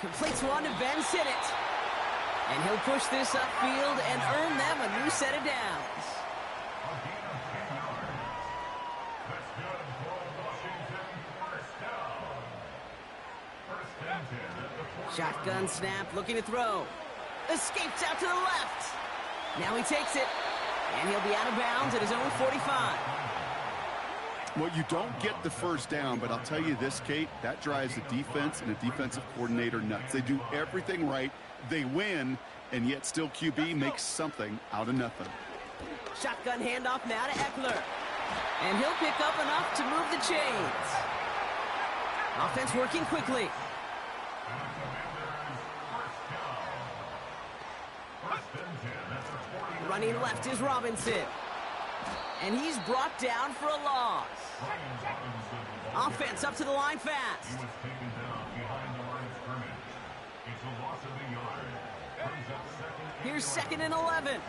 Completes one to Ben Sinnott. And he'll push this upfield and earn them a new set of downs. Shotgun snap, looking to throw. Escapes out to the left. Now he takes it, and he'll be out of bounds at his own 45. Well, you don't get the first down, but I'll tell you this, Kate, that drives the defense and a defensive coordinator nuts. They do everything right. They win, and yet still QB makes something out of nothing. Shotgun handoff now to Eckler. And he'll pick up enough to move the chains. Offense working quickly. Running left is Robinson. And he's brought down for a loss. Offense up to the line fast. Here's second and 11.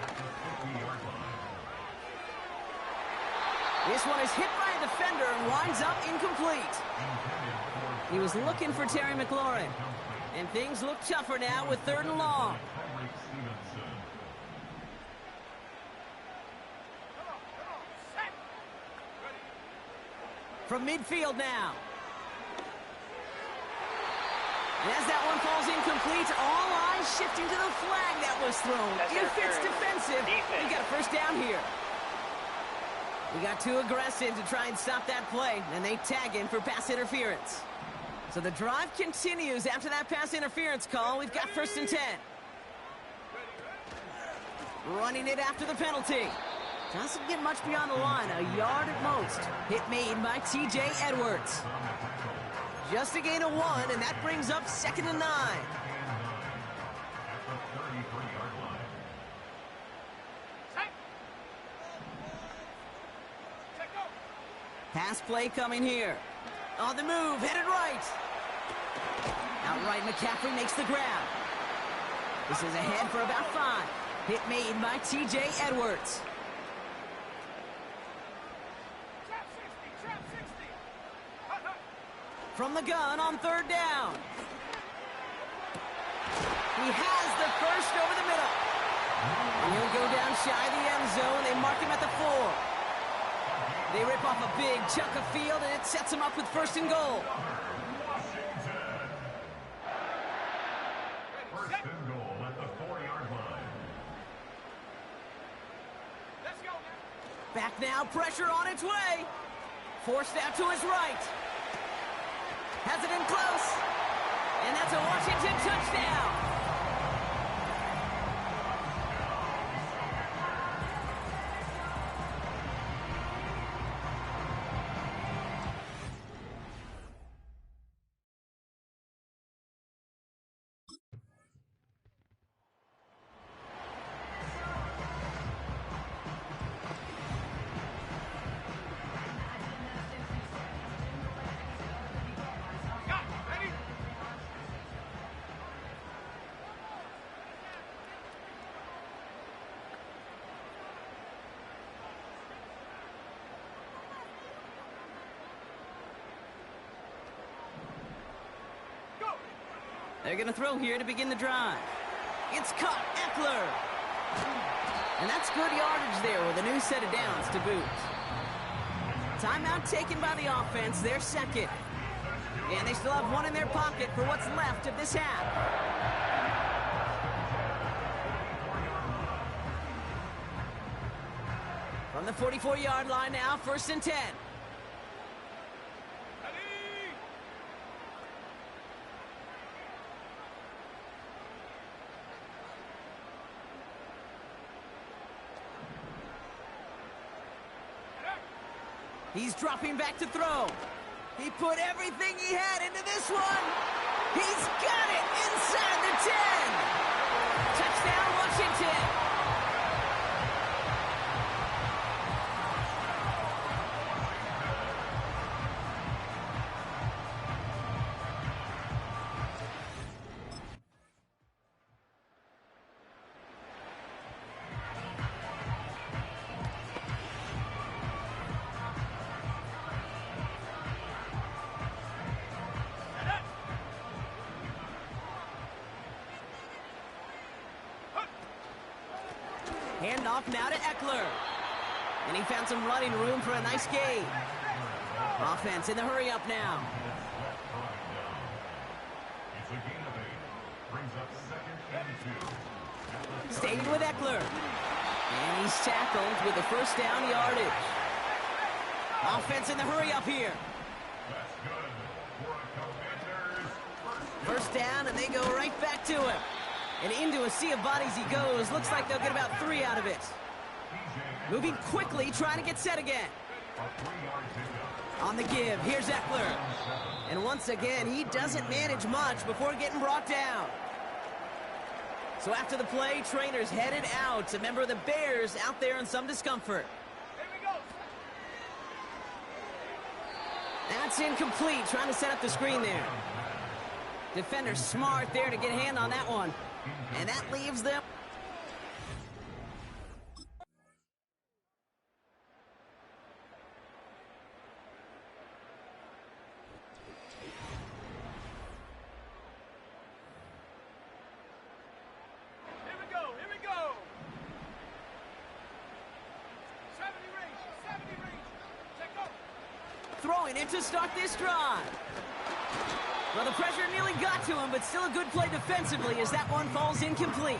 This one is hit by a defender and winds up incomplete. He was looking for Terry McLaurin. And things look tougher now with third and long. From midfield now. And as that one falls incomplete, all eyes shifting to the flag that was thrown. If it's defensive, we got a first down here. We got too aggressive to try and stop that play, and they tag him for pass interference. So the drive continues after that pass interference call. We've got first and 10. Running it after the penalty. Doesn't get much beyond the line, a yard at most. Hit made by T.J. Edwards. Just a gain of 1, and that brings up second and 9. Pass play coming here. On the move, headed right. Outright McCaffrey makes the grab. This is ahead for about 5. Hit made by T.J. Edwards. From the gun on 3rd down. He has the first over the middle. And he'll go down shy of the end zone. They mark him at the 4. They rip off a big chunk of field, and it sets him up with 1st and goal. First and goal at the 4-yard line. Back now, pressure on its way. Forced out to his right. Has it in close. And that's a Washington touchdown. They're going to throw here to begin the drive. It's caught, Eckler. And that's good yardage there with a new set of downs to boot. Timeout taken by the offense, their 2nd. And they still have 1 in their pocket for what's left of this half. From the 44-yard line now, 1st and 10. He's dropping back to throw. He put everything he had into this one. He's got it inside the 10. Touchdown, Washington. Handoff now to Eckler. And he found some running room for a nice gain. Offense in the hurry up now. It's a gain of 8. Brings up 2nd and 2. Staying with Eckler. And he's tackled with the 1st down yardage. Offense in the hurry up here. That's good for a Commanders 1st down, and they go right back to him. And into a sea of bodies he goes. Looks like they'll get about 3 out of it. Moving quickly, trying to get set again. On the give, here's Eckler. And once again, he doesn't manage much before getting brought down. So after the play, trainers headed out. A member of the Bears out there in some discomfort. That's incomplete, trying to set up the screen there. Defender smart there to get a hand on that one. And that leaves them. Here we go. 70 range. Take off. Throwing it to start this drive. Well, the pressure nearly got to him, but still a good play defensively as that one falls incomplete.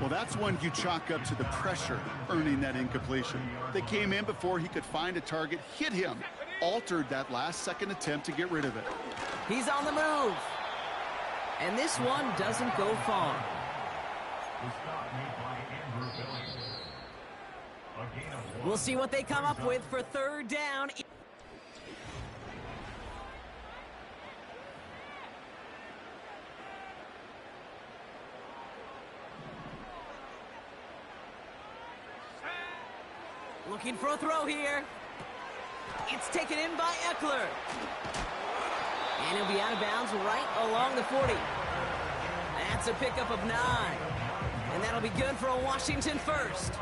Well, that's one you chalk up to the pressure earning that incompletion. They came in before he could find a target, hit him, altered that last-second attempt to get rid of it. He's on the move. And this one doesn't go far. We'll see what they come up with for 3rd down. Looking for a throw here. It's taken in by Eckler. And he'll be out of bounds right along the 40. That's a pickup of 9. And that'll be good for a Washington first.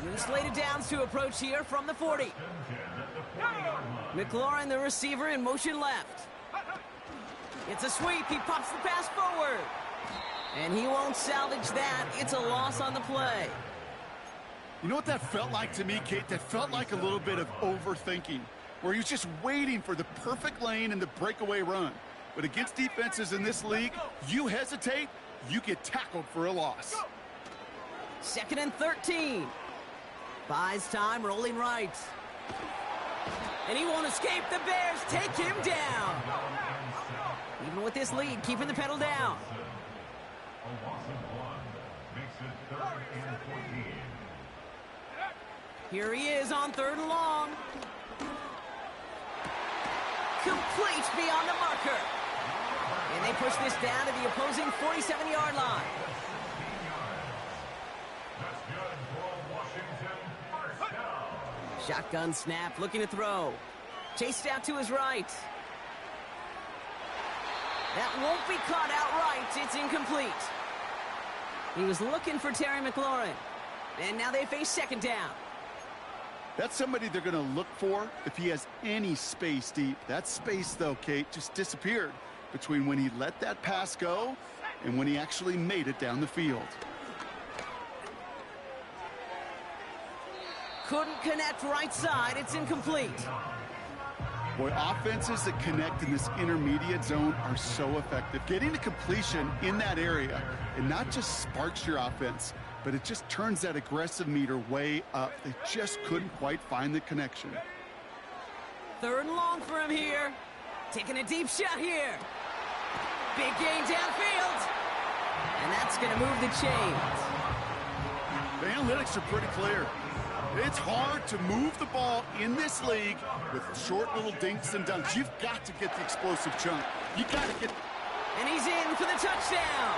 New slated downs to approach here from the 40. McLaurin, the receiver, in motion left. It's a sweep. He pops the pass forward. And he won't salvage that. It's a loss on the play. You know what that felt like to me, Kate? That felt like a little bit of overthinking, where he was just waiting for the perfect lane and the breakaway run. But against defenses in this league, you hesitate, you get tackled for a loss. 2nd and 13. Buys time, rolling right. And he won't escape. The Bears take him down. Even with this lead, keeping the pedal down. A loss of 1 makes it 3rd and 14. Here he is on 3rd and long. Complete beyond the marker. And they push this down to the opposing 47-yard line. That's good for Washington. First down. Shotgun snap, looking to throw. Chased out to his right. That won't be caught outright. It's incomplete. He was looking for Terry McLaurin. And now they face 2nd down. That's somebody they're going to look for if he has any space deep. That space, though, Kate, just disappeared between when he let that pass go and when he actually made it down the field. Couldn't connect right side. It's incomplete. Boy, offenses that connect in this intermediate zone are so effective. Getting a completion in that area, it not just sparks your offense, but it just turns that aggressive meter way up. They just couldn't quite find the connection. 3rd and long for him here. Taking a deep shot here. Big gain downfield. And that's going to move the chains. The analytics are pretty clear. It's hard to move the ball in this league with short little dinks and dunks. You've got to get the explosive chunk. You got to get... And he's in for the touchdown.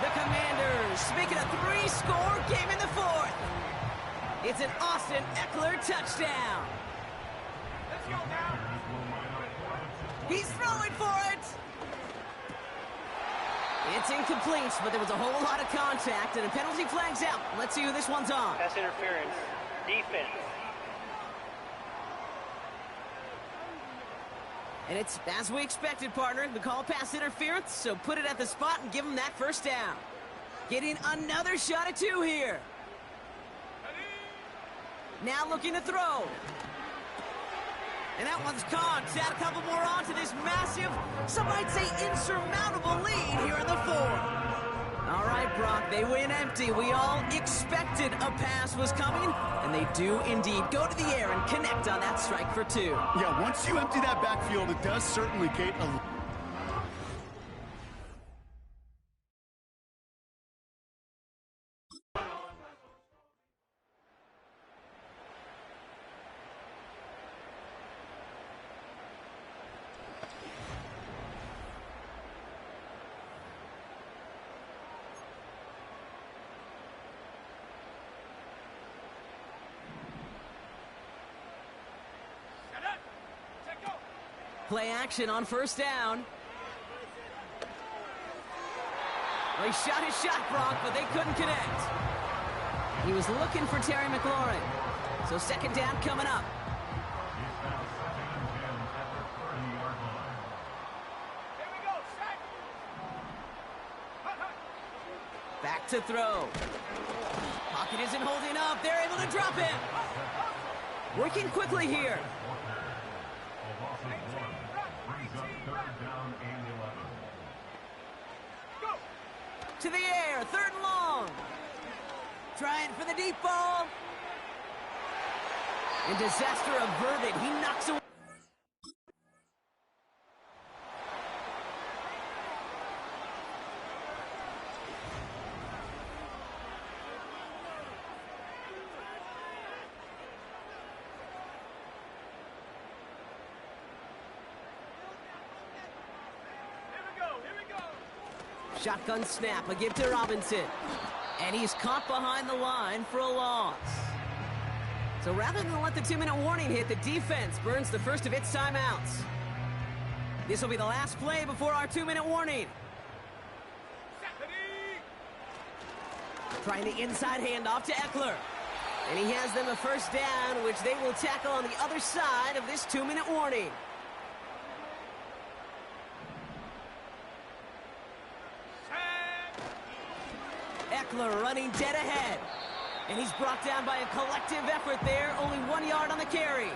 The Commanders making a 3-score game in the 4th. It's an Austin Eckler touchdown. Let's go now. He's throwing for it. It's incomplete, but there was a whole lot of contact, and a penalty flag's out. Let's see who this one's on. Pass interference. Defense. And it's as we expected, partner. The call pass interference, so put it at the spot and give him that 1st down. Getting another shot at 2 here. Now looking to throw. And that one's caught. Add a couple more on to this massive, some might say insurmountable lead here in the 4th. All right, Brock, they win empty. We all expected a pass was coming, and they do indeed go to the air and connect on that strike for 2. Yeah, once you empty that backfield, it does certainly, Kate, Play action on 1st down. Well, he shot his shot, Brock, but they couldn't connect. He was looking for Terry McLaurin. So 2nd down coming up. Back to throw. Pocket isn't holding up. They're able to drop him. Working quickly here. To the air, 3rd and long. Trying for the deep ball. And disaster averted. He knocks away. Shotgun snap, a give to Robinson. And he's caught behind the line for a loss. So rather than let the 2-minute warning hit, the defense burns the first of its timeouts. This will be the last play before our 2-minute warning. Trying the inside handoff to Eckler. And he has them a first down, which they will tackle on the other side of this 2-minute warning. Eckler running dead ahead. And he's brought down by a collective effort there, only 1 yard on the carry.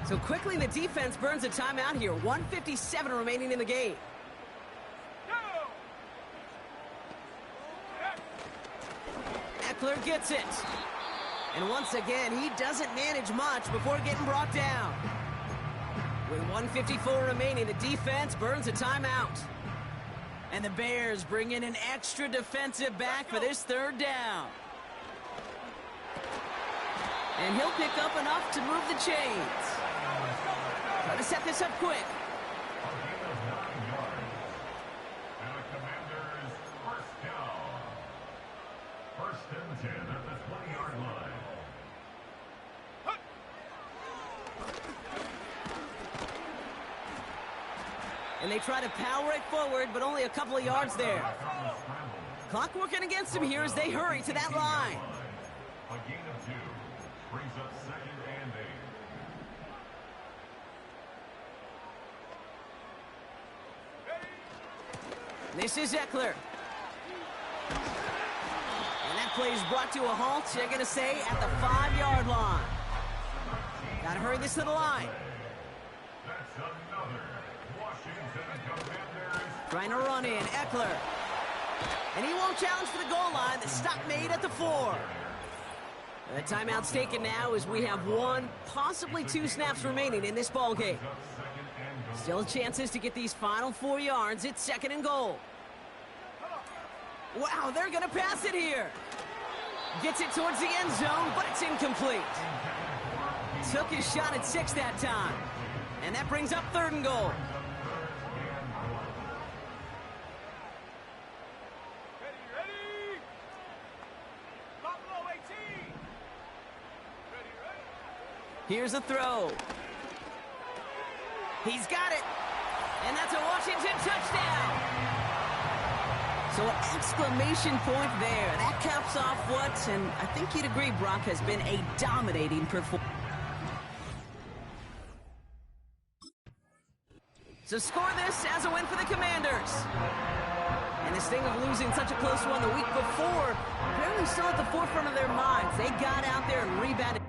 So quickly the defense burns a timeout here. 1:57 remaining in the game. Eckler gets it. And once again, he doesn't manage much before getting brought down. With 1:54 remaining, the defense burns a timeout. And the Bears bring in an extra defensive back for this third down. And he'll pick up enough to move the chains. Try to set this up quick. And the Commanders first down. First and 10 at the 20-yard line. And they try to power it forward, but only a couple of yards there. Clock working against them here as they hurry to that line. A gain of 2 brings up second and 8. This is Eckler. And that play is brought to a halt, they're going to say, at the 5-yard line. Got to hurry this to the line. That's another Washington Commanders. Trying to run in, Eckler. And he won't challenge for the goal line. The stop made at the 4. The timeout's taken now as we have 1, possibly 2 snaps remaining in this ball game. Still chances to get these final 4 yards. It's second and goal. Wow, they're going to pass it here. Gets it towards the end zone, but it's incomplete. Took his shot at 6 that time. And that brings up third and goal. Here's a throw. He's got it. And that's a Washington touchdown. So an exclamation point there. That caps off what, and I think you'd agree, Brock, has been a dominating performance. So score this as a win for the Commanders. And this thing of losing such a close one the week before, apparently still at the forefront of their minds. They got out there and rebounded.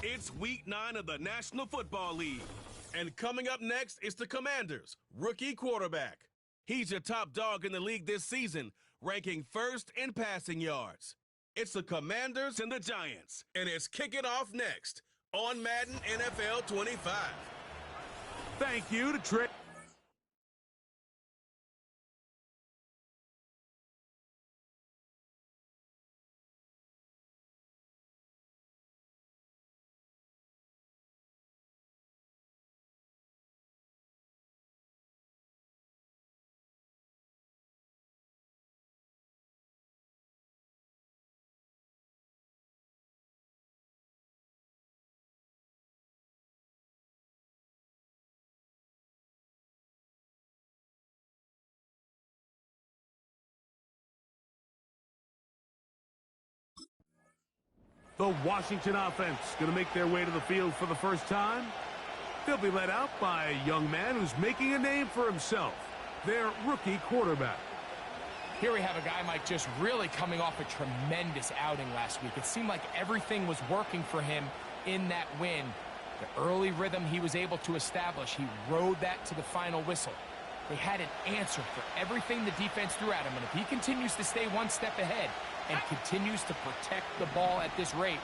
It's week 9 of the National Football League. And coming up next is the Commanders' rookie quarterback. He's your top dog in the league this season, ranking first in passing yards. It's the Commanders and the Giants, and it's kicking off next on Madden NFL 25. Thank you to Trey. The Washington offense going to make their way to the field for the first time. They'll be led out by a young man who's making a name for himself, their rookie quarterback. Here we have a guy, Mike, just really coming off a tremendous outing last week. It seemed like everything was working for him in that win. The early rhythm he was able to establish, he rode that to the final whistle. They had an answer for everything the defense threw at him, and if he continues to stay one step ahead and continues to protect the ball at this rate,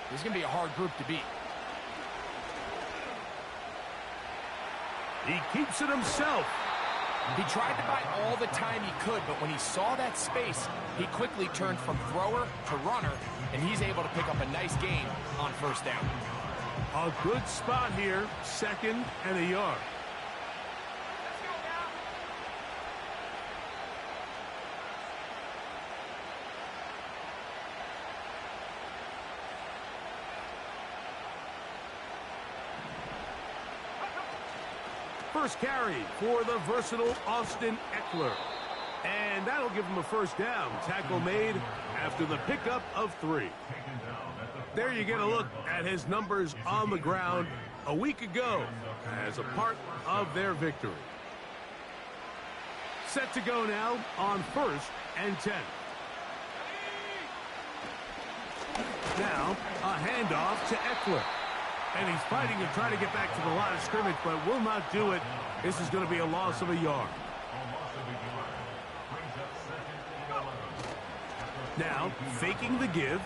this is going to be a hard group to beat. He keeps it himself. He tried to buy all the time he could, but when he saw that space, he quickly turned from thrower to runner, and he's able to pick up a nice gain on first down. A good spot here, 2nd and a yard. First carry for the versatile Austin Eckler. And that'll give him a first down. Tackle made after the pickup of 3. There you get a look at his numbers on the ground a week ago as a part of their victory. Set to go now on 1st and 10. Now a handoff to Eckler. And he's fighting and trying to get back to the line of scrimmage, but will not do it. This is going to be a loss of a yard. Now, faking the give.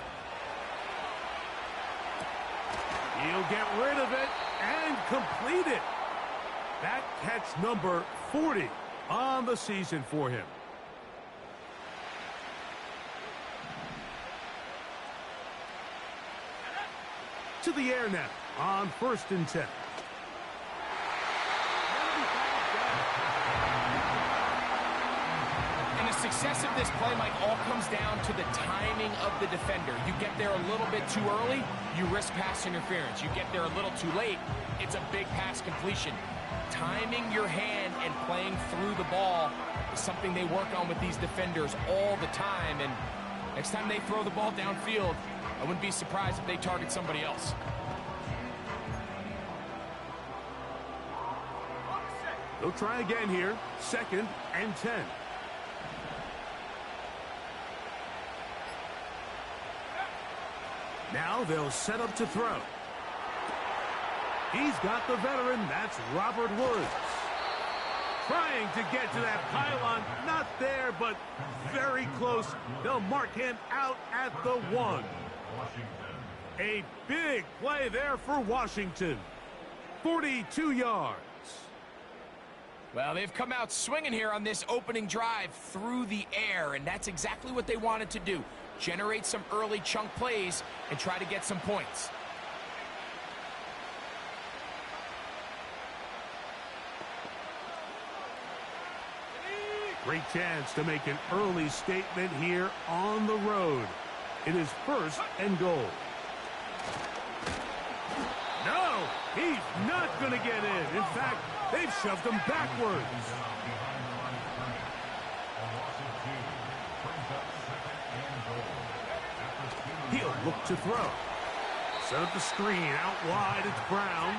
He'll get rid of it and complete it. That catch number 40 on the season for him. To the air now on 1st and 10. And the success of this play, Mike, all comes down to the timing of the defender. You get there a little bit too early, you risk pass interference. You get there a little too late, it's a big pass completion. Timing your hand and playing through the ball is something they work on with these defenders all the time. And next time they throw the ball downfield, I wouldn't be surprised if they target somebody else. They'll try again here. 2nd and 10. Now they'll set up to throw. He's got the veteran. That's Robert Woods. Trying to get to that pylon. Not there, but very close. They'll mark him out at the 1. A big play there for Washington. 42 yards. Well, they've come out swinging here on this opening drive through the air, and that's exactly what they wanted to do. Generate some early chunk plays and try to get some points. Great chance to make an early statement here on the road. It is 1st and goal. No, he's not going to get in. In fact, they've shoved him backwards. He'll look to throw. Set up the screen. Out wide, it's Brown.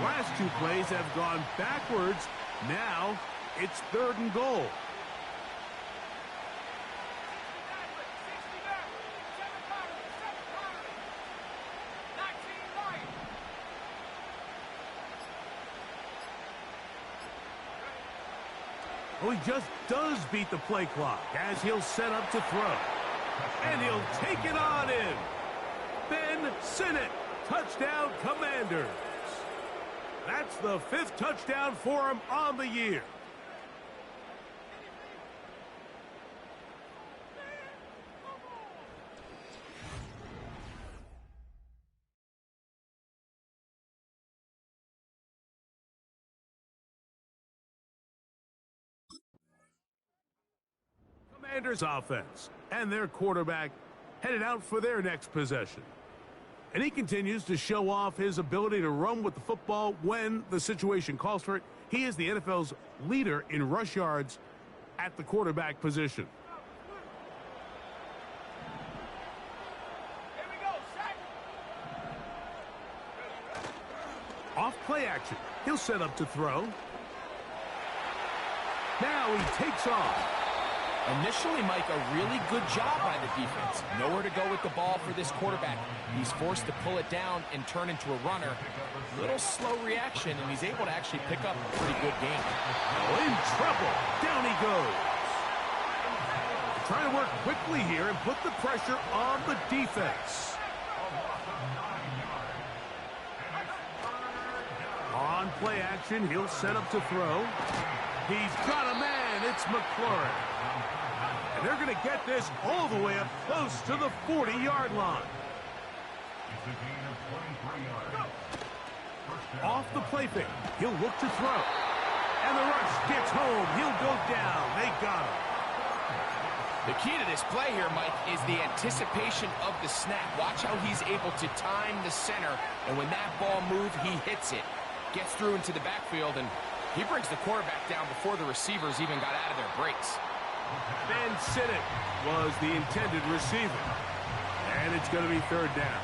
Last 2 plays have gone backwards. Now it's 3rd and goal. Oh, he just does beat the play clock as he'll set up to throw. And he'll take it on in. Ben Sinnott, touchdown Commanders. That's the 5th touchdown for him on the year. Commanders offense and their quarterback headed out for their next possession. And he continues to show off his ability to run with the football when the situation calls for it. He is the NFL's leader in rush yards at the quarterback position. Off play action. He'll set up to throw. Now he takes off. Initially, Mike, a really good job by the defense. Nowhere to go with the ball for this quarterback. He's forced to pull it down and turn into a runner. Little slow reaction, and he's able to actually pick up a pretty good game. Oh, in trouble. Down he goes. Trying to work quickly here and put the pressure on the defense. On play action, he'll set up to throw. He's got a man. It's McLaurin. And they're going to get this all the way up close to the 40-yard line. Off the play fake. He'll look to throw. And the rush gets home. He'll go down. They got him. The key to this play here, Mike, is the anticipation of the snap. Watch how he's able to time the center. And when that ball moves, he hits it. Gets through into the backfield, and he brings the quarterback down before the receivers even got out of their breaks. Ben Sinnott was the intended receiver. And it's going to be 3rd down.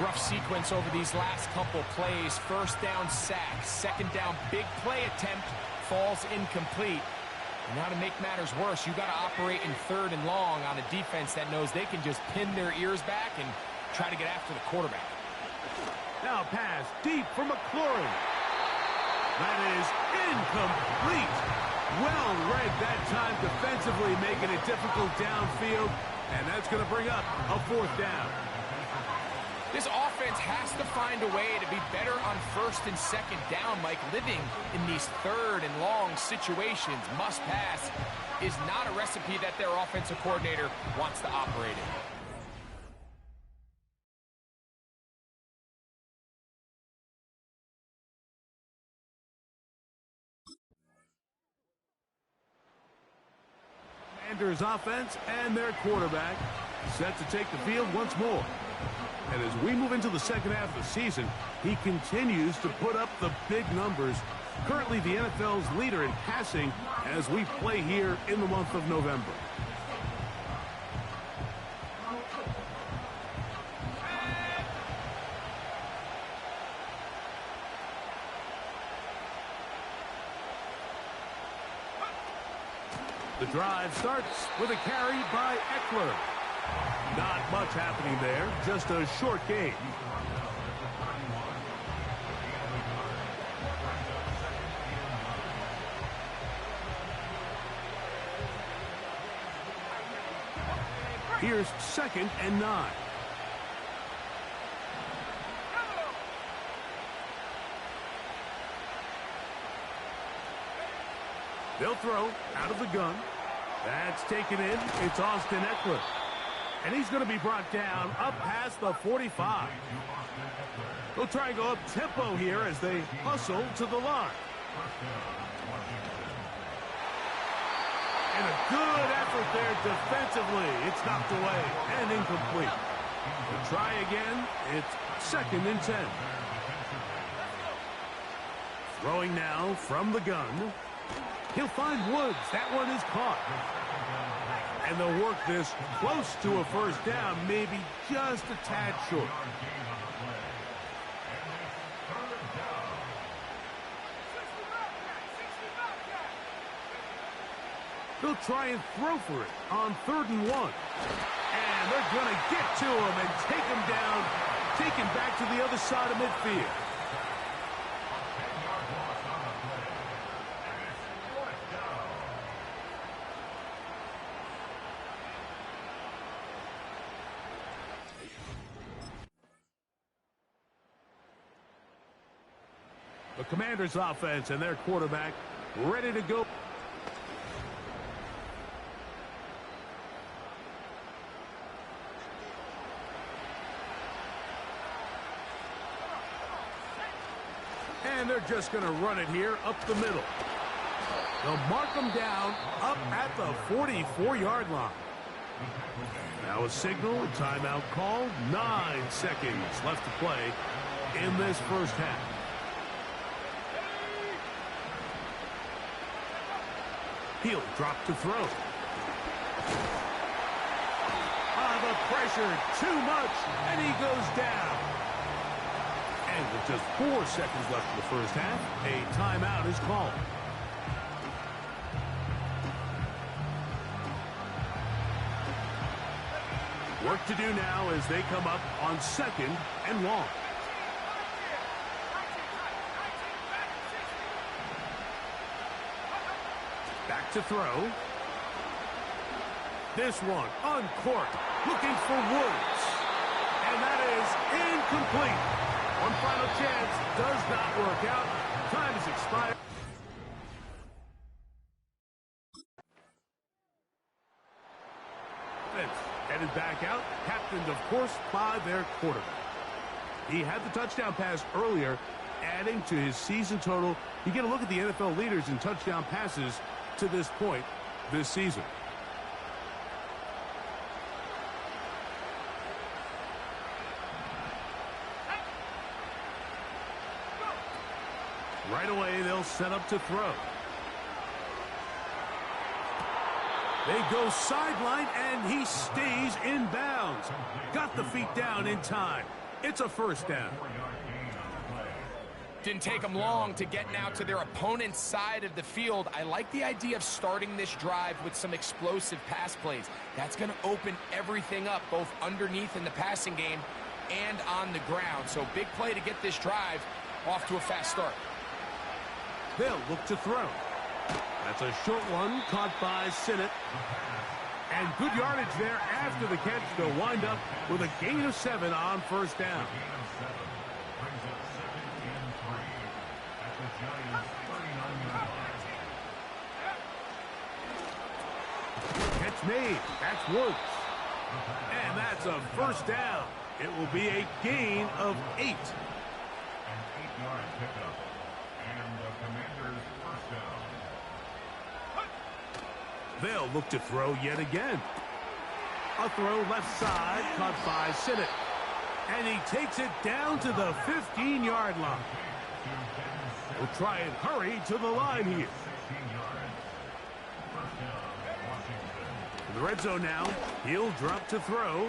Rough sequence over these last couple plays. 1st down sack. 2nd down big play attempt. Falls incomplete. And now to make matters worse, you got to operate in 3rd and long on a defense that knows they can just pin their ears back and try to get after the quarterback. Now pass deep for McLaurin. That is incomplete. Well read that time defensively, making it difficult downfield. And that's going to bring up a 4th down. This offense has to find a way to be better on 1st and 2nd down, Mike. Living in these 3rd and long situations, must pass, is not a recipe that their offensive coordinator wants to operate in. Commanders offense and their quarterback set to take the field once more. And as we move into the 2nd half of the season, he continues to put up the big numbers. Currently the NFL's leader in passing as we play here in the month of November. The drive starts with a carry by Eckler. Not much happening there, just a short game. Here's 2nd and 9. They'll throw out of the gun. That's taken in. It's Austin Eckler. And he's going to be brought down up past the 45. They'll try and go up tempo here as they hustle to the line. And a good effort there defensively. It's knocked away and incomplete. They'll try again. It's 2nd and 10. Throwing now from the gun. He'll find Woods. That one is caught. And they'll work this close to a 1st down, maybe just a tad short. They'll try and throw for it on 3rd and 1. And they're going to get to him and take him down, take him back to the other side of midfield. The Commanders' offense and their quarterback ready to go. And they're just going to run it here up the middle. They'll mark them down up at the 44-yard line. Now a signal, a timeout called. 9 seconds left to play in this first half. He'll drop to throw. The pressure, too much, and he goes down. And with just 4 seconds left in the first half, a timeout is called. Work to do now as they come up on 2nd and long. Back to throw. This one uncorked, looking for Woods. And that is incomplete. One final chance does not work out. Time has expired. Headed back out, captained, of course, by their quarterback. He had the touchdown pass earlier, adding to his season total. You get a look at the NFL leaders in touchdown passes to this point this season. Right away, they'll set up to throw. They go sideline, and he stays in bounds. Got the feet down in time. It's a first down. Didn't take them long to get now to their opponent's side of the field. I like the idea of starting this drive with some explosive pass plays. That's going to open everything up, both underneath in the passing game and on the ground. So big play to get this drive off to a fast start. They'll look to throw. That's a short one caught by Sinnott. And good yardage there after the catch. They'll wind up with a gain of 7 on first down. Catch made. That's Woods. And that's a first down. It will be a gain of 8. An 8-yard pickup. And the Commanders' first down. They'll look to throw yet again. A throw left side, caught by Sinnott. And he takes it down to the 15-yard line. We'll try and hurry to the line here. In the red zone now, he'll drop to throw.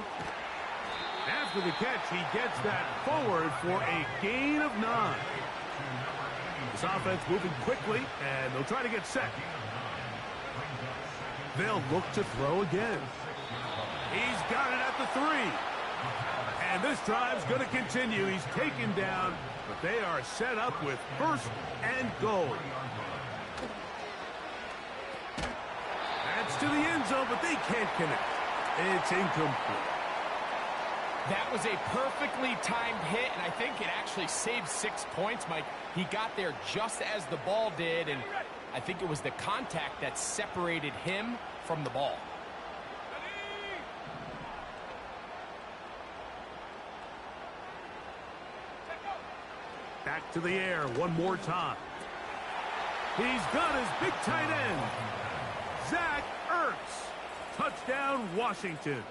After the catch, he gets that forward for a gain of 9. This offense moving quickly, and they'll try to get set. They'll look to throw again. He's got it at the 3. And this drive's going to continue. He's taken down, but they are set up with 1st and goal. That's to the end zone, but they can't connect. It's incomplete. That was a perfectly timed hit, and I think it actually saved 6 points, Mike. He got there just as the ball did, and I think it was the contact that separated him from the ball. Back to the air one more time. He's got his big tight end, Zach Ertz. Touchdown, Washington.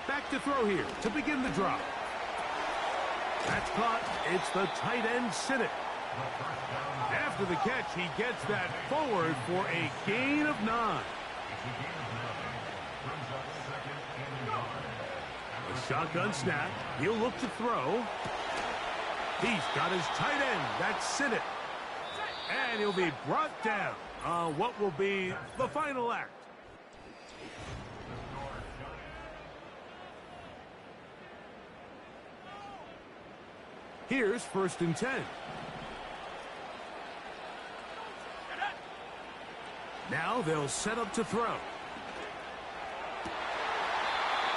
Back to throw here to begin the drop. That's caught. It's the tight end, Sinnott. After the catch, he gets that forward for a gain of 9. A shotgun snap. He'll look to throw. He's got his tight end. That's Sinnott. And he'll be brought down on what will be the final act. Here's 1st and 10. Now they'll set up to throw.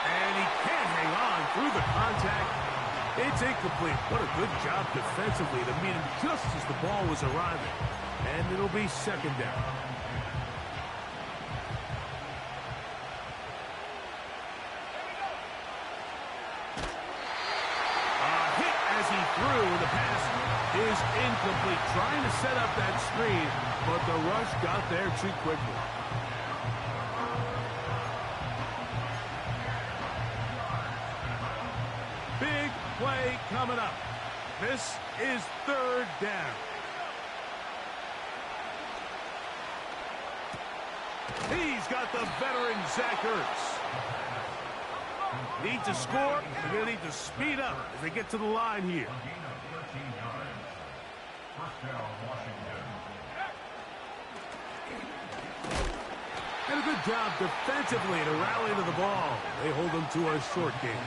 And he can't hang on through the contact. It's incomplete. What a good job defensively to meet him just as the ball was arriving. And it'll be 2nd down. A hit as he threw. The pass is incomplete. Trying to set up that screen, but the rush got there too quickly. Big play coming up. This is 3rd down. He's got the veteran Zach Ertz. Need to score. They're going to need to speed up as they get to the line here. And a good job defensively to rally to the ball. They hold them to a short game.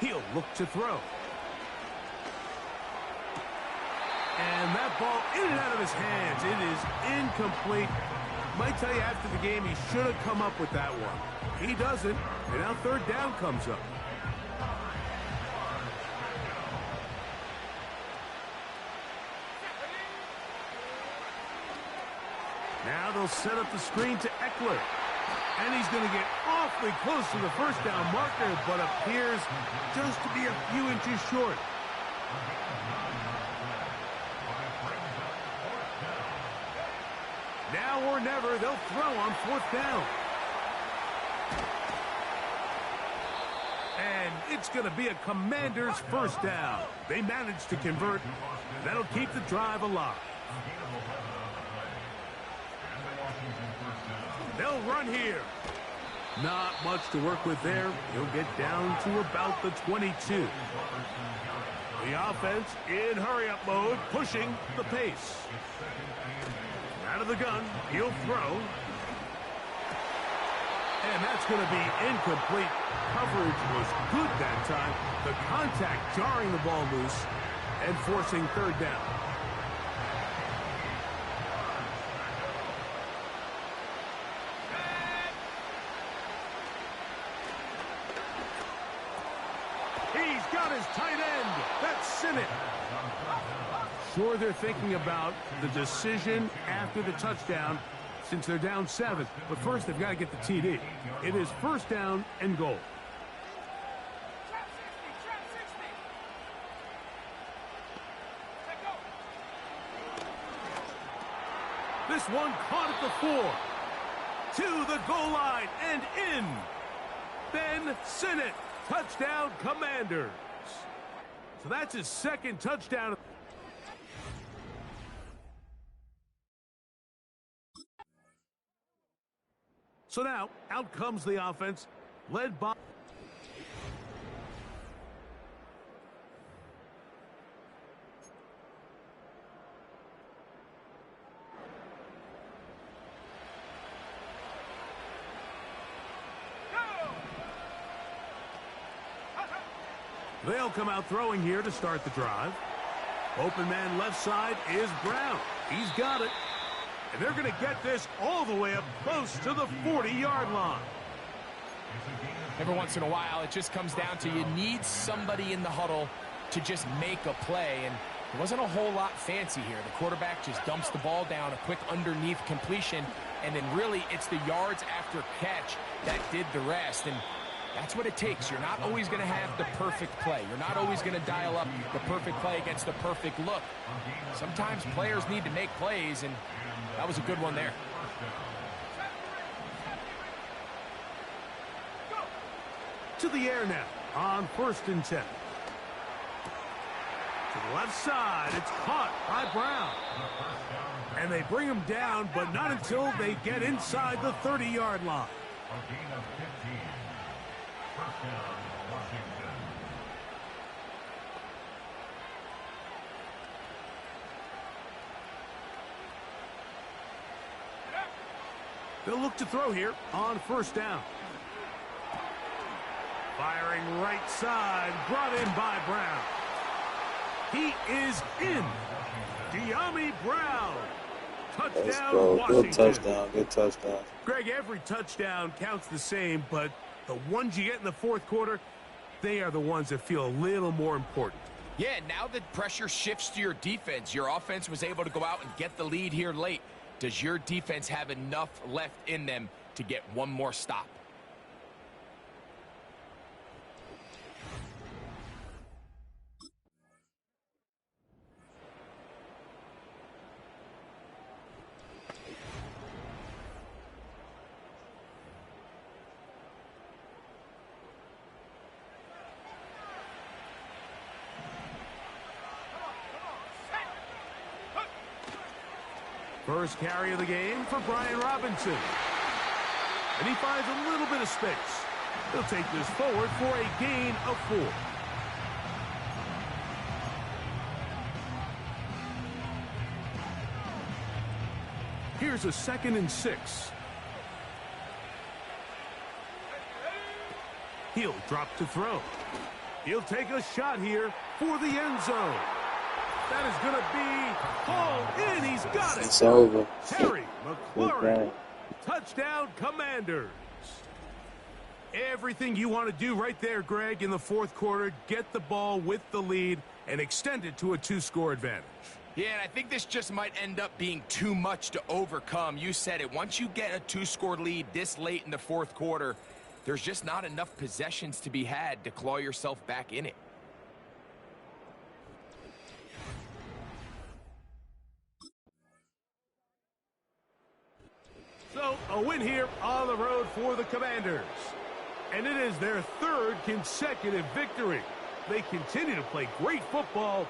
He'll look to throw. And that ball in and out of his hands. It is incomplete. Might tell you after the game he should have come up with that one. He doesn't. And now 3rd down comes up. Now they'll set up the screen to Eckler. And he's going to get awfully close to the 1st down marker, but appears just to be a few inches short. Now or never, they'll throw on 4th down. And it's going to be a Commanders' 1st down. They managed to convert. That'll keep the drive alive. They'll run here. Not much to work with there. He'll get down to about the 22. The offense in hurry-up mode, pushing the pace. Out of the gun, he'll throw. And that's going to be incomplete. Coverage was good that time. The contact jarring the ball loose and forcing 3rd down. He's got his tight end. That's Sinnott. Sure, they're thinking about the decision after the touchdown since they're down 7. But first, they've got to get the TD. It is 1st down and goal. This one caught at the 4. To the goal line and in. Ben Sinnott. Touchdown, Commanders. So that's his 2nd touchdown. So now, out comes the offense, led by... They'll come out throwing here to start the drive. Open man left side is Brown. He's got it. And they're going to get this all the way up close to the 40-yard line. Every once in a while, it just comes down to you need somebody in the huddle to just make a play. And there wasn't a whole lot fancy here. The quarterback just dumps the ball down, a quick underneath completion, and then really it's the yards after catch that did the rest. And that's what it takes. You're not always going to have the perfect play. You're not always going to dial up the perfect play against the perfect look. Sometimes players need to make plays, and that was a good one there. To the air now on 1st and 10. To the left side, it's caught by Brown. And they bring him down, but not until they get inside the 30-yard line. A gain of 15. 1st down, Washington. They'll look to throw here on first down. Firing right side, brought in by Brown. He is in. De'Ami Brown. Touchdown, Washington. Good touchdown, good touchdown. Greg, every touchdown counts the same, but the ones you get in the fourth quarter, they are the ones that feel a little more important. Yeah, now that pressure shifts to your defense, your offense was able to go out and get the lead here late. Does your defense have enough left in them to get one more stop? First carry of the game for Brian Robinson. And he finds a little bit of space. He'll take this forward for a gain of 4. Here's a 2nd and 6. He'll drop to throw. He'll take a shot here for the end zone. That is going to be hauled in. He's got it. It's over. Terry McLaurin. Touchdown, Commanders. Everything you want to do right there, Greg, in the fourth quarter. Get the ball with the lead and extend it to a 2-score advantage. Yeah, and I think this just might end up being too much to overcome. You said it. Once you get a 2-score lead this late in the fourth quarter, there's just not enough possessions to be had to claw yourself back in it. So, a win here on the road for the Commanders. And it is their 3rd consecutive victory. They continue to play great football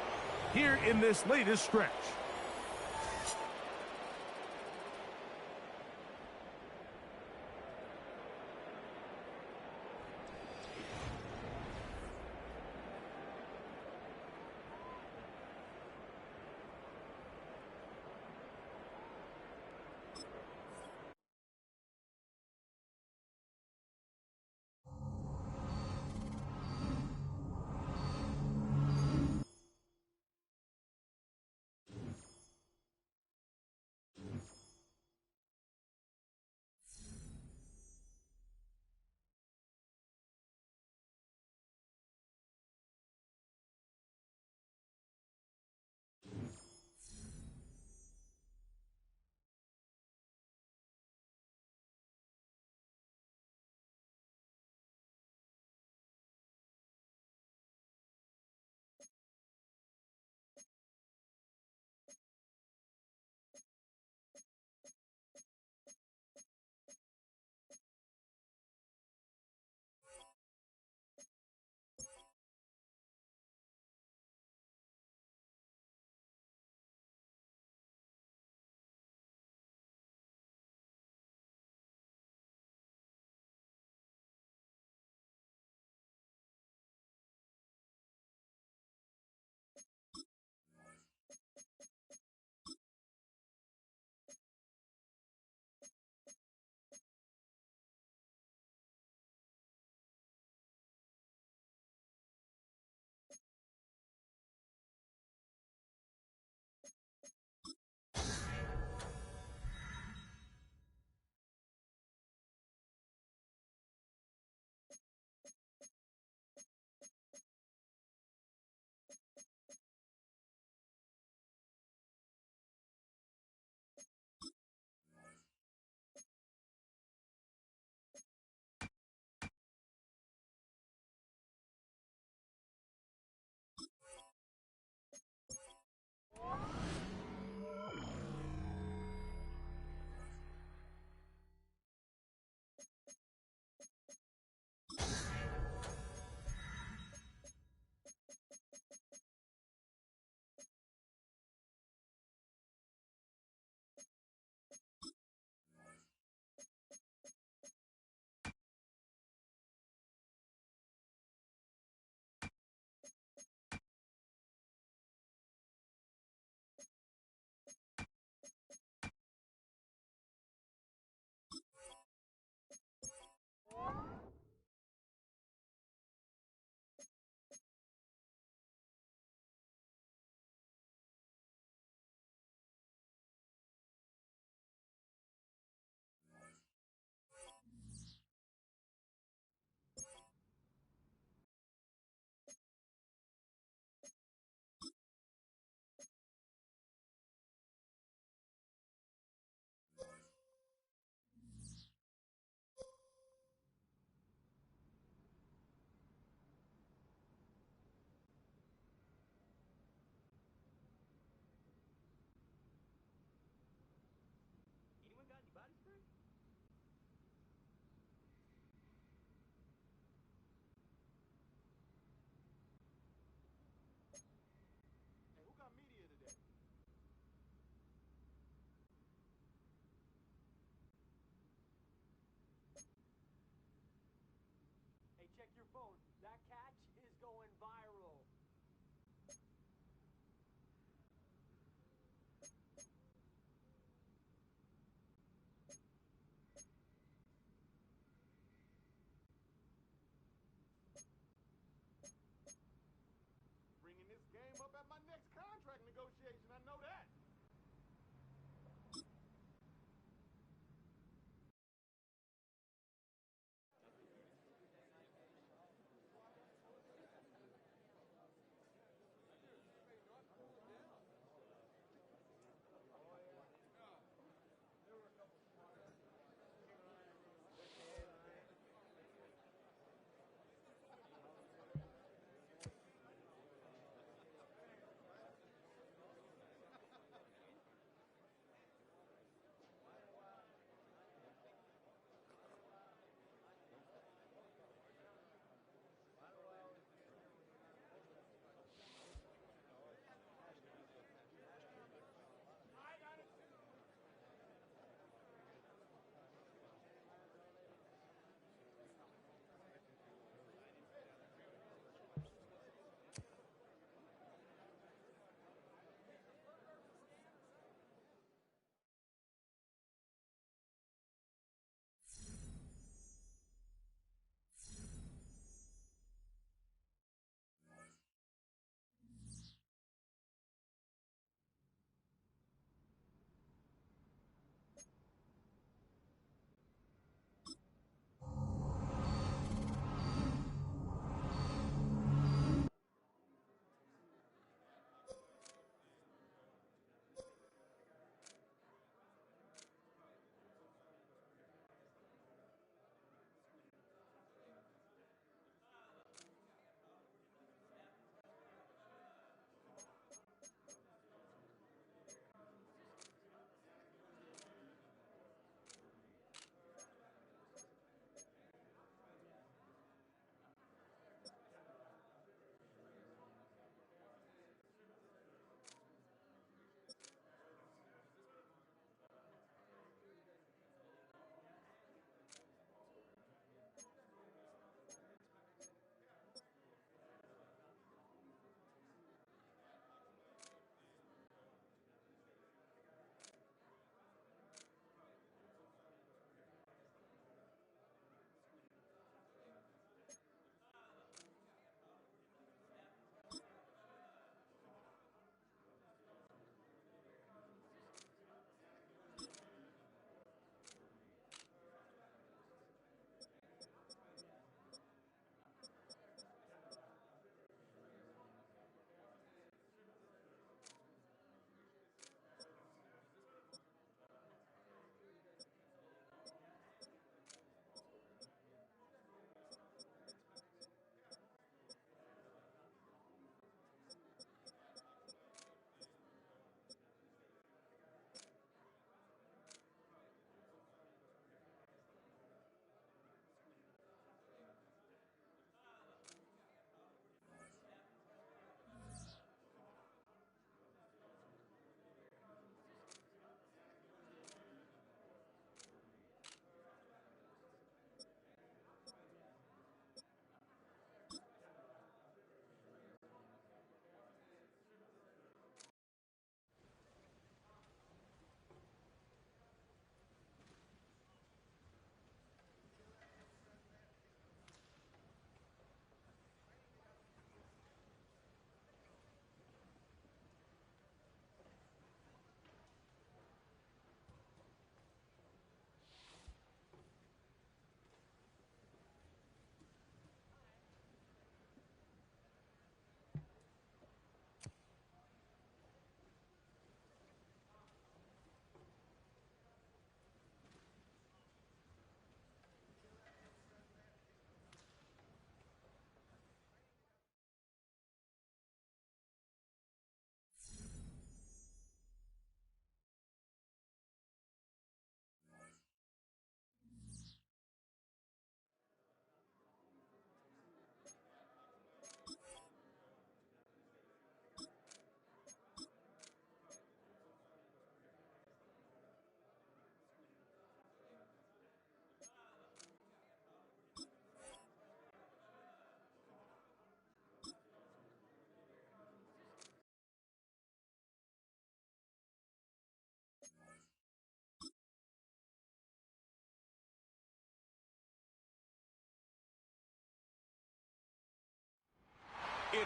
here in this latest stretch.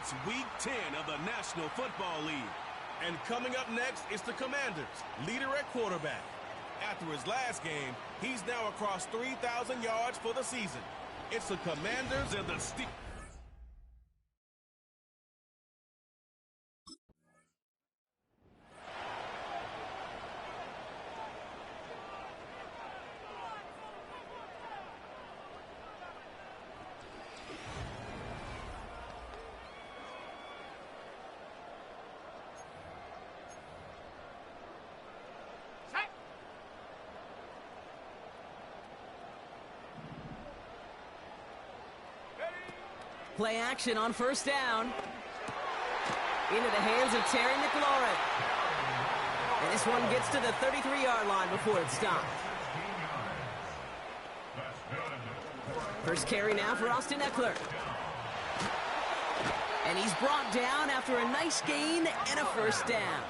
It's Week 10 of the National Football League. And coming up next is the Commanders, leader at quarterback. After his last game, he's now across 3,000 yards for the season. It's the Commanders and the Steelers. Play action on first down. Into the hands of Terry McLaurin. And this one gets to the 33-yard line before it's stopped. First carry now for Austin Eckler. And he's brought down after a nice gain and a first down.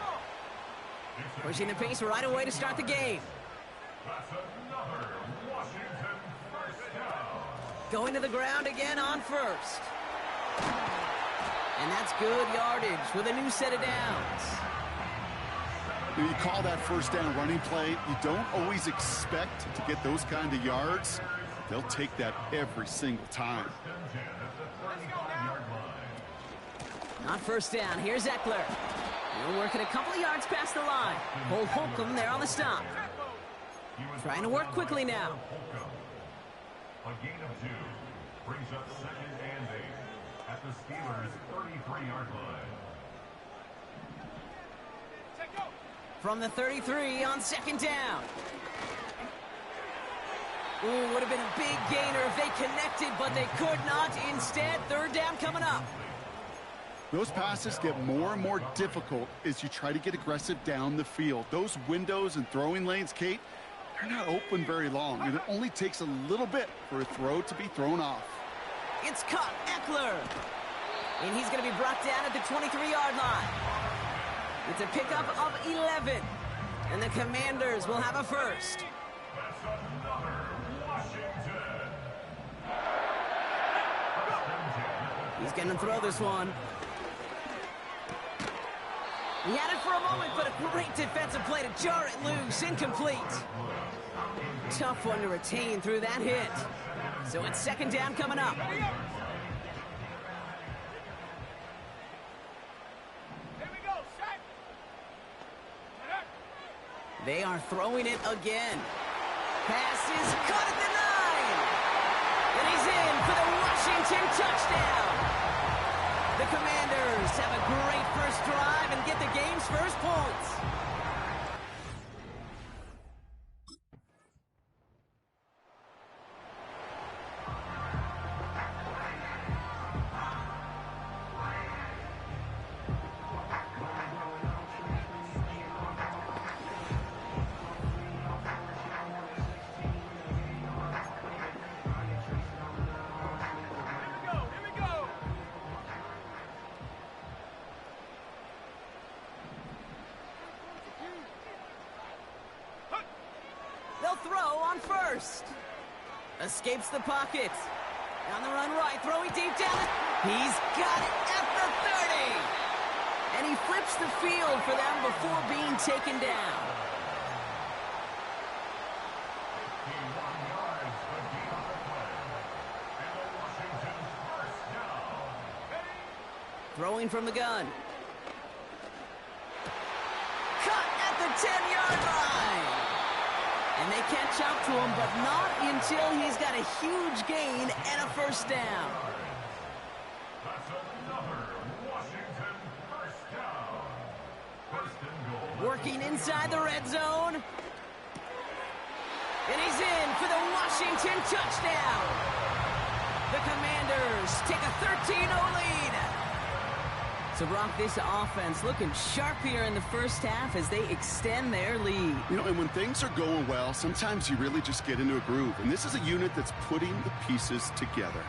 Pushing the pace right away to start the game. Going to the ground again on first. And that's good yardage with a new set of downs. You call that first down running play. You don't always expect to get those kind of yards. They'll take that every single time. On first down, here's Eckler. He'll work it a couple of yards past the line. Cole Holcomb there on the stop. Trying to work quickly now. A gain of 2 brings up 2nd and 8 at the Steelers' 33-yard line. From the 33 on second down. Ooh, would have been a big gainer if they connected, but they could not. Instead, third down coming up. Those passes get more and more difficult as you try to get aggressive down the field. Those windows and throwing lanes, Kate, they're not open very long, and it only takes a little bit for a throw to be thrown off. It's caught, Eckler. And he's going to be brought down at the 23-yard line. It's a pickup of 11. And the Commanders will have a first. He's going to throw this one. He had it for a moment, but a great defensive play to jar it loose. Incomplete. Tough one to retain through that hit. So it's second down coming up. They are throwing it again. Pass is caught at the 9. And he's in for the Washington touchdown. The Commanders have a great first drive and get the game's first points. Throw on first. Escapes the pocket. On the run right, throwing deep down. He's got it at the 30. And he flips the field for them before being taken down. Throwing from the gun. Cut at the 10-yard line. And they catch up to him, but not until he's got a huge gain and a first down. That's another Washington first down. First and goal. Working inside the red zone. And he's in for the Washington touchdown. The Commanders take a 13-0 lead. So, Brock, this offense looking sharp here in the first half as they extend their lead. You know, and when things are going well, sometimes you really just get into a groove. And this is a unit that's putting the pieces together.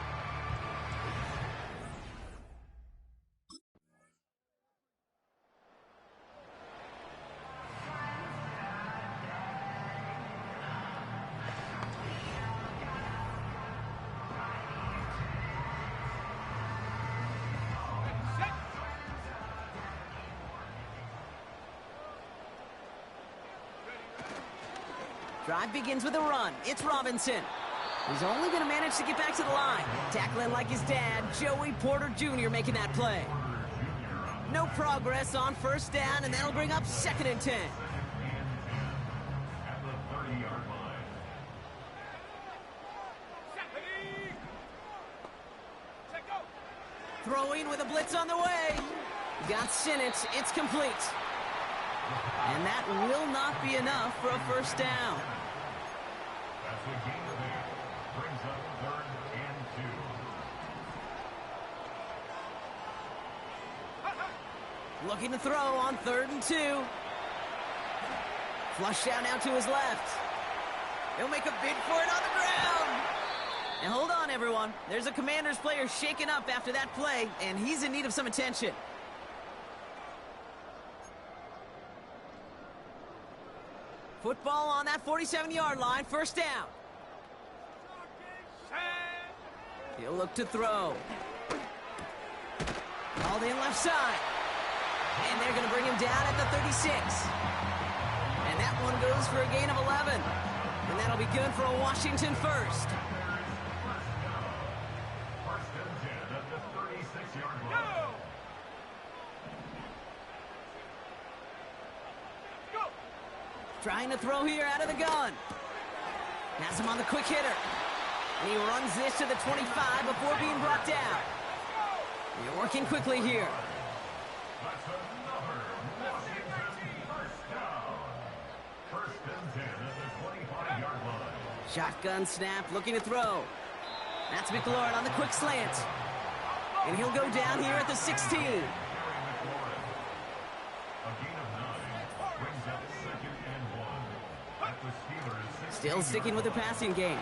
Drive begins with a run. It's Robinson. He's only going to manage to get back to the line. Tackling like his dad, Joey Porter Jr. making that play. No progress on first down, and that'll bring up 2nd and 10. At the 30-yard line. Throwing with a blitz on the way. Got Sinnott. It's complete. And that will not be enough for a first down. That's the game of it. Brings up 3rd and 2. Looking to throw on 3rd and 2. Flush out now to his left. He'll make a bid for it on the ground. And hold on, everyone. There's a Commanders player shaken up after that play, and he's in need of some attention. Football on that 47-yard line, first down. He'll look to throw. Called in left side. And they're going to bring him down at the 36. And that one goes for a gain of 11. And that'll be good for a Washington first. First and 10 at the 36-yard line. Trying to throw here out of the gun. Has him on the quick hitter. And he runs this to the 25 before being brought down. They're working quickly here. That's another Washington first down. First and 10 at the 25-yard line. Shotgun snap, looking to throw. That's McLaurin on the quick slant. And he'll go down here at the 16. A gain of 9 brings up 2nd and 1. At the Steelers' 16. Still sticking with the passing game.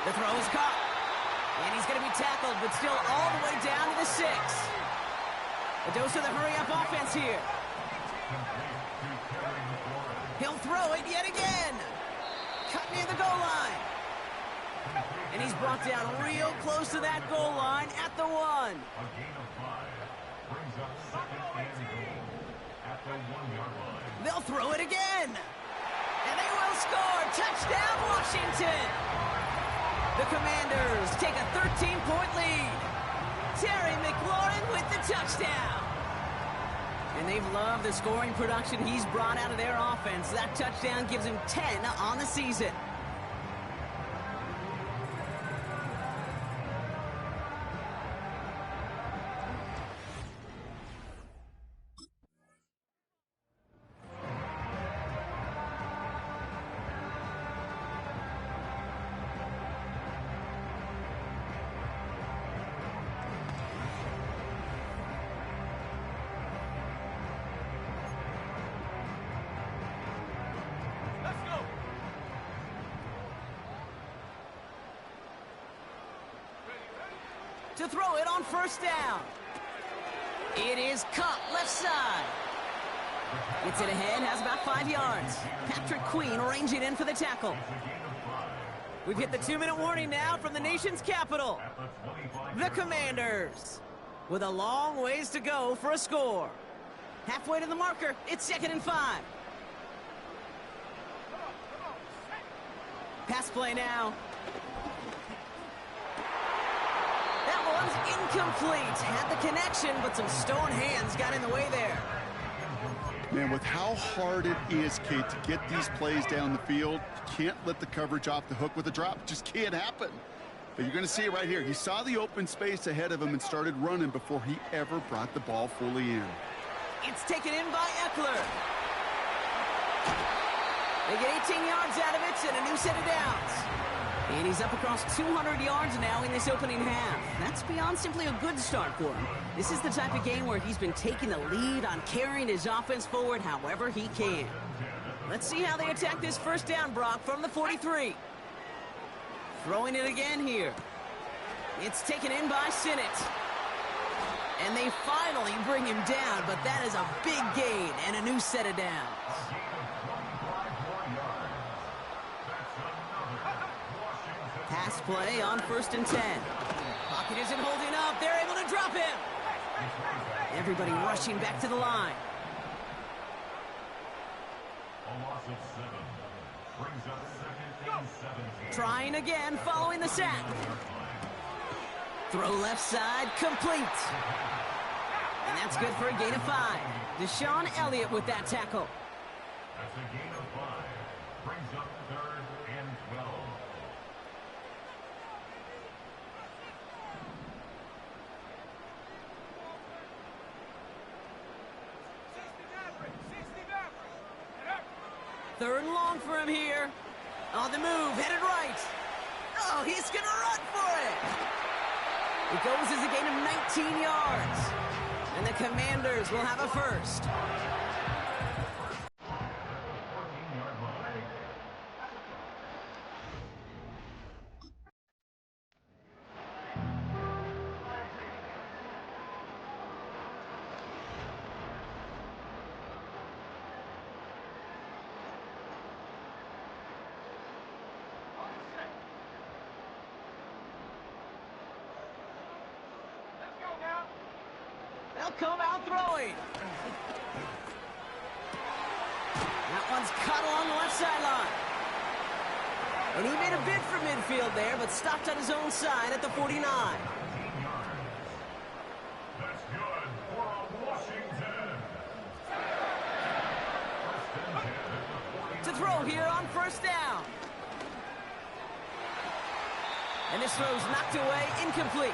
The throw is caught. And he's going to be tackled, but still all the way down to the 6. A dose of the hurry-up offense here. He'll throw it yet again. Cut near the goal line. And he's brought down real close to that goal line at the 1. A gain of 5 brings up 2nd and goal at the 1-yard line. They'll throw it again. And they will score. Touchdown, Washington. The Commanders take a 13-point lead. Terry McLaurin with the touchdown. And they've loved the scoring production he's brought out of their offense. That touchdown gives him 10 on the season. To throw it on first down. It is caught left side. Gets it ahead, has about 5 yards. Patrick Queen arranging in for the tackle. We've hit the 2-minute warning now from the nation's capital. The Commanders with a long ways to go for a score. Halfway to the marker, it's 2nd and 5. Pass play now. That one's incomplete. Had the connection, but some stone hands got in the way there. Man, with how hard it is, Kate, to get these plays down the field, you can't let the coverage off the hook with a drop. It just can't happen. But you're going to see it right here. He saw the open space ahead of him and started running before he ever brought the ball fully in. It's taken in by Eckler. They get 18 yards out of it and a new set of downs. And he's up across 200 yards now in this opening half. That's beyond simply a good start for him. This is the type of game where he's been taking the lead on carrying his offense forward however he can. Let's see how they attack this first down, Brock, from the 43. Throwing it again here. It's taken in by Sinnott. And they finally bring him down, but that is a big gain and a new set of downs. Pass play on 1st and 10. Pocket isn't holding up. They're able to drop him. Everybody rushing back to the line. A loss of 7. Brings up 2nd and 17. Trying again following the sack. Throw left side, complete. And that's good for a gain of 5. Deshaun Elliott with that tackle. That's a gain of 5. Brings up 3rd and 12. Third and long for him here. On the move, headed right. Oh, he's going to run for it. It goes as a gain of 19 yards. And the Commanders will have a first. They'll come out throwing. That one's cut along the left sideline. And he made a bid for midfield there, but stopped on his own side at the 49. That's good for Washington. To throw here on first down. And this throw's knocked away, incomplete.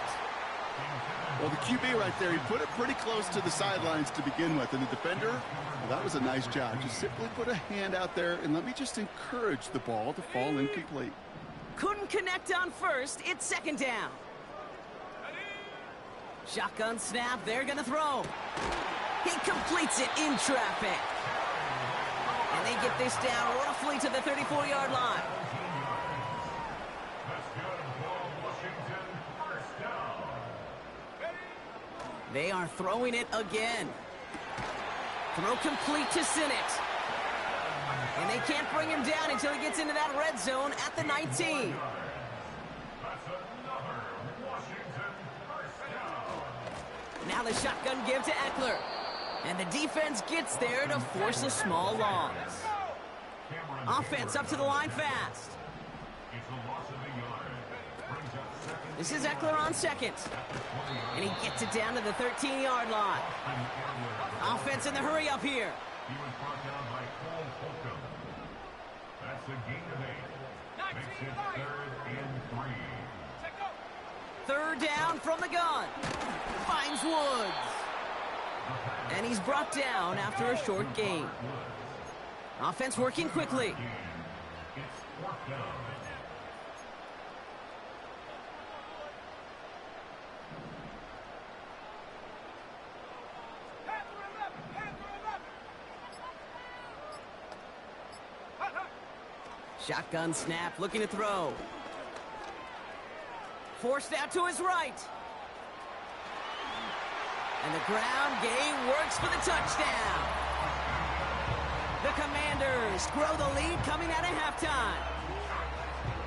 Well, the QB right there, he put it pretty close to the sidelines to begin with. And the defender, well, that was a nice job. Just simply put a hand out there and let me just encourage the ball to fall incomplete. Couldn't connect on first. It's second down. Shotgun snap. They're going to throw. He completes it in traffic. And they get this down roughly to the 34-yard line. They are throwing it again. Throw complete to Sinnott. And they can't bring him down until he gets into that red zone at the 19. Now the shotgun give to Eckler. And the defense gets there to force a small loss. Offense up to the line fast. This is Eckler on second. And he gets it down to the 13-yard line. Offense in the hurry up here. He was brought down by Cole Holcomb. That's a gain of 8. Makes it 3rd and 3. Third down from the gun. Finds Woods. And he's brought down after a short gain. Offense working quickly. It's 4th down. Shotgun snap, looking to throw. Forced out to his right. And the ground game works for the touchdown. The Commanders grow the lead coming out of halftime.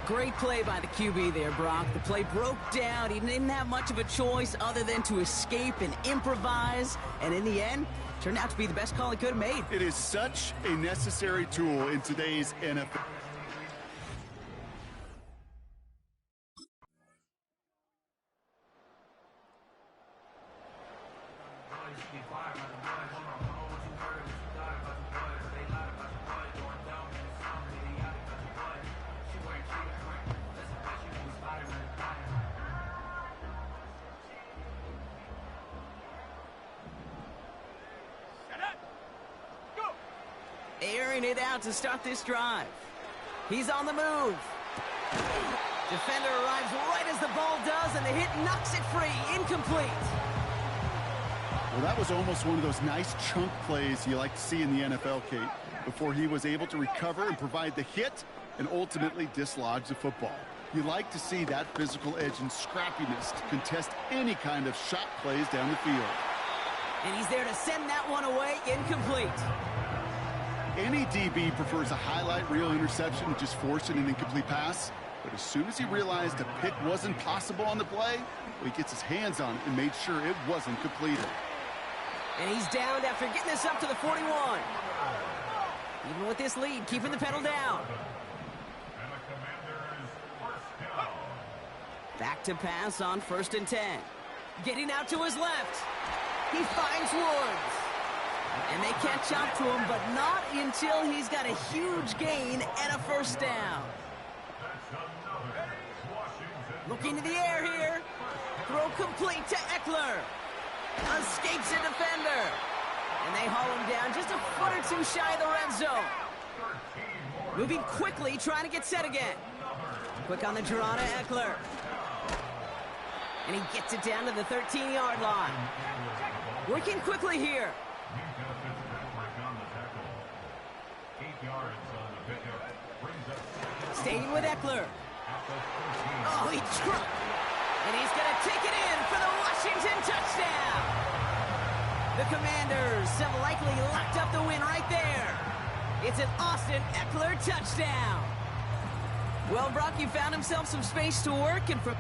Great play by the QB there, Brock. The play broke down. He didn't have much of a choice other than to escape and improvise. And in the end, turned out to be the best call he could have made. It is such a necessary tool in today's NFL. Airing it out to start this drive. He's on the move. Defender arrives right as the ball does, and the hit knocks it free. Incomplete. Well, that was almost one of those nice chunk plays you like to see in the NFL, Kate, before he was able to recover and provide the hit and ultimately dislodge the football. You like to see that physical edge and scrappiness to contest any kind of shot plays down the field. And he's there to send that one away. Incomplete. Any DB prefers a highlight reel interception to just forcing an incomplete pass. But as soon as he realized a pick wasn't possible on the play, well, he gets his hands on it and made sure it wasn't completed. And he's downed after getting this up to the 41. Even with this lead, keeping the pedal down. And the Commanders first down. Back to pass on 1st and 10. Getting out to his left. He finds Woods. And they catch up to him, but not until he's got a huge gain and a 1st down. Looking to the air here. Throw complete to Eckler. Escapes a defender. And they haul him down just a foot or two shy of the red zone. Moving quickly, trying to get set again. Quick on the draw to Eckler. And he gets it down to the 13-yard line. Working quickly here. Staying with Eckler. Oh, he struck. And he's going to take it in for the Washington touchdown. The Commanders have likely locked up the win right there. It's an Austin Eckler touchdown. Well, Brock, he found himself some space to work, and from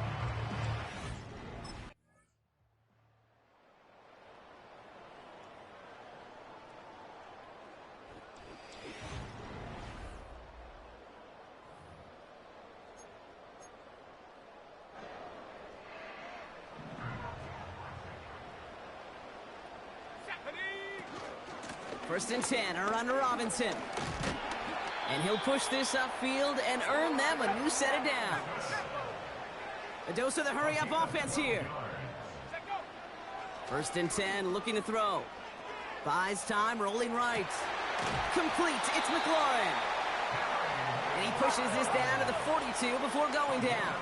First and 10, a run to Robinson. And he'll push this upfield and earn them a new set of downs. A dose of the hurry-up offense here. First and 10, looking to throw. Buys time, rolling right. Complete, it's McLaurin. And he pushes this down to the 42 before going down.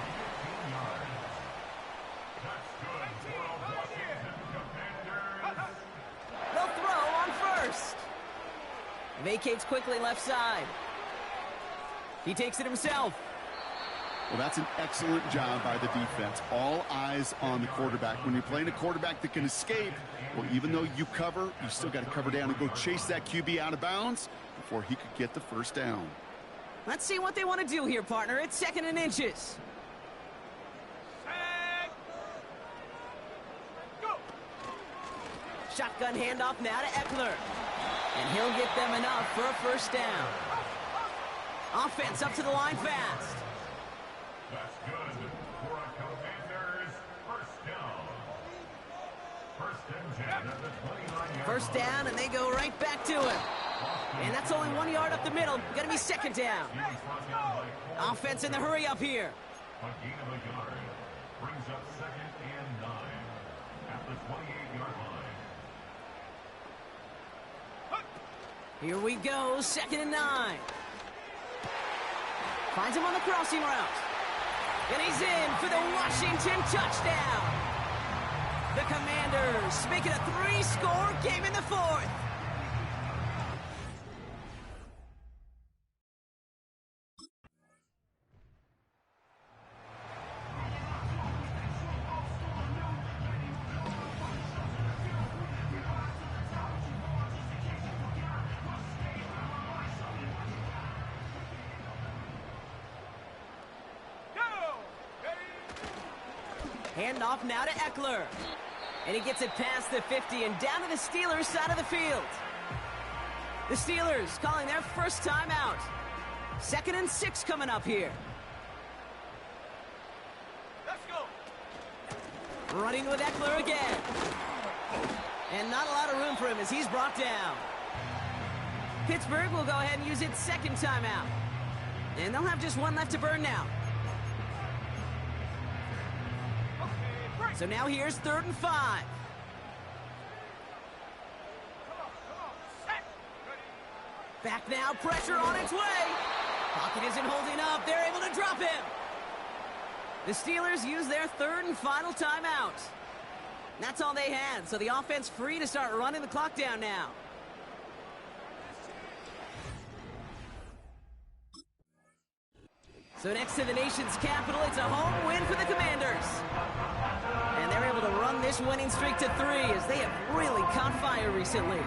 They'll throw on first. Vacates quickly left side. He takes it himself. Well, that's an excellent job by the defense. All eyes on the quarterback. When you're playing a quarterback that can escape, well, even though you cover, you still got to cover down and go chase that QB out of bounds before he could get the 1st down. Let's see what they want to do here, partner. It's 2nd and inches. Shotgun handoff now to Eckler. And he'll get them enough for a 1st down. Offense up to the line fast. That's good for a Commanders first down. 1st and 10 at the 29-yard 1st down, and they go right back to him. And that's only 1 yard up the middle. Gonna be 2nd down. Offense in the hurry up here. A gain of a yard brings up 2nd and 9 at the 28-yard line. Here we go, 2nd and 9. Finds him on the crossing route. And he's in for the Washington touchdown. The Commanders make it a 3-score game in the 4th. Handoff now to Eckler. And he gets it past the 50 and down to the Steelers' side of the field. The Steelers calling their 1st timeout. 2nd and 6 coming up here. Let's go. Running with Eckler again. And not a lot of room for him as he's brought down. Pittsburgh will go ahead and use its 2nd timeout. And they'll have just one left to burn now. So now here's 3rd and 5. Back now, pressure on its way. Pocket isn't holding up. They're able to drop him. The Steelers use their 3rd and final timeout. That's all they had, so the offense free to start running the clock down now. So next to the nation's capital, it's a home win for the Commanders. And they're able to run this winning streak to 3 as they have really caught fire recently.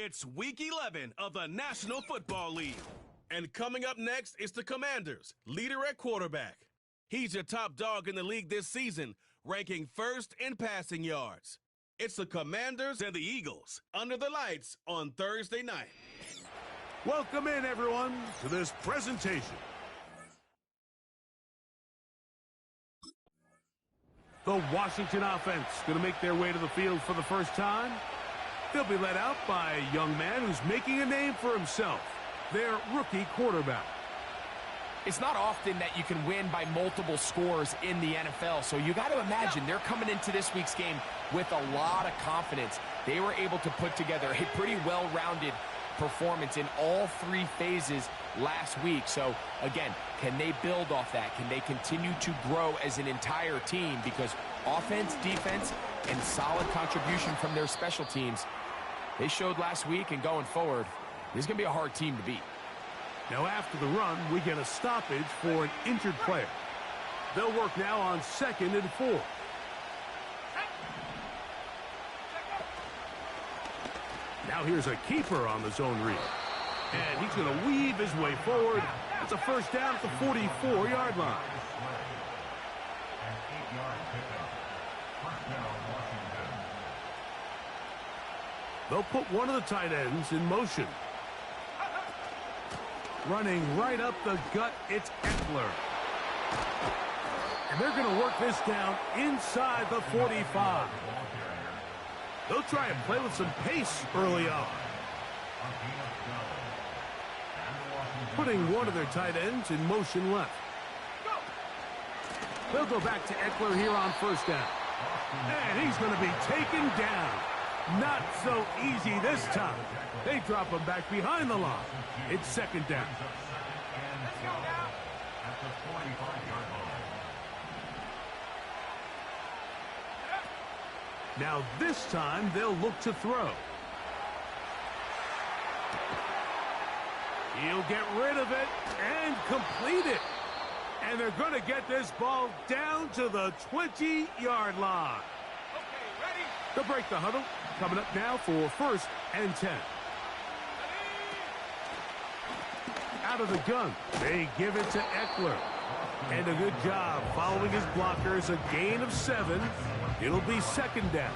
It's Week 11 of the National Football League. And coming up next is the Commanders, leader at quarterback. He's your top dog in the league this season, ranking first in passing yards. It's the Commanders and the Eagles under the lights on Thursday night. Welcome in, everyone, to this presentation. The Washington offense going to make their way to the field for the first time. They'll be led out by a young man who's making a name for himself, their rookie quarterback. It's not often that you can win by multiple scores in the NFL, so you got to imagine they're coming into this week's game with a lot of confidence. They were able to put together a pretty well-rounded performance in all three phases last week. So, again, can they build off that? Can they continue to grow as an entire team? Because offense, defense, and solid contribution from their special teams, they showed last week, and going forward, this is going to be a hard team to beat. Now after the run, we get a stoppage for an injured player. They'll work now on 2nd and 4. Now here's a keeper on the zone read. And he's going to weave his way forward. It's a first down at the 44-yard line. They'll put one of the tight ends in motion. Running right up the gut, it's Eckler. And they're going to work this down inside the 45. They'll try and play with some pace early on. Putting one of their tight ends in motion left. They'll go back to Eckler here on first down. And he's going to be taken down. Not so easy this time. They drop him back behind the line. It's 2nd down. Now this time they'll look to throw. He'll get rid of it and complete it. And they're going to get this ball down to the 20-yard line. They'll break the huddle. Coming up now for 1st and 10. Out of the gun, they give it to Eckler. And a good job following his blockers, a gain of 7. It'll be 2nd down.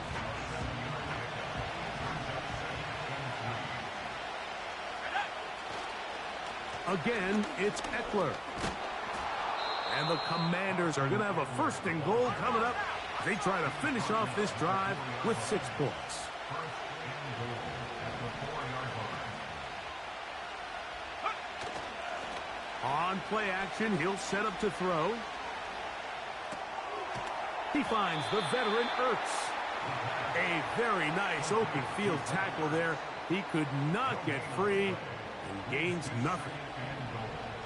Again, it's Eckler. And the Commanders are going to have a 1st and goal coming up. They try to finish off this drive with 6 points. On play action, he'll set up to throw. He finds the veteran Ertz. A very nice open field tackle there. He could not get free and gains nothing.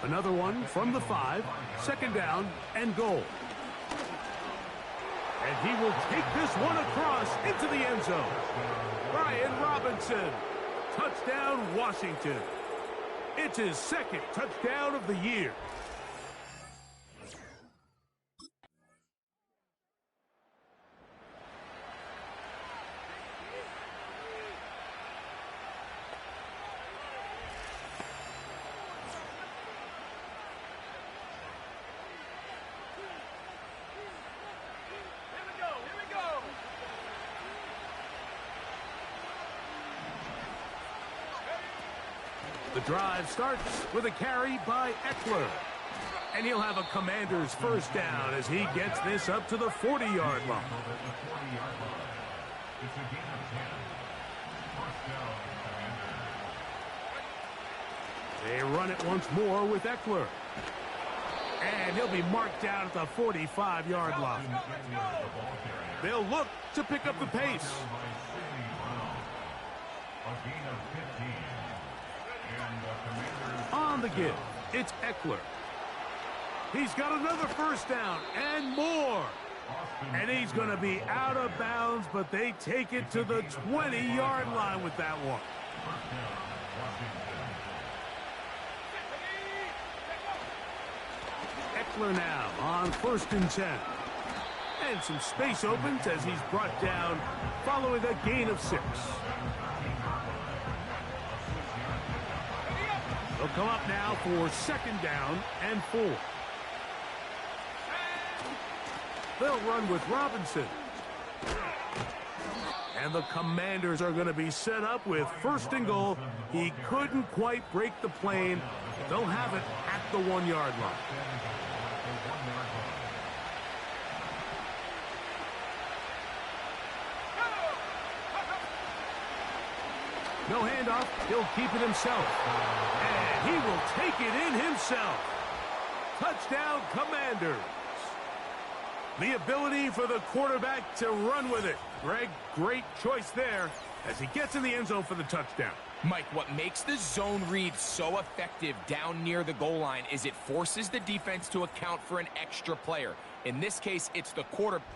Another one from the 5, 2nd down and goal. And he will take this one across into the end zone. Brian Robinson, touchdown Washington. It's his 2nd touchdown of the year. The drive starts with a carry by Eckler. And he'll have a Commander's 1st down as he gets this up to the 40-yard line. They run it once more with Eckler. And he'll be marked down at the 45-yard line. They'll look to pick up the pace. On the give, it's Eckler. He's got another 1st down and more. And he's going to be out of bounds, but they take it to the 20-yard line with that one. Eckler now on 1st and 10. And some space opens as he's brought down following a gain of 6. They'll come up now for 2nd down and 4. They'll run with Robinson. And the Commanders are going to be set up with 1st and goal. He couldn't quite break the plane. They'll have it at the 1-yard line. No handoff. He'll keep it himself. And he will take it in himself. Touchdown, Commanders. The ability for the quarterback to run with it. Greg, great choice there as he gets in the end zone for the touchdown. Mike, what makes the zone read so effective down near the goal line is it forces the defense to account for an extra player. In this case, it's the quarterback.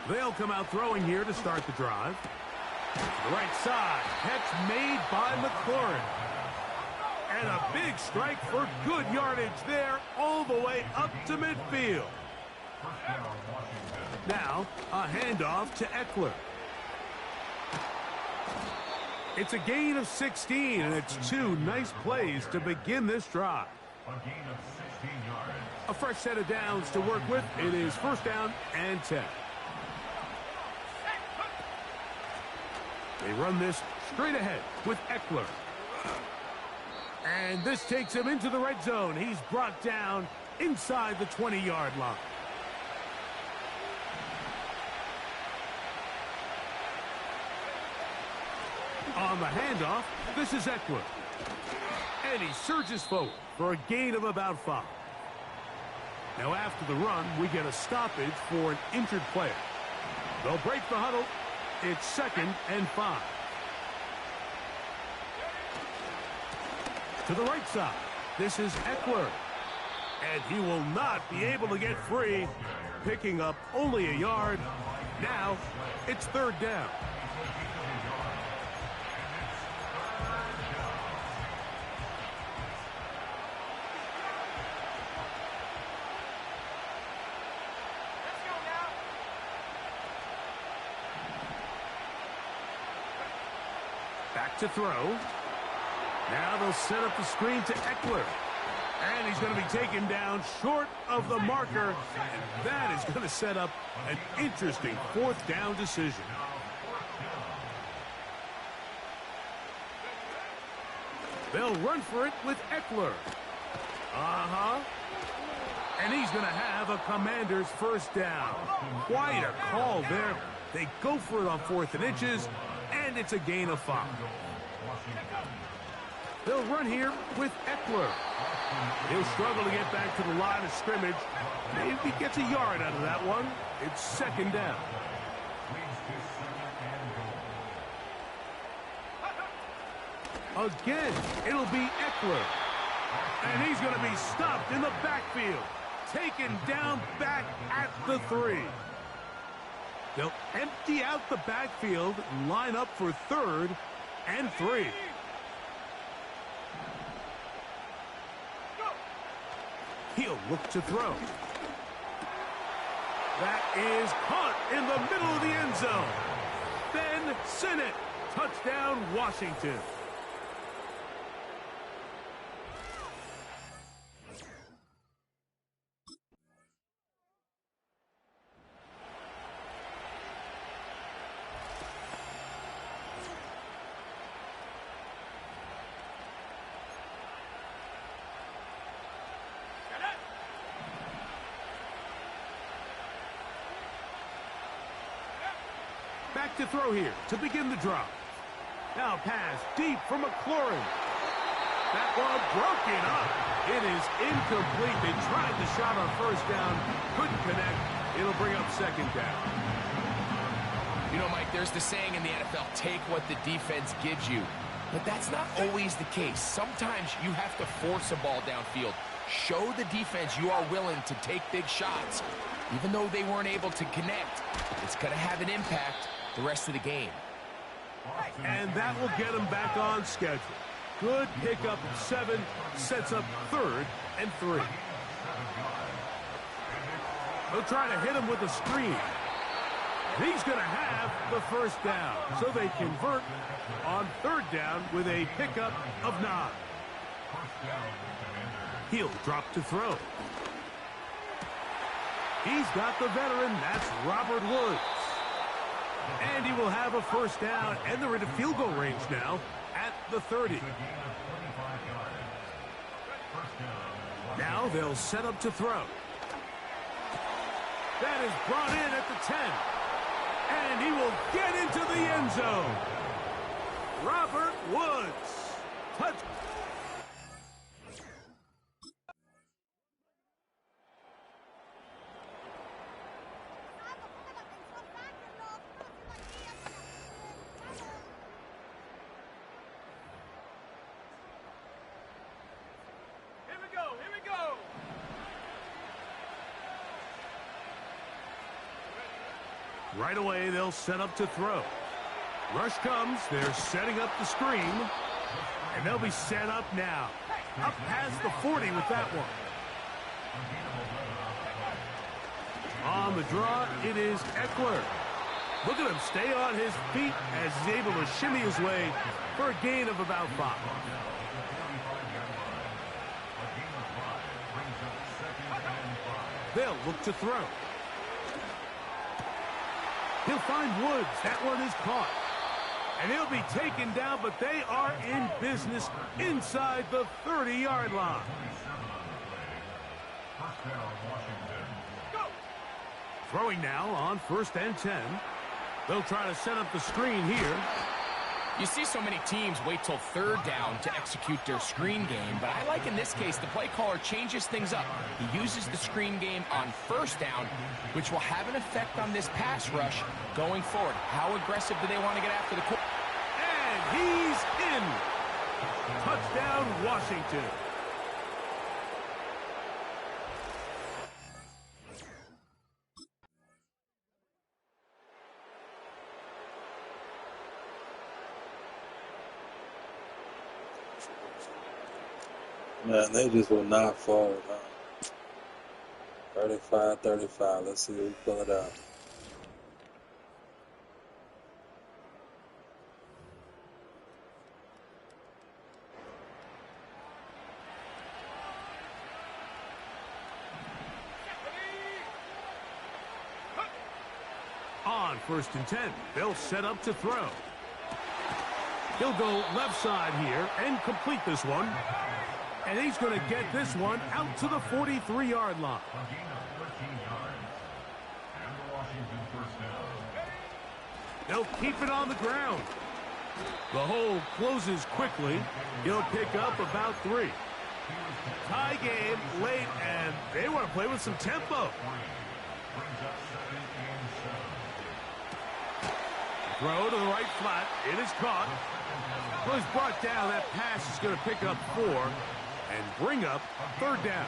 They'll come out throwing here to start the drive. To the right side. Catch made by McLaurin. And a big strike for good yardage there all the way up to midfield. Now, a handoff to Eckler. It's a gain of 16, and it's 2 nice plays to begin this drive. A gain of 16 yards. A fresh set of downs to work with. It is 1st down and 10. They run this straight ahead with Eckler. And this takes him into the red zone. He's brought down inside the 20-yard line. On the handoff, this is Eckler. And he surges forward for a gain of about 5. Now after the run, we get a stoppage for an injured player. They'll break the huddle. It's 2nd and 5. To the right side, this is Eckler. And he will not be able to get free, picking up only a yard. Now, it's 3rd down. Back to throw. Now they'll set up the screen to Eckler. And he's going to be taken down short of the marker. And that is going to set up an interesting 4th down decision. They'll run for it with Eckler. And he's going to have a Commander's 1st down. Quite a call there. They go for it on 4th and inches. And it's a gain of 5. They'll run here with Eckler. He'll struggle to get back to the line of scrimmage. Maybe he gets a yard out of that one. It's 2nd down. Again, it'll be Eckler. And he's going to be stopped in the backfield. Taken down back at the 3. They'll empty out the backfield and line up for 3rd and 3. He'll look to throw. That is caught in the middle of the end zone. Ben Sinnott. Touchdown, Washington. Back to throw here to begin the drive. Now pass deep for McLaurin. That one broken up. It is incomplete. They tried the shot on 1st down. Couldn't connect. It'll bring up 2nd down. You know, Mike, there's the saying in the NFL, take what the defense gives you. But that's not always the case. Sometimes you have to force a ball downfield. Show the defense you are willing to take big shots. Even though they weren't able to connect, it's going to have an impact the rest of the game. And that will get him back on schedule. Good pickup of 7, sets up 3rd and 3. They'll try to hit him with a screen. He's going to have the first down, so they convert on 3rd down with a pickup of 9. He'll drop to throw. He's got the veteran. That's Robert Woods. And he will have a first down, and they're into field goal range now at the 30. Now they'll set up to throw. That is brought in at the 10. And he will get into the end zone. Robert Woods. Touch. Right away, they'll set up to throw. Rush comes. They're setting up the screen. And they'll be set up now. Up past the 40 with that one. On the draw, it is Eckler. Look at him stay on his feet as he's able to shimmy his way for a gain of about 5. They'll look to throw. He'll find Woods. That one is caught. And he'll be taken down, but they are in business inside the 30-yard line. Throwing now on 1st and 10. They'll try to set up the screen here. You see so many teams wait till 3rd down to execute their screen game, but I like in this case the play caller changes things up. He uses the screen game on 1st down, which will have an effect on this pass rush going forward. How aggressive do they want to get after the quarterback? And he's in. Touchdown, Washington. Man, they just will not fold. 35-35. Let's see who pull it out. On 1st and 10, they'll set up to throw. He'll go left side here and complete this one. And he's going to get this one out to the 43-yard line. They'll keep it on the ground. The hole closes quickly. He'll pick up about 3. Tie game late, and they want to play with some tempo. Throw to the right flat. It is caught. Well, he's brought down. That pass is going to pick up 4 and bring up 3rd down.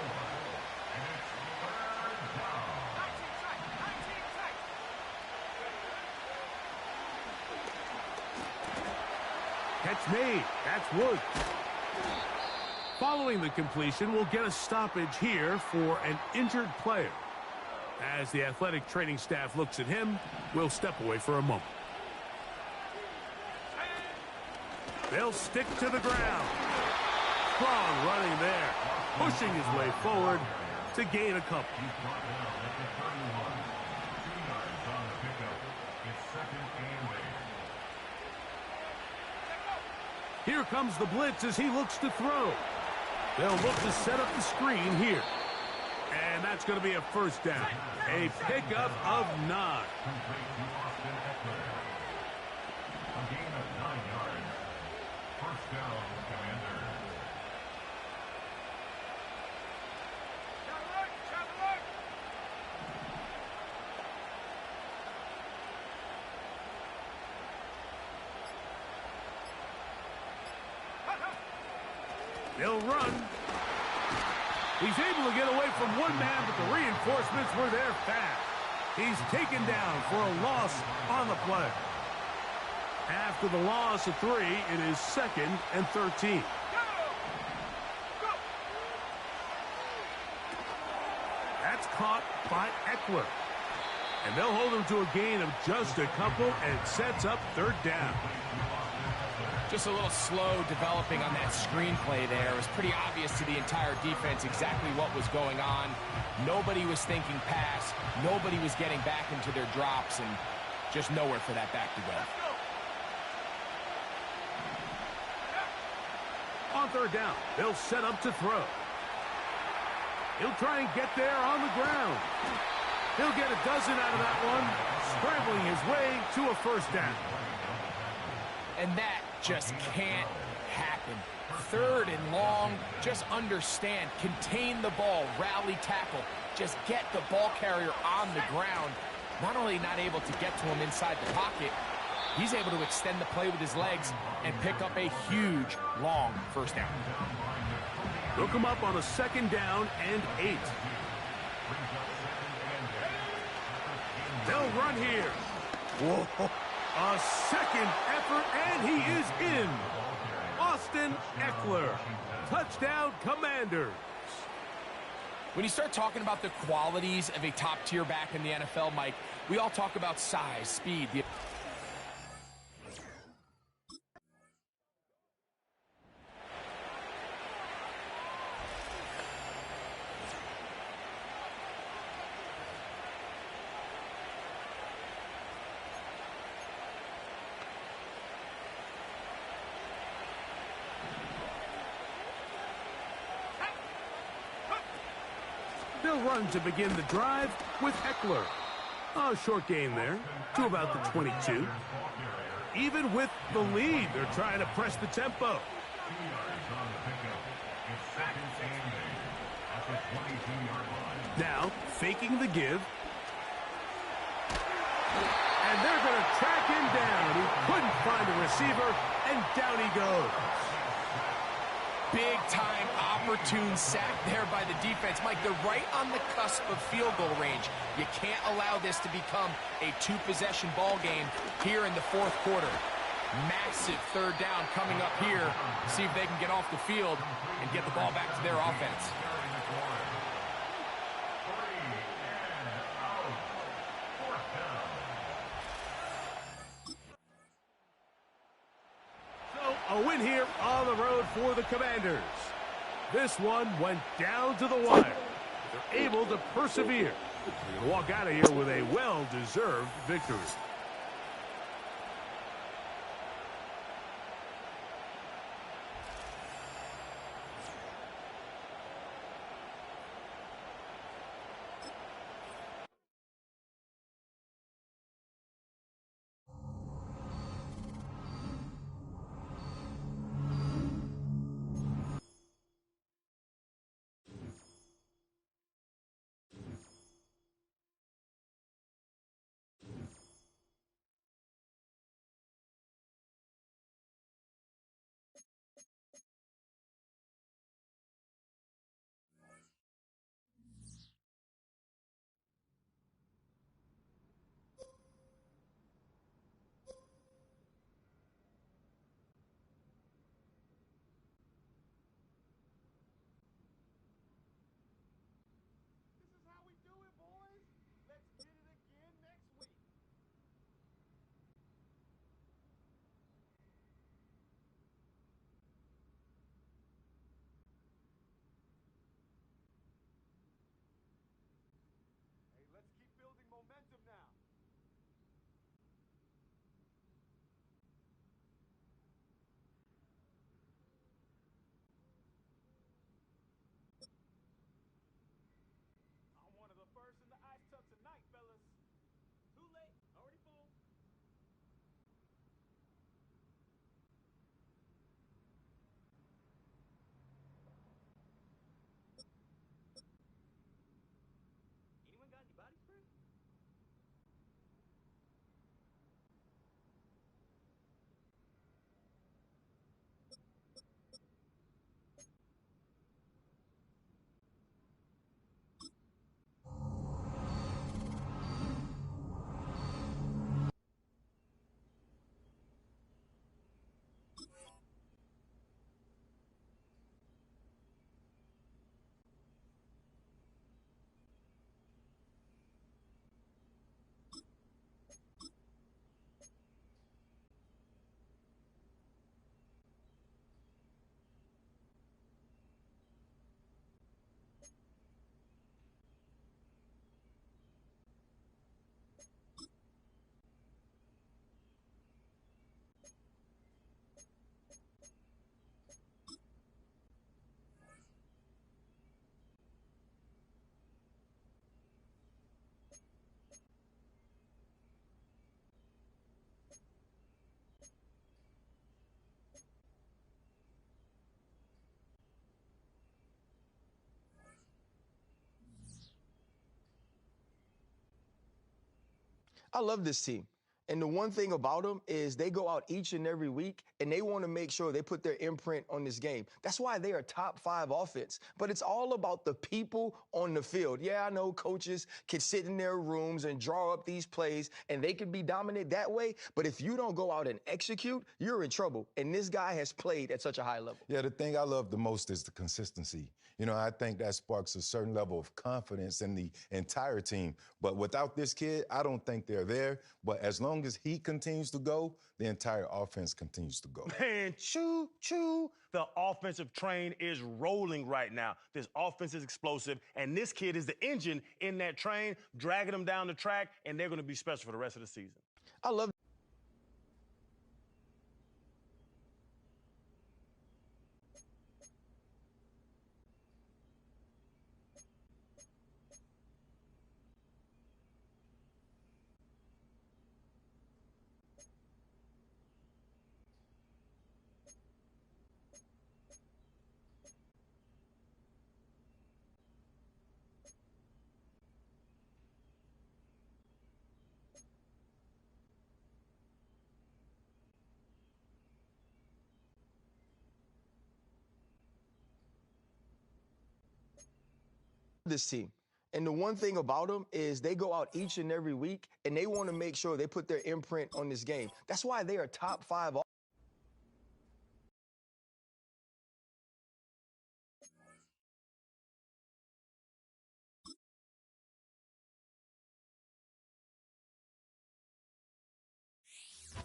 Catch made. That's Woods. Following the completion, we'll get a stoppage here for an injured player. As the athletic training staff looks at him, we'll step away for a moment. They'll stick to the ground. Strong running there, pushing his way forward to gain a couple. Here comes the blitz as he looks to throw. They'll look to set up the screen here. And that's going to be a 1st down. A pickup of 9. They'll run. He's able to get away from one man, but the reinforcements were there fast. He's taken down for a loss on the play. After the loss of 3, it is 2nd and 13. That's caught by Eckler. And they'll hold him to a gain of just a couple, and it sets up 3rd down. Just a little slow developing on that screenplay there. It was pretty obvious to the entire defense exactly what was going on. Nobody was thinking pass. Nobody was getting back into their drops, and just nowhere for that back to go. On 3rd down, they'll set up to throw. He'll try and get there on the ground. He'll get a dozen out of that one, scrambling his way to a 1st down. And that just can't happen. 3rd and long, just understand, contain the ball, rally tackle, just get the ball carrier on the ground. Not only not able to get to him inside the pocket, he's able to extend the play with his legs and pick up a huge, long 1st down. They'll come up on a 2nd down and 8. They'll run here. Whoa. A 2nd effort, and he is in. Austin Eckler. Touchdown, Commanders. When you start talking about the qualities of a top-tier back in the NFL, Mike, we all talk about size, speed. They'll run to begin the drive with Eckler. A short gain there to about the 22. Even with the lead, they're trying to press the tempo. Now, faking the give. And they're going to track him down. He couldn't find a receiver, and down he goes. Big-time opportune sack there by the defense. Mike, they're right on the cusp of field goal range. You can't allow this to become a 2-possession ball game here in the 4th quarter. Massive 3rd down coming up here. See if they can get off the field and get the ball back to their offense. A win here on the road for the Commanders. This one went down to the wire. They're able to persevere and walk out of here with a well-deserved victory. I love this team. And the one thing about them is they go out each and every week, and they want to make sure they put their imprint on this game. That's why they are top 5 offense. But it's all about the people on the field. Yeah, I know coaches can sit in their rooms and draw up these plays, and they can be dominant that way. But if you don't go out and execute, you're in trouble. And this guy has played at such a high level. Yeah, the thing I love the most is the consistency. You know, I think that sparks a certain level of confidence in the entire team. But without this kid, I don't think they're there. But as long as he continues to go, the entire offense continues to go. Man, choo. The offensive train is rolling right now. This offense is explosive, and this kid is the engine in that train, dragging them down the track, and they're going to be special for the rest of the season. I love this team. And the one thing about them is they go out each and every week, and they want to make sure they put their imprint on this game. That's why they are top 5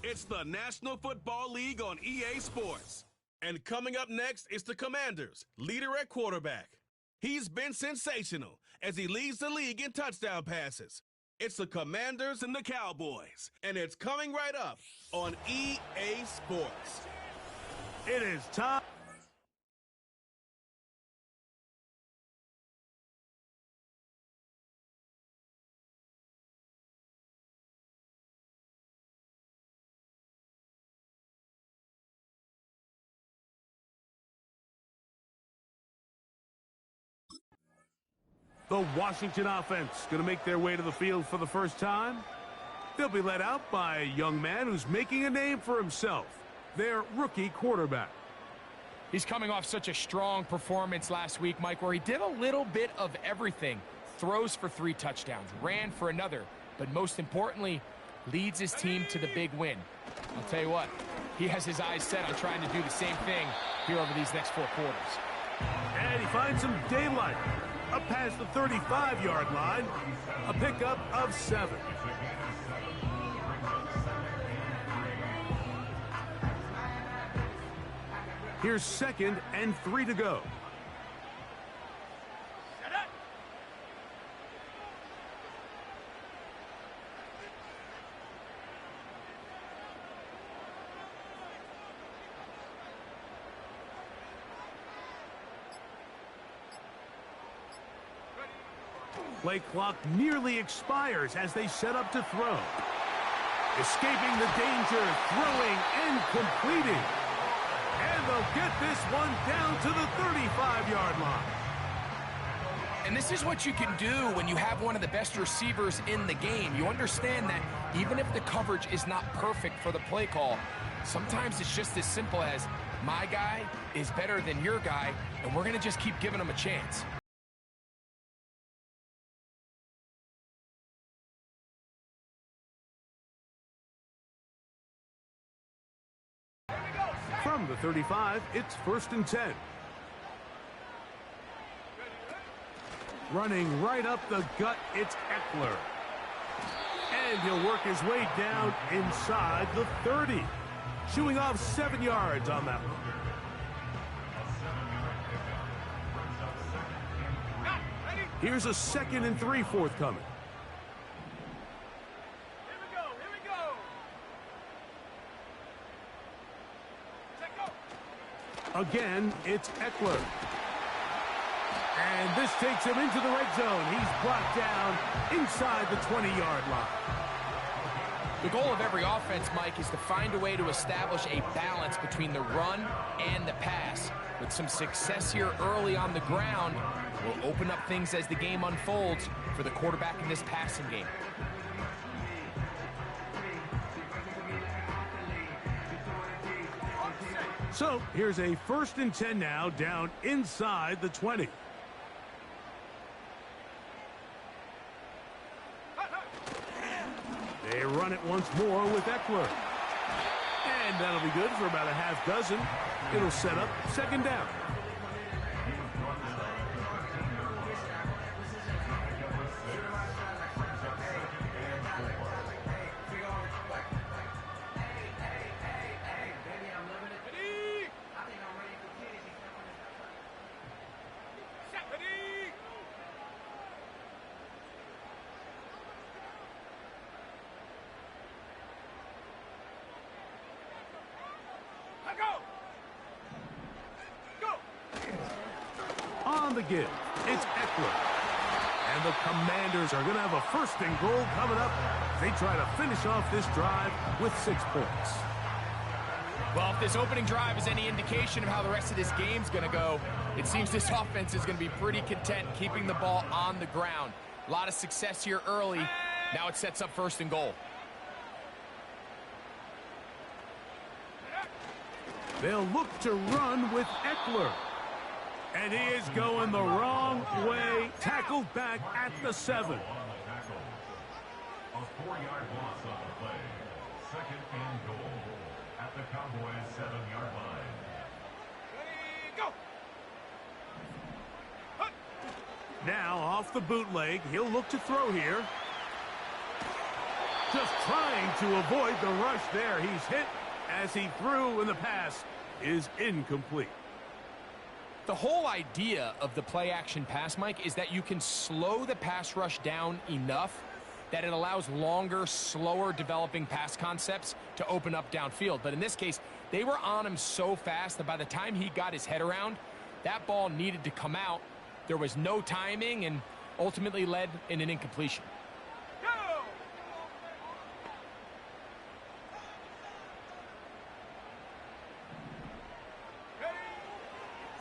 It's the National Football League on EA Sports. And coming up next is the Commanders, leader at quarterback. He's been sensational as he leads the league in touchdown passes. It's the Commanders and the Cowboys, and it's coming right up on EA Sports. It is time. The Washington offense going to make their way to the field for the first time. They'll be led out by a young man who's making a name for himself, their rookie quarterback. He's coming off such a strong performance last week, Mike, where he did a little bit of everything. Throws for 3 touchdowns, ran for another, but most importantly, leads his team to the big win. I'll tell you what, he has his eyes set on trying to do the same thing here over these next 4 quarters. And he finds some daylight. Up past the 35-yard line, a pickup of 7. Here's 2nd and 3 to go. Play clock nearly expires as they set up to throw. Escaping the danger, throwing and completing. And they'll get this one down to the 35-yard line. And this is what you can do when you have one of the best receivers in the game. You understand that even if the coverage is not perfect for the play call, sometimes it's just as simple as my guy is better than your guy, and we're going to just keep giving him a chance. From the 35, it's 1st and 10. Running right up the gut, it's Eckler. And he'll work his way down inside the 30. Shooing off 7 yards on that one. Here's a 2nd and 3 forthcoming. Again, it's Eckler. And this takes him into the red zone. He's brought down inside the 20-yard line. The goal of every offense, Mike, is to find a way to establish a balance between the run and the pass. With some success here early on the ground, will open up things as the game unfolds for the quarterback in this passing game. So here's a 1st and 10 now, down inside the 20. They run it once more with Eckler. And that'll be good for about a half dozen. It'll set up 2nd down. On the give, it's Eckler. And the Commanders are going to have a 1st and goal coming up. They try to finish off this drive with 6 points. Well, if this opening drive is any indication of how the rest of this game's going to go, it seems this offense is going to be pretty content keeping the ball on the ground. A lot of success here early. Now it sets up 1st and goal. They'll look to run with Eckler. And he is going the wrong way. Tackled back at the 7. A 4-yard loss on the play. 2nd and goal at the Cowboys' 7-yard line. Now off the bootleg, he'll look to throw here. Just trying to avoid the rush there. He's hit as he threw, and the pass is incomplete. The whole idea of the play-action pass, Mike, is that you can slow the pass rush down enough that it allows longer, slower developing pass concepts to open up downfield. But in this case, they were on him so fast that by the time he got his head around, that ball needed to come out. There was no timing and ultimately led in an incompletion.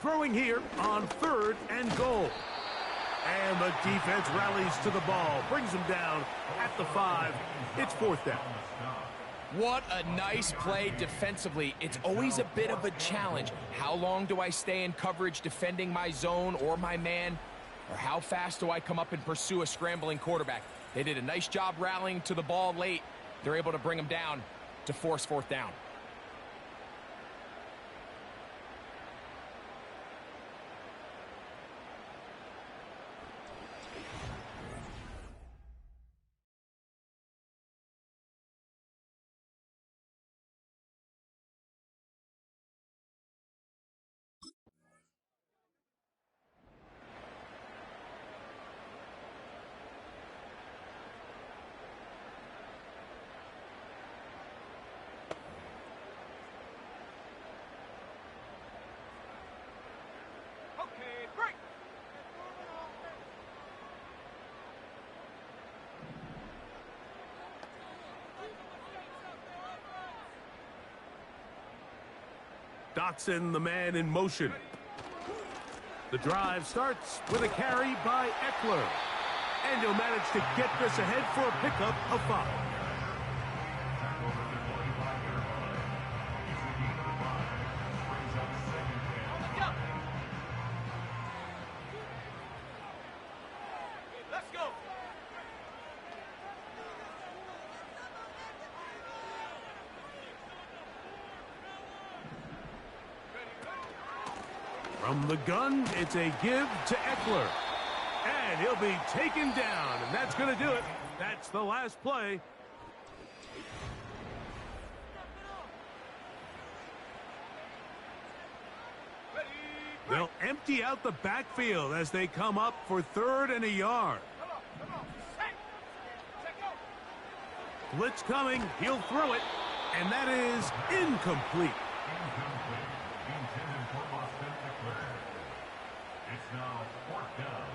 Throwing here on 3rd and goal. And the defense rallies to the ball, brings him down at the 5. It's 4th down. What a nice play defensively. It's always a bit of a challenge. How long do I stay in coverage defending my zone or my man? Or how fast do I come up and pursue a scrambling quarterback? They did a nice job rallying to the ball late. They're able to bring him down to force 4th down. Dotson, the man in motion. The drive starts with a carry by Eckler. And he'll manage to get this ahead for a pickup of 5. Let's go. From the gun, it's a give to Eckler. And he'll be taken down, and that's going to do it. That's the last play. They'll empty out the backfield as they come up for 3rd and a yard. Blitz coming, he'll throw it, and that is incomplete. Intended for Boston Eckler. It's now 4th down.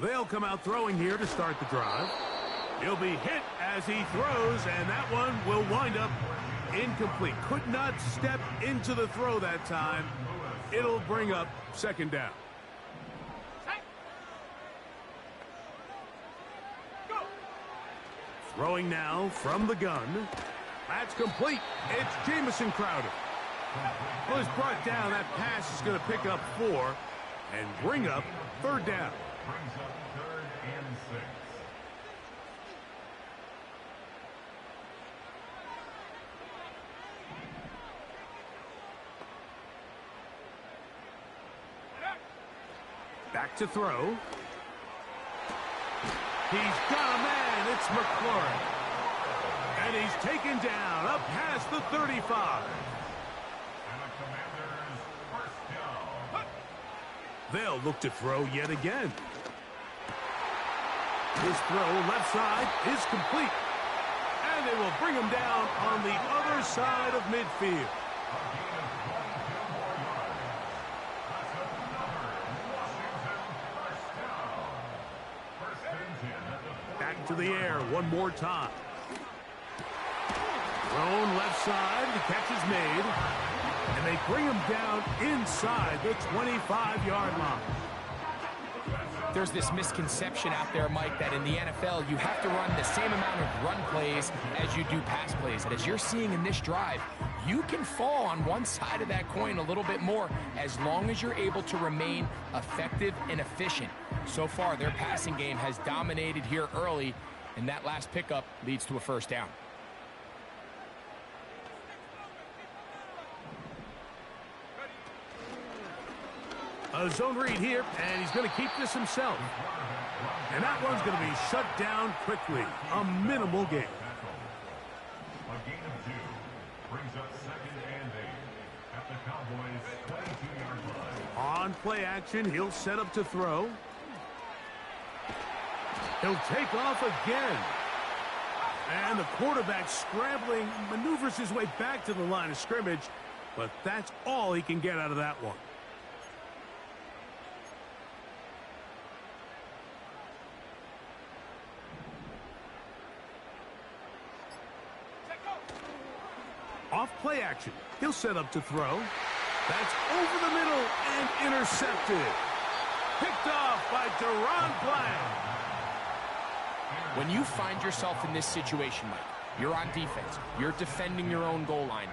They'll come out throwing here to start the drive. He'll be hit as he throws, and that one will wind up incomplete. Could not step into the throw that time. It'll bring up second down. Throwing now from the gun. That's complete. It's Jamison Crowder. Well, it's brought down. That pass is going to pick up 4 and bring up third down. Brings up 3rd and 6. Back to throw. He's got a man. It's McLaurin. And he's taken down up past the 35. And the Commanders' first down. They'll look to throw yet again. His throw left side is complete. And they will bring him down on the other side of midfield. Back to the air one more time. Thrown left side, the catch is made. And they bring him down inside the 25-yard line. There's this misconception out there, Mike, that in the NFL you have to run the same amount of run plays as you do pass plays. And as you're seeing in this drive, you can fall on one side of that coin a little bit more as long as you're able to remain effective and efficient. So far, their passing game has dominated here early, and that last pickup leads to a first down. A zone read here, and he's going to keep this himself. And that one's going to be shut down quickly. A minimal gain. A gain of 2 brings up 2nd and 8 at the Cowboys' 22-yard line. On play action, he'll set up to throw. He'll take off again. And the quarterback scrambling, maneuvers his way back to the line of scrimmage, but that's all he can get out of that one. Off play action. He'll set up to throw. That's over the middle and intercepted. Picked off by Deron Bland. When you find yourself in this situation, Mike, you're on defense, you're defending your own goal line,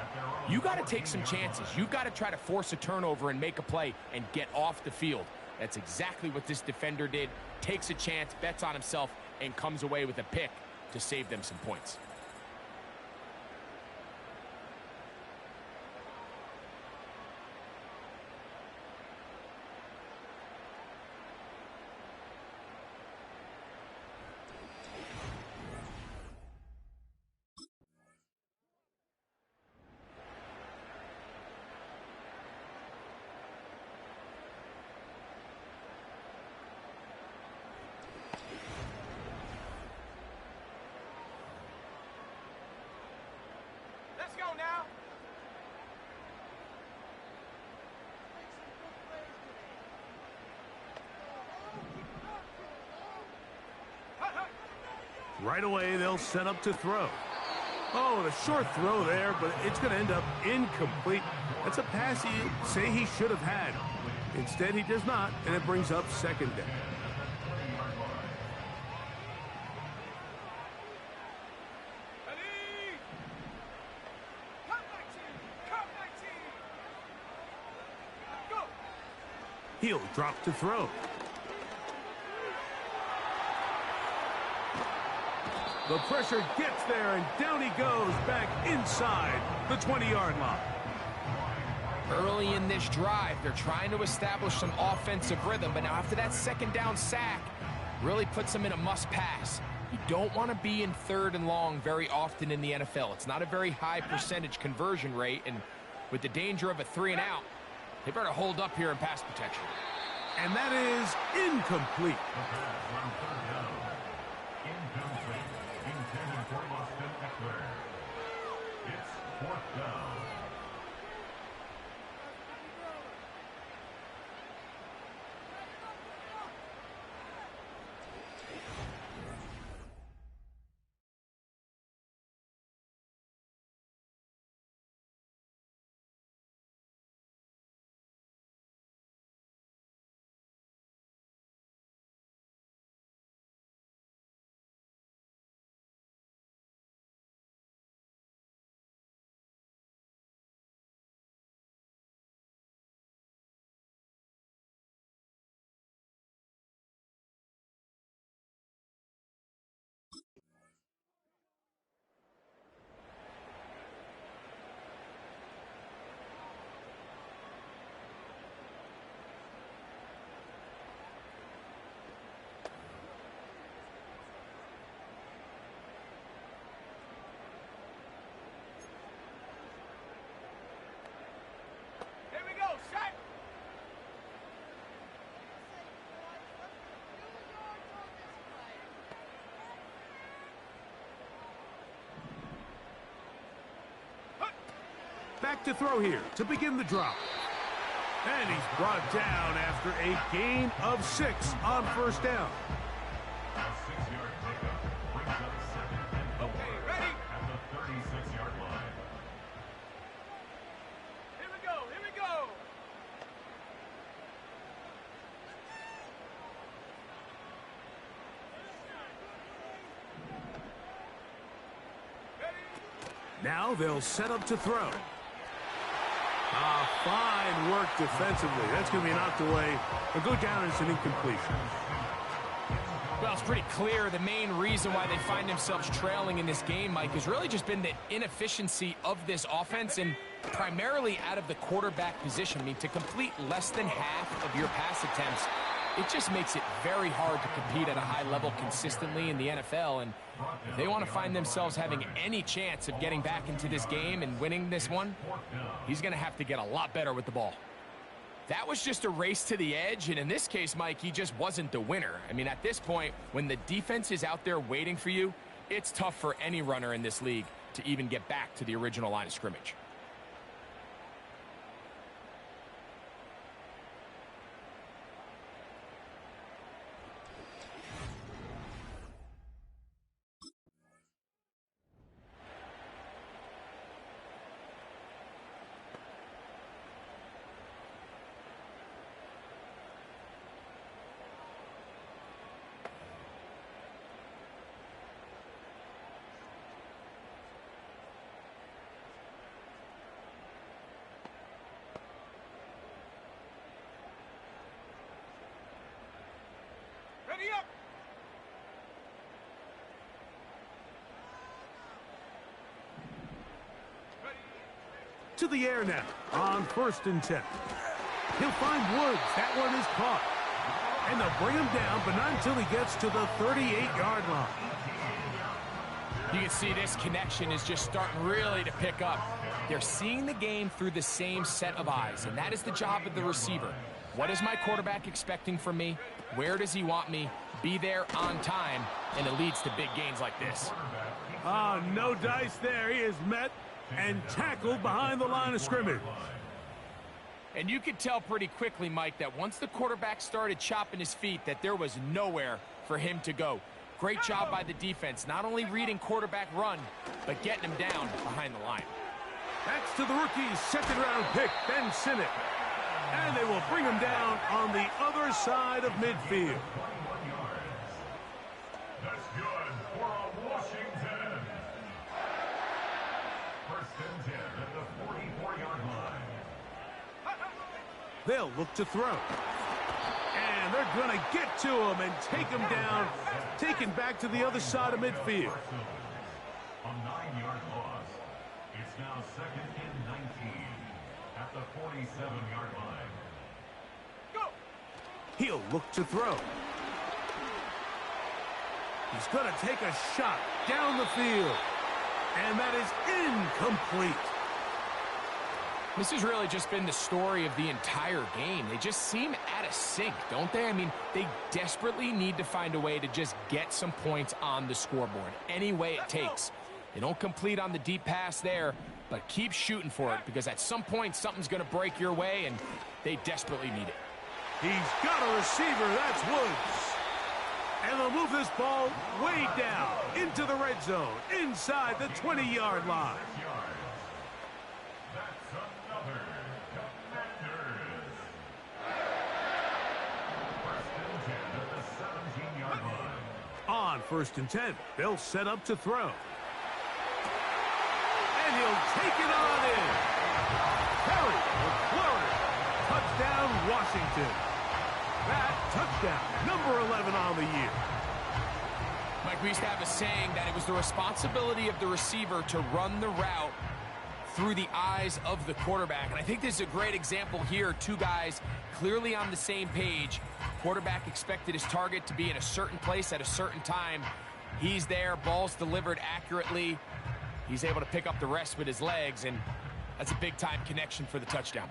you got to take some chances. You got to try to force a turnover and make a play and get off the field. That's exactly what this defender did. Takes a chance, bets on himself, and comes away with a pick to save them some points. Let's go now. Right away, they'll set up to throw. Oh, the short throw there, but it's going to end up incomplete. That's a pass you say he should have had. Instead, he does not, and it brings up second down. He'll drop to throw. The pressure gets there, and down he goes back inside the 20-yard line. Early in this drive, they're trying to establish some offensive rhythm, but now after that second down sack, really puts them in a must-pass. You don't want to be in 3rd and long very often in the NFL. It's not a very high percentage conversion rate, and with the danger of a 3-and-out, they better hold up here in pass protection. And that is incomplete. Incomplete. Intended for Austin Eckler. It's 4th down. to throw here to begin the drop. And he's brought down after a gain of 6 on first down. A 6-yard pickup brings up second and 4 at the 36-yard line. Here we go, here we go. Now they'll set up to throw. Fine work defensively. That's going to be knocked away. They'll go down and it's an incompletion. Well, it's pretty clear the main reason why they find themselves trailing in this game, Mike, has really just been the inefficiency of this offense and primarily out of the quarterback position. I mean, to complete less than half of your pass attempts, it just makes it very hard to compete at a high level consistently in the NFL. And if they want to find themselves having any chance of getting back into this game and winning this one, he's going to have to get a lot better with the ball. That was just a race to the edge, and in this case, Mike, he just wasn't the winner. I mean, at this point, when the defense is out there waiting for you, it's tough for any runner in this league to even get back to the original line of scrimmage. Ready up. To the air now on 1st and 10. He'll find Woods. That one is caught. And they'll bring him down, but not until he gets to the 38-yard line. You can see this connection is just starting really to pick up. They're seeing the game through the same set of eyes, and that is the job of the receiver. What is my quarterback expecting from me? Where does he want me? Be there on time, and it leads to big gains like this. No dice there. He is met and tackled behind the line of scrimmage. And you could tell pretty quickly, Mike, that once the quarterback started chopping his feet, that there was nowhere for him to go. Great job by the defense, not only reading quarterback run, but getting him down behind the line. That's to the rookie's 2nd-round pick, Ben Sinnott. And they will bring him down on the other side of midfield. That's good for a Washington. 1st and 10 at the 44-yard line. They'll look to throw. And they're going to get to him and take him down, taken back to the other side of midfield. A 9-yard loss. It's now 2nd and 19 at the 47-yard line. He'll look to throw. He's going to take a shot down the field. And that is incomplete. This has really just been the story of the entire game. They just seem out of sync, don't they? I mean, they desperately need to find a way to just get some points on the scoreboard, any way it takes. They don't complete on the deep pass there, but keep shooting for it, because at some point something's going to break your way, and they desperately need it. He's got a receiver. That's Woods. And they'll move this ball way down into the red zone, inside the 20-yard line. On 1st and 10, they'll set up to throw. And he'll take it on in. Perry with Flurry. Touchdown, Washington. That touchdown, number 11 on the year. Mike, we used to have a saying that it was the responsibility of the receiver to run the route through the eyes of the quarterback. And I think this is a great example here. Two guys clearly on the same page. Quarterback expected his target to be in a certain place at a certain time. He's there, ball's delivered accurately. He's able to pick up the rest with his legs, and that's a big-time connection for the touchdown.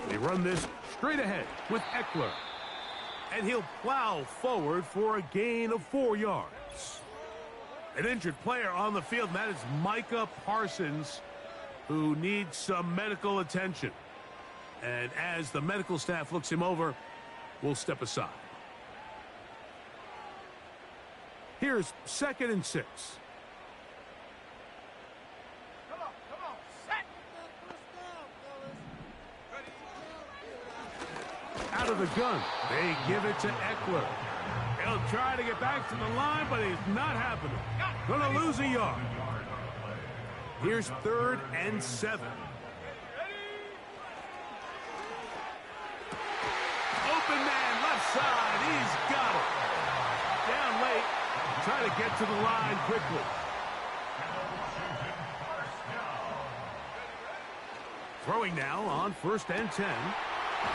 They run this straight ahead with Eckler. And he'll plow forward for a gain of 4 yards. An injured player on the field, and that is Micah Parsons, who needs some medical attention. And as the medical staff looks him over, we'll step aside. Here's 2nd and 6. Out of the gun, they give it to Eckler. He'll try to get back to the line, but he's not happening. Gonna lose a yard. Here's 3rd and 7. Open man, left side, he's got it. Down late, try to get to the line quickly. Throwing now on 1st and 10.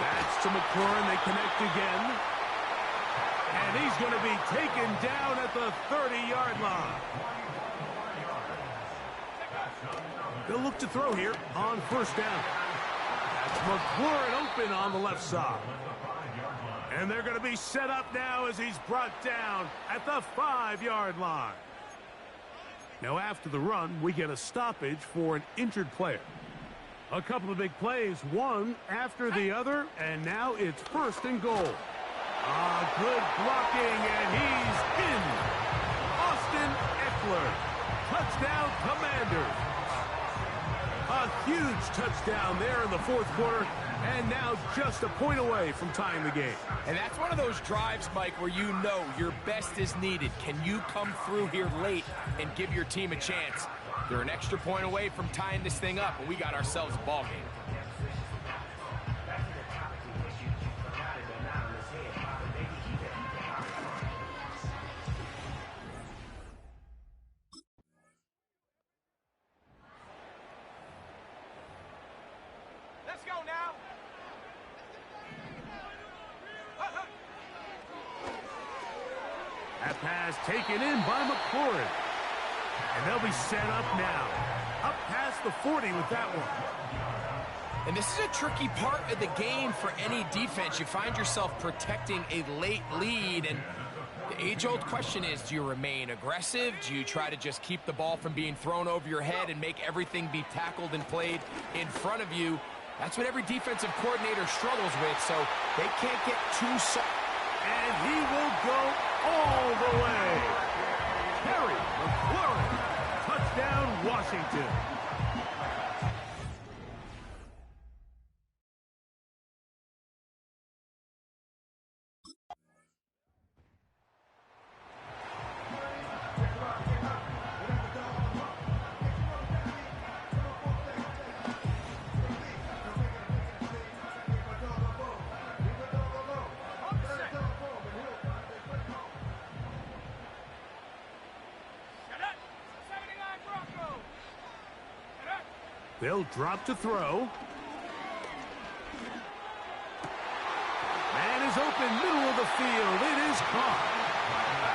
That's to McLaurin. They connect again. And he's going to be taken down at the 30-yard line. They'll look to throw here on 1st down. That's McLaurin open on the left side. And they're going to be set up now as he's brought down at the 5-yard line. Now after the run, we get a stoppage for an injured player. A couple of big plays, one after the other, and now it's 1st and goal. Good blocking, and he's in. Austin Eckler. Touchdown, Commanders. A huge touchdown there in the 4th quarter, and now just a point away from tying the game. And that's one of those drives, Mike, where you know your best is needed. Can you come through here late and give your team a chance? They're an extra point away from tying this thing up, and we got ourselves a ball game. Let's go now. That pass taken in by McLaurin. And they'll be set up now. Up past the 40 with that one. And this is a tricky part of the game for any defense. You find yourself protecting a late lead, and the age-old question is, do you remain aggressive? Do you try to just keep the ball from being thrown over your head and make everything be tackled and played in front of you? That's what every defensive coordinator struggles with, so they can't get too soft. And he will go all the way. Terry McLaurin. Touchdown, Washington. They'll drop to throw. Man is open, middle of the field. It is caught.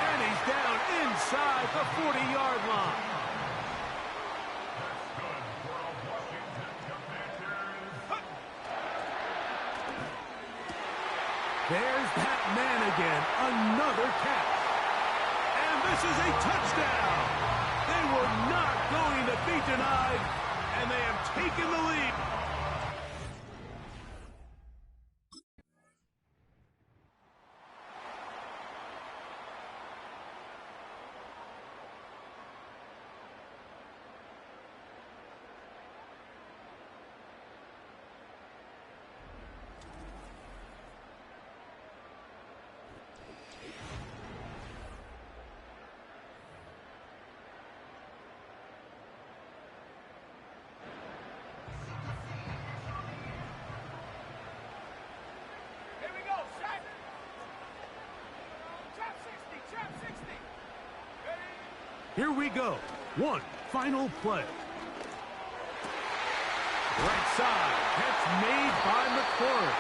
And he's down inside the 40-yard line. There's that man again. Another catch. And this is a touchdown. They were not going to be denied. And they have taken the lead. Here we go. One final play. Right side. That's made by McLaurin.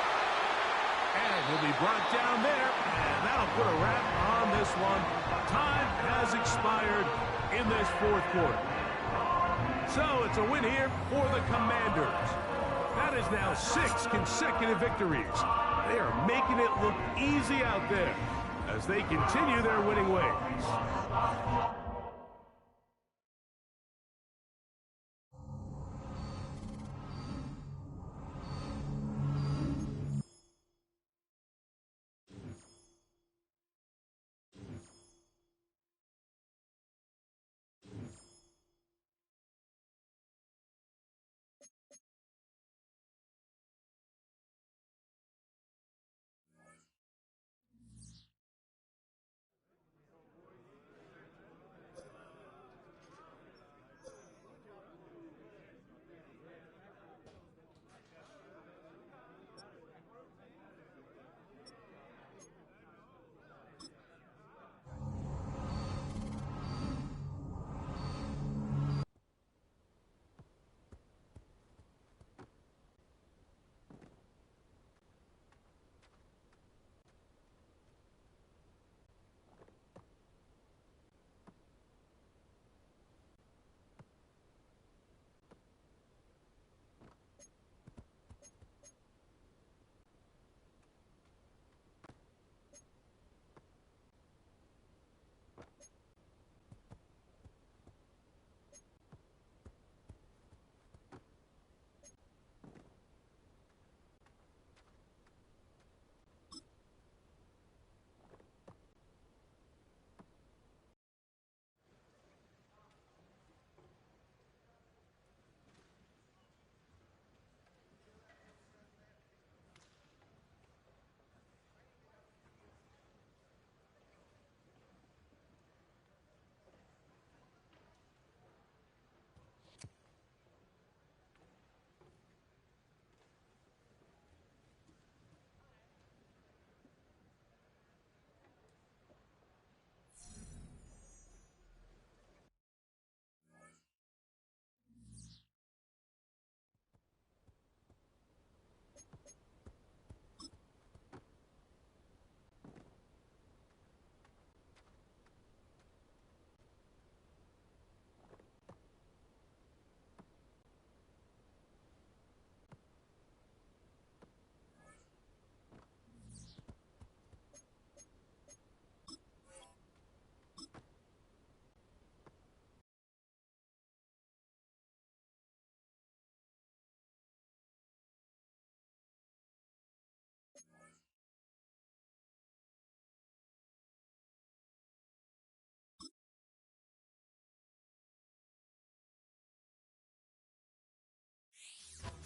And he'll be brought down there, and that'll put a wrap on this one. Time has expired in this fourth quarter. So it's a win here for the Commanders. That is now 6 consecutive victories. They are making it look easy out there as they continue their winning ways.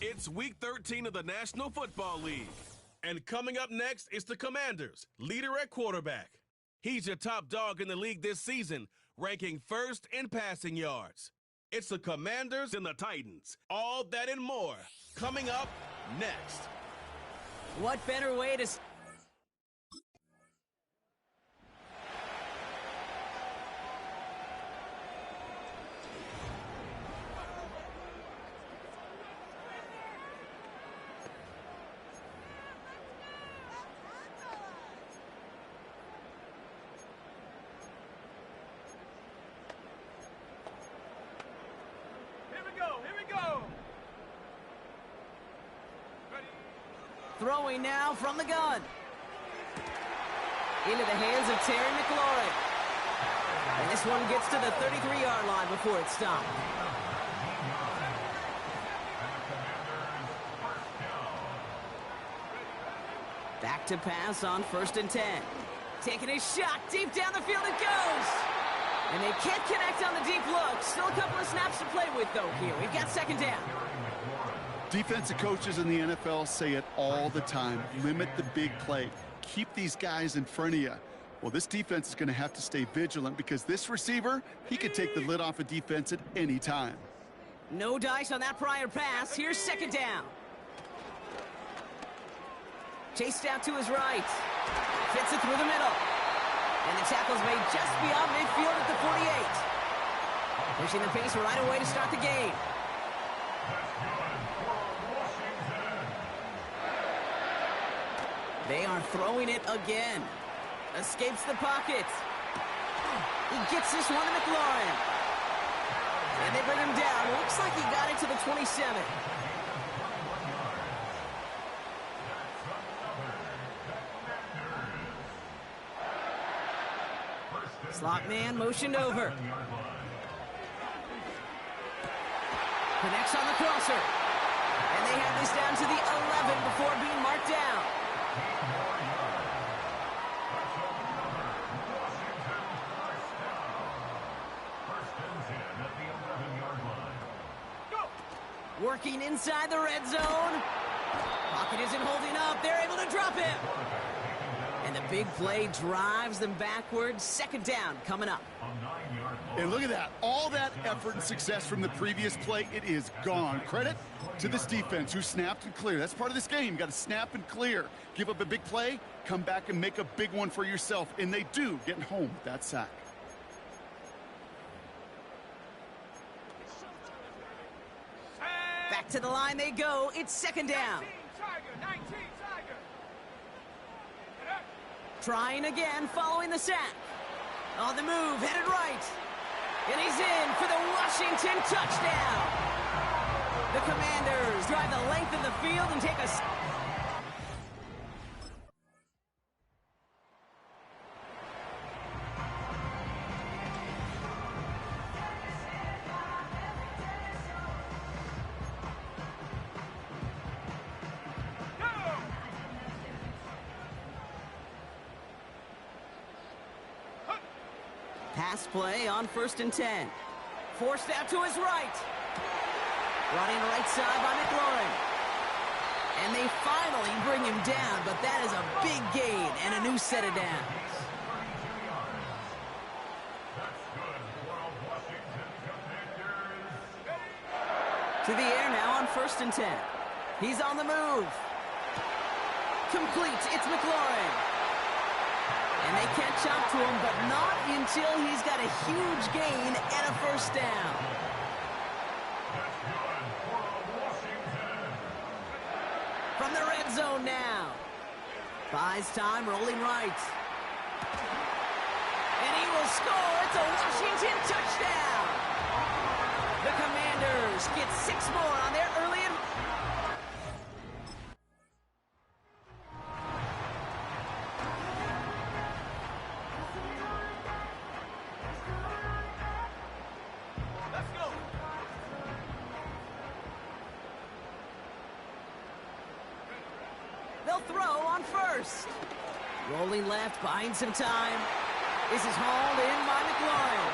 It's Week 13 of the National Football League. And coming up next is the Commanders, leader at quarterback. He's your top dog in the league this season, ranking first in passing yards. It's the Commanders and the Titans. All that and more coming up next. What better way to... Throwing now from the gun. Into the hands of Terry McLaurin. And this one gets to the 33-yard line before it's stopped. Back to pass on 1st and 10. Taking a shot deep down the field it goes. And they can't connect on the deep look. Still a couple of snaps to play with, though, here. We've got 2nd down. Defensive coaches in the NFL say it all the time. Limit the big play. Keep these guys in front of you. Well, this defense is going to have to stay vigilant because this receiver, he could take the lid off a defense at any time. No dice on that prior pass. Here's 2nd down. Chased out to his right. Fits it through the middle. And the tackle's made just beyond midfield at the 48. Pushing the pace right away to start the game. They are throwing it again. Escapes the pocket. He gets this one to McLaurin. And they bring him down. Looks like he got it to the 27. Slot man motioned over. Connects on the crosser. And they have this down to the 11 before being marked down. Working inside the red zone. Pocket isn't holding up. They're able to drop him. And the big play drives them backwards. Second down coming up. And look at that. All that effort and success from the previous play, it is gone. Credit to this defense who snapped and cleared. That's part of this game. You got to snap and clear. Give up a big play, come back and make a big one for yourself. And they do, getting home with that sack. Back to the line they go. It's second down. 19 Tiger. Trying again following the sack. On the move, headed right. And he's in for the Washington touchdown. The Commanders drive the length of the field and take a... Pass play on 1st and 10. Forced out to his right. Running right side by McLaurin. And they finally bring him down, but that is a big gain and a new set of downs. To the air now on 1st and 10. He's on the move. Complete. It's McLaurin. And they catch up to him, but not until he's got a huge gain and a first down. From the red zone now. Buys time, rolling right. And he will score. It's a Washington touchdown. The Commanders get 6 more on their early advantage. They'll throw on 1st. Rolling left, buying some time. This is hauled in by McLaurin.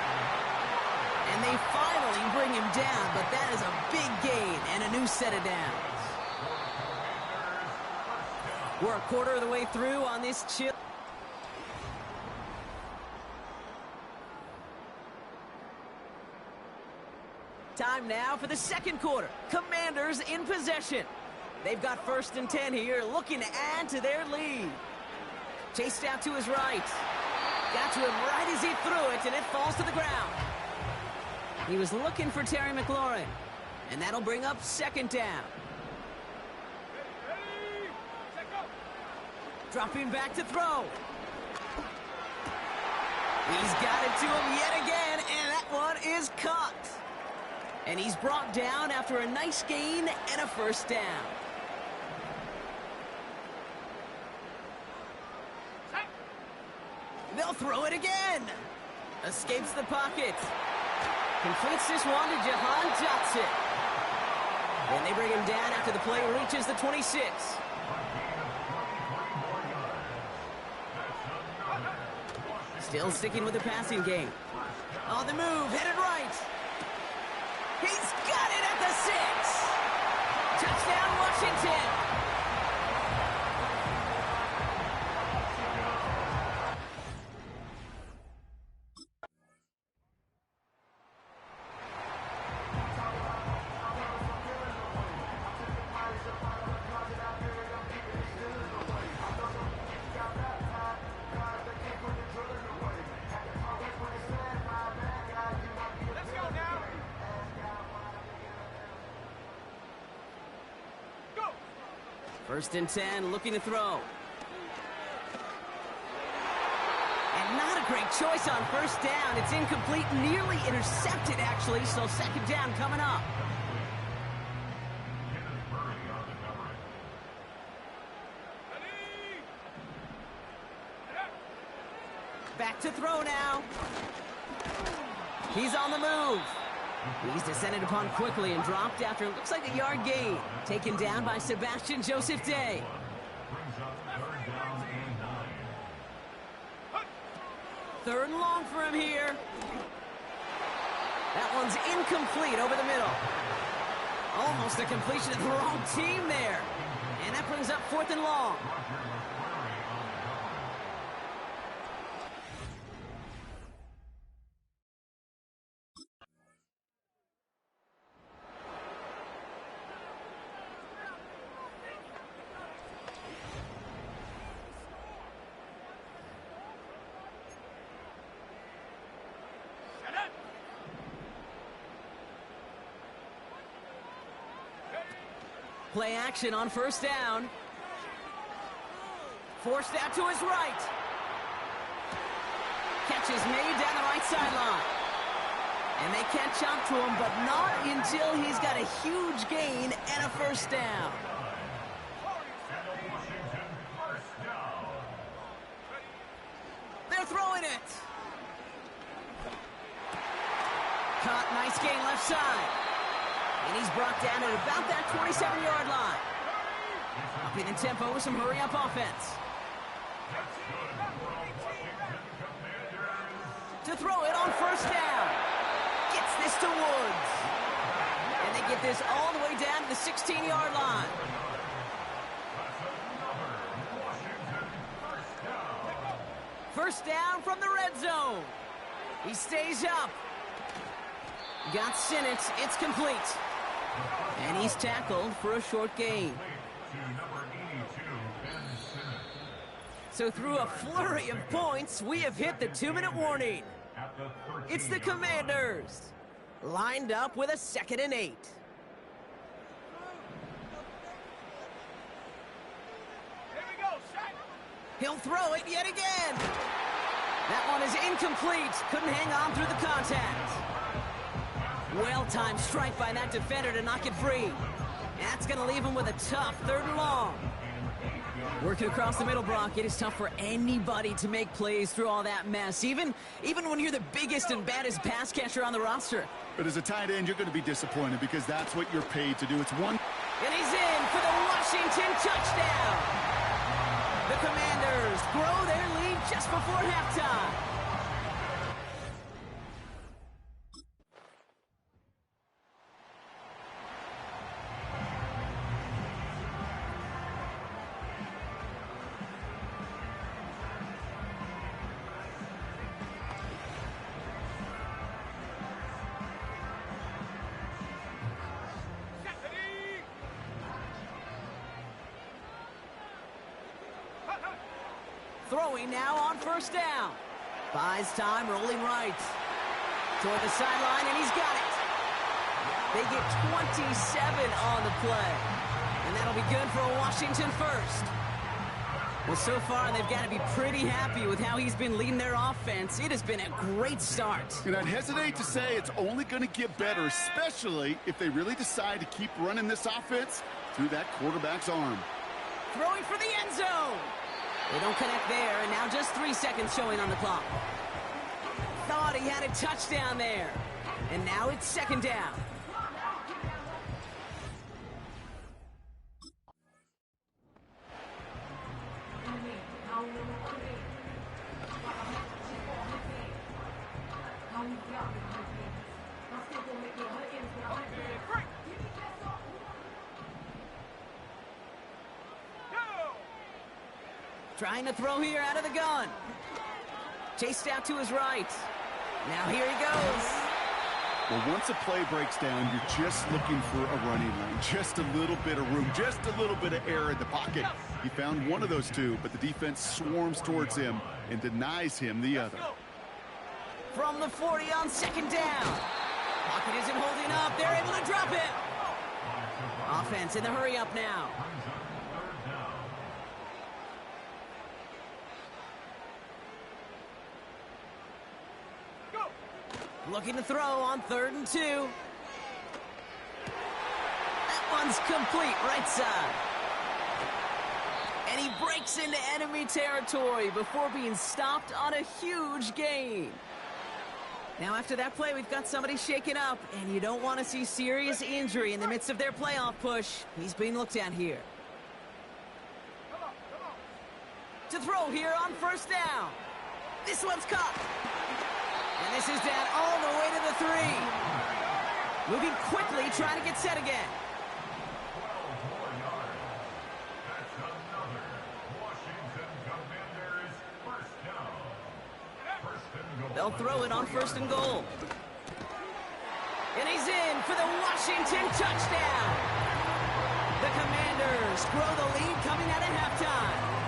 And they finally bring him down, but that is a big gain and a new set of downs. We're a quarter of the way through on this chill. Time now for the second quarter. Commanders in possession. They've got 1st and 10 here, looking to add to their lead. Chased out to his right. Got to him right as he threw it, and it falls to the ground. He was looking for Terry McLaurin, and that'll bring up 2nd down. Dropping back to throw. He's got it to him yet again, and that one is caught. And he's brought down after a nice gain and a first down. They'll throw it again. Escapes the pocket. Completes this one to Jahan Dotson. And they bring him down after the play reaches the 26. Still sticking with the passing game. On the move, headed right. He's got it at the 6. Touchdown, Washington. First and 10, looking to throw. Not a great choice on first down. It's incomplete, nearly intercepted, actually, so second down coming up. Back to throw now. He's on the move. He's descended upon quickly and dropped after it looks like a yard gain. Taken down by Sebastian Joseph Day. Third and long for him here. That one's incomplete over the middle. Almost a completion of the wrong team there. And that brings up fourth and long. Play action on first down. Forced out to his right. Catch is made down the right sideline. And they catch up to him, but not until he's got a huge gain and a first down. They're throwing it. Caught, nice gain left side. And he's brought down at about that 27-yard line. Upping the tempo with some hurry-up offense. To throw it on first down. Gets this to Woods. And they get this all the way down to the 16-yard line. First down from the red zone. He stays up. Got Sinnott. It's complete. And he's tackled for a short gain. So through a flurry of points, we have hit the 2-minute warning. It's the Commanders, lined up with a 2nd and 8. He'll throw it yet again. That one is incomplete. Couldn't hang on through the contact. Well-timed strike by that defender to knock it free. That's going to leave him with a tough 3rd and long. Working across the middle, Brock, it is tough for anybody to make plays through all that mess, even when you're the biggest and baddest pass catcher on the roster. But as a tight end, you're going to be disappointed because that's what you're paid to do. It's one. And he's in for the Washington touchdown. The Commanders grow their lead just before halftime. Throwing now on first down. Buys time, rolling right. Toward the sideline, and he's got it. They get 27 on the play. And that'll be good for a Washington first. Well, so far, they've got to be pretty happy with how he's been leading their offense. It has been a great start. And I'd hesitate to say it's only going to get better, especially if they really decide to keep running this offense through that quarterback's arm. Throwing for the end zone. They don't connect there, and now just 3 seconds showing on the clock. Thought he had a touchdown there. And now it's 2nd down. Trying to throw here out of the gun. Chased out to his right. Now here he goes. Well, once a play breaks down, you're just looking for a running lane. Just a little bit of room, just a little bit of air in the pocket. He found one of those two, but the defense swarms towards him and denies him the other. From the 40 on 2nd down. Pocket isn't holding up. They're able to drop it. Offense in the hurry up now. Looking to throw on 3rd and 2. That one's complete, right side. And he breaks into enemy territory before being stopped on a huge gain. Now, after that play, we've got somebody shaken up, and you don't want to see serious injury in the midst of their playoff push. He's being looked at here. To throw here on 1st down. This one's caught. And this is down all the way to the 3. Moving quickly, trying to get set again. 12 more yards. That's another Washington Commanders first down. First and goal. They'll throw it on 1st and goal. And he's in for the Washington touchdown. The Commanders grow the lead coming out of halftime.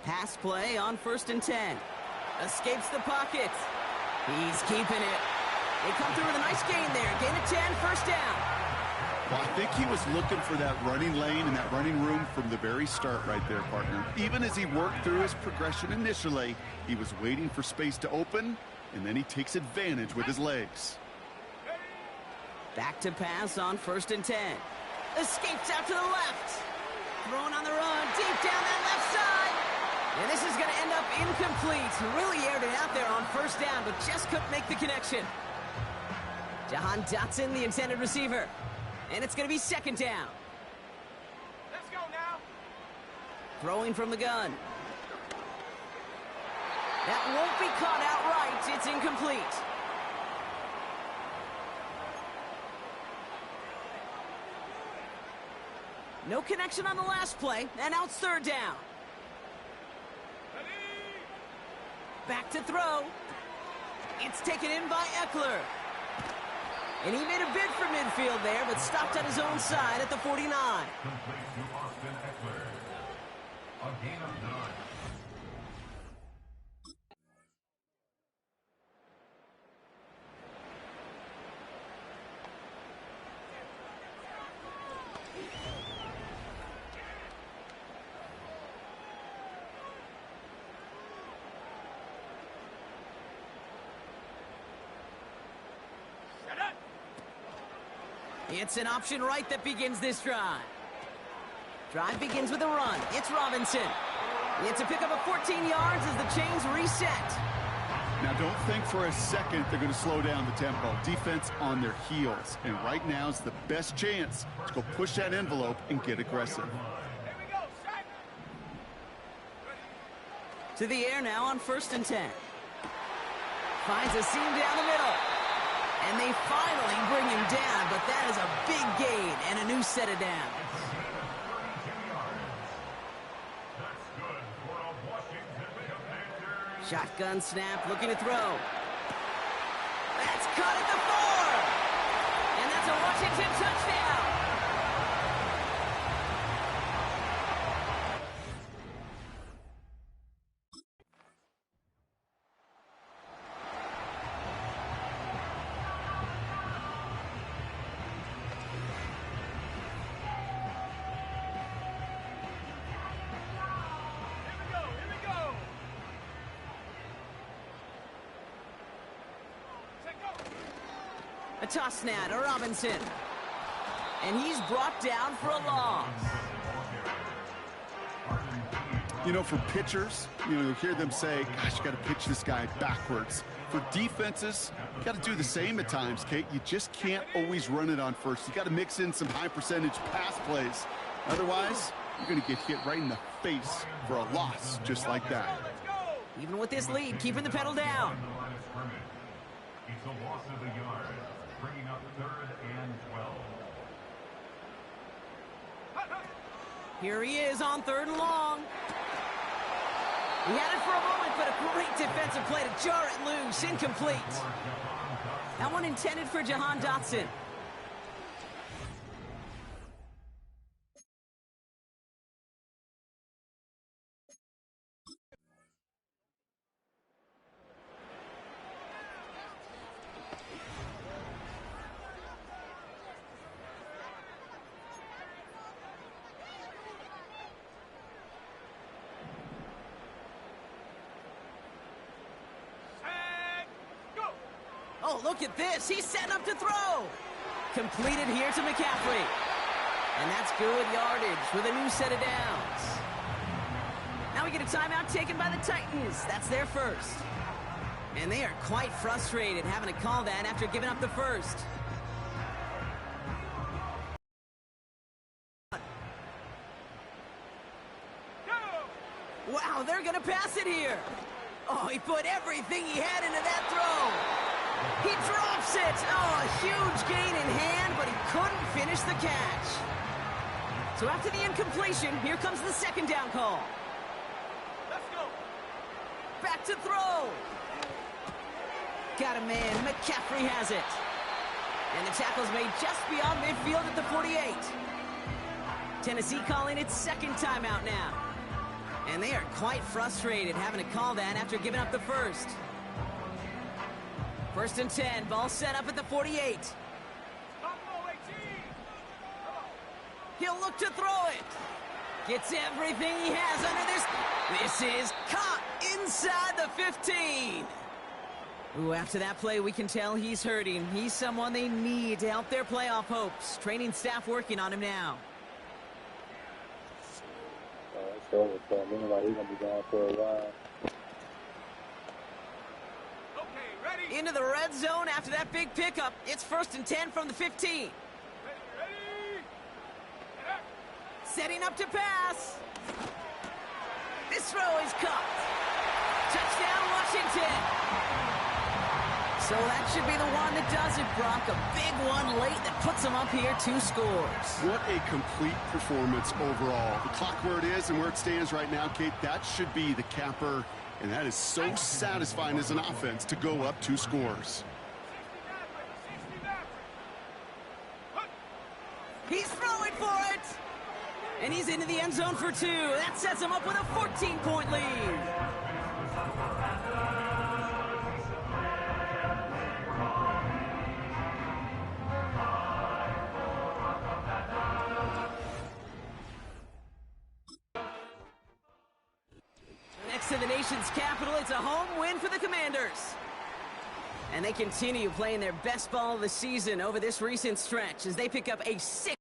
Pass play on 1st and 10. Escapes the pocket. He's keeping it. They come through with a nice gain there. Gain of 10, 1st down. Well, I think he was looking for that running lane and that running room from the very start right there, partner. Even as he worked through his progression initially, he was waiting for space to open, and then he takes advantage with his legs. Back to pass on 1st and 10. Escapes out to the left. Throwing on the run, deep down that left side. And this is going to end up incomplete. Really aired it out there on 1st down, but just couldn't make the connection. Jahan Dotson, the intended receiver. And it's going to be 2nd down. Let's go now. Throwing from the gun. That won't be caught outright. It's incomplete. No connection on the last play, and now it's 3rd down. Back to throw. It's taken in by Eckler. And he made a bid for midfield there, but stopped on his own side at the 49. Complete to Austin Eckler. A gain of 9. It's an option right that begins this drive. Drive begins with a run. It's Robinson. It's a pickup of 14 yards as the chains reset. Now, don't think for a second they're going to slow down the tempo. Defense on their heels. And right now is the best chance to go push that envelope and get aggressive. To the air now on 1st and 10. Finds a seam down the middle. And they finally bring him down, but that is a big gain and a new set of downs. Shotgun snap, looking to throw. That's caught at the 4. And that's a Washington touchdown. A toss snap to Robinson. And he's brought down for a loss. You know, for pitchers, you hear them say, gosh, you got to pitch this guy backwards. For defenses, you got to do the same at times, Kate. You just can't always run it on first. You got to mix in some high percentage pass plays. Otherwise, you're going to get hit right in the face for a loss just like that. Even with this lead, keeping the pedal down. It's a loss of a yard, bringing up 3rd and 12. Here he is on 3rd and long. He had it for a moment, but a great defensive play to jar it loose. Incomplete. That one intended for Jahan Dotson. Oh, look at this. He's setting up to throw. Completed here to McCaffrey. And that's good yardage with a new set of downs. Now we get a timeout taken by the Titans. That's their first. And they are quite frustrated having to call that after giving up the first. Wow, they're going to pass it here. Oh, he put everything he had into that throw. He drops it. Oh, a huge gain in hand, but he couldn't finish the catch. So after the incompletion, here comes the second down call. Let's go. Back to throw. Got a man. McCaffrey has it. And the tackle's made just beyond midfield at the 48. Tennessee calling its second timeout now. And they are quite frustrated having to call that after giving up the first. First and 10, ball set up at the 48. He'll look to throw it. Gets everything he has under this. This is caught inside the 15. Ooh, after that play, we can tell he's hurting. He's someone they need to help their playoff hopes. Training staff working on him now. It's over for him. Looking like he's going to be gone for a while. Into the red zone after that big pickup. It's first and 10 from the 15. Setting up to pass. This throw is caught. Touchdown, Washington. So that should be the one that does it, Brock. A big one late that puts them up here 2 scores. What a complete performance overall. The clock where it is and where it stands right now, Kate, that should be the capper. And that is so satisfying as an offense to go up 2 scores. He's throwing for it. And he's into the end zone for 2. That sets him up with a 14-point lead. To the nation's capital, it's a home win for the Commanders. And they continue playing their best ball of the season over this recent stretch as they pick up a 6.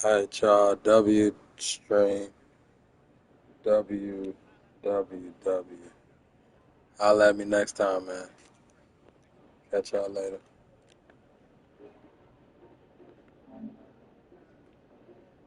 All right, y'all. W stream. WWW. Holla at me next time, man. Catch y'all later.